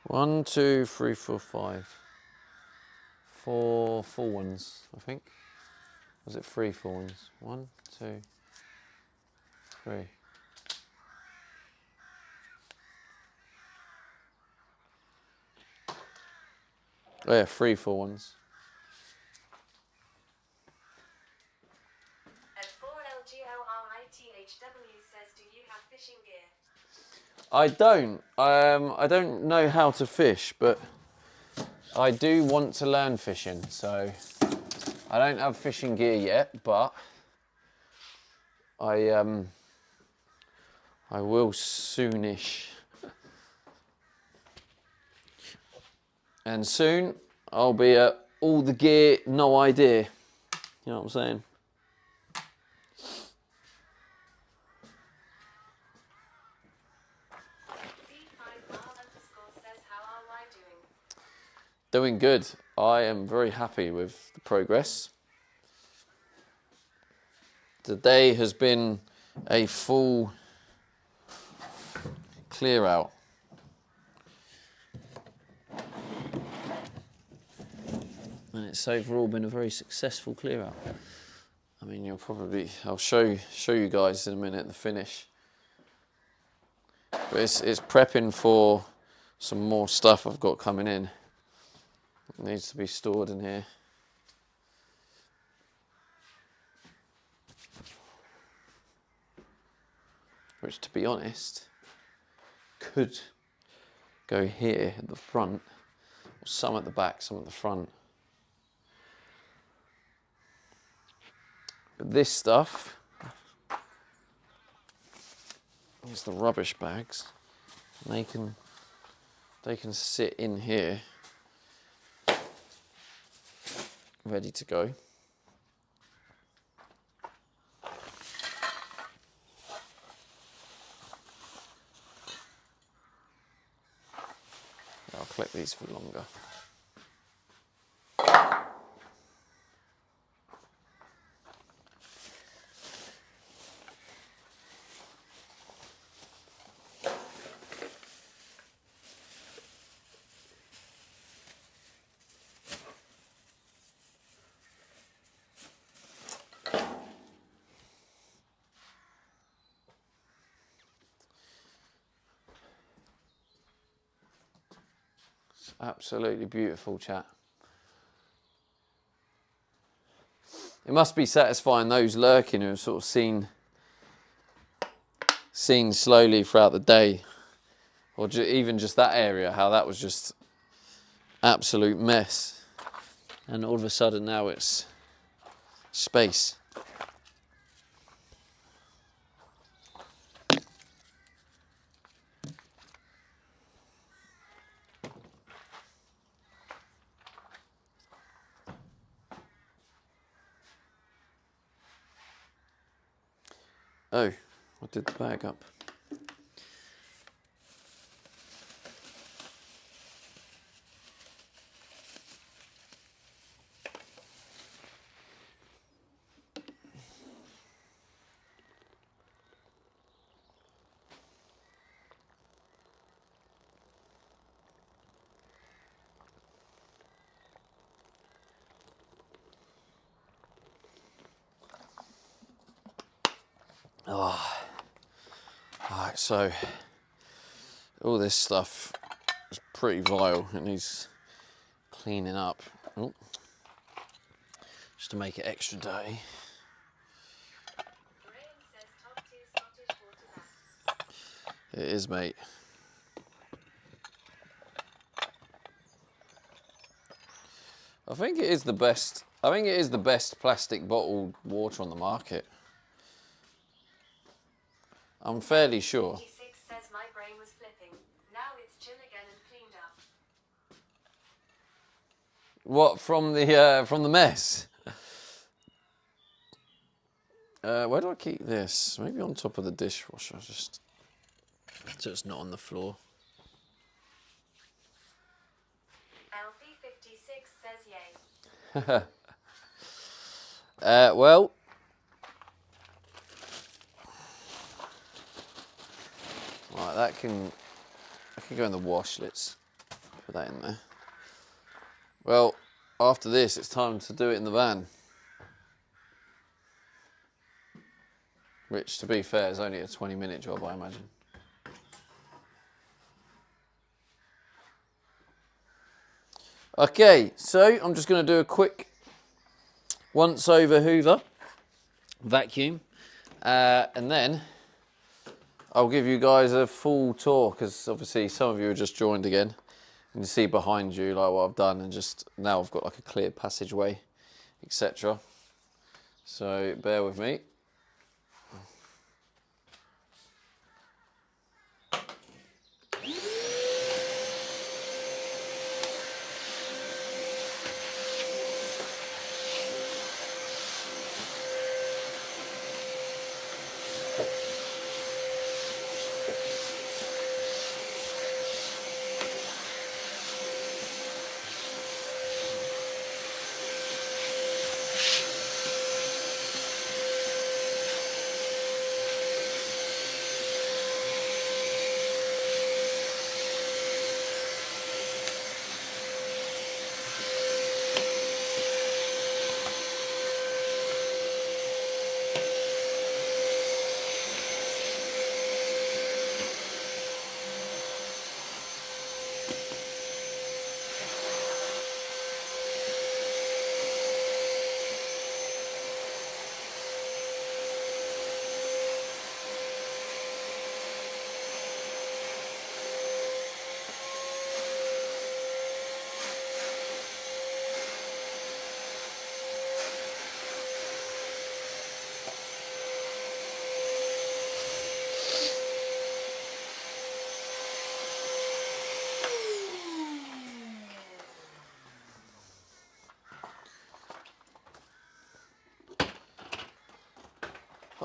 One, two, three, four, five. 4 full ones, I think. Was it 3 full ones? 1, 2, 3. Oh yeah, 3 full ones. At 4LGORITHW says, do you have fishing gear? I don't. I don't know how to fish, but I do want to learn fishing. So I don't have fishing gear yet, but I will soonish. And soon I'll be at all the gear, no idea. You know what I'm saying? Says, how are I doing? Doing good. I am very happy with the progress. The day has been a full clear out. And it's overall been a very successful clear out. I mean, I'll show you guys in a minute the finish. But it's prepping for some more stuff I've got coming in. It needs to be stored in here. Which, to be honest, could go here at the front, or some at the back, some at the front. But this stuff is the rubbish bags, and they can sit in here, ready to go. I'll collect these for longer. Absolutely beautiful, chat. It must be satisfying those lurking who have sort of seen slowly throughout the day, or even just that area, how that was just absolute mess. And all of a sudden now it's space. Oh, I did the bag up. Oh. Alright, so all this stuff is pretty vile. It needs cleaning up. Oh. Just to make it extra dirty. It is, mate. I think it is the best. I think it is the best plastic bottled water on the market. I'm fairly sure. 26 says my brain was flipping. Now it's chill again and cleaned up. What, from the mess? Where do I keep this? Maybe on top of the dishwasher, just so it's not on the floor. Alfie 56 says yay. Well, right, that can go in the wash. Let's put that in there. Well, after this, it's time to do it in the van. Which, to be fair, is only a 20-minute job, I imagine. Okay, so I'm just going to do a quick once-over hoover, vacuum, and then I'll give you guys a full tour, because obviously some of you have just joined again. And you see behind you like what I've done, and just now I've got like a clear passageway, etc. So bear with me.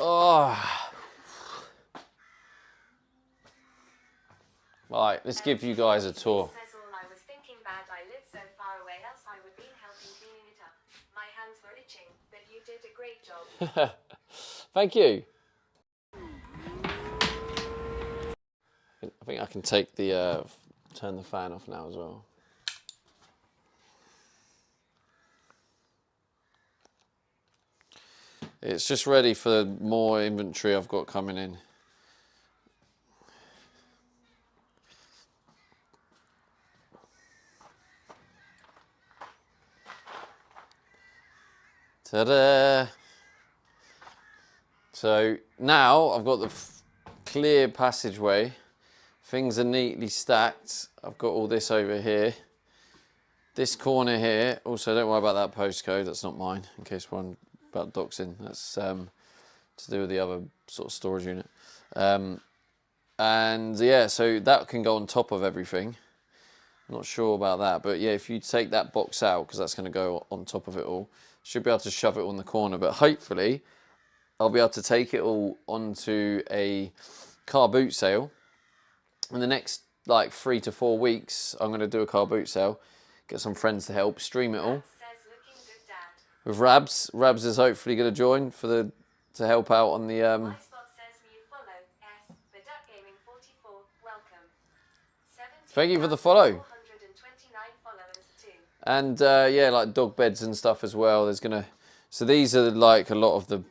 Oh. Right, let's give you guys a tour. Says all I was thinking bad. I live so far away, else I would be helping cleaning it up. My hands were itching, but you did a great job. Thank you. I think I can take the turn the fan off now as well. It's just ready for more inventory I've got coming in. Ta-da! So now I've got the clear passageway. Things are neatly stacked. I've got all this over here. This corner here, also don't worry about that postcode, that's not mine, in case we're about doxing. That's to do with the other sort of storage unit. And yeah, so that can go on top of everything. Not sure about that, but yeah, if you take that box out, because that's going to go on top of it all, should be able to shove it on the corner. But hopefully, I'll be able to take it all onto a car boot sale. In the next like 3 to 4 weeks, I'm going to do a car boot sale, get some friends to help, stream it all. With Rabs. Rabs is hopefully going to join to help out on the Thank you for the follow. And yeah, like dog beds and stuff as well. So these are like a lot of the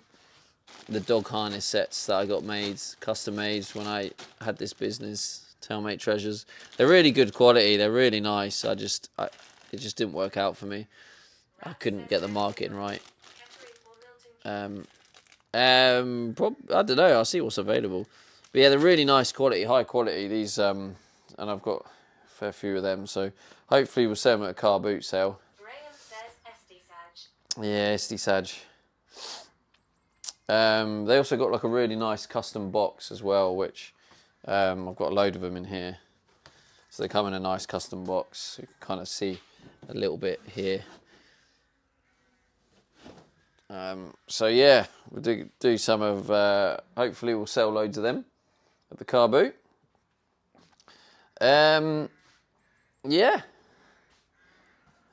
dog harness sets that I got made, custom made when I had this business, Tailmate Treasures. They're really good quality. They're really nice. It just didn't work out for me. I couldn't get the marketing right. I don't know. I'll see what's available. But yeah, they're really nice quality, high quality. These and I've got a fair few of them. So hopefully we'll sell them at a car boot sale. Graham says SD Sag. Yeah, SD Sag. They also got like a really nice custom box as well, which I've got a load of them in here. So they come in a nice custom box. You can kind of see a little bit here. So yeah, we'll do some of, hopefully we'll sell loads of them at the car boot. Yeah.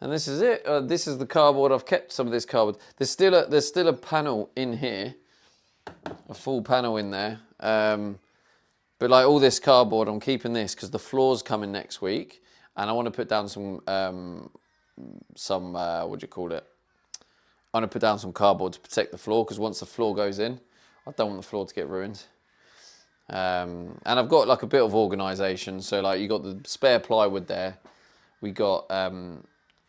And this is it. This is the cardboard. I've kept some of this cardboard. There's still a panel in here, a full panel in there. But like all this cardboard, I'm keeping this because the floor's coming next week, and I want to put down some what do you call it? I want to put down some cardboard to protect the floor, because once the floor goes in, I don't want the floor to get ruined. And I've got like a bit of organisation. So like you got the spare plywood there. We got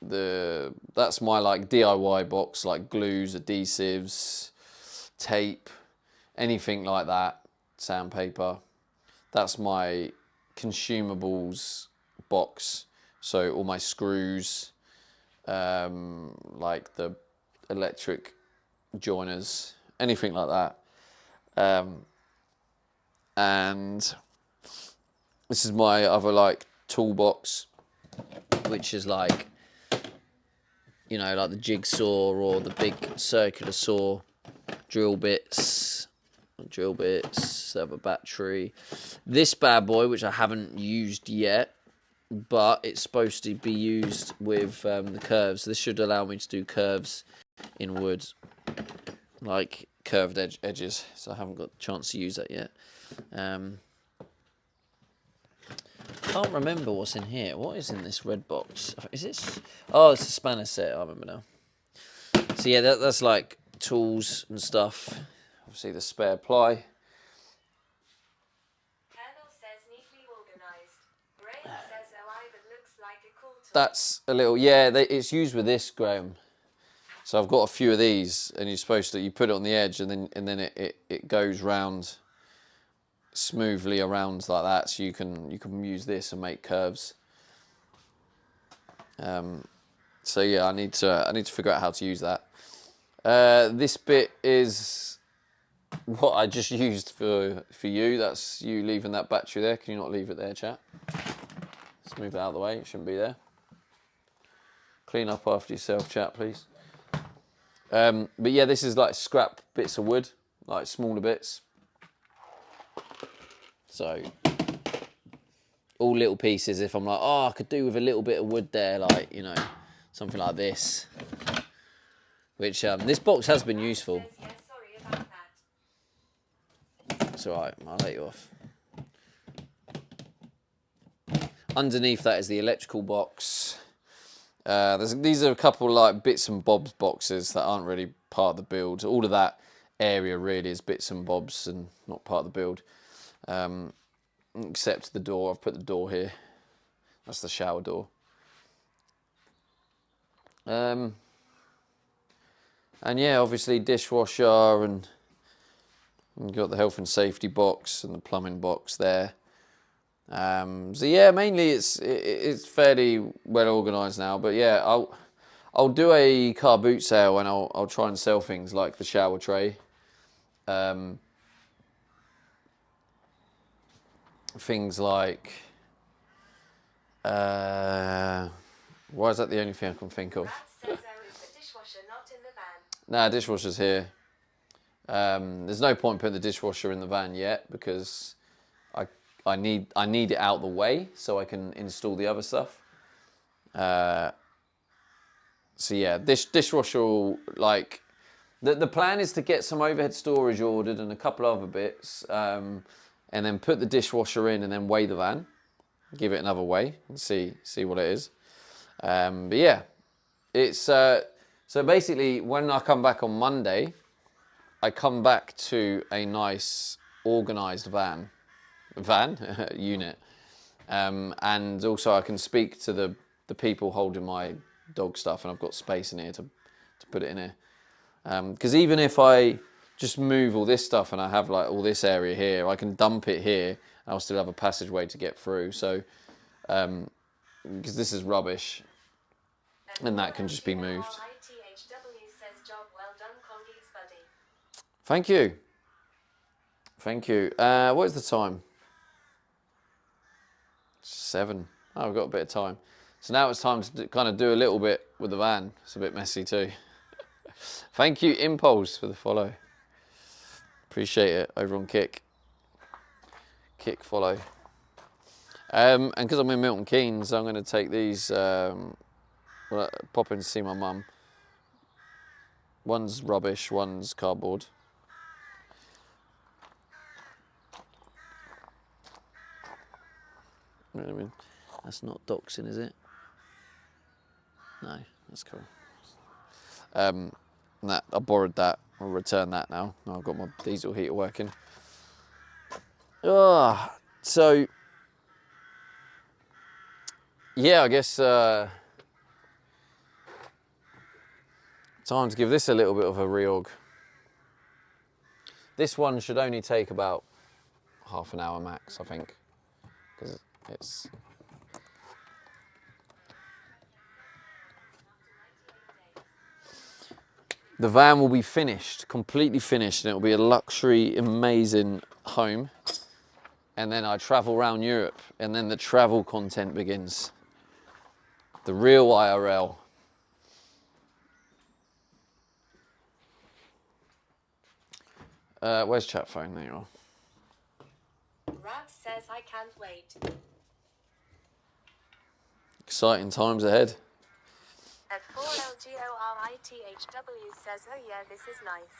that's my like DIY box, like glues, adhesives, tape, anything like that, sandpaper. That's my consumables box. So all my screws, like the electric joiners, anything like that. And this is my other like toolbox, which is like, you know, like the jigsaw or the big circular saw, drill bits, have a battery. This bad boy, which I haven't used yet, but it's supposed to be used with the curves. This should allow me to do curves in wood, like curved edges. So I haven't got the chance to use that yet. Can't remember what's in here. What is in this red box? Is this? Oh, it's a spanner set. I remember now. So yeah, that's like tools and stuff. Obviously the spare ply. Colonel says neatly organised. Graham says that looks like a cool tool. That's a little, yeah, it's used with this, Graham. So I've got a few of these, and you put it on the edge, and then it goes round smoothly around like that, so you can use this and make curves. So yeah, I need to figure out how to use that. This bit is what I just used for you. That's you leaving that battery there. Can you not leave it there, chat? Let's move it out of the way. It shouldn't be there. Clean up after yourself, chat, please. But yeah, this is like scrap bits of wood, like smaller bits. So all little pieces. If I'm like, oh, I could do with a little bit of wood there, like, you know, something like this. Which this box has been useful. Yeah, sorry about that. It's all right. I'll let you off. Underneath that is the electrical box. These are a couple like bits and bobs boxes that aren't really part of the build. All of that area really is bits and bobs and not part of the build. Except the door. I've put the door here. That's the shower door. And yeah, obviously dishwasher, and you've got the health and safety box and the plumbing box there. So yeah, mainly it's fairly well organised now. But yeah, I'll do a car boot sale, and I'll try and sell things like the shower tray, things like why is that the only thing I can think of? Rat says, oh, is the dishwasher not in the van? Nah, dishwasher's here. There's no point putting the dishwasher in the van yet because I need it out the way so I can install the other stuff. So yeah, this dishwasher will, like, the plan is to get some overhead storage ordered and a couple other bits, and then put the dishwasher in and then weigh the van, give it another weigh and see what it is. But yeah, it's so basically when I come back on Monday, I come back to a nice organised van unit, and also I can speak to the people holding my dog stuff, and I've got space in here to put it in here. Because even if I just move all this stuff and I have like all this area here, I can dump it here. And I'll still have a passageway to get through. So, because this is rubbish, and that can just be moved. Thank you. Thank you. What is the time? 7. Oh, we've got a bit of time. So now it's time to kind of do a little bit with the van. It's a bit messy too. Thank you, Impulse, for the follow. Appreciate it over on Kick. Kick follow. And because I'm in Milton Keynes, I'm going to take these, pop in to see my mum. One's rubbish, one's cardboard. You know what I mean? That's not doxing, is it? No, that's cool. That I borrowed that. I'll return that now. I've got my diesel heater working. So yeah, I guess time to give this a little bit of a reorg. This one should only take about half an hour max, I think, because it's. The van will be finished, completely finished, and it will be a luxury, amazing home. And then I travel around Europe, and then the travel content begins. The real IRL. Where's chat phone? There you are. Rat says I can't wait. Exciting times ahead. At 4LGORITHW says, oh yeah, this is nice.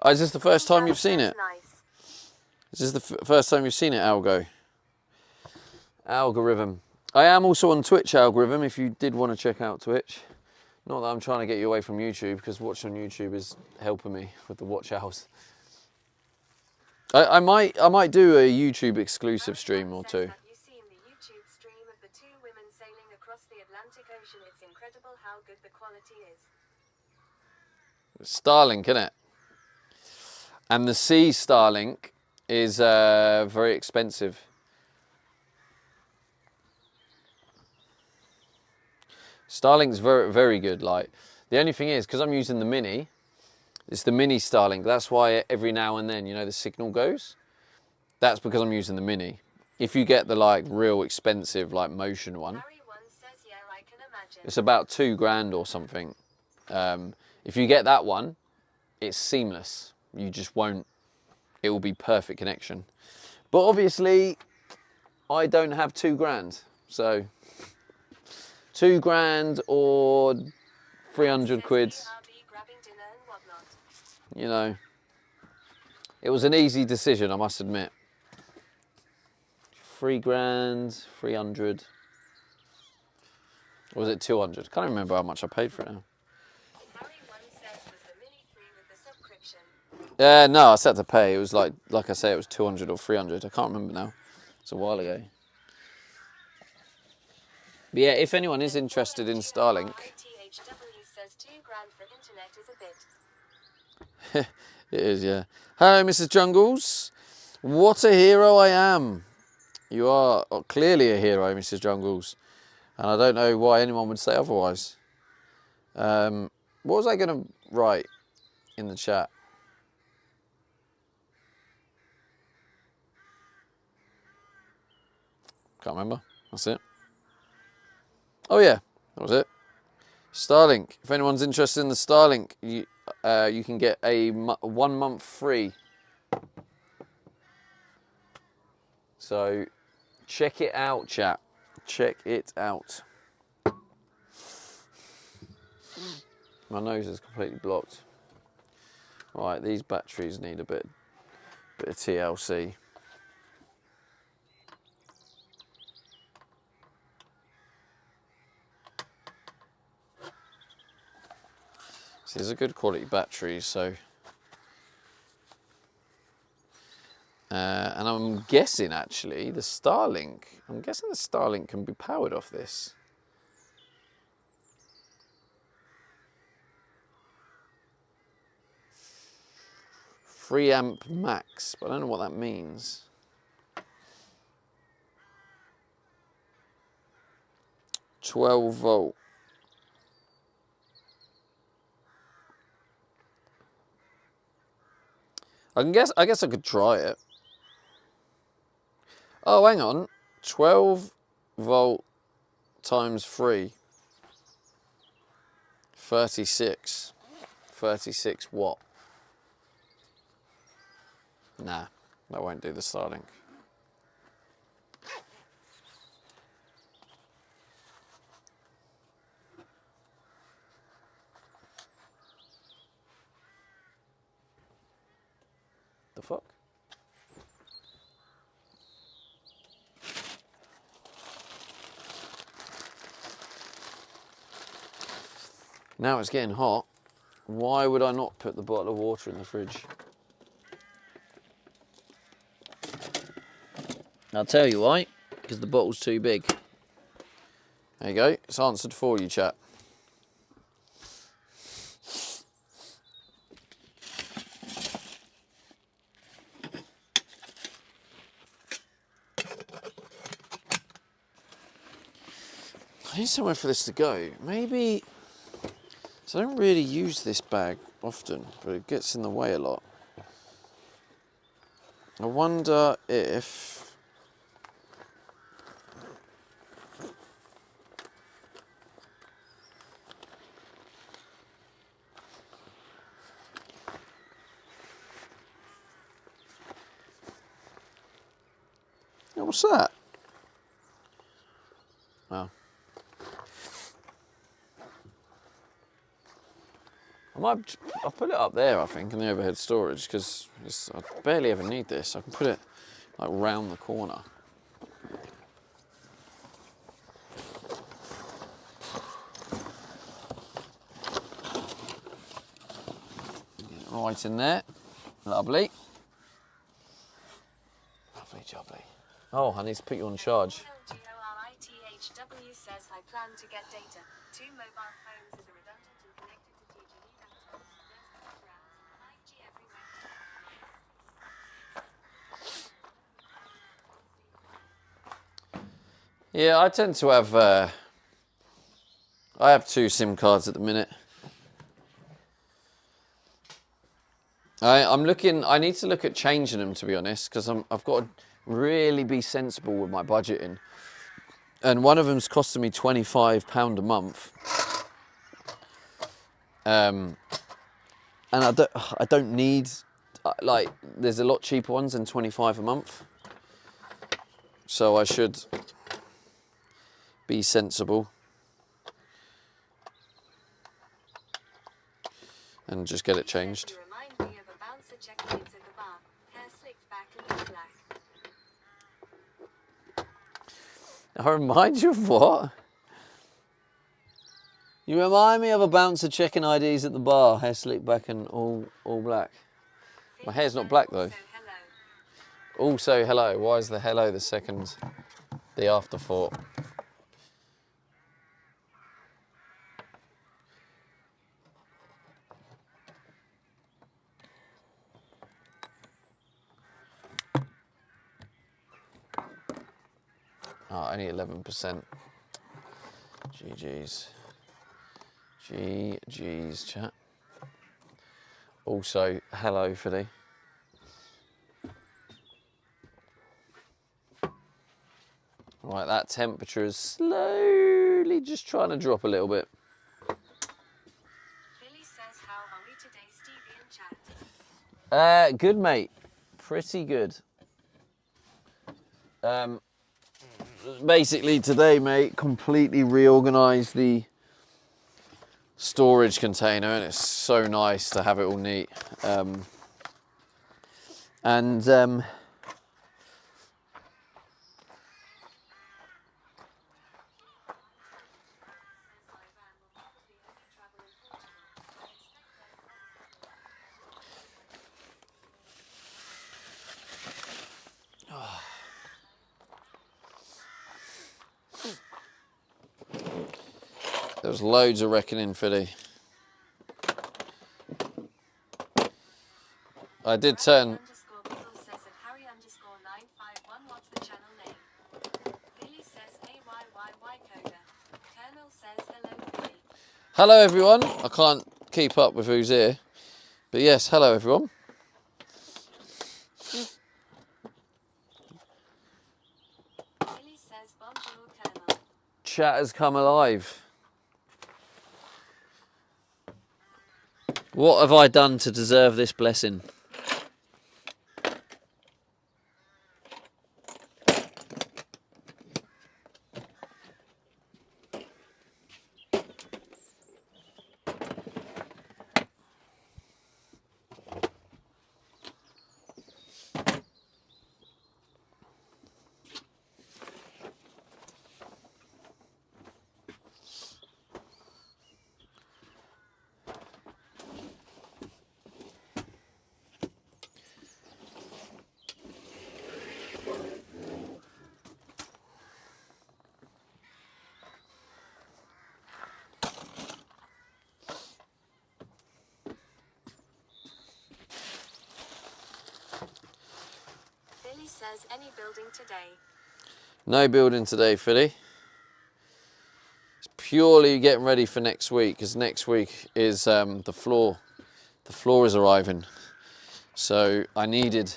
Oh, is this the first time you've seen it? Nice. Is this the first time you've seen it, Algo? Algorithm. I am also on Twitch, Algorithm, if you did want to check out Twitch. Not that I'm trying to get you away from YouTube, because watching on YouTube is helping me with the watch hours. I might do a YouTube exclusive stream or two. Have you seen the YouTube stream of the 2 women sailing across the Atlantic Ocean? It's incredible how good the quality is. Starlink, isn't it? And the Sea Starlink is very expensive. Starlink's very, very good. Like, the only thing is, because I'm using the Mini, it's the Mini Starlink. That's why every now and then, you know, the signal goes. That's because I'm using the Mini. If you get the like real expensive like Motion one, Says, yeah, I can imagine. it's about $2,000 or something. If you get that one, it's seamless. You just won't. It will be perfect connection. But obviously, I don't have $2,000, so $2,000 or 300 quid. You know, it was an easy decision, I must admit. $3,000, 300. Or was it 200? Can't remember how much I paid for it now. No, I set to pay. It was like I say, it was 200 or 300. I can't remember now. It's a while ago. But yeah, if anyone is interested in Starlink. THW says $2 grand for internet is a bit. It is, yeah. Hello, Mrs. Jungles. What a hero I am. You are clearly a hero, Mrs. Jungles. And I don't know why anyone would say otherwise. What was I going to write in the chat? Can't remember. That's it. Oh yeah, that was it. Starlink. If anyone's interested in the Starlink, you can get a 1 month free. So check it out, chat. Check it out. My nose is completely blocked. Right, these batteries need a bit of TLC. So these are good quality batteries, so. And I'm guessing actually the Starlink, can be powered off this. 3 amp max, but I don't know what that means. 12 volt. I guess I could try it. Oh, hang on. 12 volt times 3. 36. 36 watt. Nah, that won't do the Starlink. The fuck? Now it's getting hot. Why would I not put the bottle of water in the fridge? I'll tell you why. Because the bottle's too big. There you go. It's answered for you, chat. I need somewhere for this to go. Maybe. So I don't really use this bag often, but it gets in the way a lot. I wonder if. Oh, what's that? Oh. I'll put it up there, I think, in the overhead storage, because I barely ever need this. I can put it like round the corner. Right in there. Lovely. Lovely jubbly. Oh, I need to put you on charge. GORITHW says I plan to get data. 2 mobile phones is a redundant and connected to TGE laptops. Desktop browse. 5G everywhere. Yeah, I tend to have. I have 2 SIM cards at the minute. I'm looking. I need to look at changing them, to be honest, because I've got to really be sensible with my budgeting. And one of them's costing me £25 a month. And I don't need, like, there's a lot cheaper ones than 25 a month. So I should be sensible and just get it changed. Remind me of a bouncer checking at the bar. Hair slicked back and black. I remind you of what? You remind me of a bouncer checking IDs at the bar, hair slicked back and all black. My hair's not black though. Also hello. Why is the hello the afterthought? Oh, only 11%. GG's. GG's, chat. Also, hello, Philly. Right, that temperature is slowly just trying to drop a little bit. Philly says, how are we today, Stevie and chat? Good, mate. Pretty good. Basically today, mate, completely reorganised the storage container, and it's so nice to have it all neat. There was loads of reckoning, Philly. I did turn. What's the channel name? Philly says AYYY Coda. Colonel says hello, Philly. Hello, everyone. I can't keep up with who's here, but yes, hello, everyone. Philly says bonjour, Colonel. Chat has come alive. What have I done to deserve this blessing? Philly says any building today. No building today, Philly. It's purely getting ready for next week, because next week is the floor. The floor is arriving. So I needed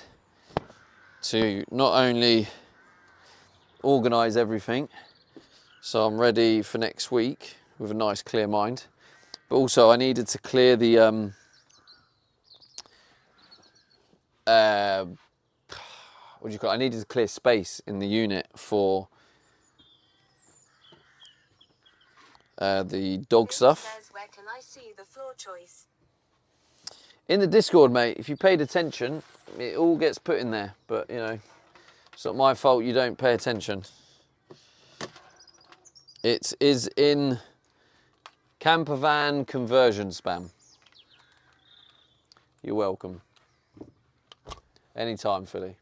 to not only organise everything, so I'm ready for next week with a nice clear mind, but also I needed to clear the what do you call it? I needed to clear space in the unit for the dog stuff. Says, where can I see the floor choice? In the Discord, mate, if you paid attention, it all gets put in there, but you know, it's not my fault you don't pay attention. It is in campervan conversion spam. You're welcome. Anytime, Philly.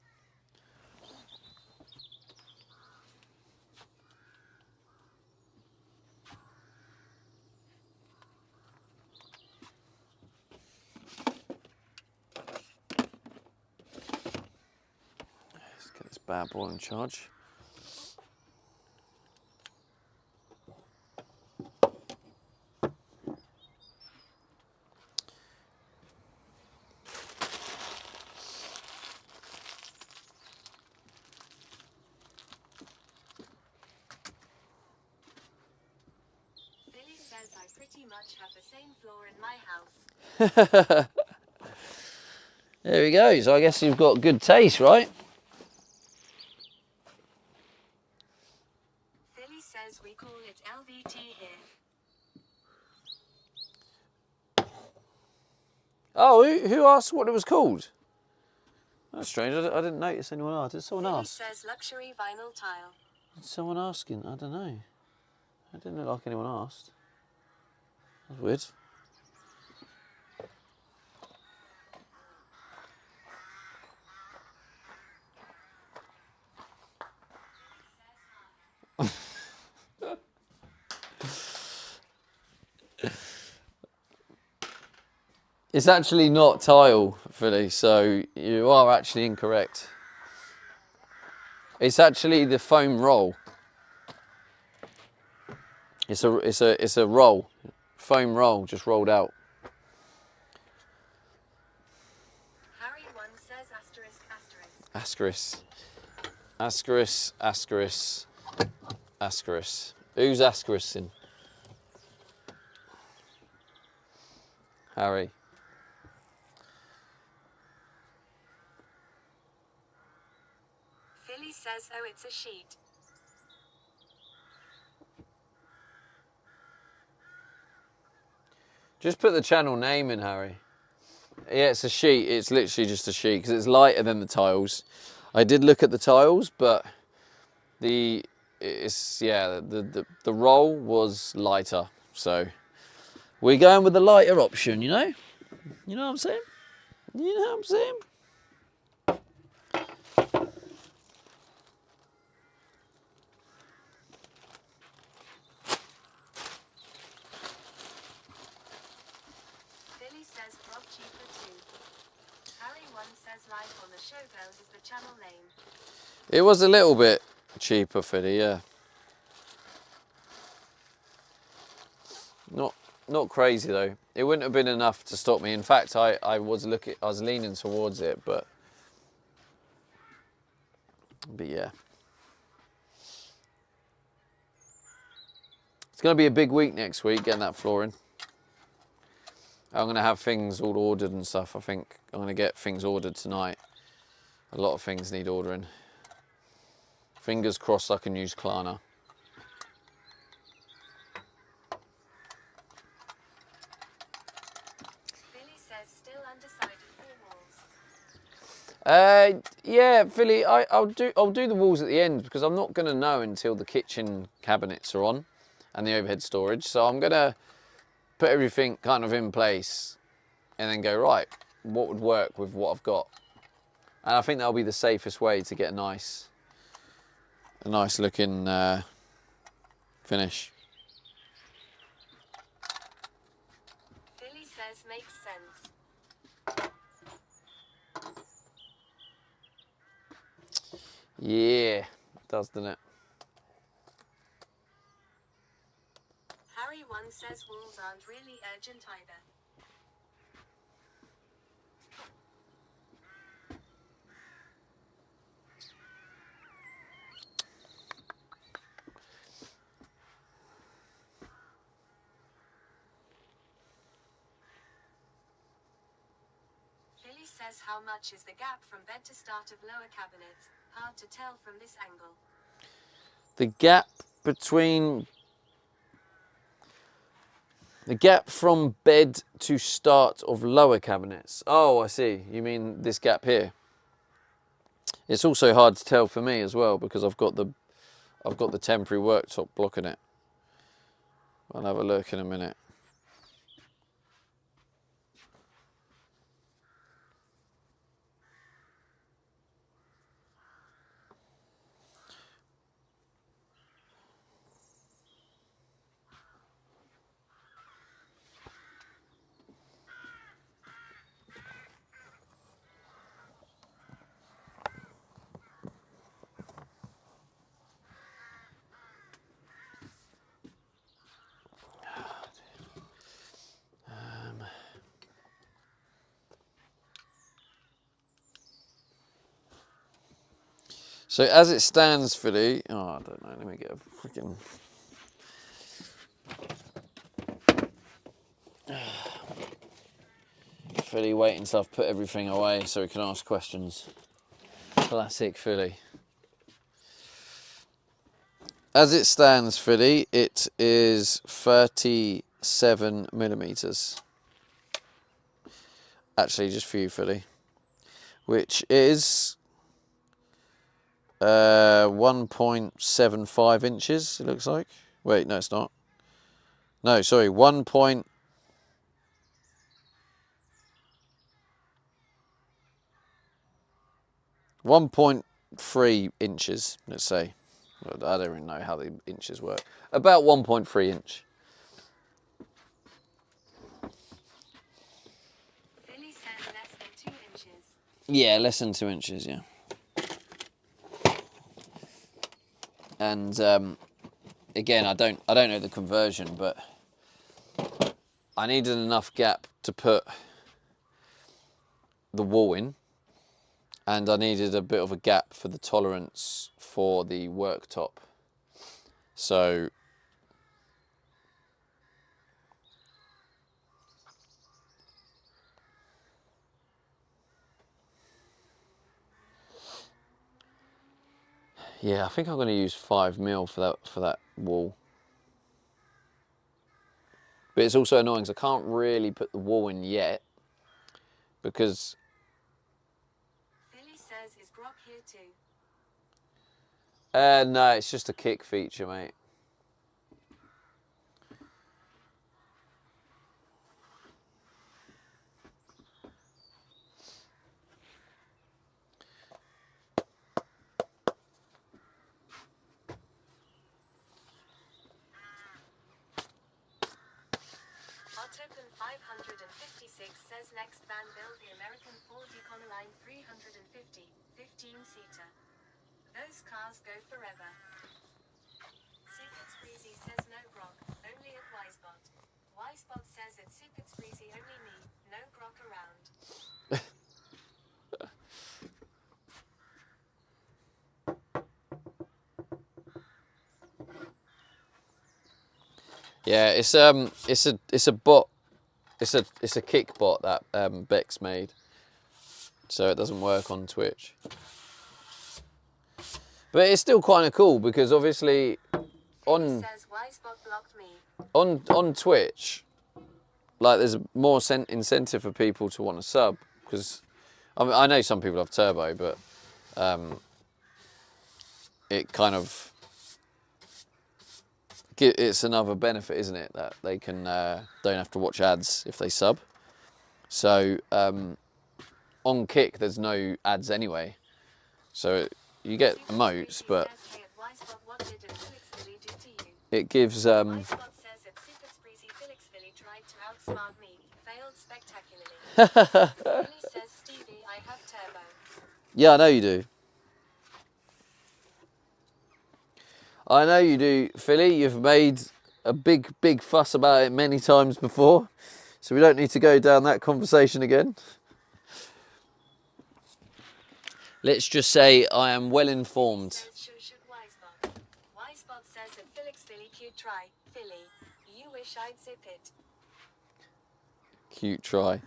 Let's get this bad boy in charge. Philly says I pretty much have the same floor in my house. There we go. So I guess you've got good taste, right? Philly says we call it LVT here. Oh, who asked what it was called? That's strange. I didn't notice anyone asked. Did someone Philly ask? says luxury vinyl tile. Did someone asking? I don't know. I didn't look like anyone asked. That's weird. It's actually not tile, Philly, so you are actually incorrect. It's actually the foam roll. It's a roll, foam roll, just rolled out. Harry 1 says asterisk asterisk. Ascaris. Ascaris, Ascaris, Ascaris. Who's Ascarising? Harry. Philly says, oh, it's a sheet. Just put the channel name in, Harry. Yeah, it's a sheet. It's literally just a sheet because it's lighter than the tiles. I did look at the tiles, but the roll was lighter. So we're going with the lighter option, you know? You know what I'm saying? You know what I'm saying? Philly says Bob cheaper too. Harry 1 says live on the showgirl is the channel name. It was a little bit cheaper, Philly, yeah. Not crazy though. It wouldn't have been enough to stop me. In fact, I was leaning towards it, but yeah. It's going to be a big week next week, getting that flooring. I'm going to have things all ordered and stuff. I think I'm going to get things ordered tonight. A lot of things need ordering. Fingers crossed I can use Klarna. Philly says still undecided 4 walls. Yeah, Philly, I'll do the walls at the end because I'm not going to know until the kitchen cabinets are on and the overhead storage. So I'm going to put everything kind of in place and then go, right, what would work with what I've got? And I think that'll be the safest way to get a nice looking finish. Philly says makes sense. Yeah, it does, doesn't it? Harry 1 says walls aren't really urgent either. Philly says how much is the gap from bed to start of lower cabinets? Hard to tell from this angle. The gap from bed to start of lower cabinets. Oh, I see. You mean this gap here? It's also hard to tell for me as well because I've got the temporary worktop blocking it. I'll have a look in a minute. So as it stands, Philly, oh, I don't know, let me get a freaking... Philly waiting until I've put everything away so we can ask questions. Classic Philly. As it stands, Philly, it is 37 millimeters. Actually, just for you, Philly. Which is 1.75 inches, it looks like. Wait, no, it's not. No, sorry, 1.3 inches, let's say. I don't even know how the inches work. About 1.3 inch. Philly says less than 2 inches. Yeah, less than 2 inches, yeah. again, I don't know the conversion, but I needed enough gap to put the wall in, and I needed a bit of a gap for the tolerance for the worktop. So yeah, I think I'm going to use 5mm for that wall. But it's also annoying because I can't really put the wall in yet because... Philly says, is Grok here too? no, it's just a kick feature, mate. Token 556 says next van build the American Ford Econoline 350, 15-seater. Those cars go forever. Secrets Breezy says no grok, only at Wisebot. Wisebot says at Secrets Breezy only me, no grok around. Yeah, it's a bot. It's a kick bot that Bex made, so it doesn't work on Twitch. But it's still kind of cool because obviously on Says Wisebot blocked me. on Twitch, like there's more incentive for people to want to sub because I know some people have turbo, but it kind of it's another benefit, isn't it, that they can don't have to watch ads if they sub. So on Kick there's no ads anyway, so you get emotes, but it gives Wisebot says at Secrets Breezy Felixville tried to outsmart me, failed spectacularly. Philly says Stevie, I have turbo. Yeah, I know you do. I know you do, Philly. You've made a big fuss about it many times before, so we don't need to go down that conversation again. Let's just say I am well informed. Wisebot. Wisebot says at Felixville cute try. Philly, you wish I'd zip it. Cute try.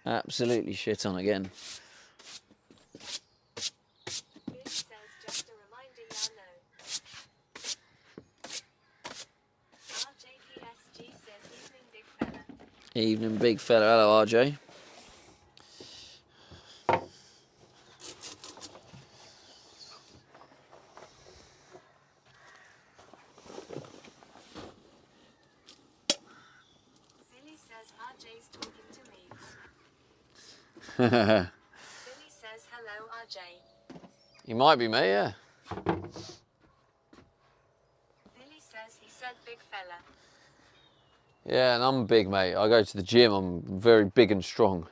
Absolutely shit on again. Philly says just a reminder, yeah, no. RJPSG says evening big fella. Evening big fella. Hello RJ. Philly says RJ's talking to me. Philly says hello RJ. You might be, mate, yeah. Philly says he said big fella. Yeah, and I'm big, mate. I go to the gym. I'm very big and strong.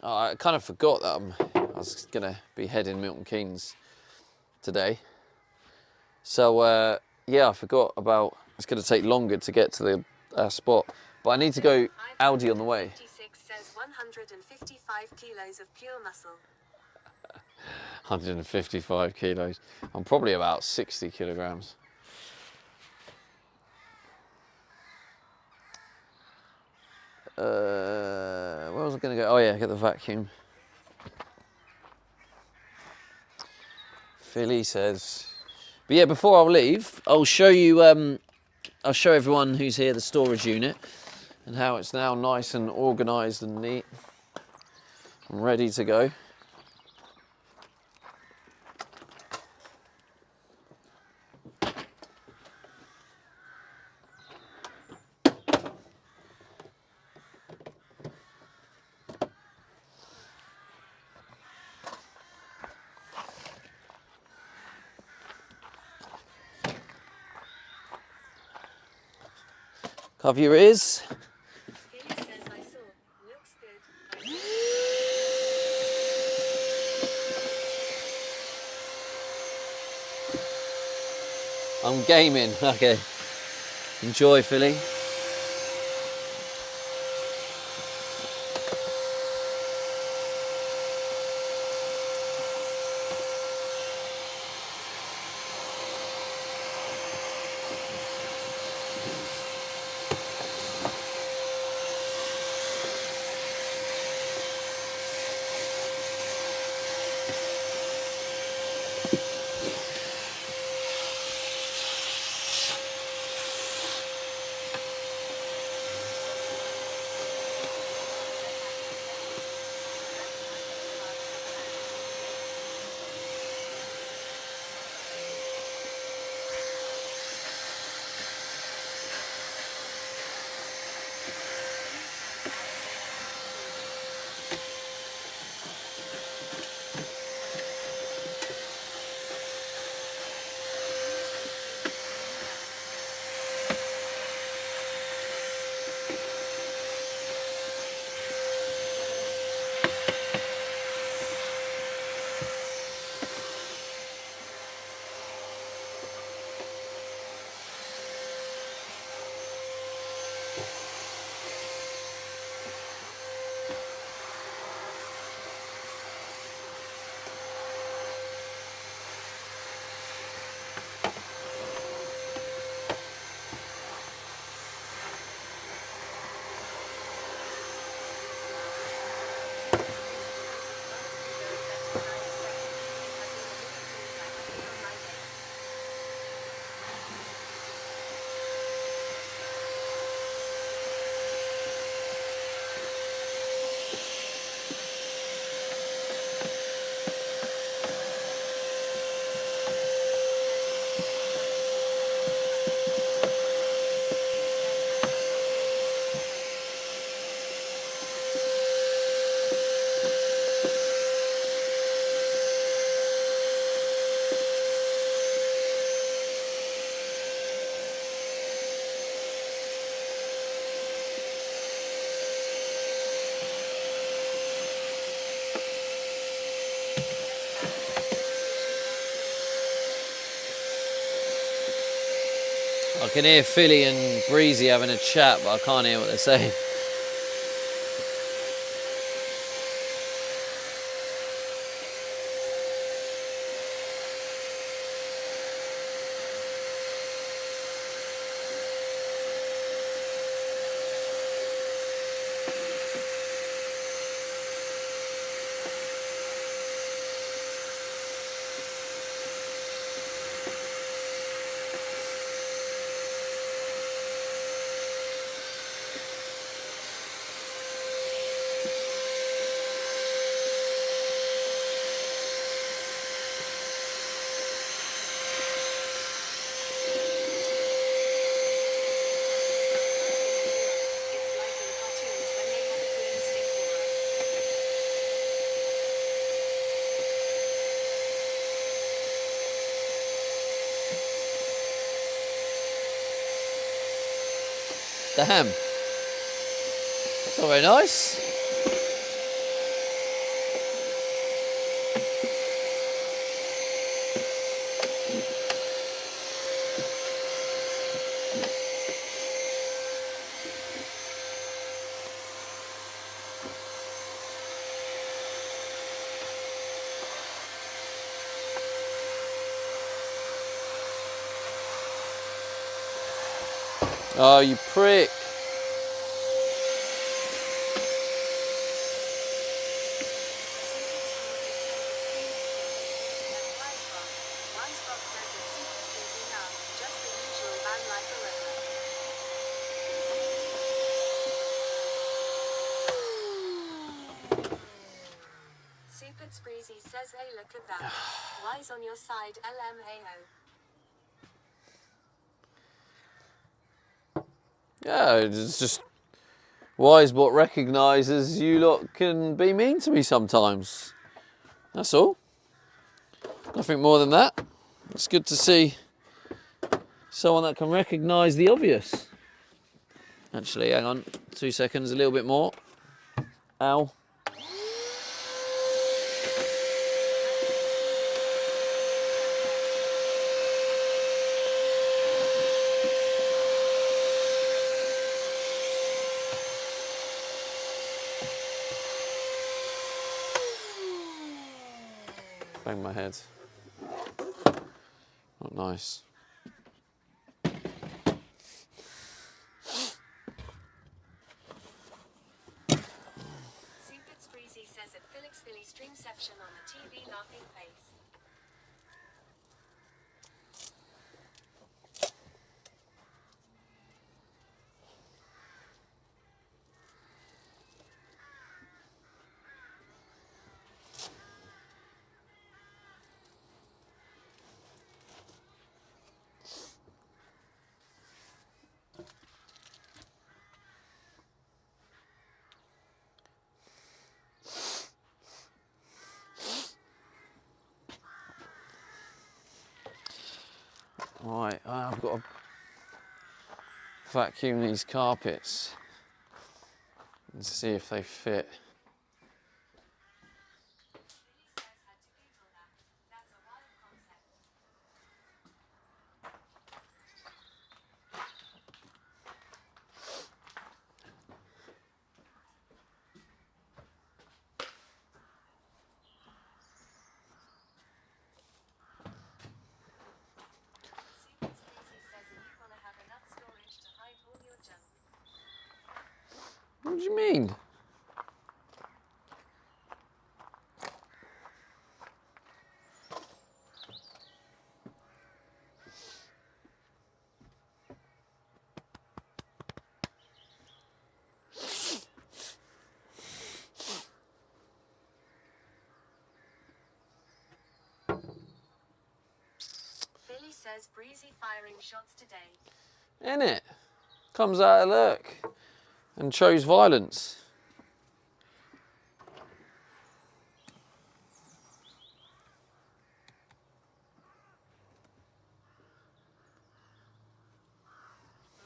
Oh, I kind of forgot that I was going to be heading Milton Keynes today. So, yeah, I forgot about it's going to take longer to get to the spot. But I need to go Audi on the way. 56 says 155 kilos of pure muscle. 155 kilos. I'm probably about 60 kilograms. Where was I going to go? Oh yeah, get the vacuum. Philly says. But yeah, before I leave, I'll show you. I'll show everyone who's here the storage unit and how it's now nice and organised and neat and ready to go. Cover your ears. Haley says I saw. Looks good. I'm gaming. Okay. Enjoy, Philly. I can hear Philly and Breezy having a chat, but I can't hear what they're saying. It's like in cartoons when they have a green stick aura. Damn. That's not very nice. Oh, you prick. Super Breezy says, hey, look at that. Wise on your side, LMAO. Yeah, it's just Wisebot recognises you lot can be mean to me sometimes. That's all. Nothing more than that. It's good to see someone that can recognise the obvious. Actually, hang on, 2 seconds, a little bit more. Ow. Bang my head. Not nice. Super Spreezy says at Felix Philly Streamception on the TV laughing face. Right, I've got to vacuum these carpets and see if they fit. Super Spreezy says that you want to have enough storage to hide all your junk. What do you mean? Philly says Breezy firing shots today. Innit? Comes out of look and chose violence.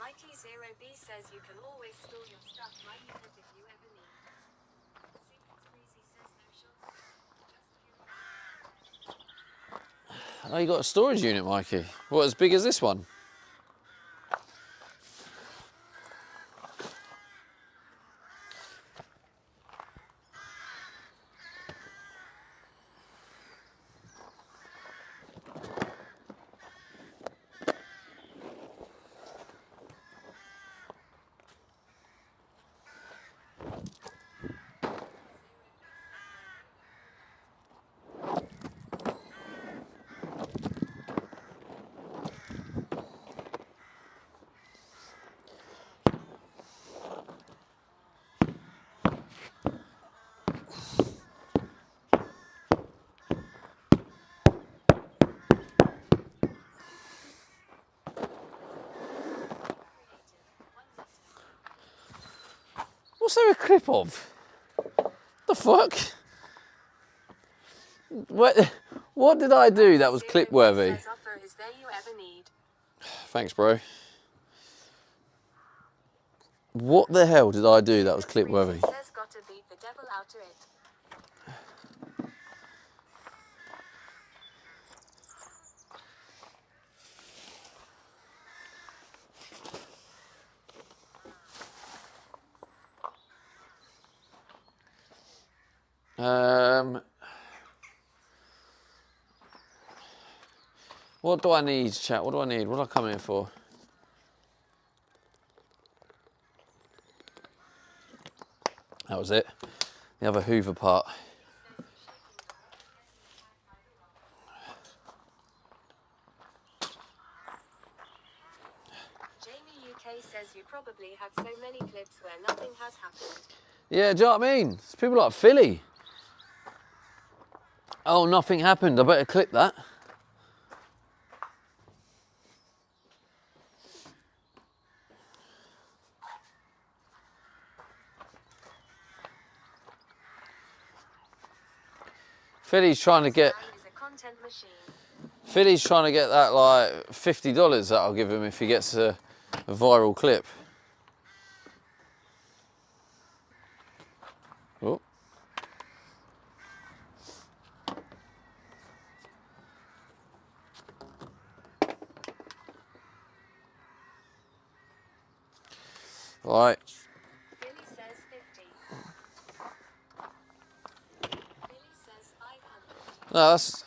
Mikey0B says you can always store your stuff right in it if you ever need. Super Spreezy says no shots. Oh, you got a storage unit, Mikey. What, as big as this one? What's there a clip of? The fuck? What did I do that was clip worthy? Says offer is there you ever need. Thanks, bro. What the hell did I do that was clip worthy? Says gotta beat the devil out of it. What do I need, chat? What do I need? What do I come here for? That was it. The other Hoover part. Jamie UK says you probably have so many clips where nothing has happened. Yeah, do you know what I mean? It's people like Philly. Oh, nothing happened. I better clip that. Philly's trying to get. Is a content machine. Philly's trying to get that like $50 that I'll give him if he gets a viral clip. Right. Billy says 50. Billy says 500. No, that's... Susie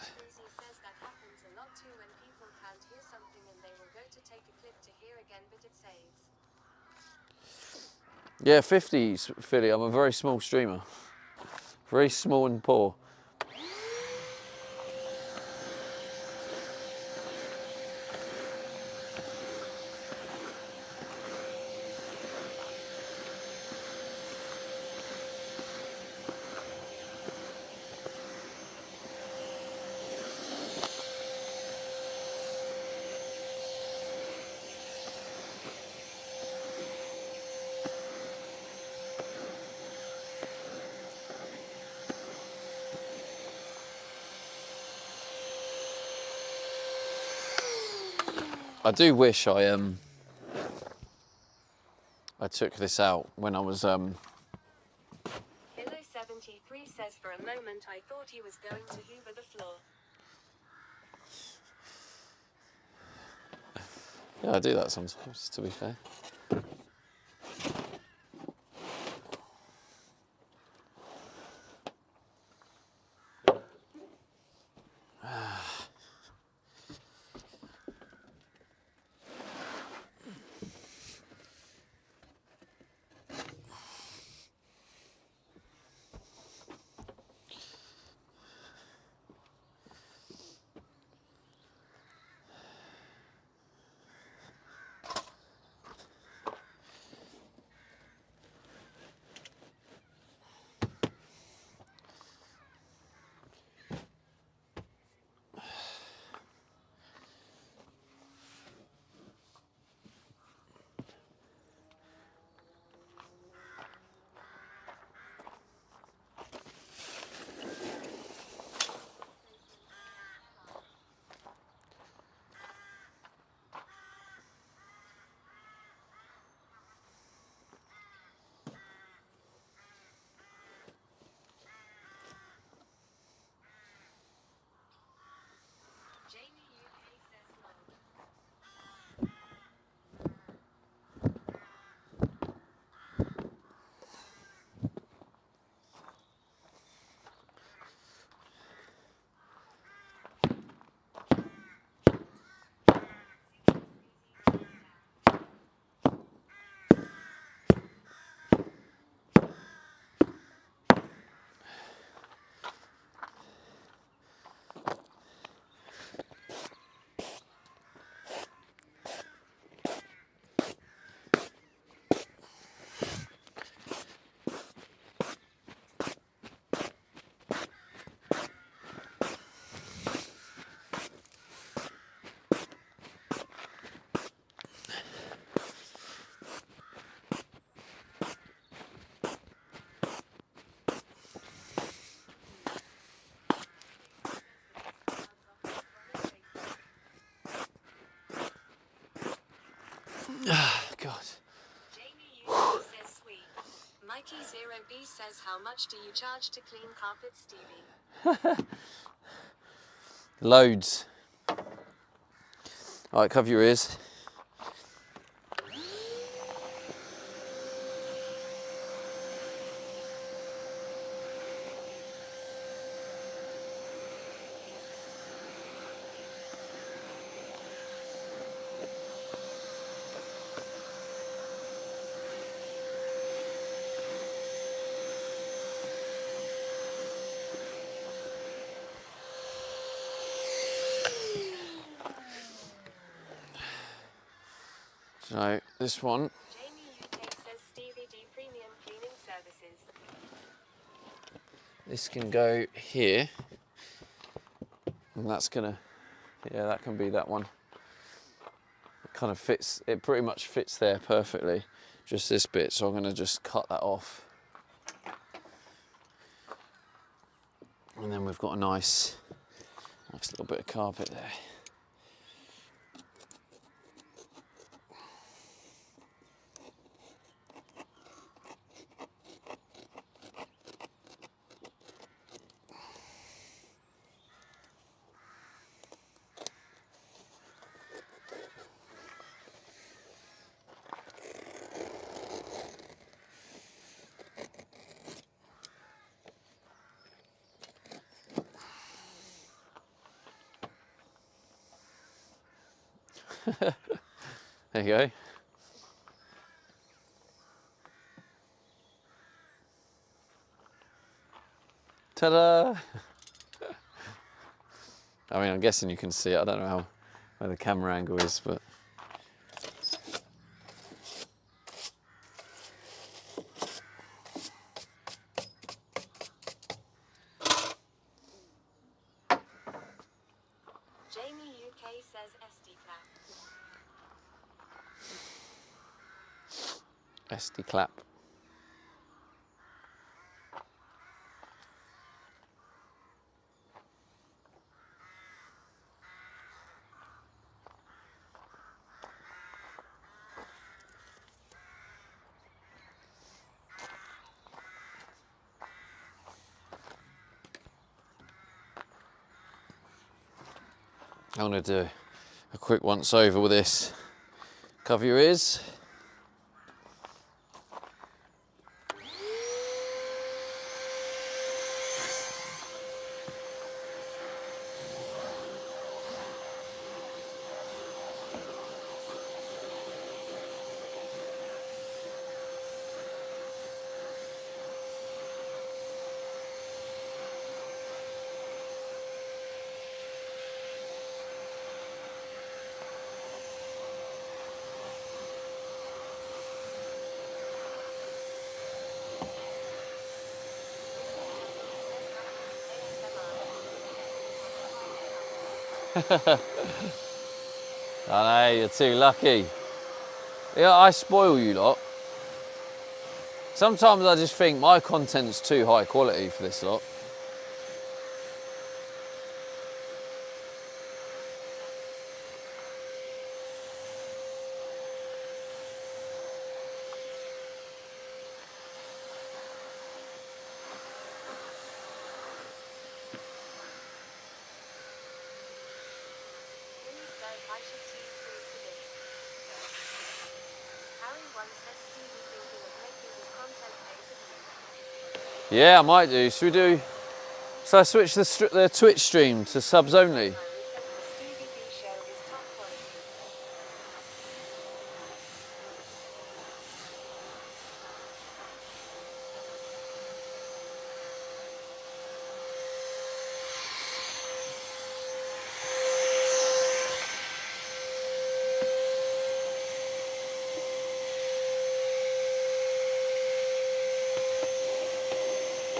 says that happens a lot too when people can't hear something and they will go to take a clip to hear again, but it saves. Yeah, 50s, Philly. I'm a very small streamer. Very small and poor. I do wish I took this out when I was Pillow 73 says for a moment I thought he was going to hoover the floor. yeah, I do that sometimes, to be fair. Jamie UK says no. God. Jamie UK says sweet. Mikey 0B says how much do you charge to clean carpets, Stevie? Loads. All right, cover your ears. So this one, Jamie UK says Stevie D Premium Cleaning Services. this can go here, and that's gonna, yeah, that can be that one. It kind of fits, it pretty much fits there perfectly, just this bit, so I'm gonna just cut that off. And then we've got a nice little bit of carpet there. There you go. Ta-da! I mean, I'm guessing you can see it. I don't know where the camera angle is, but... Jamie UK says SD clap. SD clap. I'm going to do a quick once over with this. Cover your ears. I know, you're too lucky. Yeah, I spoil you lot. Sometimes I just think my content's too high quality for this lot. Billy says I should team through for this. Harry once says Stevie thinking of making his content pay-per-view. Yeah, I might do. Should we do... So I switch the Twitch stream to subs only. I would think the Stevie B show is top quality.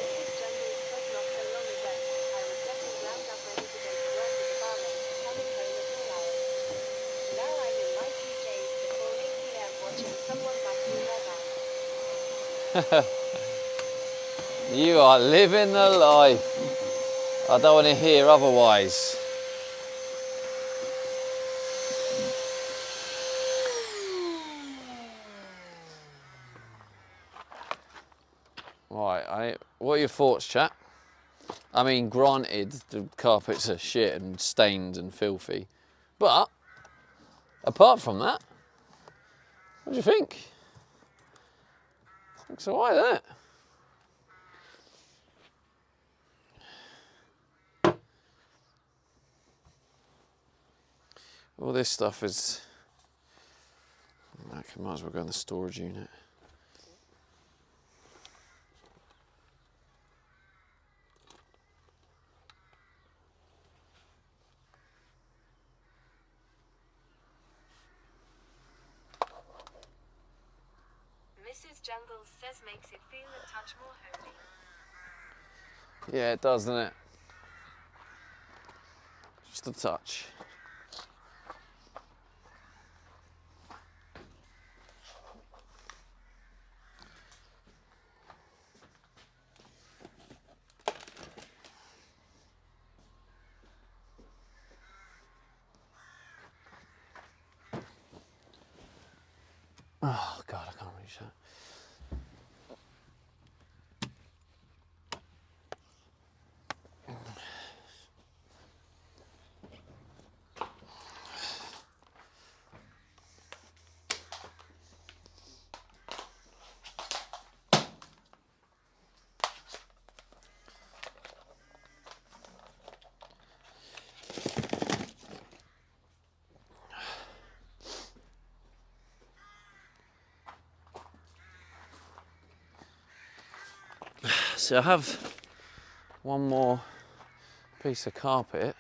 Mrs. Jungles says not so long ago, I was getting ground up ready to go to work as a barmaid, coming home at all hours. Now I'm in my PJs before 8 PM watching someone vacuum their bag. You are living the life. I don't want to hear otherwise. Right, what are your thoughts, chat? I mean, granted, the carpets are shit and stained and filthy, but apart from that, what do you think? Looks alright, doesn't it? All this stuff is... I might as well go in the storage unit. Mrs. Jungles says makes it feel a touch more homey. Yeah, it does, doesn't it? Just a touch. Oh God, I can't reach that. So I have one more piece of carpet.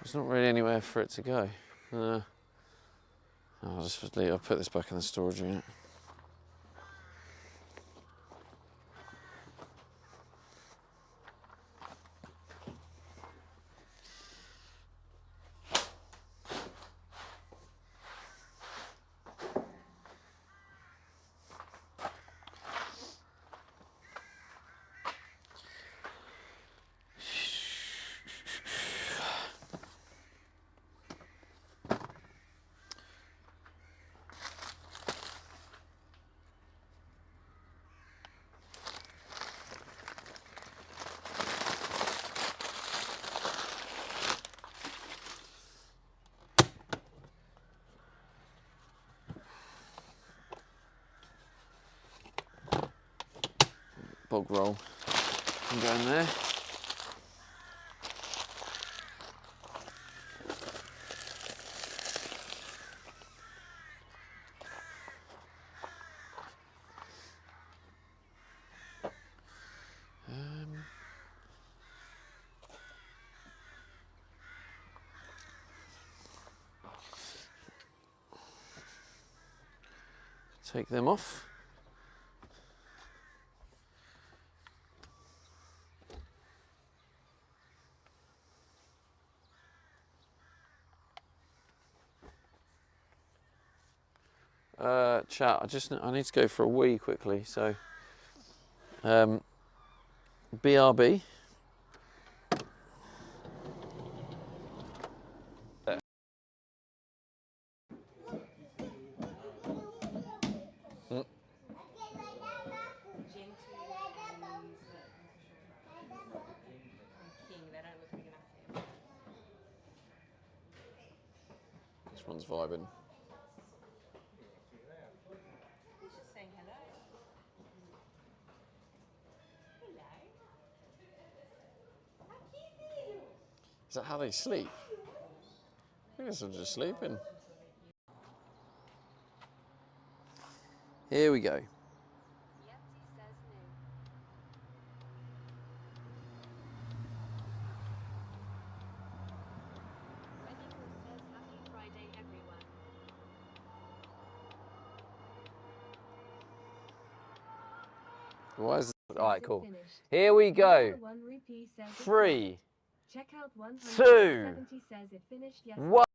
There's not really anywhere for it to go. I'll put this back in the storage unit. Bog roll can go in there. Take them off. Chat, I need to go for a wee quickly, so BRB. This one's vibing. Is that how they sleep? I guess I'm just sleeping. Here we go. Yetzi says no. Reniko says happy Friday everyone. Why is it? Alright, cool. Here we go. 3, Check out 2, says it finished. Yes. 1.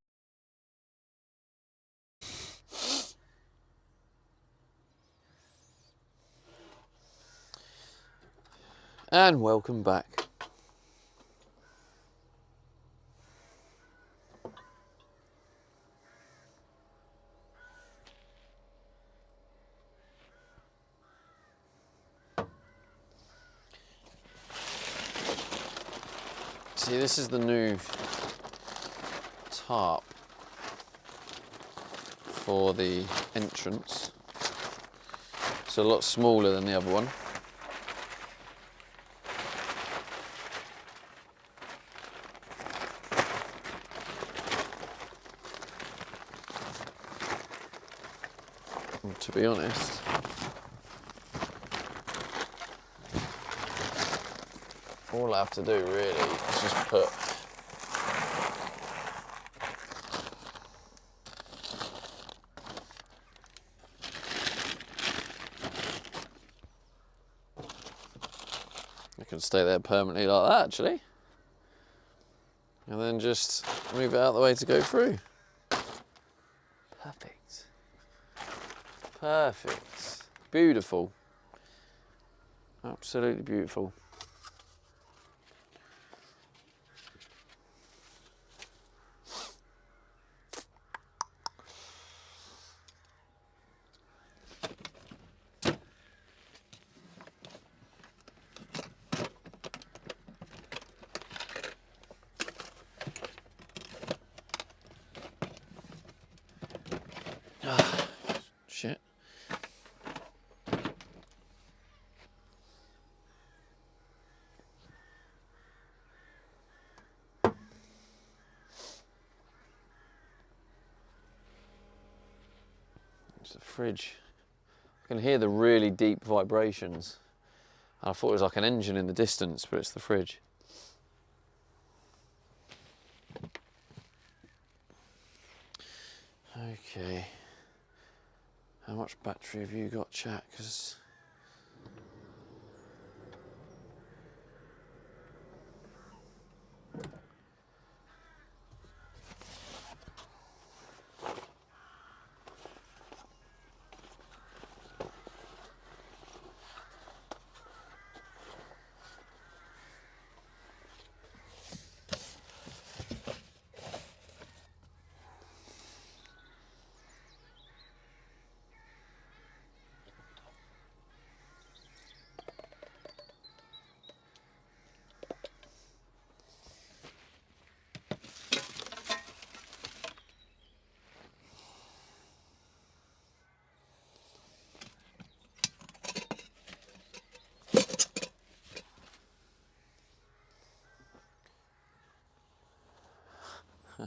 And welcome back. See, this is the new tarp for the entrance. It's a lot smaller than the other one. And to be honest, all I have to do really is just put it can stay there permanently like that actually, and then just move it out of the way to go through. Perfect. Perfect. Beautiful. Absolutely beautiful. Shit. It's the fridge. I can hear the really deep vibrations. I thought it was like an engine in the distance, but it's the fridge. Okay. How much battery have you got, chat? 'Cause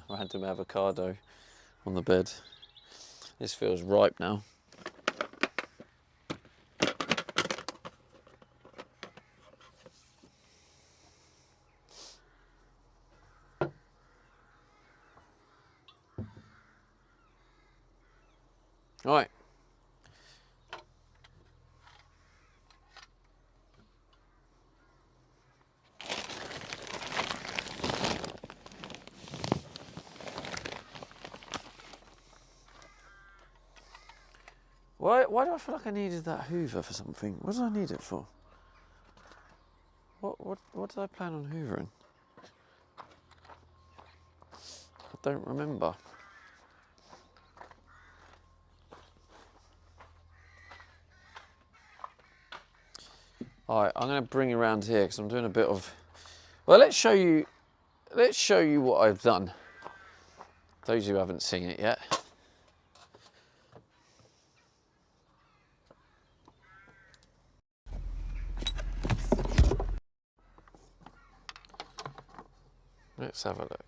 random avocado on the bed. This feels ripe now. Right. Why do I feel like I needed that Hoover for something? What did I need it for? What did I plan on hoovering? I don't remember. Alright, I'm going to bring you around here because I'm doing a bit of... Well, let's show you what I've done. Those who haven't seen it yet. Let's have a look.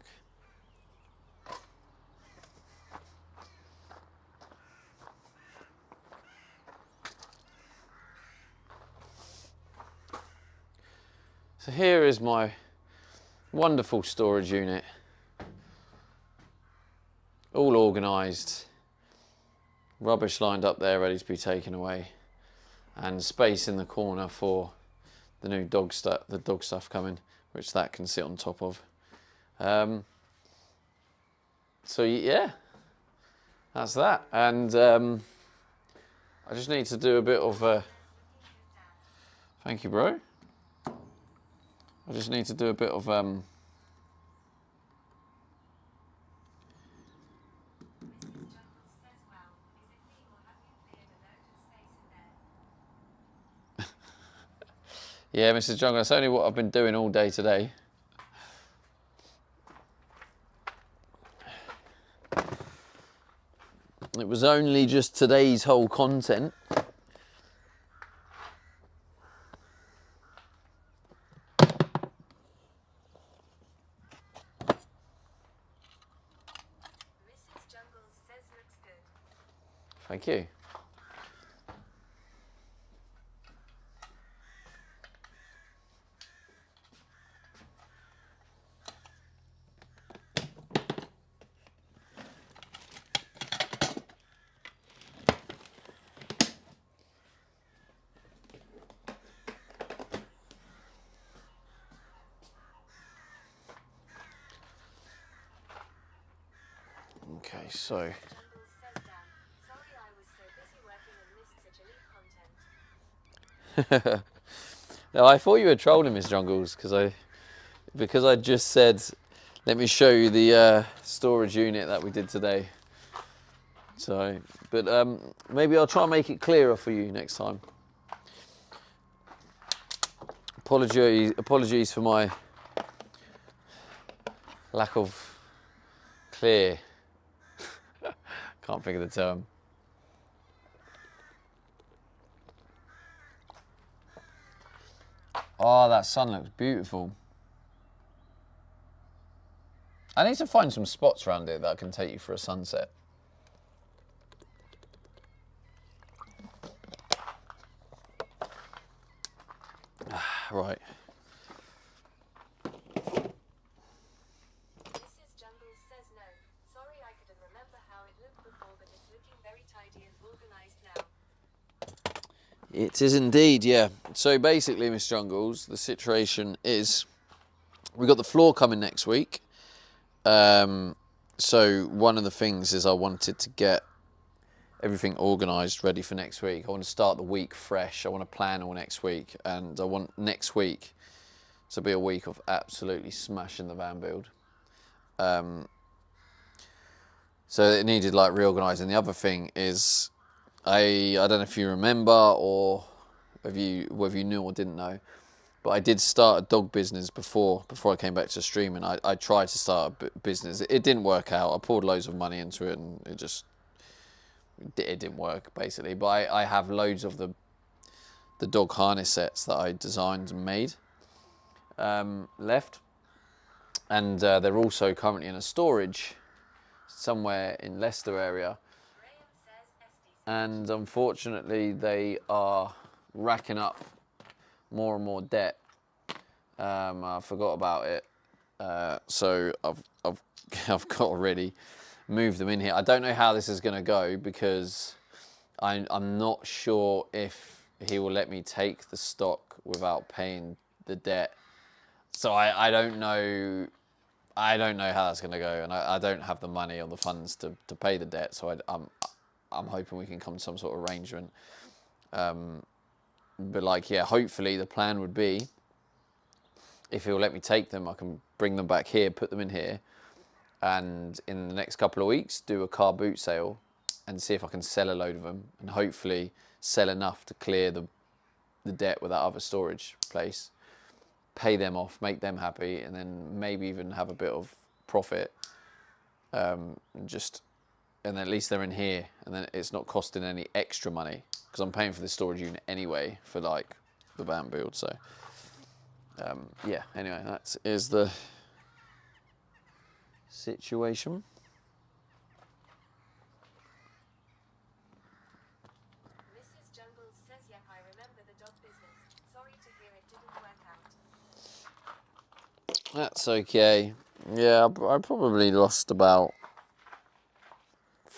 So here is my wonderful storage unit. All organised. Rubbish lined up there ready to be taken away. And space in the corner for the new dog stuff coming, which that can sit on top of. So yeah, that's that. And I just need to do a bit of thank you, bro. I just need to do a bit of yeah, Mrs. Jungle, that's only what I've been doing all day today. It was only just today's whole content. Mrs. Jungle says looks good. Thank you. Okay, so Jungle says Dan, sorry I was so busy working and missed such elite content. no, I thought you were trolling, Miss Jungles, because I just said, let me show you the storage unit that we did today. So, but maybe I'll try and make it clearer for you next time. Apologies for my lack of clear. Can't think of the term. Oh, that sun looks beautiful. I need to find some spots around it that can take you for a sunset. Right. Mrs. Jungles says no. Sorry, I couldn't remember how it looked before, but it's looking very tidy and organized now. It is indeed, yeah. So basically, Miss Jungles, the situation is we've got the floor coming next week. So one of the things is I wanted to get everything organised, ready for next week. I want to start the week fresh. I want to plan all next week, and I want next week to be a week of absolutely smashing the van build. So it needed like reorganising. The other thing is, I don't know if you remember or whether you knew or didn't know, but I did start a dog business before I came back to streaming. I tried to start a business. It didn't work out. I poured loads of money into it, and it didn't work basically. But I have loads of the dog harness sets that I designed and made left, and they're also currently in a storage somewhere in Leicester area. And unfortunately, they are racking up more and more debt. I forgot about it, so I've got to really move them in here. I don't know how this is going to go because I'm not sure if he will let me take the stock without paying the debt. So I don't know. I don't know how that's going to go, and I don't have the money or the funds to pay the debt. So I'm hoping we can come to some sort of arrangement. But like, yeah, hopefully the plan would be, if he'll let me take them, I can bring them back here, put them in here, and in the next couple of weeks do a car boot sale and see if I can sell a load of them, and hopefully sell enough to clear the debt with that other storage place, pay them off, make them happy, and then maybe even have a bit of profit. And then at least they're in here, and then it's not costing any extra money because I'm paying for the storage unit anyway for like the van build. So yeah, anyway, that is the situation. Mrs. Jungles says, yep, I remember the dog business. Sorry to hear it didn't work out. That's okay. Yeah, I probably lost about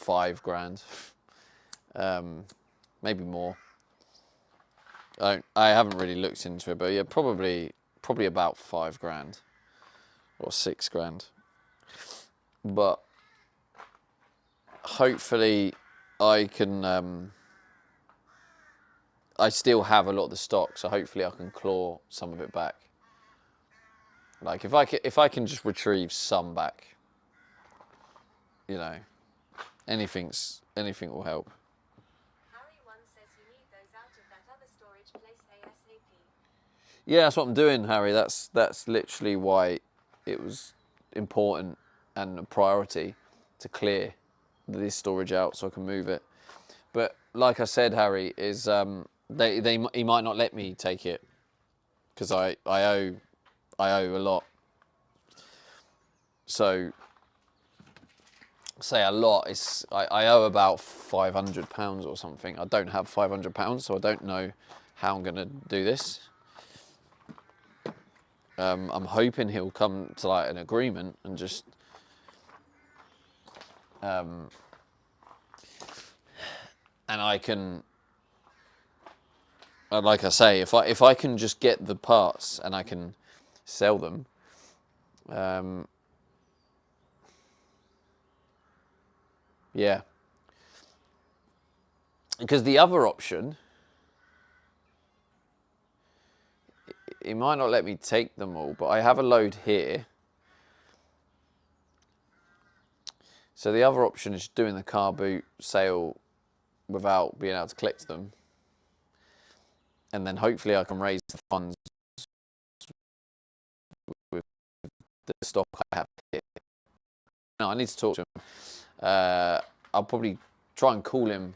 $5,000, maybe more. I haven't really looked into it, but yeah, probably about $5,000 or $6,000. But hopefully I can. I still have a lot of the stock, so hopefully I can claw some of it back. Like if I can just retrieve some back, you know, anything will help. Harry one says you need those out of that other storage place ASAP. Yeah, that's what I'm doing, Harry. That's literally why it was important and a priority to clear this storage out so I can move it. But like I said, Harry, is he might not let me take it because I owe a lot. So say a lot is I owe about £500 or something. I don't have £500, so I don't know how I'm gonna do this. I'm hoping he'll come to like an agreement and just and I can, like I say, if I can just get the parts and I can sell them, yeah. Because the other option, he might not let me take them all, but I have a load here. So the other option is doing the car boot sale without being able to collect them. And then hopefully I can raise the funds with the stock I have here. No, I need to talk to him. I'll probably try and call him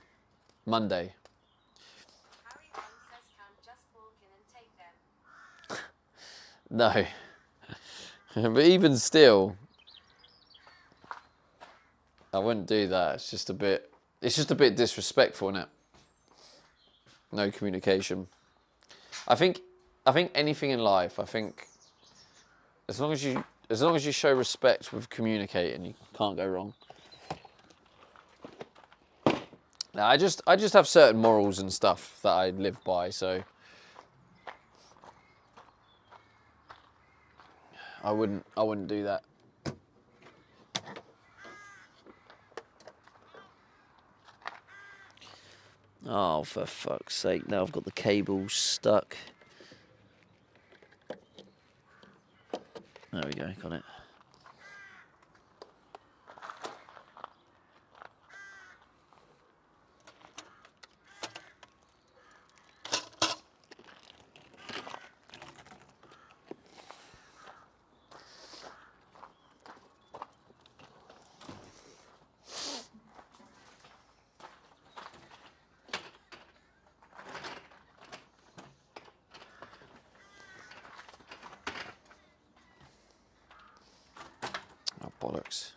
Monday. Harry one says can't just walk in and take them. No. But even still, I wouldn't do that. It's just a bit disrespectful, isn't it? No communication. I think I think anything in life, I think as long as you show respect with communicating, you can't go wrong. Now, I just have certain morals and stuff that I live by, so I wouldn't do that. Oh, for fuck's sake, now I've got the cable stuck. There we go, got it. Oh, bollocks.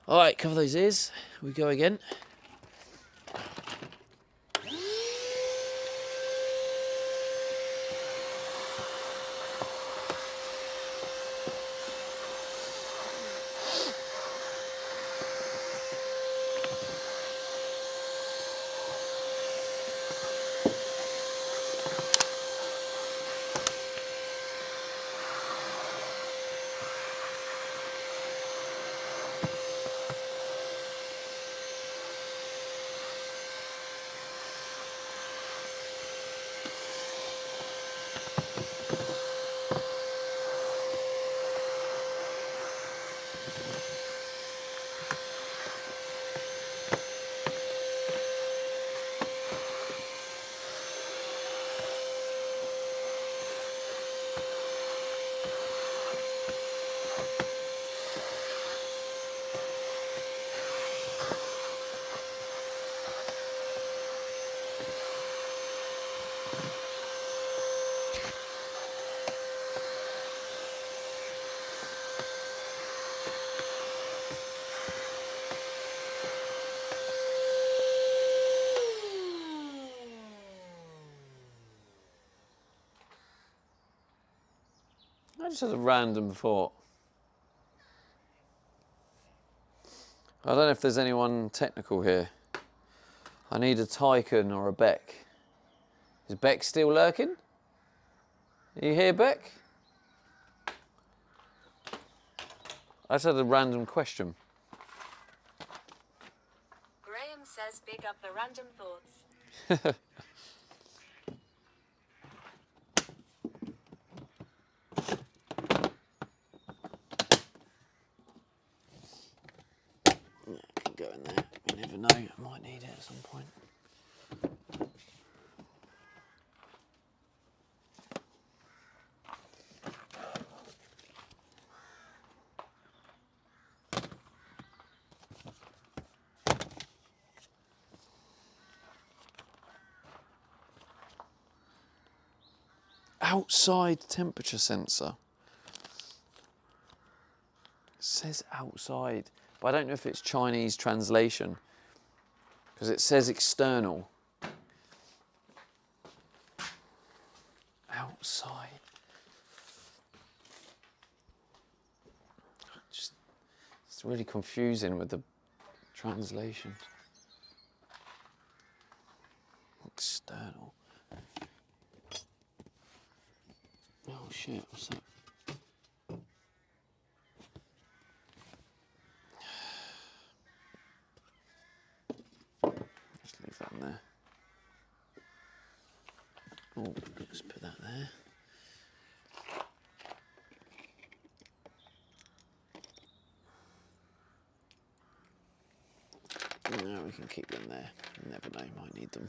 All right, cover those ears. We go again. I just had a random thought. I don't know if there's anyone technical here. I need a Tycoon or a Beck. Is Beck still lurking? Are you here, Beck? I just had a random question. Graham says big up the random thoughts. I can go in there. You never know. I might need it at some point. Outside temperature sensor. It says outside, but I don't know if it's Chinese translation because it says external. Outside. It's really confusing with the translation. External. Oh shit, what's that? Just leave that in there. Oh, let's put that there. No, we can keep them there. You never know, might need them.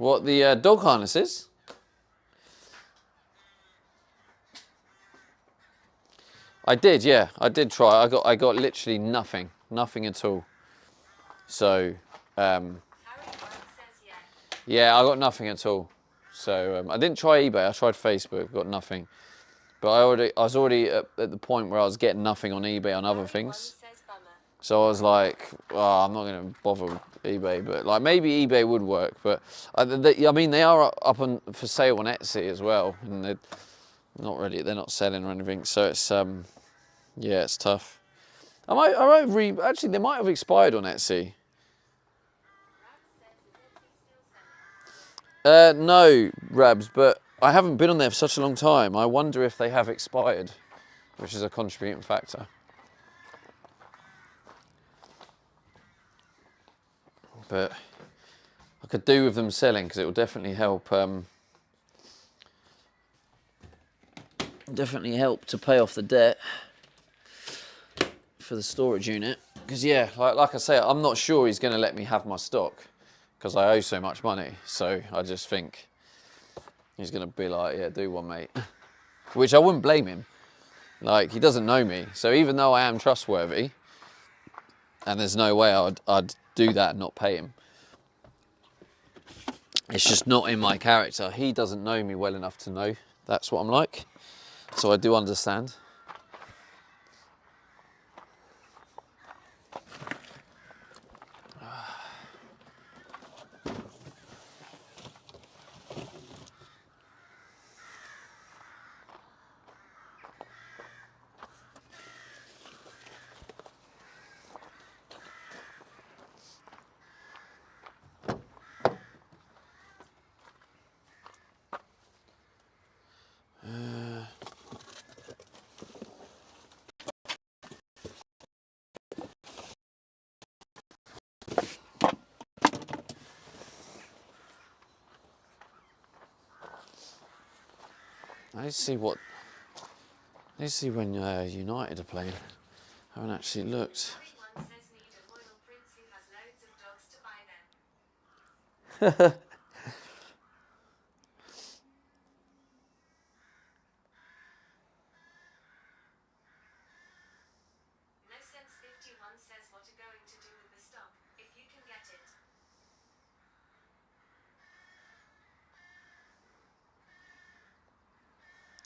What, the dog harnesses? I did, yeah. I did try. I got literally nothing at all. So, yeah, I got nothing at all. So I didn't try eBay. I tried Facebook. Got nothing. But I was already at the point where I was getting nothing on eBay on other things. So I was like, oh, I'm not going to bother with eBay. But like maybe eBay would work. But I mean, they are up for sale on Etsy as well, and they're they're not selling or anything. So it's yeah, it's tough. Actually, they might have expired on Etsy. No, Rabs, but I haven't been on there for such a long time. I wonder if they have expired, which is a contributing factor. But I could do with them selling because it will definitely help. Definitely help to pay off the debt for the storage unit. Because yeah, like I say, I'm not sure he's going to let me have my stock because I owe so much money. So I just think he's going to be like, yeah, do one, mate. Which I wouldn't blame him. Like, he doesn't know me. So even though I am trustworthy, and there's no way I'd do that and not pay him. It's just not in my character. He doesn't know me well enough to know that's what I'm like. So I do understand. Let's see when United are playing. I haven't actually looked.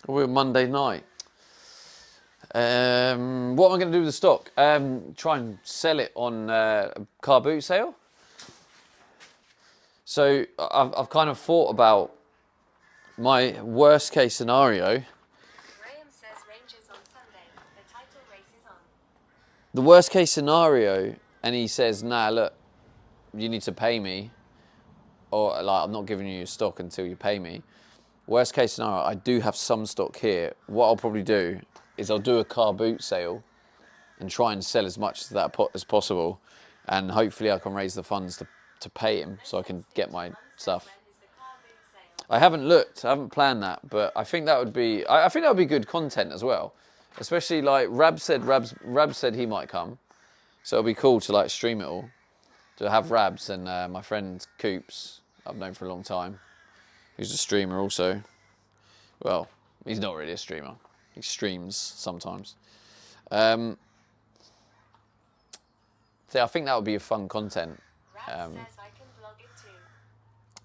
We're Monday night. What am I going to do with the stock? Try and sell it on a car boot sale. So I've kind of thought about my worst case scenario. Graham says Rangers on Sunday. The title race is on. The worst case scenario, and he says, nah, look, you need to pay me, or like, I'm not giving you your stock until you pay me. Worst case scenario, I do have some stock here. What I'll probably do is I'll do a car boot sale and try and sell as much of that as possible, and hopefully I can raise the funds to pay him so I can get my stuff. I haven't looked, I haven't planned that, but I think that would be, I think that would be good content as well. Especially like Rab said he might come, so it'll be cool to like stream it all, to have Rabs and my friend Coops, I've known for a long time, who's a streamer also. Well, he's not really a streamer. He streams sometimes. So I think that would be a fun content. Rab says I can vlog it too.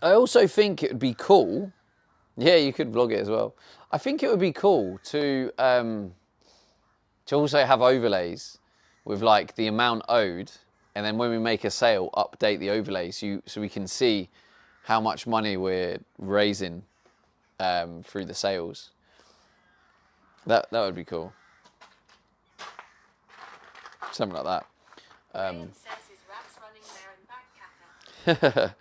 I also think it would be cool. Yeah, you could vlog it as well. I think it would be cool to also have overlays with like the amount owed, and then when we make a sale, update the overlays so we can see how much money we're raising through the sales. That would be cool. Something like that. Graham says his Rab's running there and back capper.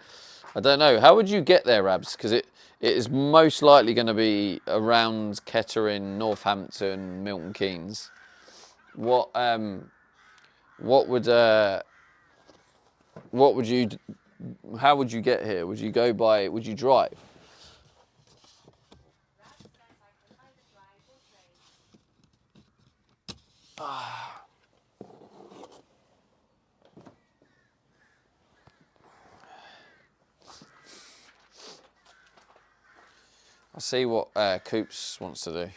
I don't know. How would you get there, Rabs? Because it is most likely going to be around Kettering, Northampton, Milton Keynes. What would you? How would you get here? Would you drive? Rab says I can either drive or train. I'll see what Coops wants to do.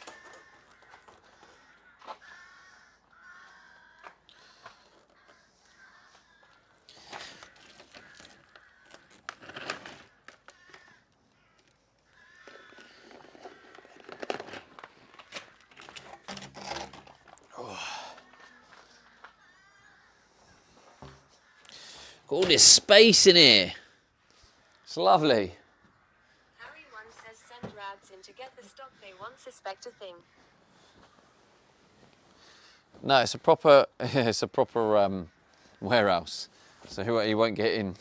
Got all this space in here. It's lovely. Harry one says send rads in to get the stock they won't suspect a thing. No, it's a proper warehouse, so he won't get in.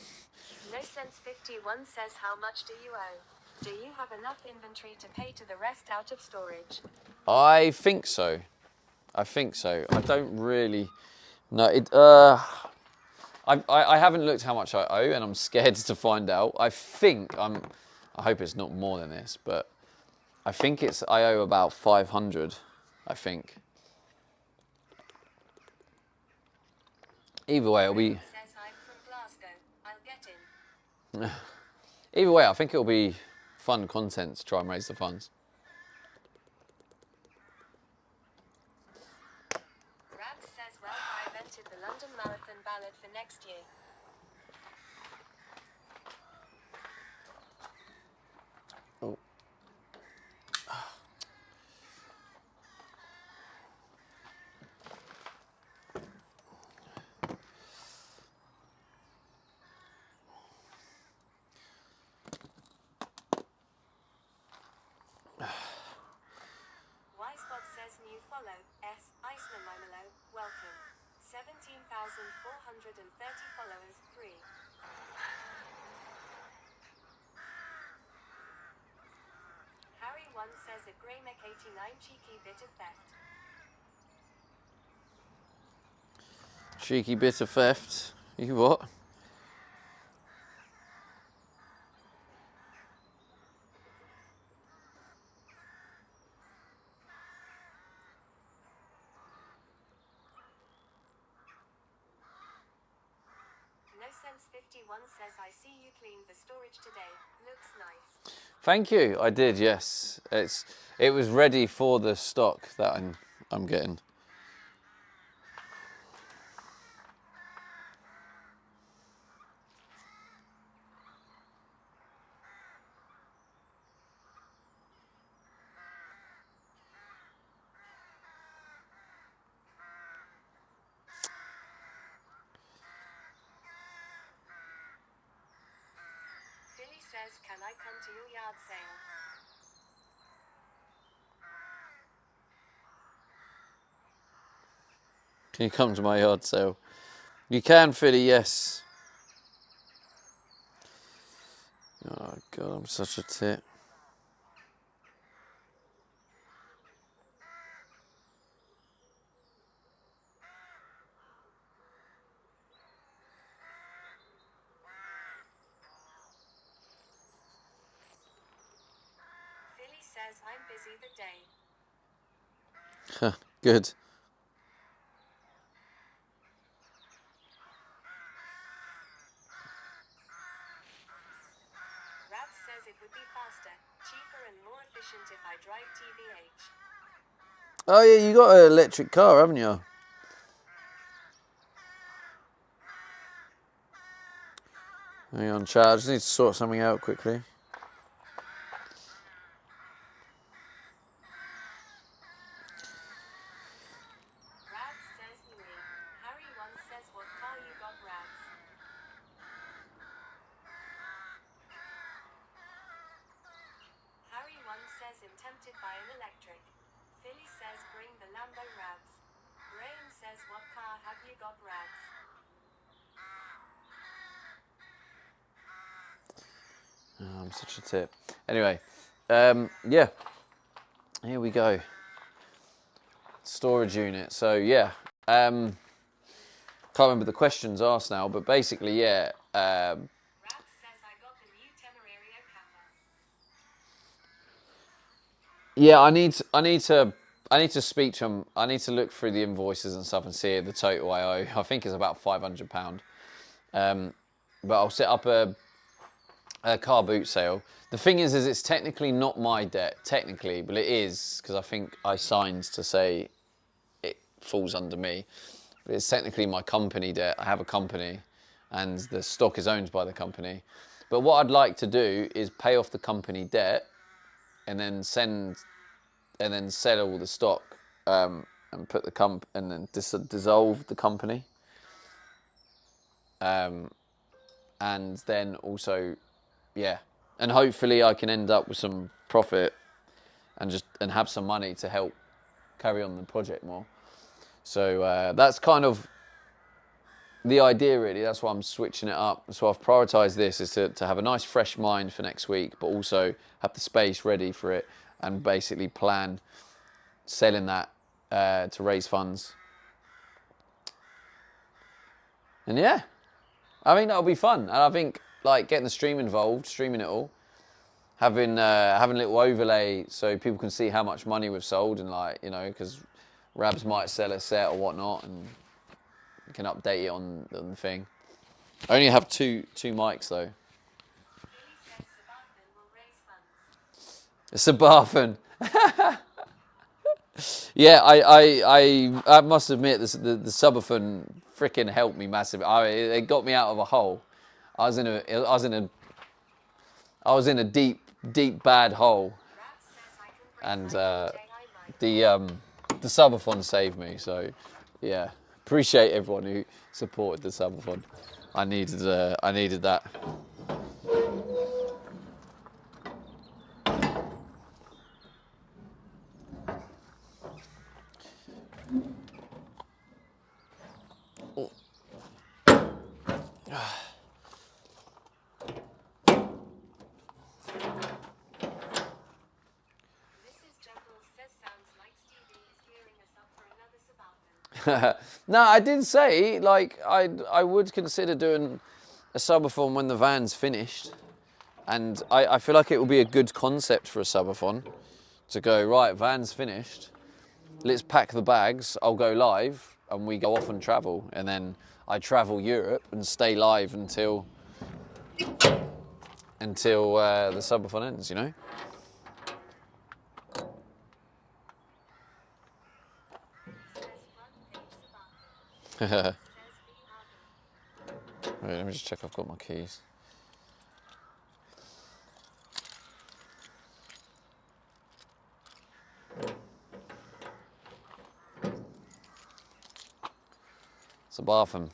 No Sense 51 says how much do you owe? Do you have enough inventory to pay to the rest out of storage? I think so. I don't really know. I haven't looked how much I owe, and I'm scared to find out. I hope it's not more than this, but I think I owe about 500, I think. Either way, it'll be... Says I'm from Glasgow. I'll get in. Either way, I think it'll be fun content to try and raise the funds. Rabs says, well, I invented the London Marathon ballad for next year. Oh. Wisebot says new follow, S, Iceland Mimolo, welcome. 17,430 followers, 3. Harry 1 says a grey Mech 89 cheeky bit of theft. Cheeky bit of theft. You what? No Sense 51 says I see you cleaned the storage today. Looks nice. Thank you. I did, yes. It was ready for the stock that I'm getting. Philly says, can I come to your yard sale? Can you come to my yard sale? You can, Philly, yes. Oh, God, I'm such a tit. Philly says I'm busy the day. Good. Rabs says it would be faster, cheaper and more efficient if I drive TVH. Oh, yeah, you got an electric car, haven't you? Hang on, chat. I just need to sort something out quickly. Rabs says Louis. Harry 1 says what car you got, Rabs? Harry 1 says I'm tempted by an electric. Philly says bring the Lambo, Rabs. Graham says what car have you got, Rabs? Oh, I'm such a tit. Anyway, yeah. Here we go. Storage unit. So, yeah. Can't remember the questions asked now, but basically, yeah. Rabs says I got the new Temerario camera. Yeah, I need to speak to him. I need to look through the invoices and stuff and see the total I owe. I think it's about £500. But I'll set up car boot sale. The thing is it's technically not my debt, technically, but it is, because I think I signed to say it falls under me. But it's technically my company debt. I have a company, and the stock is owned by the company. But what I'd like to do is pay off the company debt, and then sell all the stock, and put the and then dissolve the company. And then also, yeah, and hopefully I can end up with some profit and have some money to help carry on the project more. So that's kind of the idea, really. That's why I'm switching it up. So I've prioritised this, is to have a nice fresh mind for next week, but also have the space ready for it, and basically plan selling that to raise funds. And yeah, I think that'll be fun. And I think like getting the stream involved, streaming it all, having a little overlay so people can see how much money we've sold, and like, you know, because Rabs might sell a set or whatnot, and you can update it on the thing. I only have two mics though. Sabathan. Yeah, I must admit the subathon freaking helped me massively. It got me out of a hole. I was in a deep bad hole, and the subathon saved me. So yeah, appreciate everyone who supported the subathon. I needed that. No, I did say, like, I would consider doing a subathon when the van's finished, and I feel like it will be a good concept for a subathon to go, right, van's finished, let's pack the bags, I'll go live, and we go off and travel, and then I travel Europe and stay live until the subathon ends, you know? Wait, let me just check I've got my keys. It's a bathroom.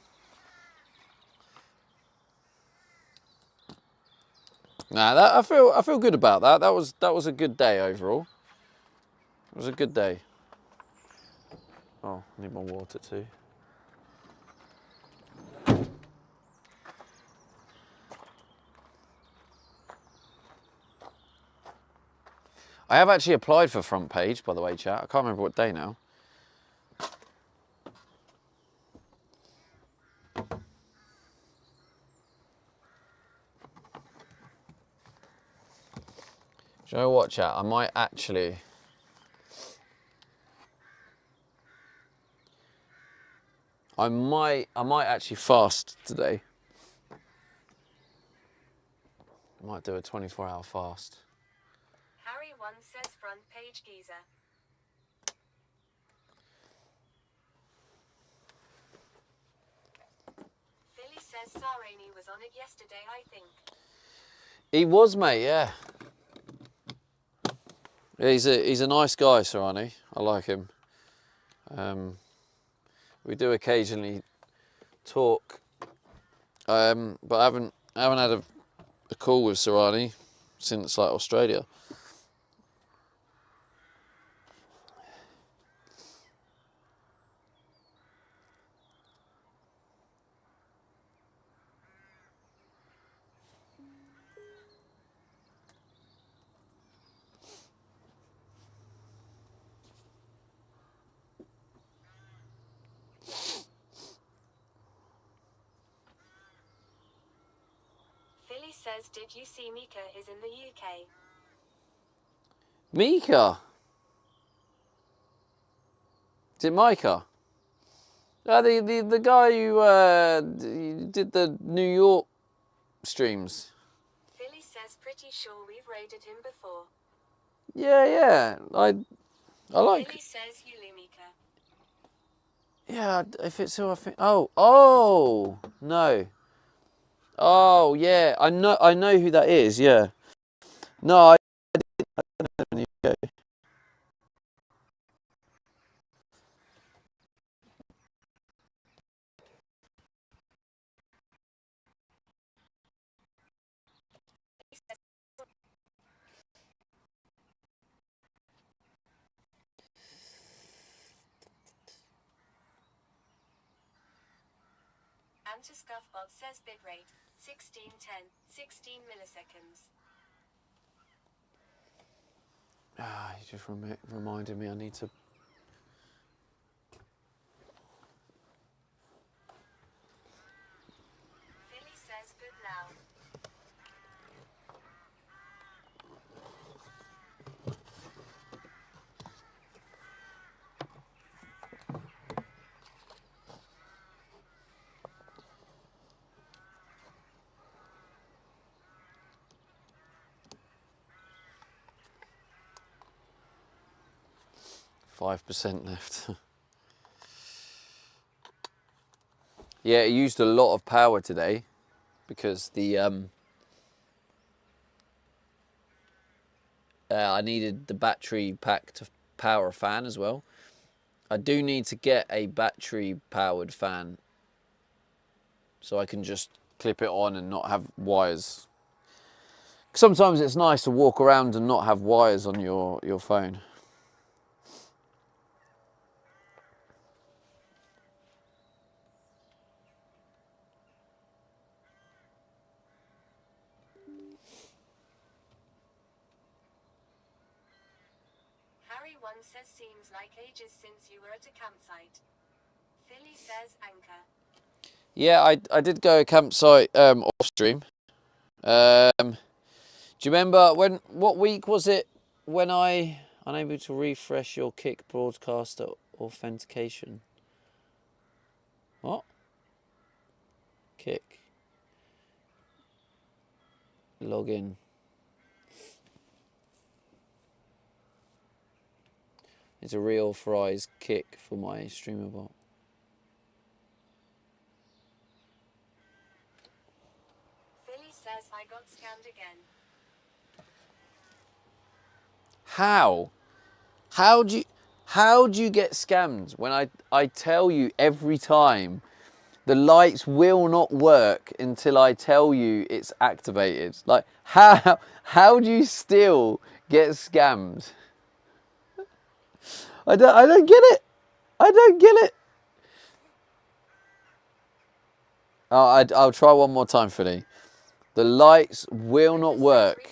Nah, I feel good about that. That was a good day overall. It was a good day. Oh, I need my water too. I have actually applied for front page, by the way, chat. I can't remember what day now. Do you know what, chat? I might actually... I might actually fast today. I might do a 24-hour fast. Harry 1 says front page geezer. Philly says Sarani was on it yesterday, I think. He was, mate, yeah. He's a nice guy, Sarani. I like him. We do occasionally talk, but I haven't had a call with Sarani since like Australia. Philly says, did you see Mika is in the UK? Mika? Is it Micah? The guy who did the New York streams. Philly says pretty sure we've raided him before. Yeah. I like. Billy says Yulumika. Yeah, if it's who I think. Oh no. Oh yeah, I know who that is. Yeah. No, I don't know. 'Scuffbot says bitrate 1610, 16 milliseconds. You just reminded me I need to. Philly says good now. %5 left. Yeah, it used a lot of power today because the I needed the battery pack to power a fan as well. I do need to get a battery powered fan so I can just clip it on and not have wires. Sometimes it's nice to walk around and not have wires on your phone. Harry1 says seems like ages since you were at a campsite. Philly says anchor. Yeah, I did go a campsite off stream. Do you remember what week was it when I unable to refresh your Kick broadcaster authentication? What? Kick. Login. It's a reauthorized Kick for my streamer bot. Philly says I got scammed again. How? How do you get scammed when I tell you every time the lights will not work until I tell you it's activated? Like how do you still get scammed? I don't get it. I don't get it. Oh, I'll try one more time, Philly. The lights will not work.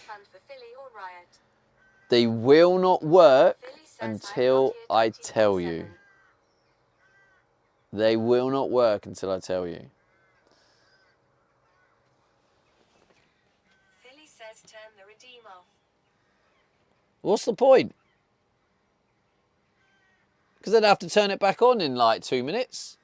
They will not work until I tell you. They will not work until I tell you. Philly says turn the redeem off. What's the point? Because I'd have to turn it back on in like 2 minutes.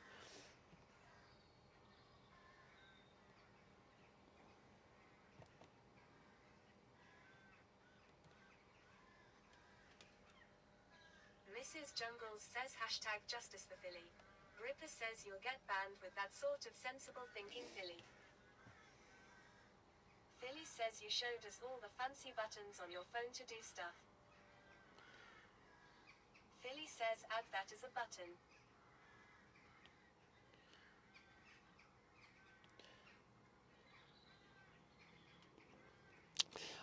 Mrs. Jungles says hashtag justice for Philly. Gripper says you'll get banned with that sort of sensible thinking, Philly. Philly says you showed us all the fancy buttons on your phone to do stuff. Philly says add that as a button.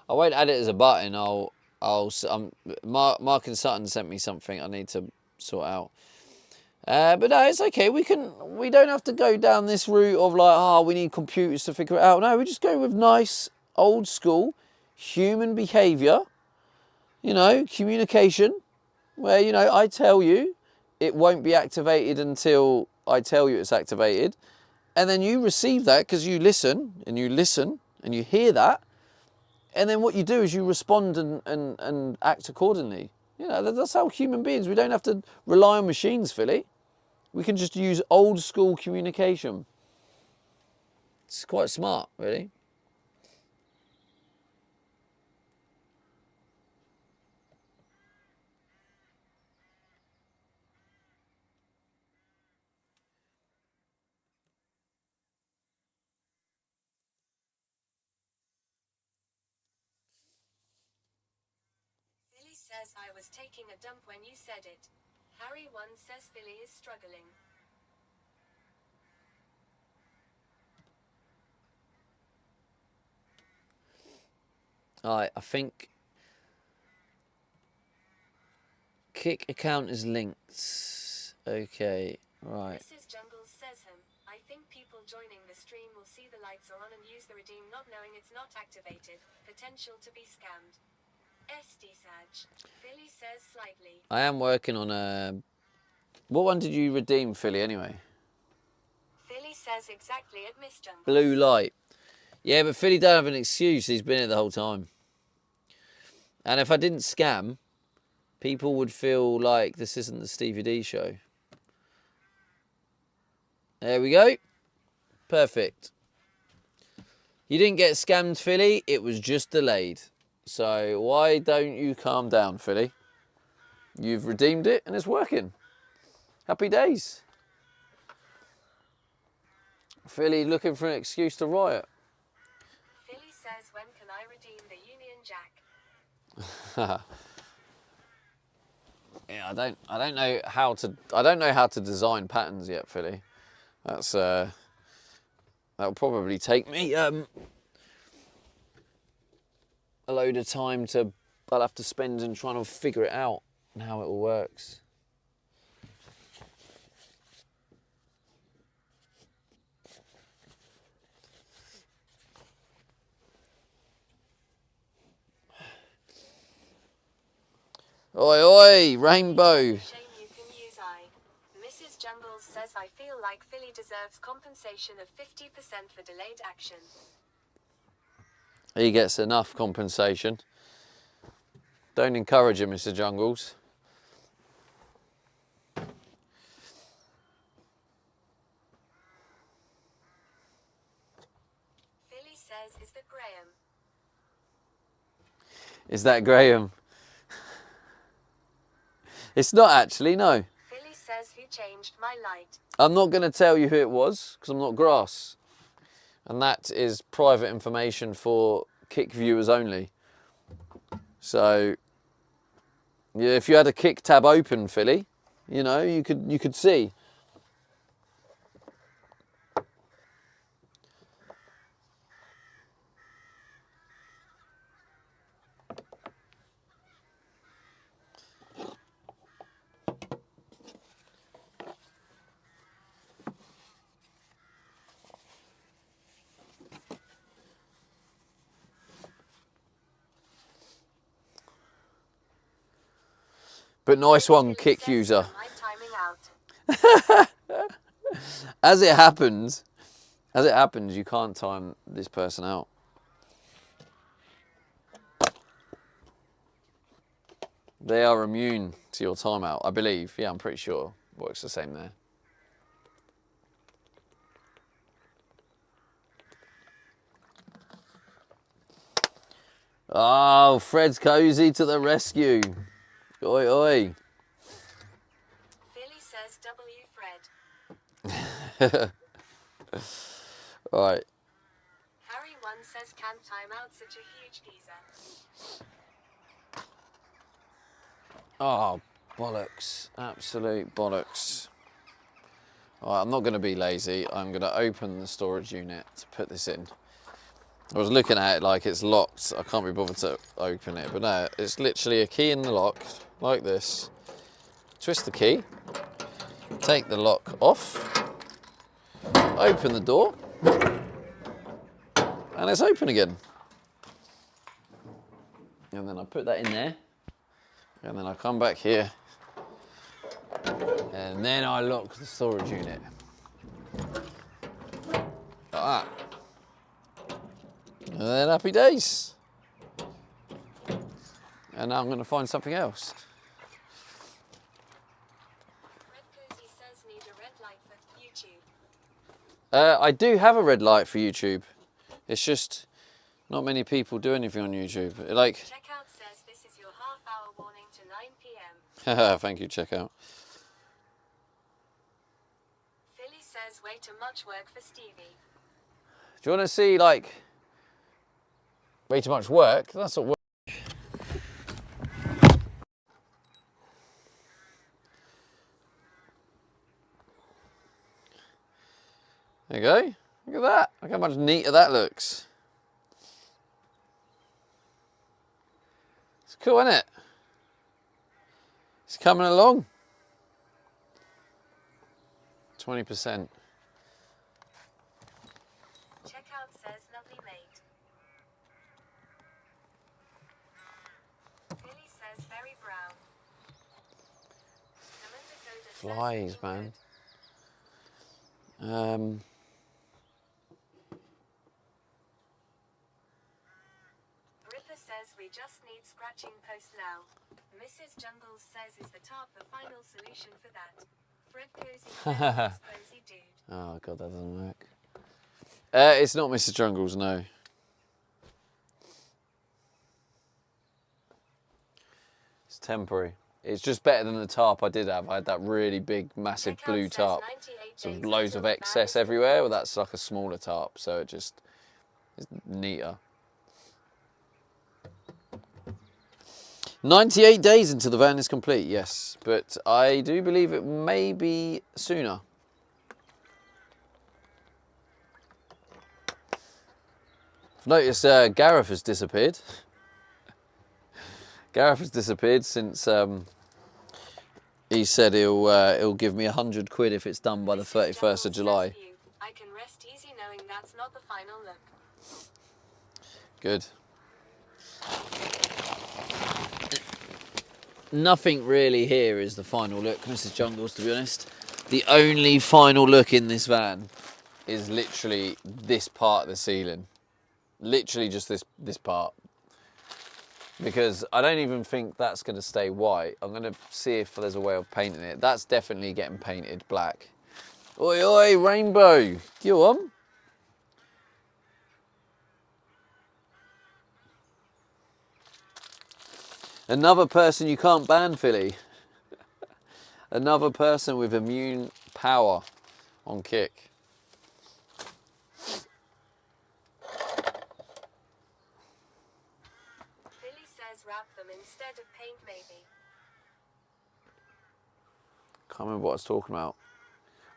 I won't add it as a button. Mark and Sutton sent me something I need to sort out. But no, it's okay. We don't have to go down this route of like, we need computers to figure it out. No, we just go with nice, old school, human behaviour. You know, communication, where, you know, I tell you it won't be activated until I tell you it's activated. And then you receive that because you listen and you hear that. And then what you do is you respond and act accordingly. You know, that's how human beings, we don't have to rely on machines, Philly. We can just use old school communication. It's quite smart, really. says I was taking a dump when you said it. Harry1 says Philly is struggling. Alright, I think Kick account is linked. Okay, right. Mrs. Jungles says I think people joining the stream will see the lights are on and use the redeem not knowing it's not activated. Potential to be scammed. SD Saj. Philly says slightly. I am working on a... What one did you redeem, Philly, anyway? Philly says exactly at Miss Jungles. Blue light. Yeah, but Philly don't have an excuse. He's been here the whole time. And if I didn't scam, people would feel like this isn't the Stevie D show. There we go. Perfect. You didn't get scammed, Philly. It was just delayed. So why don't you calm down, Philly? You've redeemed it and it's working. Happy days. Philly looking for an excuse to riot. Philly says, when can I redeem the Union Jack? Yeah, I don't know how to design patterns yet, Philly. That's that'll probably take me a load of time I'll have to spend in trying to figure it out and how it all works. Oi, oi, rainbow. Shame you can use Mrs. Jungles says I feel like Philly deserves compensation of 50% for delayed action. He gets enough compensation. Don't encourage him, Mr. Jungles. Philly says, is that Graham? Is that Graham? It's not actually, no. Philly says, who changed my light? I'm not going to tell you who it was because I'm not grass. And that is private information for Kick viewers only. So, yeah, if you had a Kick tab open, Philly, you know, you could see. But nice one, Kick user. As it happens, you can't time this person out. They are immune to your timeout, I believe. Yeah, I'm pretty sure. Works the same there. Oh, Fred's cozy to the rescue. Oi, oi. Philly says W Fred. Right. Harry1 says can't time out such a huge geezer. Oh, bollocks. Absolute bollocks. Alright, I'm not going to be lazy. I'm going to open the storage unit to put this in. I was looking at it like it's locked. I can't be bothered to open it. But no, it's literally a key in the lock, like this. Twist the key. Take the lock off. Open the door. And it's open again. And then I put that in there. And then I come back here. And then I lock the storage unit. Like that. And then happy days. And now I'm going to find something else. Red Cozy says need a red light for YouTube. I do have a red light for YouTube. It's just not many people do anything on YouTube. Like. Checkout says this is your half-hour warning to 9 p.m. Thank you, checkout. Philly says way too much work for Stevie. Do you want to see like way too much work? That's what work. There you go. Look at that. Look how much neater that looks. It's cool, isn't it? It's coming along. 20%. Checkout says lovely mate. Billy says very brown. Flies, man. Ripper says we just need scratching post now. Mrs. Jungles says is the tarp the final solution for that. Fred Cozy says cozy dude. Oh god, that doesn't work. It's not Mr. Jungles, no. It's temporary. It's just better than the tarp I did have. I had that really big, massive blue tarp. So loads of excess everywhere. Well, that's like a smaller tarp, so it just is neater. 98 days until the van is complete, yes. But I do believe it may be sooner. I've noticed Gareth has disappeared. Gareth has disappeared since he said he'll give me 100 quid if it's done by the 31st of July. I can rest easy knowing that's not the final look. Good. Nothing really here is the final look, Mrs. Jungles, to be honest. The only final look in this van is literally this part of the ceiling. Literally just this part. Because I don't even think that's going to stay white. I'm going to see if there's a way of painting it. That's definitely getting painted black. Oi, oi, rainbow. Go on. Another person you can't ban, Philly. Another person with immune power on kick. Philly says wrap them instead of paint maybe. Can't remember what I was talking about.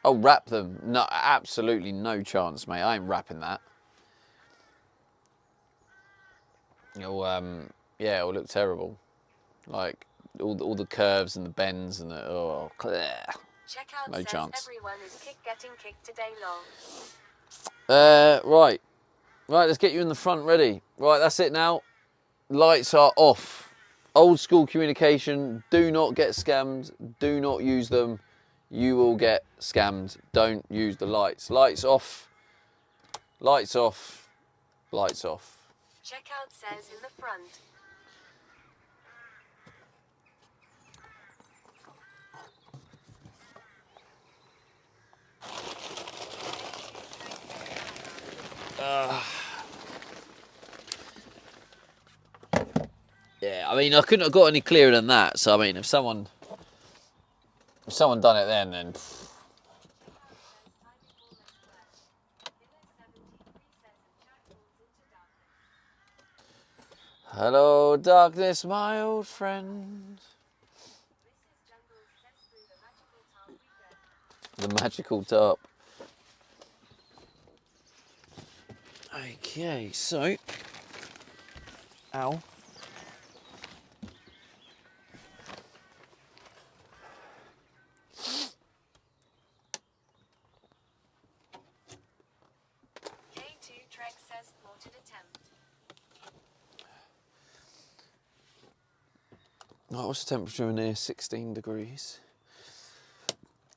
Oh, wrap them. No, absolutely no chance, mate. I ain't wrapping that. Yeah, it'll look terrible. Like all the curves and the bends and the Checkout no says chance. Everyone is getting kicked today, lol. Right, let's get you in the front ready. Right, that's it now. Lights are off. Old school communication. Do not get scammed. Do not use them. You will get scammed. Don't use the lights. Lights off. Lights off. Lights off. Checkout says in the front. Yeah, I mean, I couldn't have got any clearer than that. So, I mean, if someone done it then. Hello, darkness, my old friend. The magical tarp. Okay, so. Ow. K2 Trek says thwarted attempt. Oh, what's the temperature in here? 16 degrees.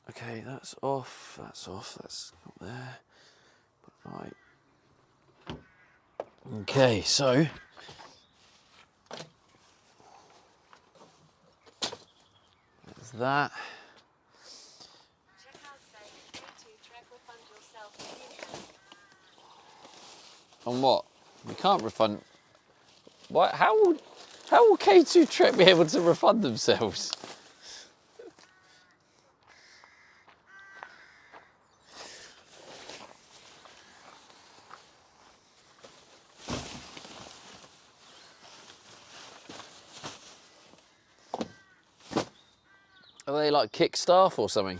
Okay, that's off. That's off. That's not there. Right. Okay, so. There's that. Checkout says K2 Trek will fund yourself if you can. On what? You can't refund. What? How will K2 Trek be able to refund themselves? Are they like kick staff or something?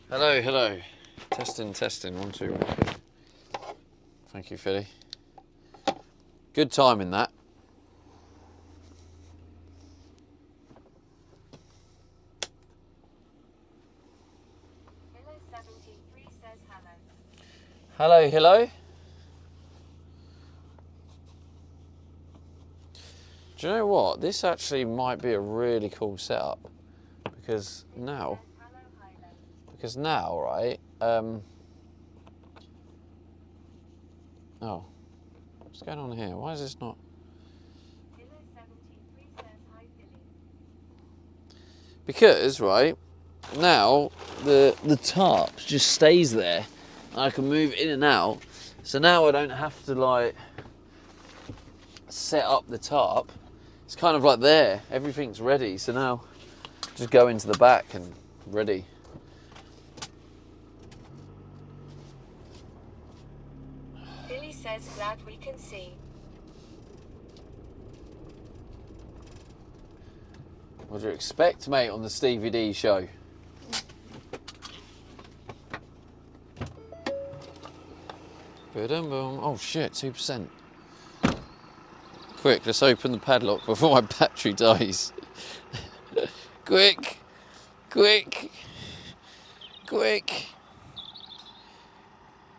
Hello, hello. Testing, testing. 1, 2, 1, 2. Thank you, Philly. Good timing that. Hello 73 says hello. Hello, hello. Do you know what? This actually might be a really cool setup because now, right? Oh, what's going on here? Why is this not? Hello 73 says hi Philly. Because right now the tarp just stays there. I can move in and out. So now I don't have to like set up the tarp. It's kind of like there. Everything's ready. So now just go into the back and ready. Philly says glad we can see. What do you expect, mate, on the Stevie D show? Boom, boom. Oh shit, 2%. Quick, let's open the padlock before my battery dies. Quick, quick, quick.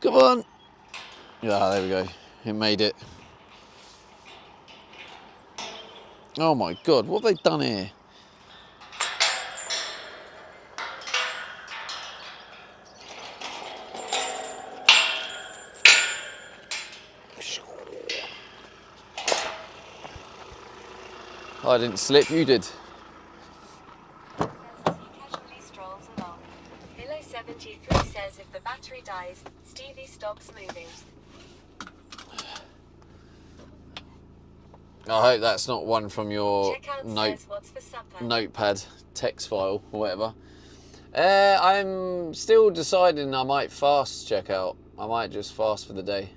Come on. Ah, there we go. It made it. Oh my God, what have they done here? I didn't slip, you did. Says as he casually strolls along. Hello 73 says if the battery dies, Stevie stops moving. I hope that's not one from your Checkout says what's for supper. notepad text file or whatever. I'm still deciding I might fast check out. I might just fast for the day.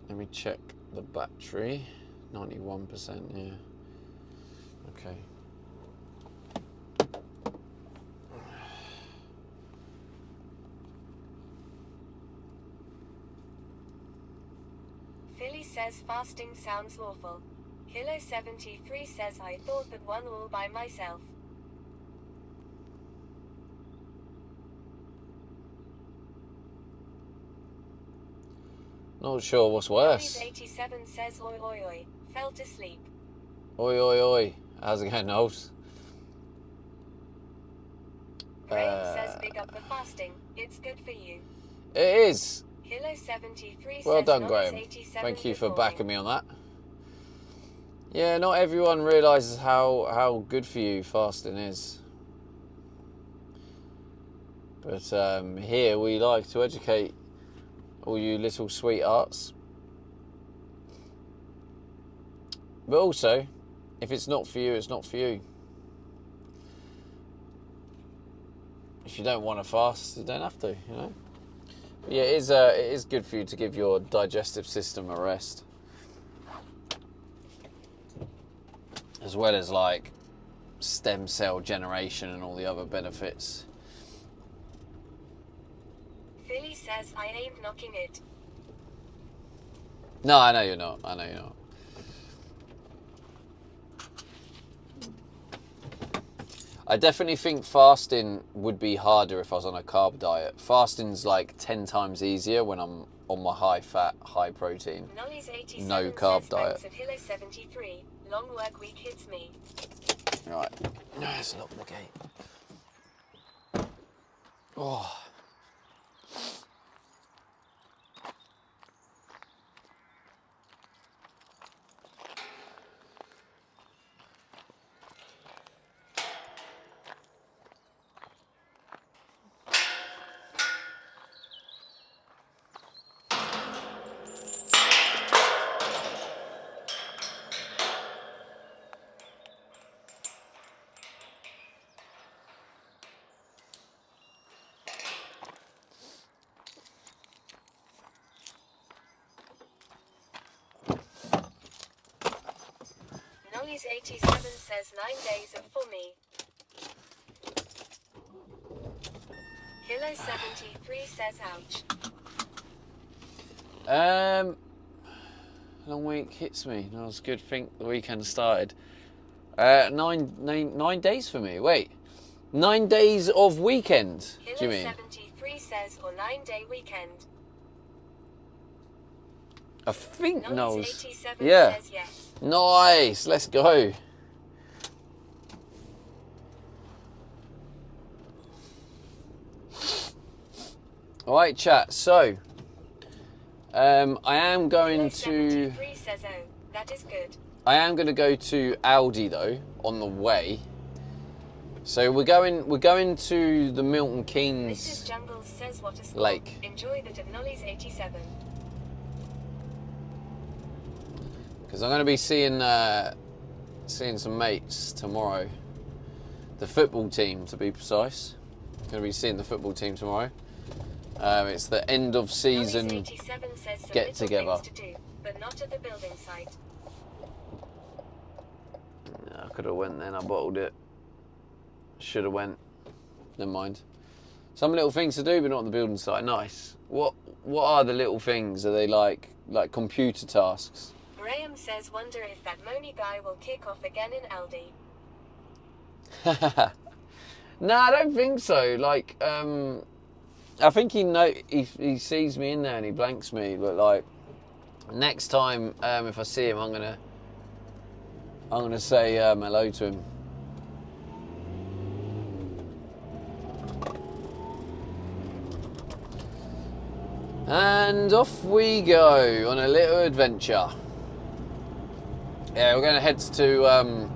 Let me check the battery. 91%, yeah. Okay. Philly says fasting sounds awful. Hilo 73 says I thought that one all by myself. Not sure what's worse. 87 says oi oi oi, fell to sleep. Oi, oi, oi. How's it going, Knowles? Graham says big up the fasting, it's good for you. It is. Hilo 73 Well says done, Graham. 87 Thank you good for morning. backing me on that. Yeah, not everyone realises how good for you fasting is. But here we like to educate all you little sweethearts. But also, if it's not for you, it's not for you. If you don't want to fast, you don't have to, you know. But yeah, it is good for you to give your digestive system a rest, as well as like stem cell generation and all the other benefits. Philly says I ain't knocking it. No, I know you're not. I know you're not. I definitely think fasting would be harder if I was on a carb diet. Fasting's like 10 times easier when I'm on my high fat, high protein, no carb diet. Thanks at Hilo 73, long work week hits me. Right, let's lock the gate. Oh. Nollies87 says 9 days of for me. Hilo73 says ouch. Long week hits me. That was good. Think the weekend started. 9 days for me. Wait, 9 days of weekend. Do you mean? Hilo73 says or 9-day weekend. I think Knowles. Nollies87 Yeah. says yes. Nice. Let's go. All right, chat. So, I am going to. Hilo73 says oh, that is good. I am going to go to Aldi though on the way. So we're going to the Milton Keynes Mrs. Jungles says what a Lake. Enjoy that at Nollies87. Because I'm going to be seeing some mates tomorrow. The football team, to be precise. Going to be seeing the football team tomorrow. It's the end of season Nollies87 says some get little together. things to do, but not at the building site. I could have went then. I bottled it. Should have went. Never mind. Some little things to do, but not on the building site. Nice. What are the little things? Are they like computer tasks? Graham says wonder if that Moni guy will kick off again in Aldi. No, I don't think so. Like, I think he sees me in there and he blanks me. But like, next time if I see him, I'm gonna say hello to him. And off we go on a little adventure. Yeah, we're going to head to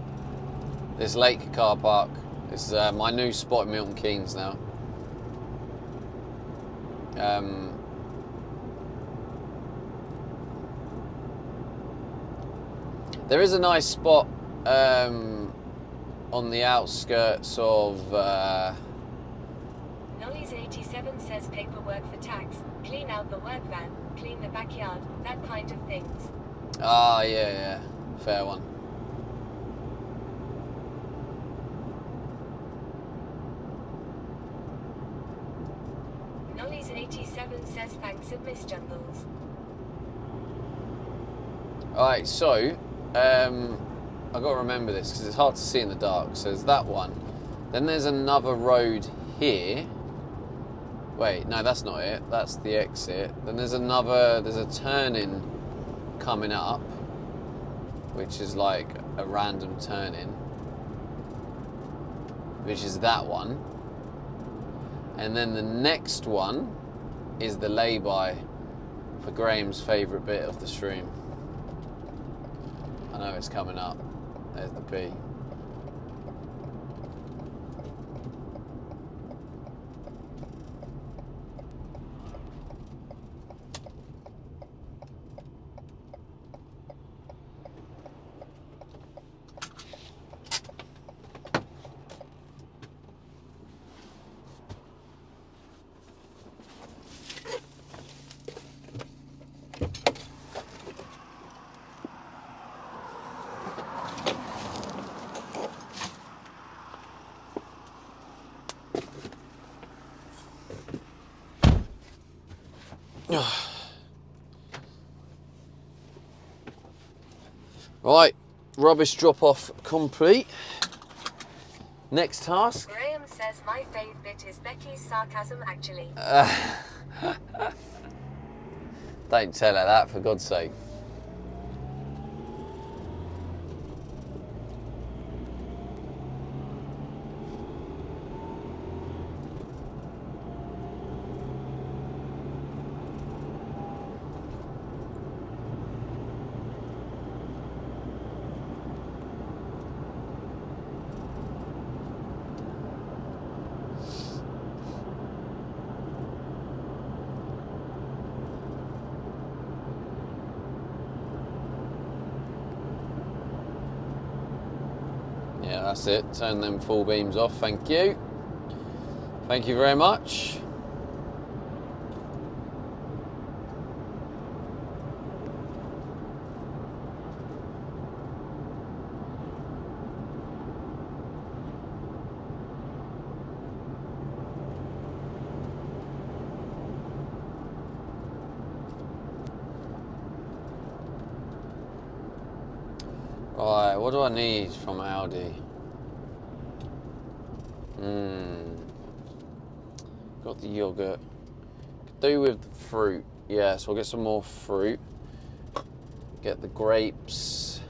this lake car park. This is my new spot in Milton Keynes now. There is a nice spot on the outskirts of... Nollies87 says paperwork for tax, clean out the work van, clean the backyard, that kind of things. Ah, yeah. Fair one. Nollies87 says thanks at Miss Jungles. Alright, so, I've got to remember this because it's hard to see in the dark. So there's that one. Then there's another road here. Wait, no, that's not it. That's the exit. Then there's a turning coming up, which is like a random turning, which is that one. And then the next one is the lay-by for Graham's favourite bit of the stream. I know it's coming up. There's the P. Right, rubbish drop off complete. Next task. Graham says my fave bit is Becky's sarcasm actually. Don't tell her that, for God's sake. Yeah, that's it. Turn them full beams off. Thank you. Thank you very much. Right, what do I need from Aldi? Got the yogurt. Could do with the fruit. Yeah, so I'll get some more fruit. Get the grapes.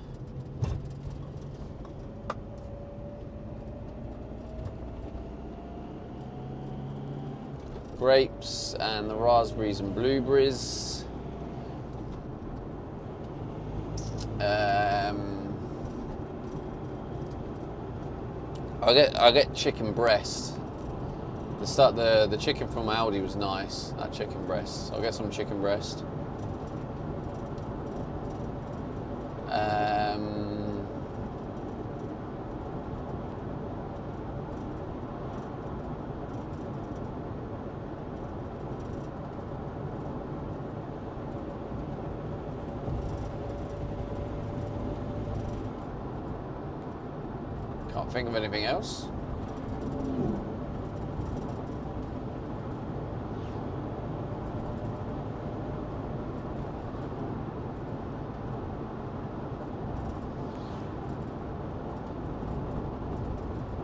Grapes and the raspberries and blueberries. I get chicken breast. The chicken from Aldi was nice. That chicken breast. So I'll get some chicken breast. Can't think of anything else.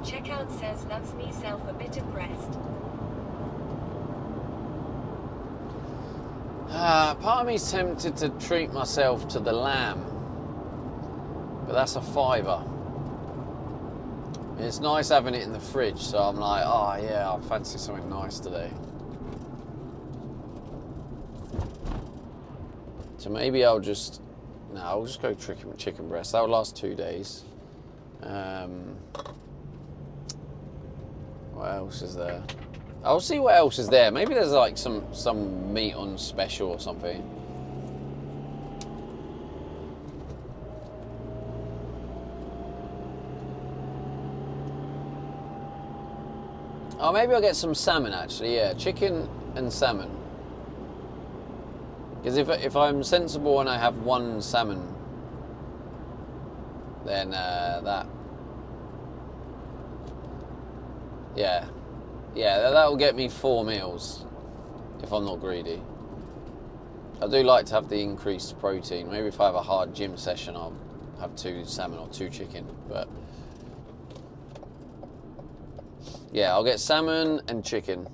Checkout says loves me self a bit of breast. Part of me's tempted to treat myself to the lamb, but that's a £5. It's nice having it in the fridge, so I'm like, oh yeah, I fancy something nice today. So maybe I'll just go chicken breast. That'll last 2 days. What else is there? I'll see what else is there. Maybe there's like some meat on special or something. Oh, maybe I'll get some salmon actually. Yeah, chicken and salmon. Because if I'm sensible and I have one salmon, then that'll get me 4 meals if I'm not greedy. I do like to have the increased protein. Maybe if I have a hard gym session, I'll have 2 salmon or 2 chicken. But yeah, I'll get salmon and chicken,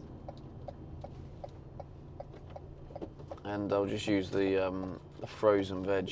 and I'll just use the frozen veg.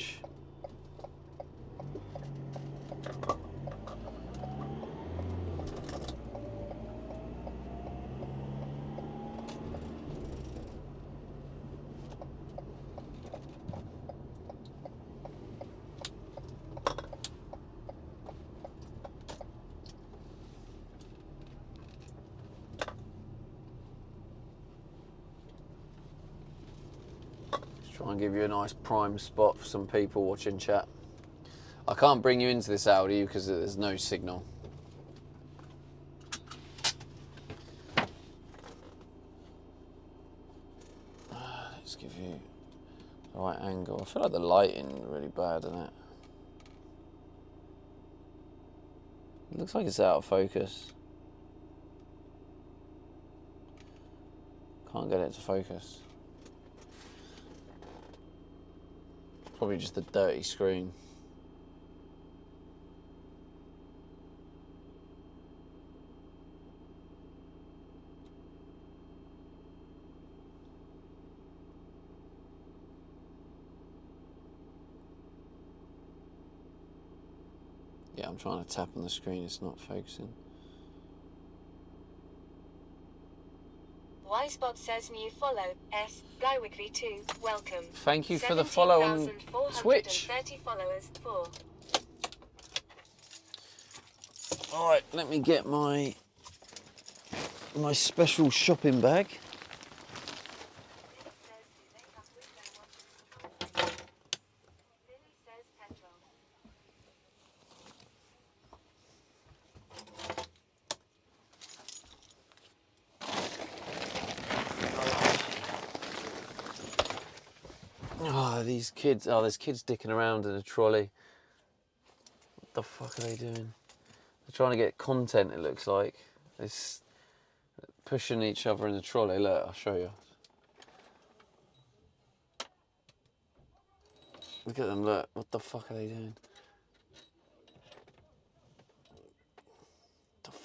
Try and give you a nice prime spot for some people watching chat. I can't bring you into this Aldi because there's no signal. Let's give you the right angle. I feel like the lighting is really bad, isn't it? It looks like it's out of focus. Can't get it to focus. Probably just a dirty screen. Yeah, I'm trying to tap on the screen, it's not focusing. Wisebot says new follow. S. GuyWickly2. Welcome. Thank you for the follow on Twitch. 17,430 followers. 4. Alright, let me get my special shopping bag. Oh, these kids. Oh, there's kids dicking around in a trolley. What the fuck are they doing? They're trying to get content, it looks like. They're pushing each other in the trolley. Look, I'll show you. Look at them, look. What the fuck are they doing?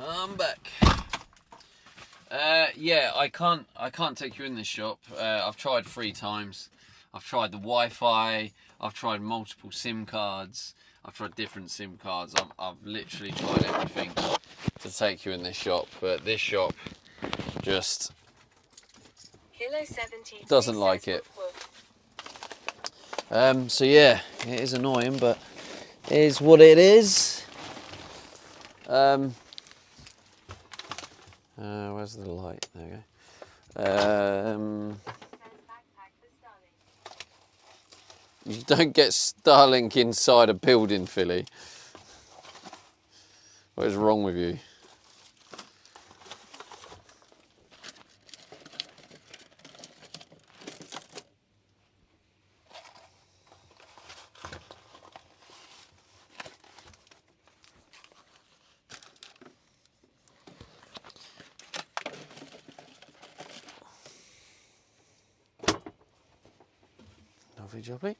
I'm back. Yeah, I can't take you in this shop. I've tried 3 times. I've tried the Wi-Fi. I've tried multiple SIM cards. I've tried different SIM cards. I've literally tried everything to take you in this shop, but this shop just doesn't like it. So yeah, it is annoying, but it is what it is. Where's the light? There we go. You don't get Starlink inside a building, Philly. What is wrong with you? Lovely jubbly.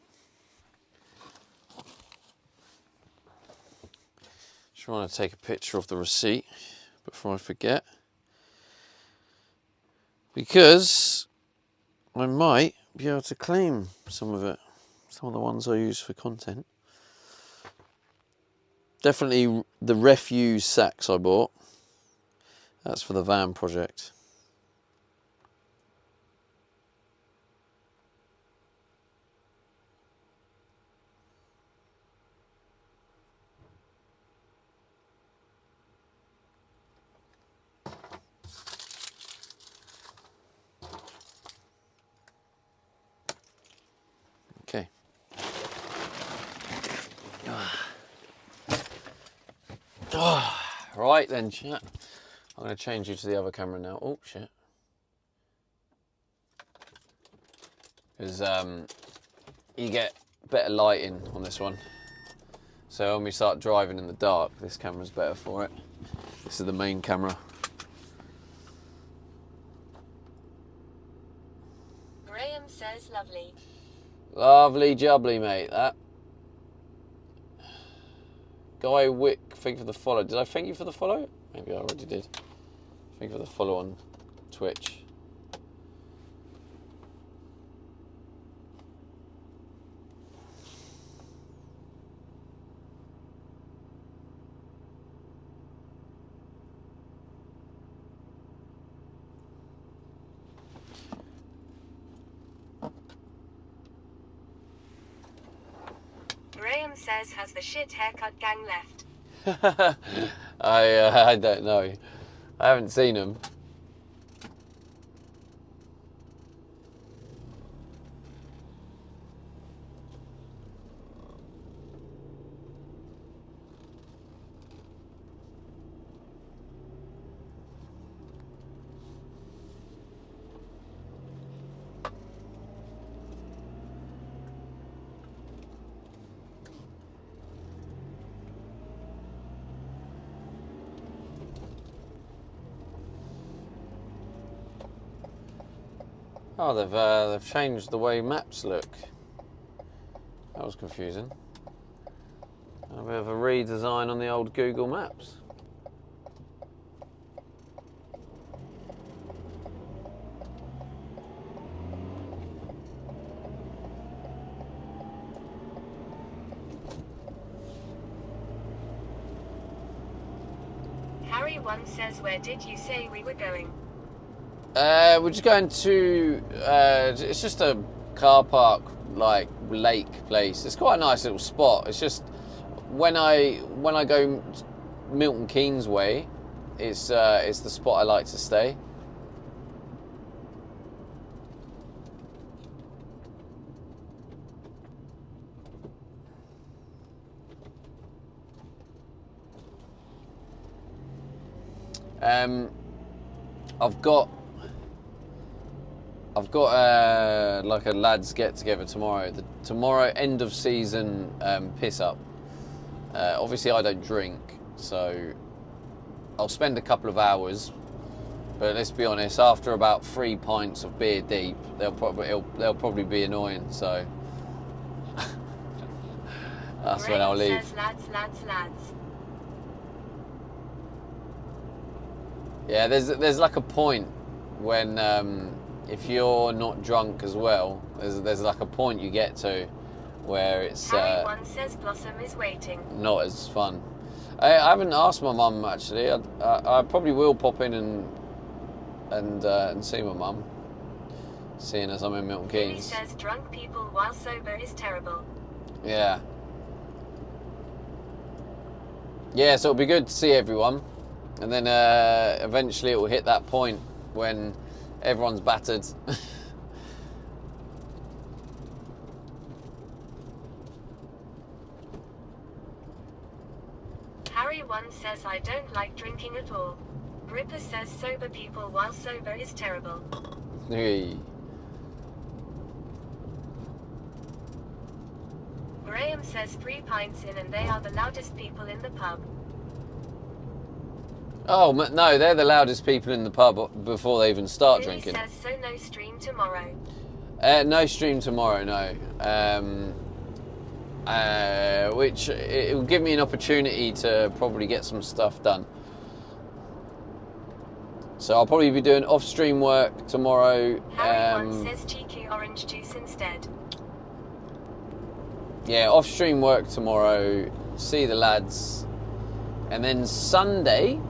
Trying to take a picture of the receipt before I forget, because I might be able to claim some of it, some of the ones I use for content. Definitely the refuse sacks I bought, that's for the van project. Okay. Right then, chat. I'm going to change you to the other camera now. Oh, shit. Because you get better lighting on this one. So when we start driving in the dark, this camera's better for it. This is the main camera. Graham says lovely. Lovely jubbly, mate, that. Guy Wick, thank you for the follow. Did I thank you for the follow? Maybe I already did. Thank you for the follow on Twitch. Graham says, has the shit haircut gang left? I don't know. I haven't seen them. Oh, they've changed the way maps look. That was confusing. A bit of a redesign on the old Google Maps. Harry one says, where did you say we were going? We're just going to, it's just a car park, like, lake place. It's quite a nice little spot. It's just, when I go Milton Keynes way, it's the spot I like to stay. I've got like a lads get together tomorrow. Tomorrow end of season piss up. Obviously I don't drink, so I'll spend a couple of hours. But let's be honest, after about 3 pints of beer deep, they'll probably be annoying. So that's when I'll leave. Says, lads. Yeah, there's like a point when if you're not drunk as well, there's like a point you get to where it's Harry one says Blossom is waiting. not as fun. I haven't asked my mum actually. I probably will pop in and see my mum, seeing as I'm in Milton Billy Keynes. says drunk people while sober is terrible. Yeah. Yeah, so it'll be good to see everyone, and then eventually it will hit that point when everyone's battered. Harry one says I don't like drinking at all. Ripper says sober people while sober is terrible. Hey. Graham says 3 pints in and they are the loudest people in the pub. Oh no, they're the loudest people in the pub before they even start Billy drinking. says so no stream tomorrow. No stream tomorrow, no. Which it will give me an opportunity to probably get some stuff done. So I'll probably be doing off-stream work tomorrow. Harry one says cheeky orange juice instead. Yeah, off-stream work tomorrow. See the lads, and then Sunday.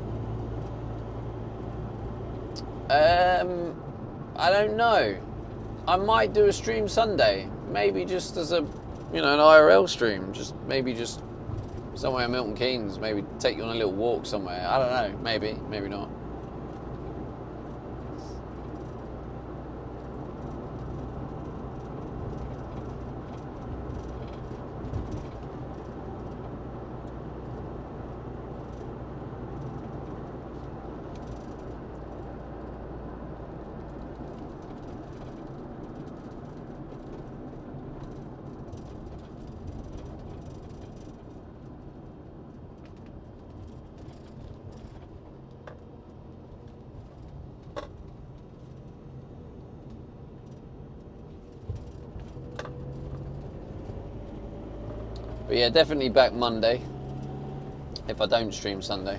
I don't know. I might do a stream Sunday. Maybe just as a, an IRL stream. Just somewhere in Milton Keynes. Maybe take you on a little walk somewhere. I don't know. Maybe not. But yeah, definitely back Monday, if I don't stream Sunday.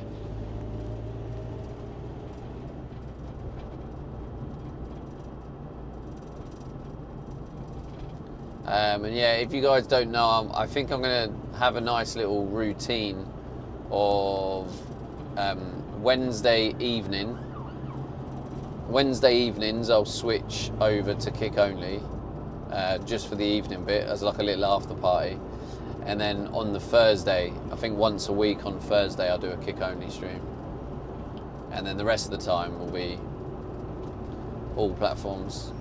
And yeah, if you guys don't know, I think I'm going to have a nice little routine of Wednesday evenings I'll switch over to Kick Only, just for the evening bit, as like a little after party. And then on the Thursday, I think once a week on Thursday, I'll do a Kick Only stream. And then the rest of the time will be all platforms.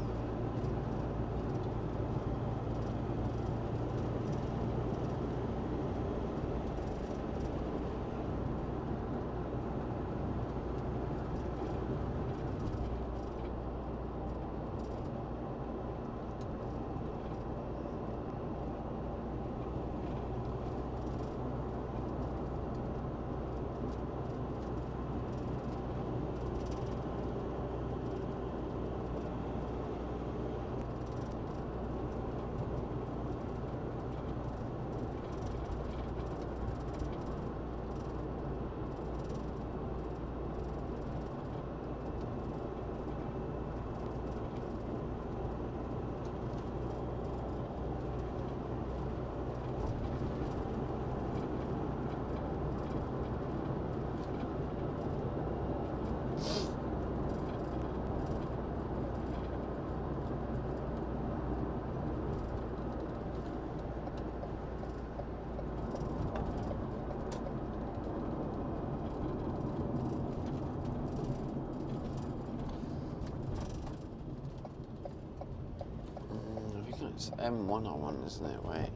It's M101, isn't it? Wait.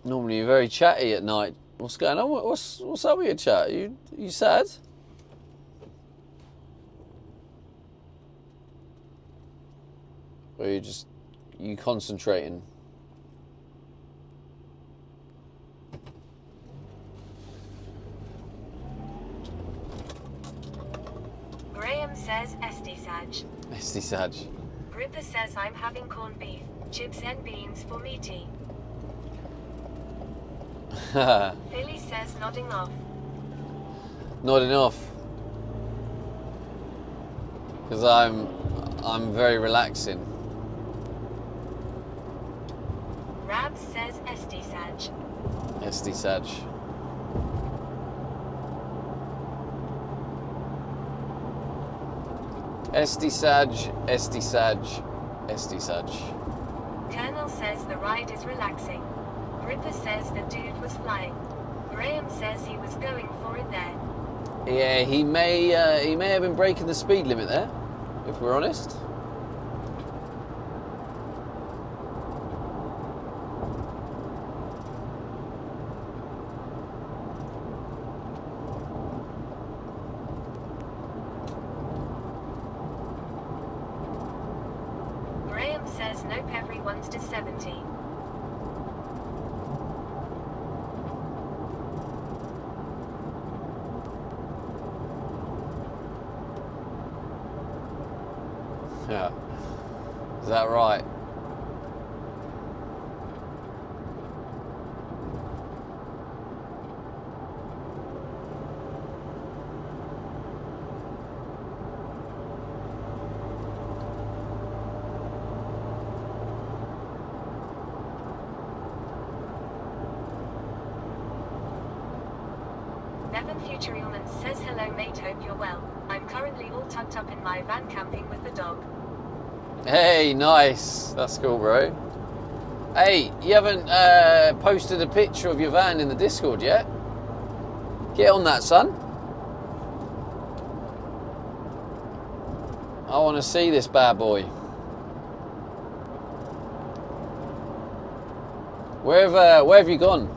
Normally you're very chatty at night. What's going on? What's up with your chat? You sad? Or you concentrating? Graham says Esty Saj. Esty Saj. Ripper says I'm having corned beef, chips and beans for meaty. Philly says nodding off. Nodding off. Because I'm very relaxing. Rabs says Esty Saj. Esty Saj. Esty Saj, Esty Saj, Esty Saj. Colonel says the ride is relaxing. Ripper says the dude was flying. Graham says he was going for it there. Yeah, he may have been breaking the speed limit there, if we're honest. Graham says nope, everyone's to 70. Yeah. Is that right? Bevan Futurehumans says hello mate, hope you're well. I'm currently all tucked up in my van camping with the dog. Hey, nice. That's cool, bro. Hey, you haven't posted a picture of your van in the Discord yet? Get on that, son. I want to see this bad boy. Where have you gone?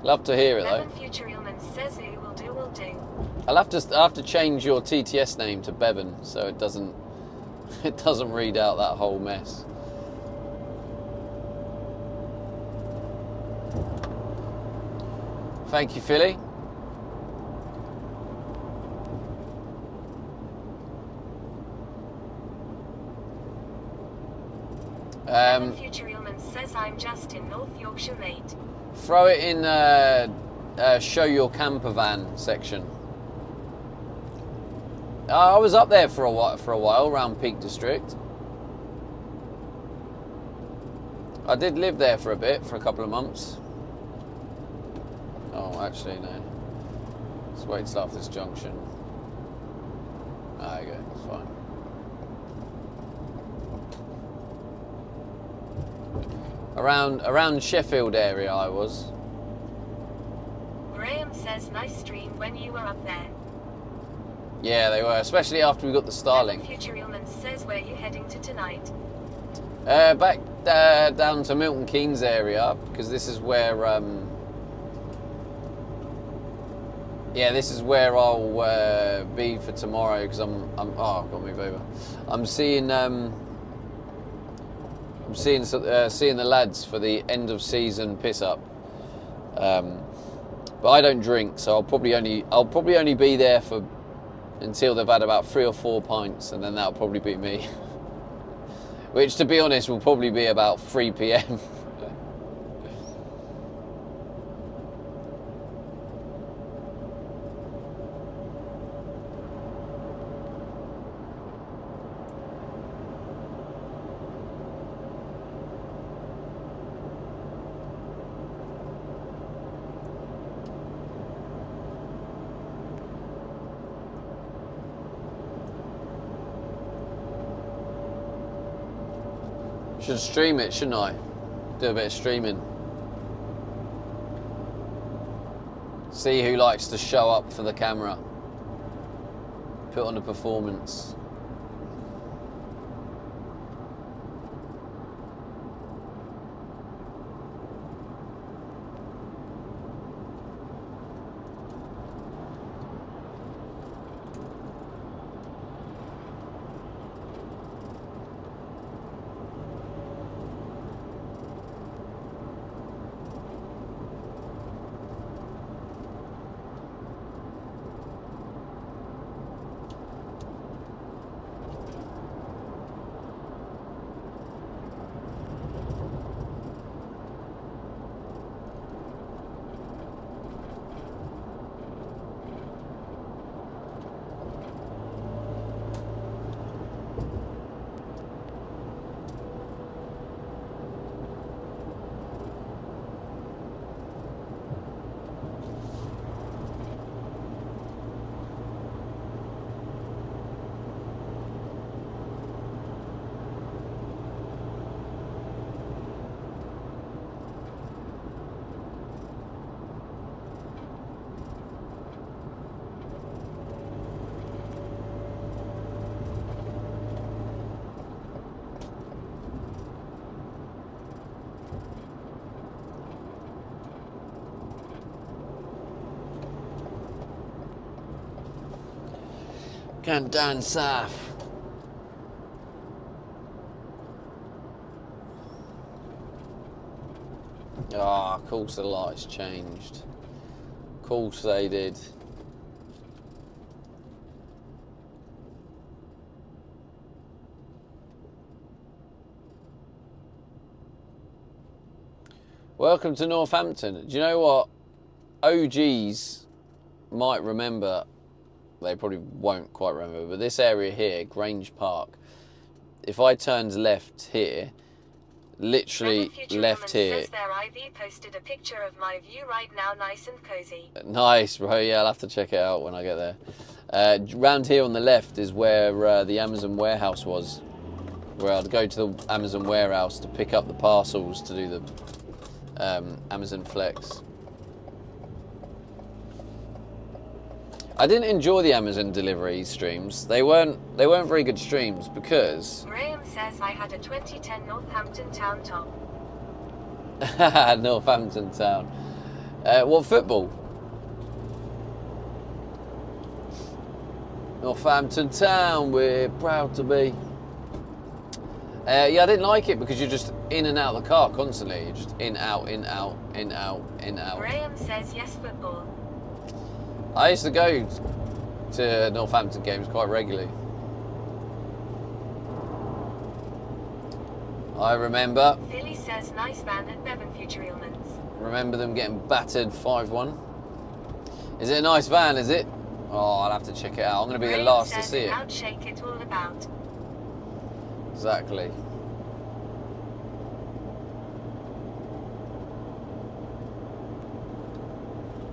Love to hear it though. Bevan Futurehumans says who will do will do. I'll have to change your TTS name to Bevan so it doesn't read out that whole mess. Thank you, Philly. Bevan Futurehumans says I'm just in North Yorkshire, mate. Throw it in show your camper van section. I was up there for a while around Peak District. I did live there for a bit, for a couple of months. Oh, actually no. Let's wait till after this junction. There you go, it's fine. Around Sheffield area I was. Graham says nice stream when you were up there. Yeah, they were, especially after we got the Starlink. Bevan Futurehumans says where you heading to tonight? Back down to Milton Keynes area, because this is where this is where I'll be for tomorrow, because oh, I've got to move over. I'm seeing the lads for the end of season piss up. But I don't drink, so I'll probably only be there for until they've had about 3 or 4 pints, and then that'll probably be me. Which, to be honest, will probably be about 3 p.m. Should stream it, shouldn't I? Do a bit of streaming. See who likes to show up for the camera. Put on a performance. Going down south. Ah, of course the lights changed. Of course they did. Welcome to Northampton. Do you know what? OGs might remember, they probably won't quite remember, but this area here, Grange Park, if I turned left here, literally left here. Says their IV posted a picture of my view right now, nice and cozy. Nice, bro. Yeah, I'll have to check it out when I get there. Round here on the left is where the Amazon warehouse was, where I'd go to the Amazon warehouse to pick up the parcels to do the Amazon Flex. I didn't enjoy the Amazon delivery streams. They weren't very good streams because Graham says I had a 2010 Northampton Town top. Northampton Town. What football? Northampton Town, we're proud to be. Yeah, I didn't like it because you're just in and out of the car constantly. You're just in, out, in, out, in, out, in, out. Graham says yes, football. I used to go to Northampton games quite regularly. I remember. Philly says nice van at Bevan Future Eelmans. Remember them getting battered 5-1. Is it a nice van, is it? Oh, I'll have to check it out. I'm going to be the last to see it. Shake it all about. Exactly.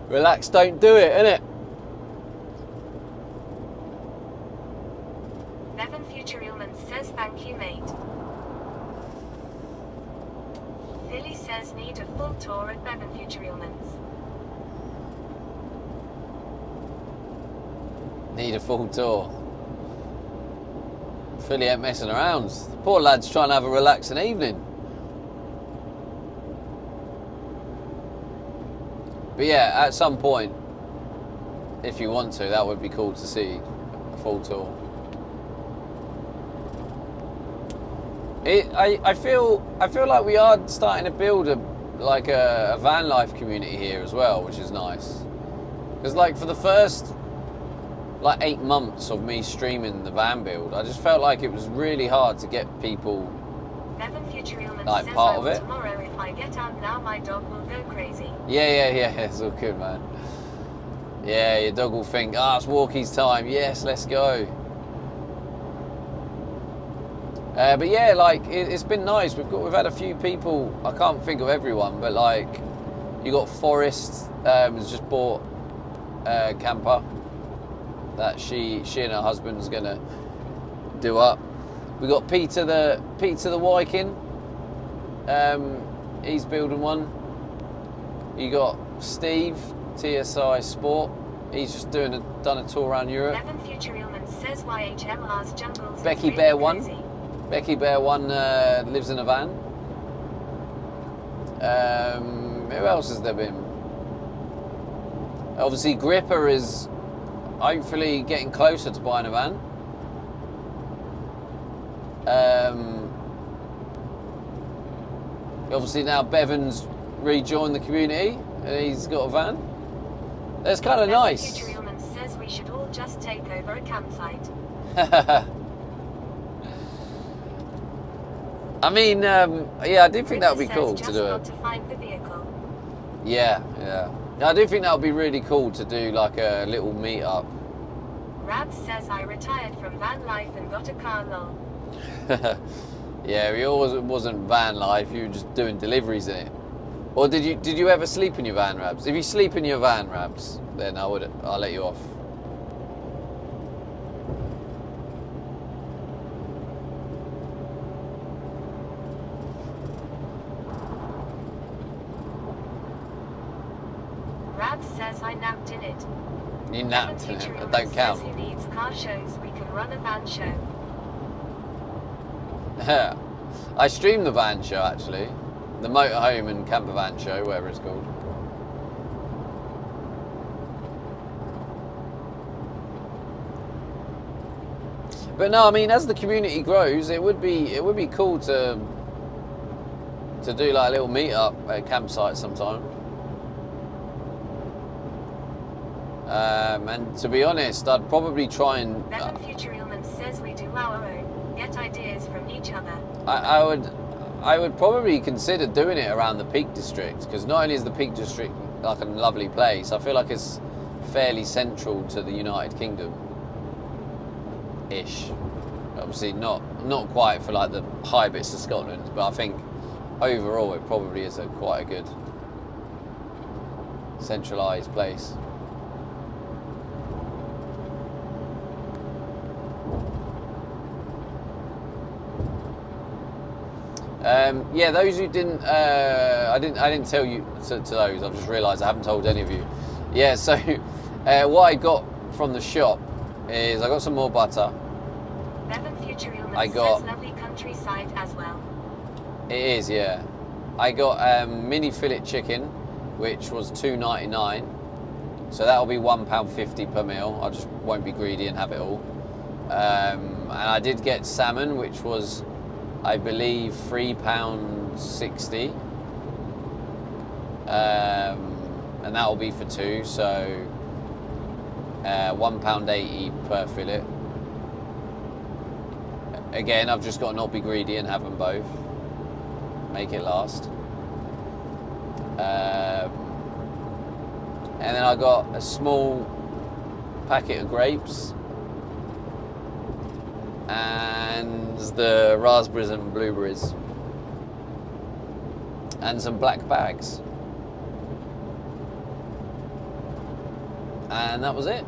Relax, don't do it, innit? Bevan Future Eelmans says thank you, mate. Philly says need a full tour at Bevan Future Eelmans. Need a full tour. Philly ain't messing around. The poor lad's trying to have a relaxing evening. But yeah, at some point, if you want to, that would be cool to see a full tour. I feel like we are starting to build a van life community here as well, which is nice. Because like for the first 8 months of me streaming the van build, I just felt like it was really hard to get people like part of it. Tomorrow if I get out now, my dog will go crazy. Yeah, it's all good, man. Yeah, your dog will think, it's walkie's time. Yes, let's go. But yeah, like it's been nice. We've had a few people. I can't think of everyone, but like you got Forrest has just bought a camper that she and her husband's gonna do up. We got Peter the Wykin. He's building one. You got Steve TSI Sport. He's just done a tour around Europe. Bevan Future Eelmans says YHMR's jungles. Becky really Bear crazy. One. Becky Bear One lives in a van. Who else has there been? Obviously, Gripper is hopefully getting closer to buying a van. Obviously now Bevan's rejoined the community and he's got a van. That's kind of nice. Future Eelmans says we should all just take over a campsite. I mean, yeah, I do think that would be cool to do to find the vehicle. Yeah. I do think that would be really cool to do like a little meet-up. Rabs says I retired from van life and got a car lol. Yeah, we always wasn't van life. You were just doing deliveries in it. Or did you ever sleep in your van, Rabs? If you sleep in your van, Rabs, then I'll let you off. Rabs says I napped in it. You napped in it. Future That Eelmans don't count. says who needs car shows, we can run a van show. I streamed the van show actually, the motorhome and camper van show, whatever it's called. But no, I mean, as the community grows, it would be cool to do like a little meet-up at a campsite sometime. And to be honest, I'd probably try and... Bevan Futurelman says we do our own. Get ideas from each other. I would probably consider doing it around the Peak District, because not only is the Peak District like a lovely place, I feel like it's fairly central to the United Kingdom-ish. Obviously not quite for like the high bits of Scotland, but I think overall it probably is quite a good centralised place. Yeah, those who didn't, I didn't tell you to those. I've just realised I haven't told any of you. Yeah, so what I got from the shop is I got some more butter. Bevan Futurelman I got says lovely countryside as well. It is, yeah. I got mini fillet chicken, which was $2.99. So that'll be £1.50 per meal. I just won't be greedy and have it all. And I did get salmon, which was, I believe, £3.60. And that will be for two, so £1.80 per fillet. Again, I've just got to not be greedy and have them both. Make it last. And then I got a small packet of grapes and the raspberries and blueberries and some black bags. And that was it.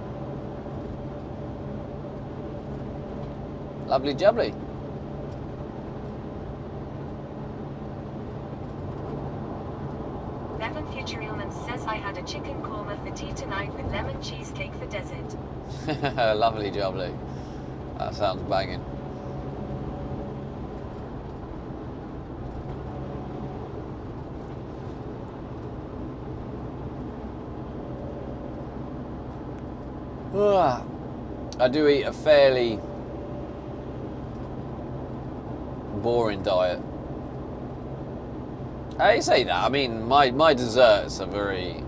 Lovely jubbly. Bevan Futurelman says I had a chicken korma for tea tonight with lemon cheesecake for dessert. Lovely jubbly. That sounds banging. I do eat a fairly boring diet. I say that, I mean, my desserts are very,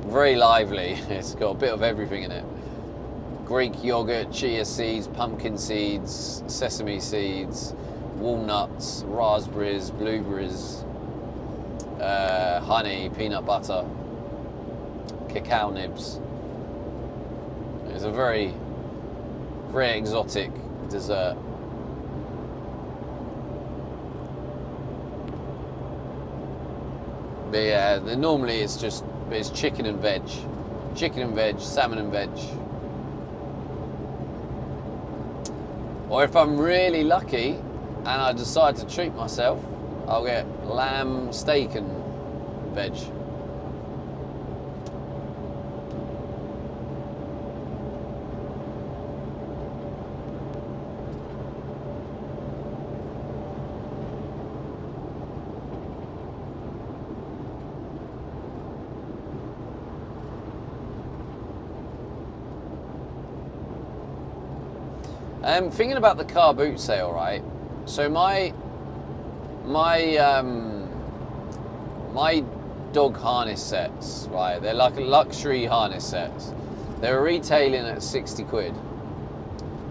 very lively. It's got a bit of everything in it. Greek yogurt, chia seeds, pumpkin seeds, sesame seeds, walnuts, raspberries, blueberries, honey, peanut butter, cacao nibs. It's a very, very exotic dessert. But yeah, normally it's chicken and veg. Chicken and veg, salmon and veg. Or if I'm really lucky and I decide to treat myself, I'll get lamb, steak and veg. Thinking about the car boot sale, right? So my dog harness sets, right? They're like luxury harness sets. They were retailing at 60 quid,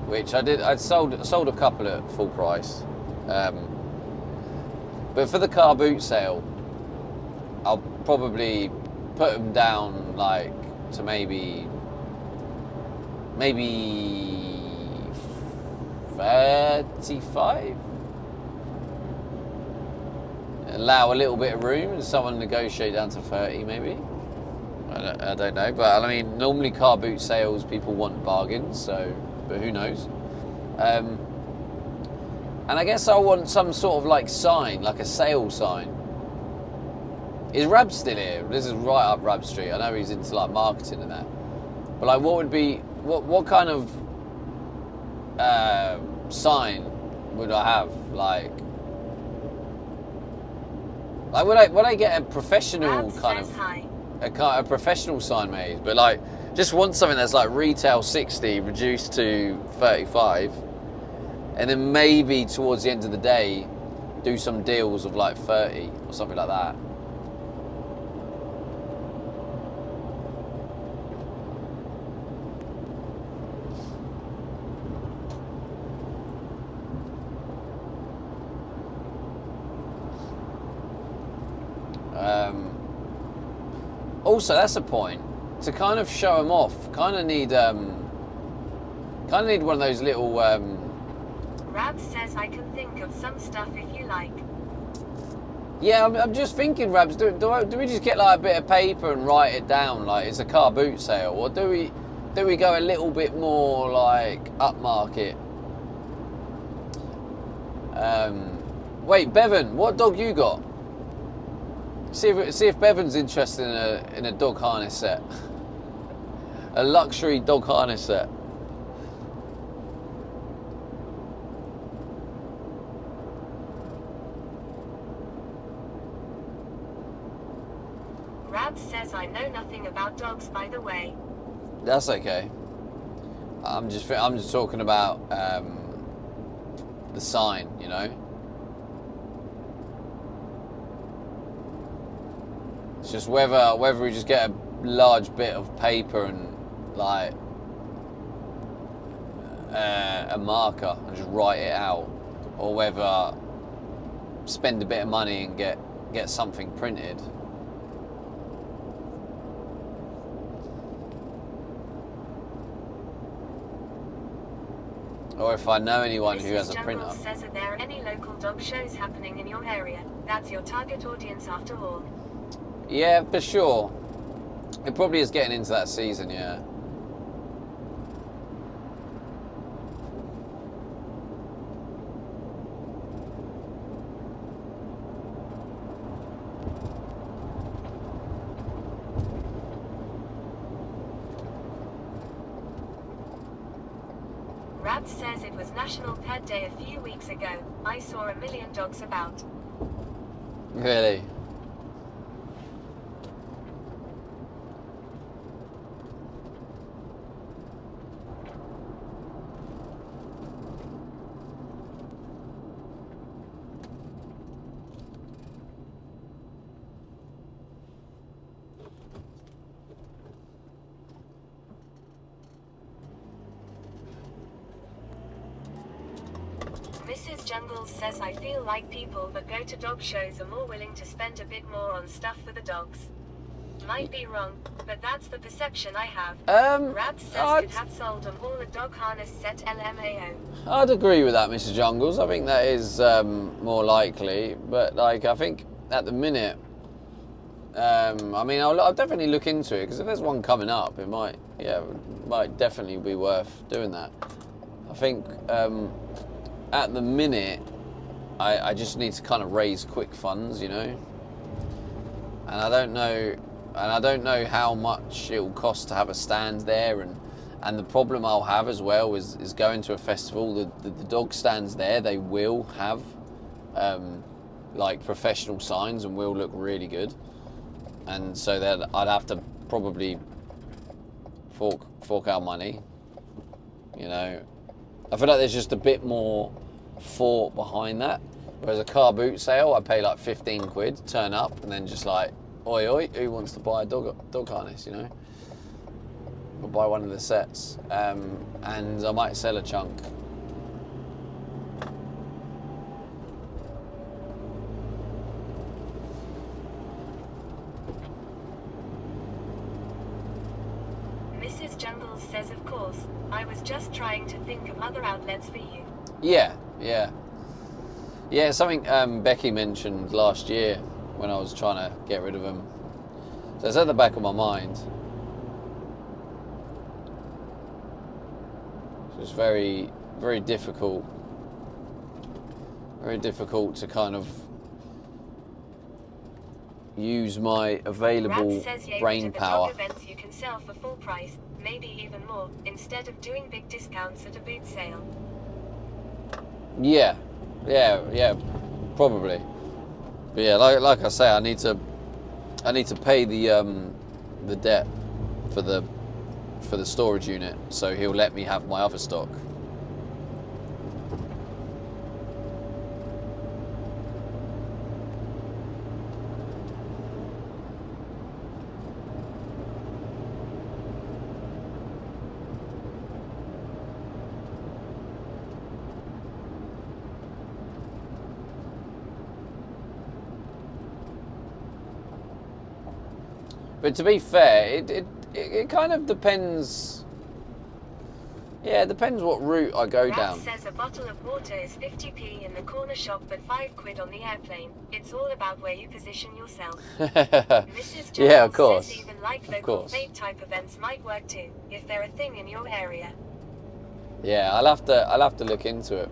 which I sold a couple at full price. But for the car boot sale, I'll probably put them down like to maybe 35. Allow a little bit of room and someone negotiate down to 30 maybe. I don't know, but I mean, normally car boot sales people want bargains, so, but who knows. And I guess I want some sort of like sign, like a sale sign. Is Rab still here? This is right up Rab Street. I know he's into like marketing and that, but like what would be, what kind of sign would I have? Like would I get a professional kind of a professional sign made? But like just want something that's like retail 60 reduced to 35, and then maybe towards the end of the day, do some deals of like 30 or something like that. Also, that's a point. To kind of show them off, kind of need one of those little. Rab says I can think of some stuff if you like. Yeah, I'm just thinking, Rabs. Do we just get like a bit of paper and write it down like it's a car boot sale, or do we go a little bit more like upmarket? Wait, Bevan, what dog you got? See if Bevan's interested in a dog harness set, a luxury dog harness set. Rab says I know nothing about dogs, by the way. That's okay. I'm just talking about the sign, you know. It's just whether we just get a large bit of paper and like a marker and just write it out, or whether spend a bit of money and get something printed. Or if I know anyone who has a printer. Mrs. says, are there any local dog shows happening in your area? That's your target audience after all. Yeah, for sure. It probably is getting into that season, yeah. Rab says it was National Pet Day a few weeks ago. I saw 1 million dogs about. Really? Mrs. Jungles says I feel like people that go to dog shows are more willing to spend a bit more on stuff for the dogs. Might be wrong, but that's the perception I have. Rab says could have sold them all a dog harness set LMAO. I'd agree with that, Mr. Jungles. I think that is more likely, but like I think at the minute, I mean, I'll definitely look into it, because if there's one coming up, it might definitely be worth doing that. I think at the minute, I just need to kind of raise quick funds, you know, and I don't know how much it will cost to have a stand there, and the problem I'll have as well is going to a festival. The dog stands there, they will have like professional signs and will look really good, and so that I'd have to probably fork out money, you know. I feel like there's just a bit more thought behind that. Whereas a car boot sale, I pay like 15 quid, turn up, and then just like, oi oi, who wants to buy a dog harness, you know? Or buy one of the sets. And I might sell a chunk. Mrs. Jungles says, of course, I was just trying to think of other outlets for you. Yeah, something Becky mentioned last year when I was trying to get rid of them. So it's at the back of my mind. It's very, very difficult. Very difficult to kind of use my available brain power. Dog events you can sell for full price, maybe even more, instead of doing big discounts at a boot sale. Yeah, probably. But yeah, like I say, I need to pay the debt for the storage unit, so he'll let me have my other stock. But to be fair, it kind of depends. Yeah, it depends what route I go Ralph down. says a bottle of water is 50p in the corner shop but 5 quid on the airplane. It's all about where you position yourself. Mrs. Jones Yeah, of course. says even like local vape type events might work too, if they're a thing in your area. Yeah, I'll have to look into it.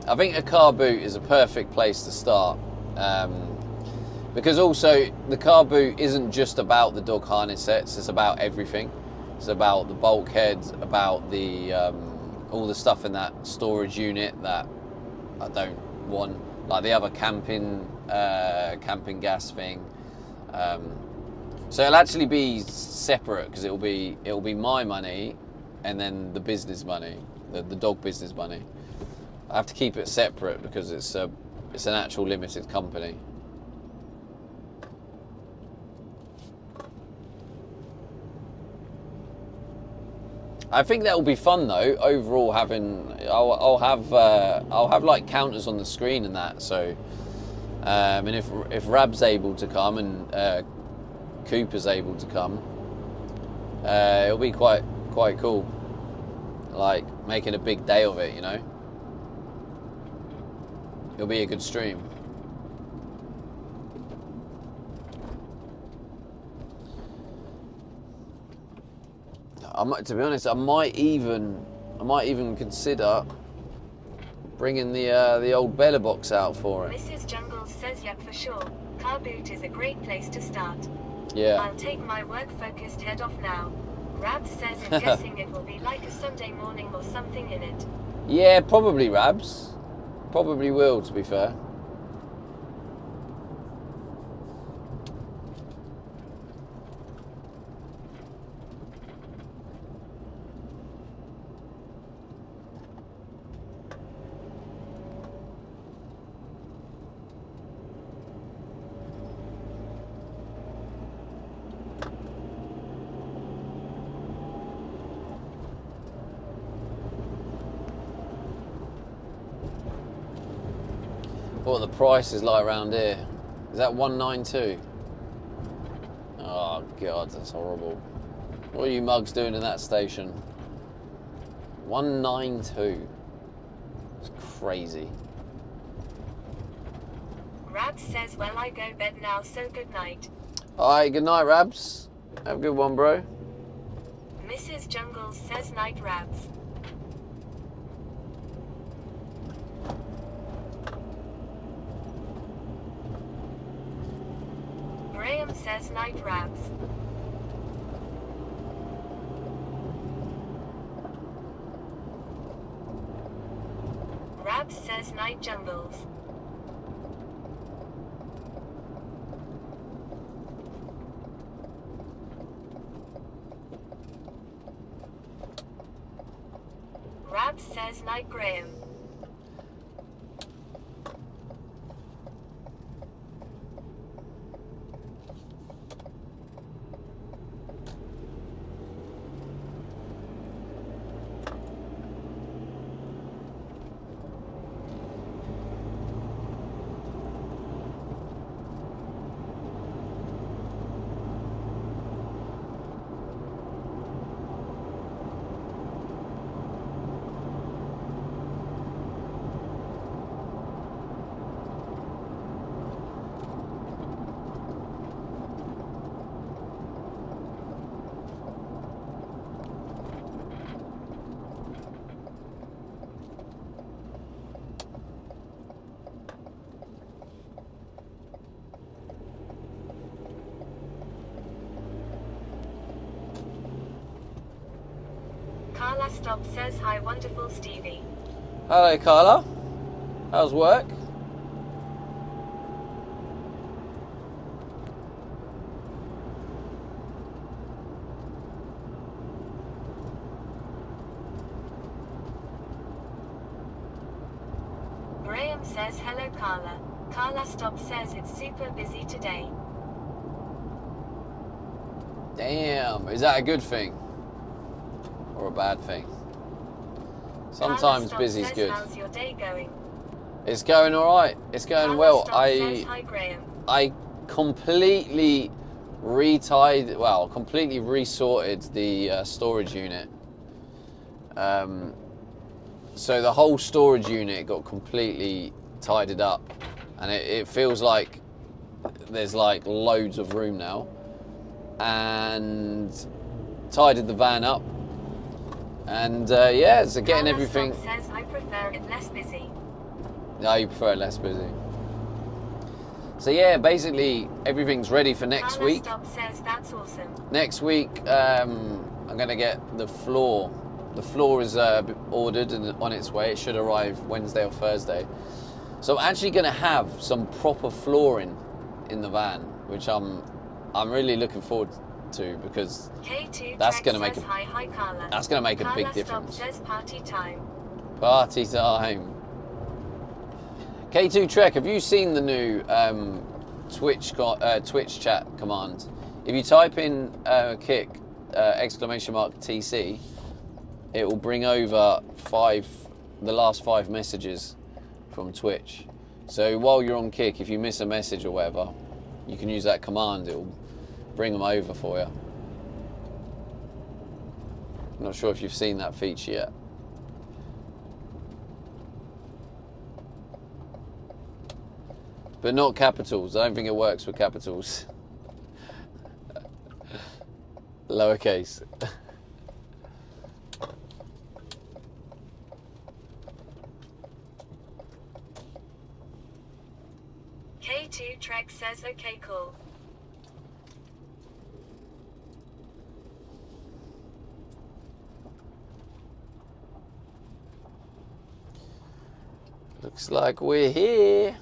I think a car boot is a perfect place to start. Because also the car boot isn't just about the dog harness sets, it's about everything. It's about the bulkheads, about the all the stuff in that storage unit that I don't want, like the other camping gas thing. So it'll actually be separate because it'll be my money and then the business money, the dog business money. I have to keep it separate because it's an actual limited company. I think that will be fun though. Overall, I'll have like counters on the screen and that. So, and if Rab's able to come and Cooper's able to come, it'll be quite cool. Like making a big day of it, you know. It'll be a good stream. To be honest, I might even consider bringing the old Bella box out for it. Mrs. Jungles says yep, for sure. Car boot is a great place to start. Yeah. I'll take my work-focused head off now. Rabs says I'm guessing it will be like a Sunday morning or something in it. Yeah, probably Rabs. Probably will, to be fair. What the price is like around here? Is that 192? Oh god, that's horrible. What are you mugs doing in that station? 192. It's crazy. Rabs says, well, I go bed now, so good night. Alright, good night, Rabs. Have a good one, bro. Mrs. Jungles says night, Rabs. Graham says night, Rabs. Rabs says night, Jungles. Rabs says night, Graham. Carla Stop says hi, wonderful Stevie. Hello, Carla. How's work? Graham says hello, Carla. Carla Stop says it's super busy today. Damn, is that a good thing? Or a bad thing? Sometimes busy's good. How's your day going? It's going all right. It's going Carla well. Stop says, hi Graham. I completely completely resorted the storage unit. So the whole storage unit got completely tidied up, and it feels like there's like loads of room now. And tidied the van up, and yeah, so getting Carla everything. Stop says, I prefer it less busy. No, you prefer it less busy. So yeah, basically everything's ready for next Carla week. Stop says, that's awesome. Next week, I'm gonna get the floor. The floor is ordered and on its way. It should arrive Wednesday or Thursday. So I'm actually gonna have some proper flooring in the van, which I'm really looking forward to, because K2 that's Trek gonna make says, a hi Carla. that's gonna make a Carla big Stop difference. says, party time. Party time. K2 Trek, have you seen the new Twitch chat command? If you type in kick !TC, it will bring over the last 5 messages from Twitch. So while you're on kick, if you miss a message or whatever, you can use that command. It will bring them over for you. I'm not sure if you've seen that feature yet. But not capitals. I don't think it works with capitals. Lowercase. K2 Trek says, okay, cool. Looks like we're here.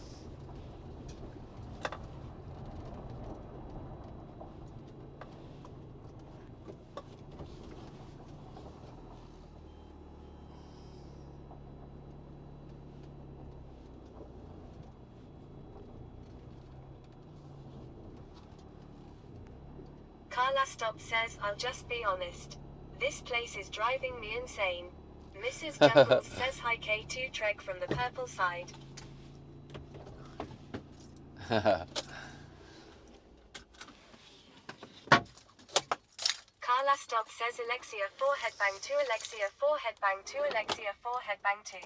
Carla Stop says, I'll just be honest. This place is driving me insane. Mrs. Jungles says, hi K2 Trek from the purple side. Haha. Carla Stop says, Alexia 4 headbang 2, Alexia 4 headbang 2, Alexia 4 headbang 2.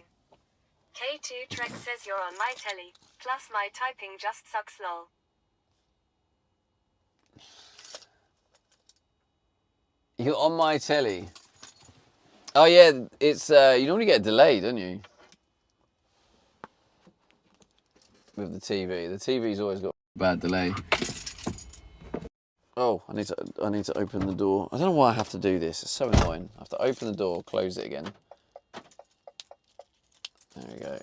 K2 Trek says, you're on my telly, plus my typing just sucks lol. You're on my telly. Oh yeah, it's you normally get a delay, don't you? With the TV. The TV's always got a bad delay. Oh, I need to open the door. I don't know why I have to do this. It's so annoying. I have to open the door, close it again. There we go.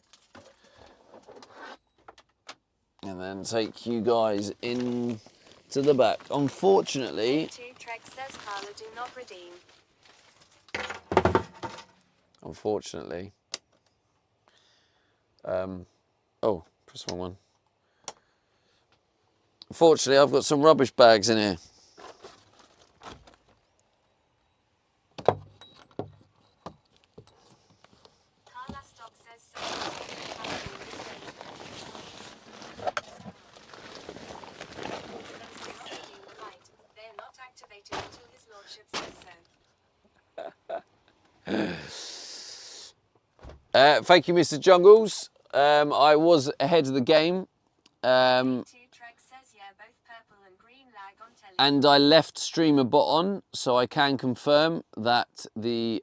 And then take you guys in to the back. Unfortunately, K2 Trek says, Carla do not redeem. Unfortunately. Oh, press the wrong one. Unfortunately, I've got some rubbish bags in here. Carla Stop says, they are not activated until his lordship says so. Thank you, Mr. Jungles. I was ahead of the game. K2 Trek says, yeah, both purple and green lag on telly. And I left streamer bot on, so I can confirm that the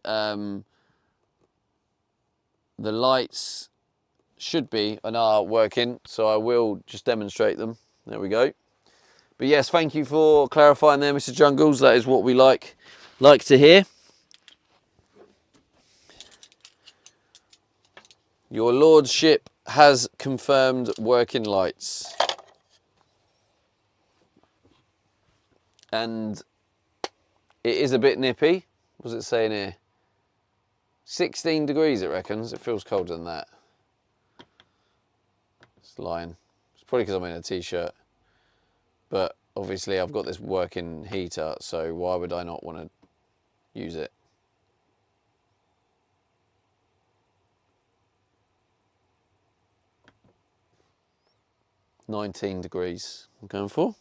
lights should be and are working, so I will just demonstrate them. There we go. But yes, thank you for clarifying there, Mr. Jungles. That is what we like to hear. Your lordship has confirmed working lights. And it is a bit nippy. What's it saying here? 16 degrees, it reckons. It feels colder than that. It's lying. It's probably because I'm in a t-shirt. But obviously I've got this working heater, so why would I not want to use it? 19 degrees I'm going for.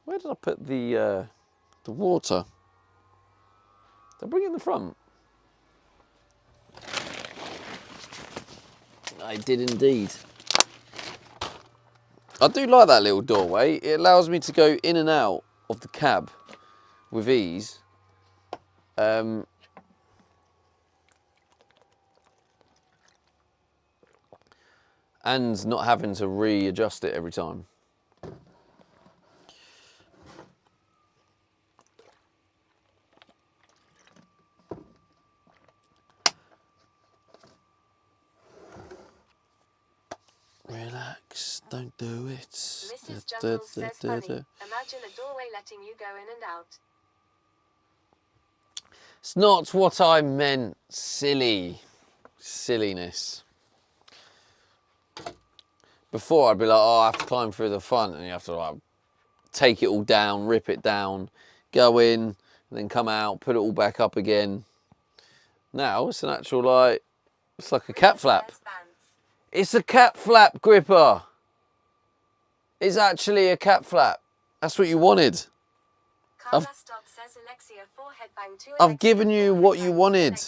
Where did I put the water? Did I bring it in the front? I did indeed. I do like that little doorway. It allows me to go in and out of the cab with ease. And not having to readjust it every time. Relax, don't do it. Mrs. Jungles says funny. Imagine a doorway letting you go in and out. It's not what I meant, silly. Silliness. Before I'd be like, oh, I have to climb through the front, and you have to like take it all down, rip it down, go in, and then come out, put it all back up again. Now it's an actual like, it's like a cat flap. It's a cat flap, Gripper. It's actually a cat flap. That's what you wanted. I've given you what you wanted.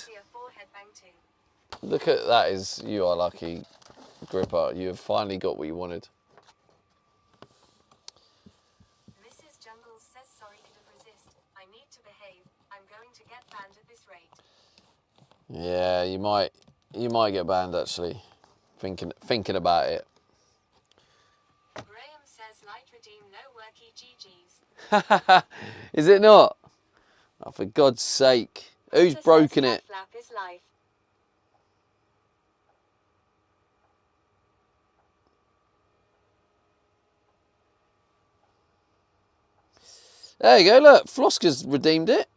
Look at that, you are lucky, Gripper. You have finally got what you wanted. Mrs. Jungles says sorry, couldn't resist. I need to behave. I'm going to get banned at this rate. Yeah, you might get banned actually. Thinking about it. Graham says light redeem, no worky GGs. Is it not? Oh, for God's sake. Who's broken it? Flap is life. There you go, look, Flosker's redeemed it.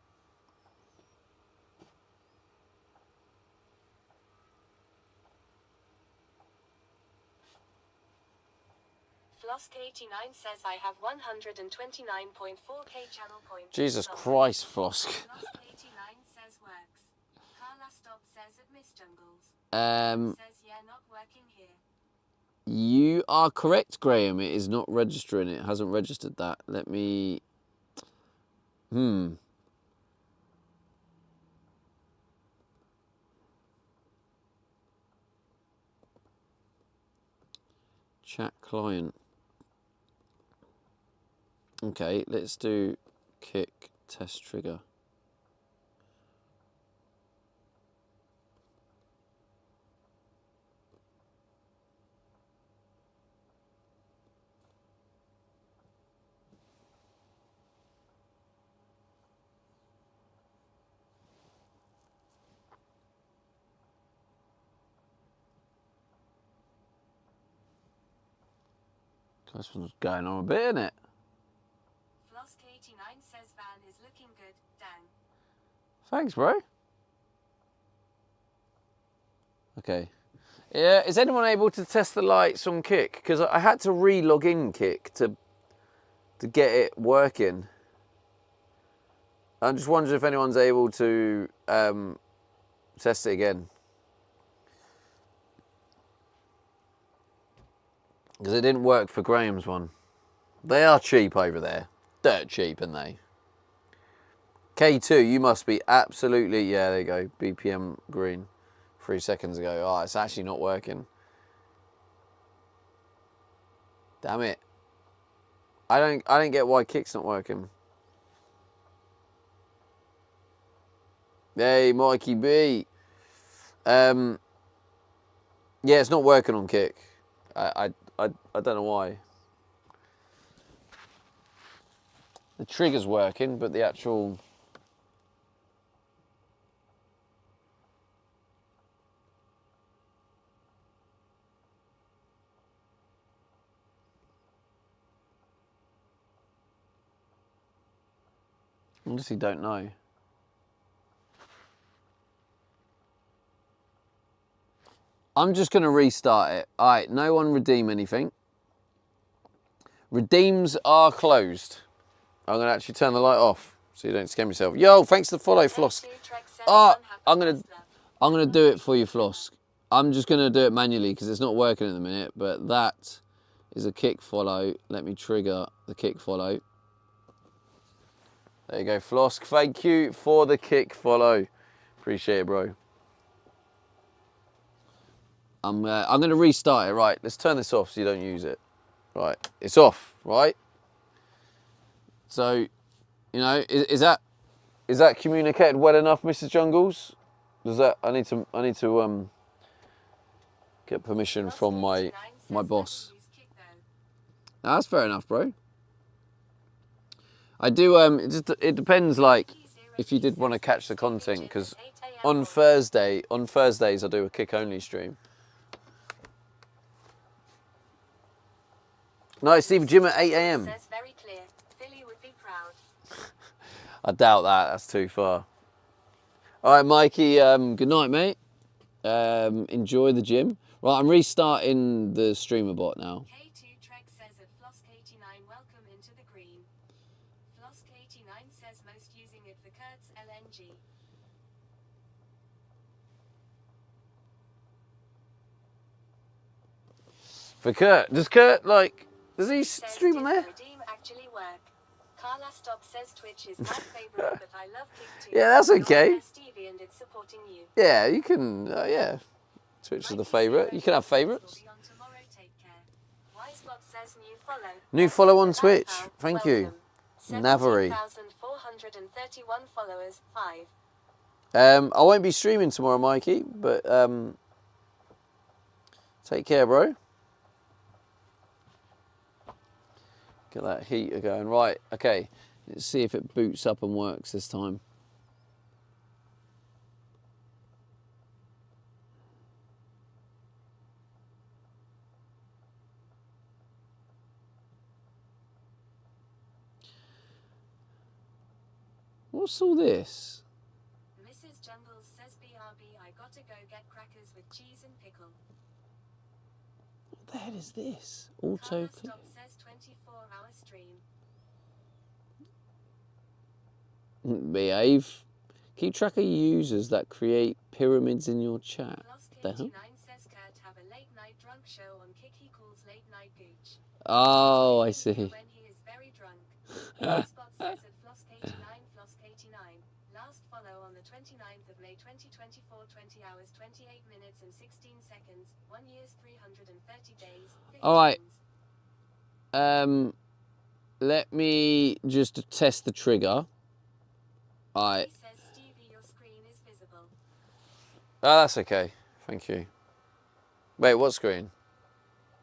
Flosk89 says I have 129.4k channel points. Jesus Christ, Flosk. Flosk89 says works. Carla Stop says at Miss Jungles. Says yeah, not working here. You are correct, Graham. It is not registering. It hasn't registered that. Let me... Chat client. Okay, let's do kick test trigger. This one's going on a bit, isn't it? Flosk89 says van is looking good, dang. Thanks, bro. Okay. Yeah, is anyone able to test the lights on Kick? Because I had to re-log in Kick to get it working. I'm just wondering if anyone's able to test it again. Because it didn't work for Graham's one. They are cheap over there. Dirt cheap, aren't they? K2, you must be absolutely... Yeah, there you go. BPM green. 3 seconds ago. Oh, it's actually not working. Damn it. I don't get why Kick's not working. Hey, Mikey B. Yeah, it's not working on Kick. I don't know why. The trigger's working, but the actual... Honestly don't know. I'm just going to restart it. All right, no one redeem anything. Redeems are closed. I'm gonna actually turn the light off so you don't scam yourself. Yo, thanks for the follow, Flosk. Oh, I'm gonna do it for you, Flosk. I'm just gonna do it manually because it's not working at the minute. But that is a kick follow. Let me trigger the kick follow. There you go, Flosk. Thank you for the kick follow. Appreciate it, bro. I'm going to restart it. Right, let's turn this off so you don't use it. Right, it's off, right? So, you know, is that communicated well enough, Mrs. Jungles? Does that I need to get permission from my boss. No, that's fair enough, bro. I do it depends, like, if you did want to catch the content, because on Thursdays I do a kick only stream. Nice, Steve, gym at 8 AM. I doubt that, that's too far. All right, Mikey, good night, mate. Enjoy the gym. Right, I'm restarting the streamer bot now. K2 Trek says at Flosk89, welcome into the green. Flosk89 says most using it for Kurt's LNG. For Kurt, does Kurt, like, does he stream on there? Redeem actually work. Carla Stop says Twitch is my favorite, but I love Kick too. Yeah, that's okay. Stevie and it's supporting you. Yeah, you can, yeah. Twitch is the favourite. You can have favourites. New follow on Twitch. Thank you. Navari. 17,431 followers. 5. I won't be streaming tomorrow, Mikey, but take care, bro. Get that heater going. Right, okay. Let's see if it boots up and works this time. What's all this? Mrs. Jungles says BRB, I gotta go get crackers with cheese and pickle. What the hell is this? Auto Stop says 24-hour stream. Behave. Keep track of users that create pyramids in your chat. The hell? Says Kurt have a late night drunk show on Kick he calls late night gooch. Oh, I see. When he is very drunk. Spot says at Flosk89, last follow on the 29th of May 2024, 20 hours, 28 minutes and 16 seconds, 1 year's 330 days. All right. Let me just test the trigger. All right. Says Stevie, your screen is visible. Oh, that's okay. Thank you. Wait, what screen?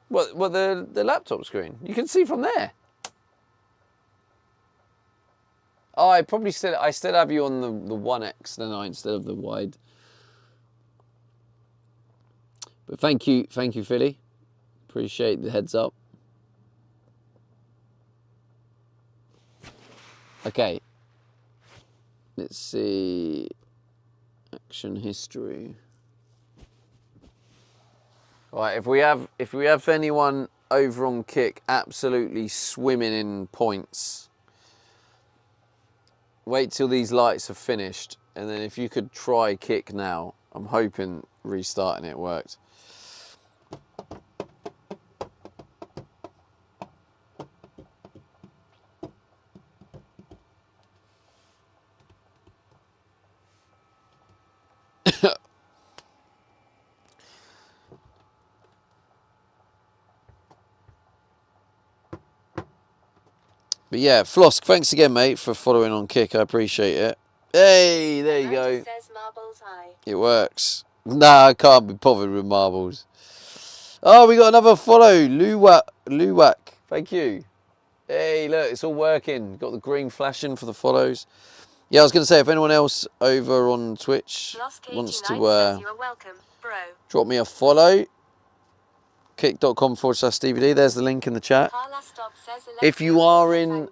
What the laptop screen? You can see from there. Oh, I still have you on the 1X, then instead of the wide. But thank you, Philly. Appreciate the heads up. Okay. Let's see. Action history. All right, if we have anyone over on Kick absolutely swimming in points, wait till these lights are finished, and then if you could try Kick now. I'm hoping restarting it worked. But yeah, Flosk, thanks again, mate, for following on Kick. I appreciate it. Hey, there you go. Says marbles high. It works. Nah, I can't be bothered with marbles. Oh, we got another follow. Luwak. Thank you. Hey, look, it's all working. Got the green flashing for the follows. Yeah, I was going to say, if anyone else over on Twitch wants to welcome, bro. Drop me a follow, kick.com/DVD. There's the link in the chat. If you are in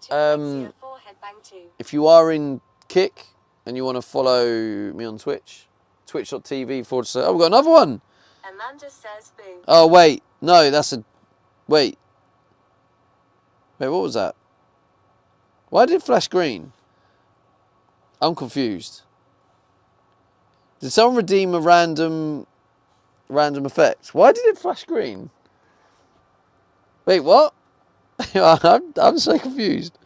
Kick and you want to follow me on Twitch, twitch.tv/. Oh, we've got another one. Amanda says boo. Oh wait, no, that's a wait. Wait, what was that? Why did it flash green? I'm confused. Did someone redeem a random effect? Why did it flash green? Wait, what? I'm so confused.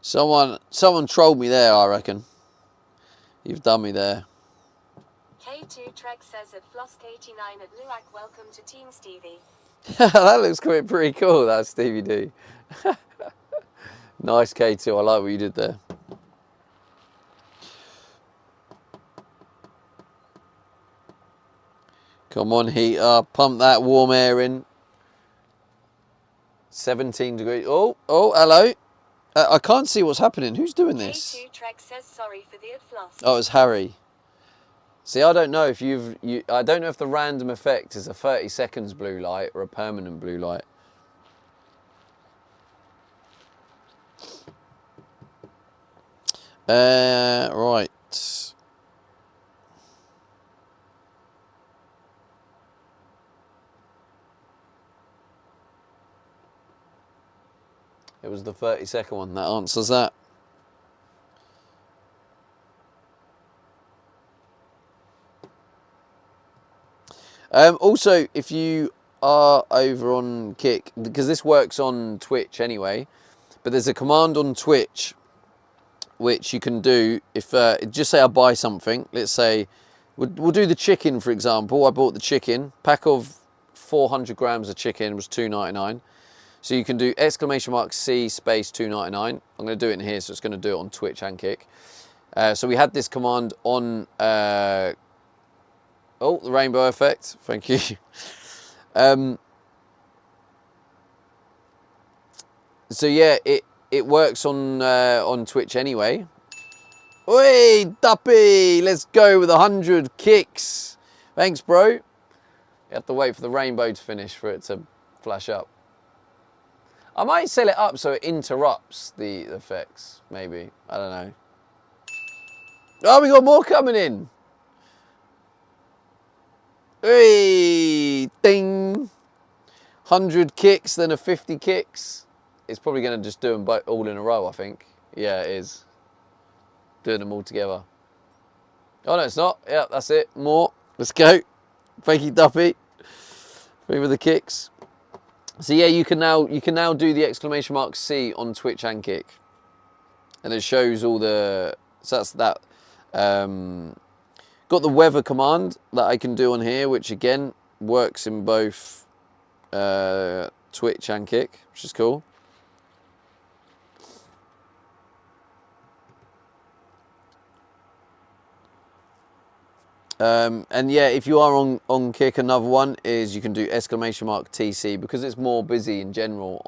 Someone trolled me there, I reckon. You've done me there. K2 Trek says at Flosk89 at Luak, welcome to Team Stevie. That looks pretty cool, that Stevie D. Nice, K2. I like what you did there. Come on, heater. Pump that warm air in. 17 degrees. Oh, hello. I can't see what's happening. Who's doing this? K2 Trek says sorry for the floss. Oh, it's Harry. See, I don't know if I don't know if the random effect is a 30 seconds blue light or a permanent blue light. Right. It was the 30-second one that answers that. Also, if you are over on Kick, because this works on Twitch anyway, but there's a command on Twitch which you can do if, just say I buy something, let's say, we'll do the chicken, for example. I bought the chicken, pack of 400 grams of chicken was $2.99. So you can do !C space $2.99. I'm going to do it in here, so it's going to do it on Twitch and Kick. So we had this command on, oh, the rainbow effect, thank you. So yeah, it works on Twitch anyway. Oi, Duppy, let's go with 100 kicks. Thanks, bro. You have to wait for the rainbow to finish for it to flash up. I might set it up so it interrupts the effects, maybe. I don't know. Oh, we got more coming in. Hey, ding. 100 kicks, then a 50 kicks. It's probably going to just do them all in a row, I think. Yeah, it is. Doing them all together. Oh, no, it's not. Yeah, that's it. More. Let's go. Thank you, Duffy. Three with the kicks. So yeah, you can now do the !C on Twitch and Kick, and it shows all the. So that's that. Got the weather command that I can do on here, which again works in both Twitch and Kick, which is cool. And yeah, if you are on Kick, another one is you can do !TC because it's more busy in general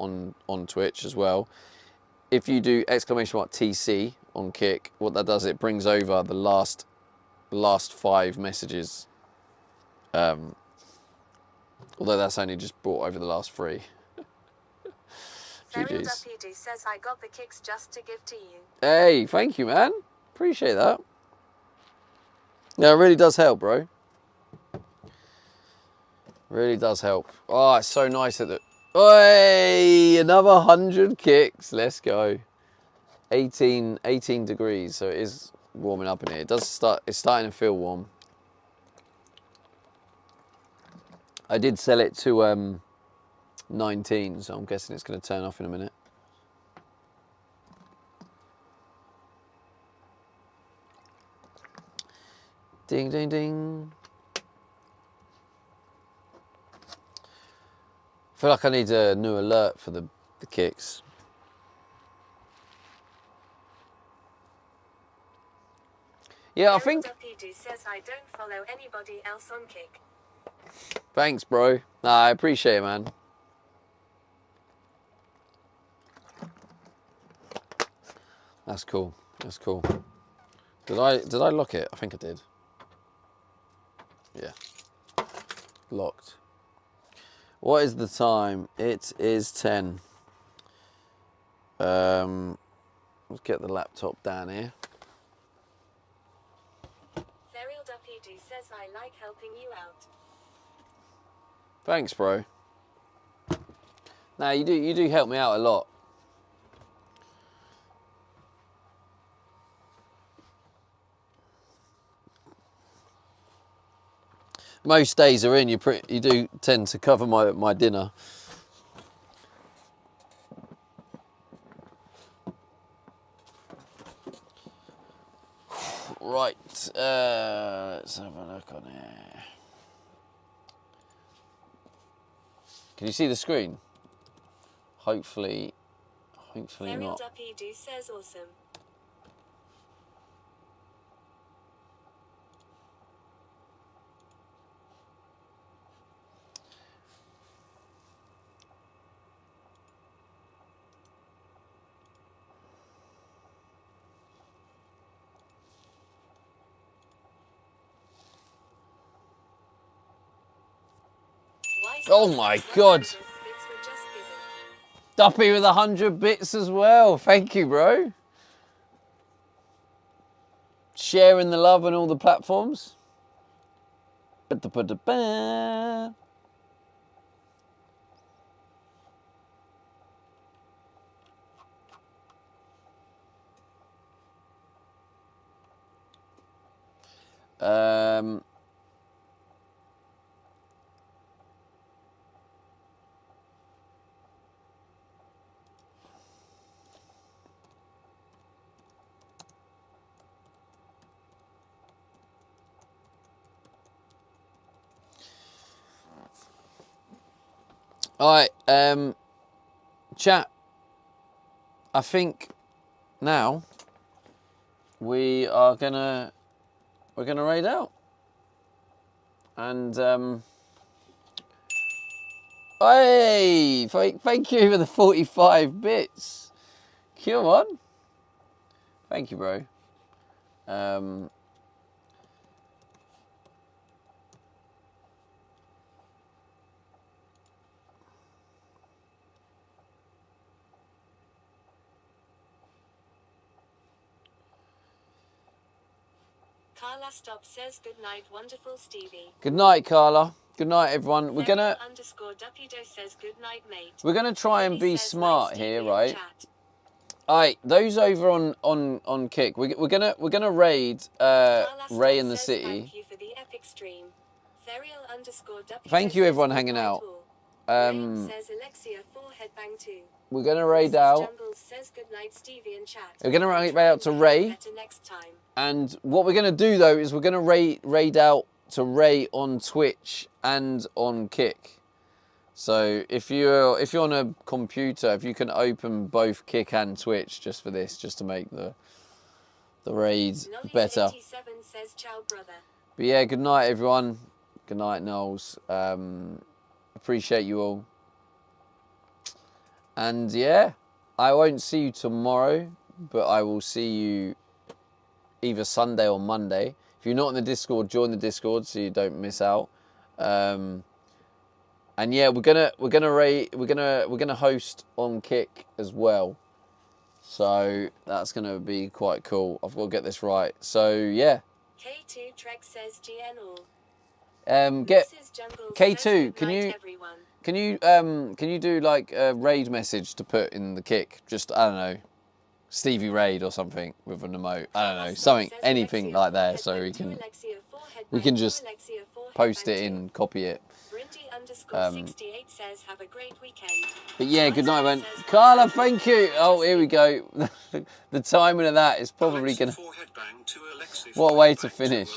on Twitch as well. If you do !TC on Kick, what that does, it brings over the last 5 messages. Although that's only just brought over the last 3. GG's. Says I got the kicks just to give to you. Hey, thank you, man. Appreciate that. Yeah, it really does help, bro. Really does help. Oh, it's so nice that Oi, another 100 kicks. Let's go. 18 degrees, so it is warming up in here. It's starting to feel warm. I did sell it to 19, so I'm guessing it's going to turn off in a minute. Ding, ding, ding. I feel like I need a new alert for the kicks. Yeah, I think. Says I don't follow anybody else on Kick. Thanks, bro. Nah, I appreciate it, man. That's cool. That's cool. Did I lock it? I think I did. Yeah. Locked. What is the time? It is 10. Let's get the laptop down here. Serial Duppy says I like helping you out. Thanks, bro. Now you do help me out a lot. Most days are in, you do tend to cover my dinner. Right, let's have a look on here. Can you see the screen? Hopefully not. Duppy says awesome. Oh my God. Duppy with 100 bits as well. Thank you, bro. Sharing the love on all the platforms. All right, chat. I think now we're gonna raid out, and hey, thank you for the 45 bits. Come on, thank you, bro. Carla Stop says good night, wonderful Stevie. Good night, Carla. Good night, everyone. We're gonna says good night, mate. We're gonna try and be smart here, right? Alright, those over on Kick. We're gonna raid Ray in the City. Thank you for the epic stream. Thank you, everyone hanging out. Says Alexia for headbang too. We're gonna raid out. Says good night, Stevie in chat. We're gonna raid out to Ray. Next time. And what we're gonna do though is we're gonna raid out to Ray on Twitch and on Kick. So if you're on a computer, if you can open both Kick and Twitch just for this, just to make the raid better. Says, ciao, brother. But yeah, good night everyone. Good night, Knowles. Appreciate you all. And yeah, I won't see you tomorrow, but I will see you either Sunday or Monday. If you're not in the Discord, join the Discord so you don't miss out. And yeah, we're gonna host on Kick as well. So that's gonna be quite cool. I've got to get this right. So yeah. K2 Trek says GN all. Get K2. Can you do like a raid message to put in the Kick? Just I don't know, Stevie Raid or something with an emote. I don't know, something, anything like that, so we can just post it in, copy it. Says, have a great weekend. But yeah, good night, man. Carla, thank you. Oh, here we go. The timing of that is probably gonna. What a way to finish.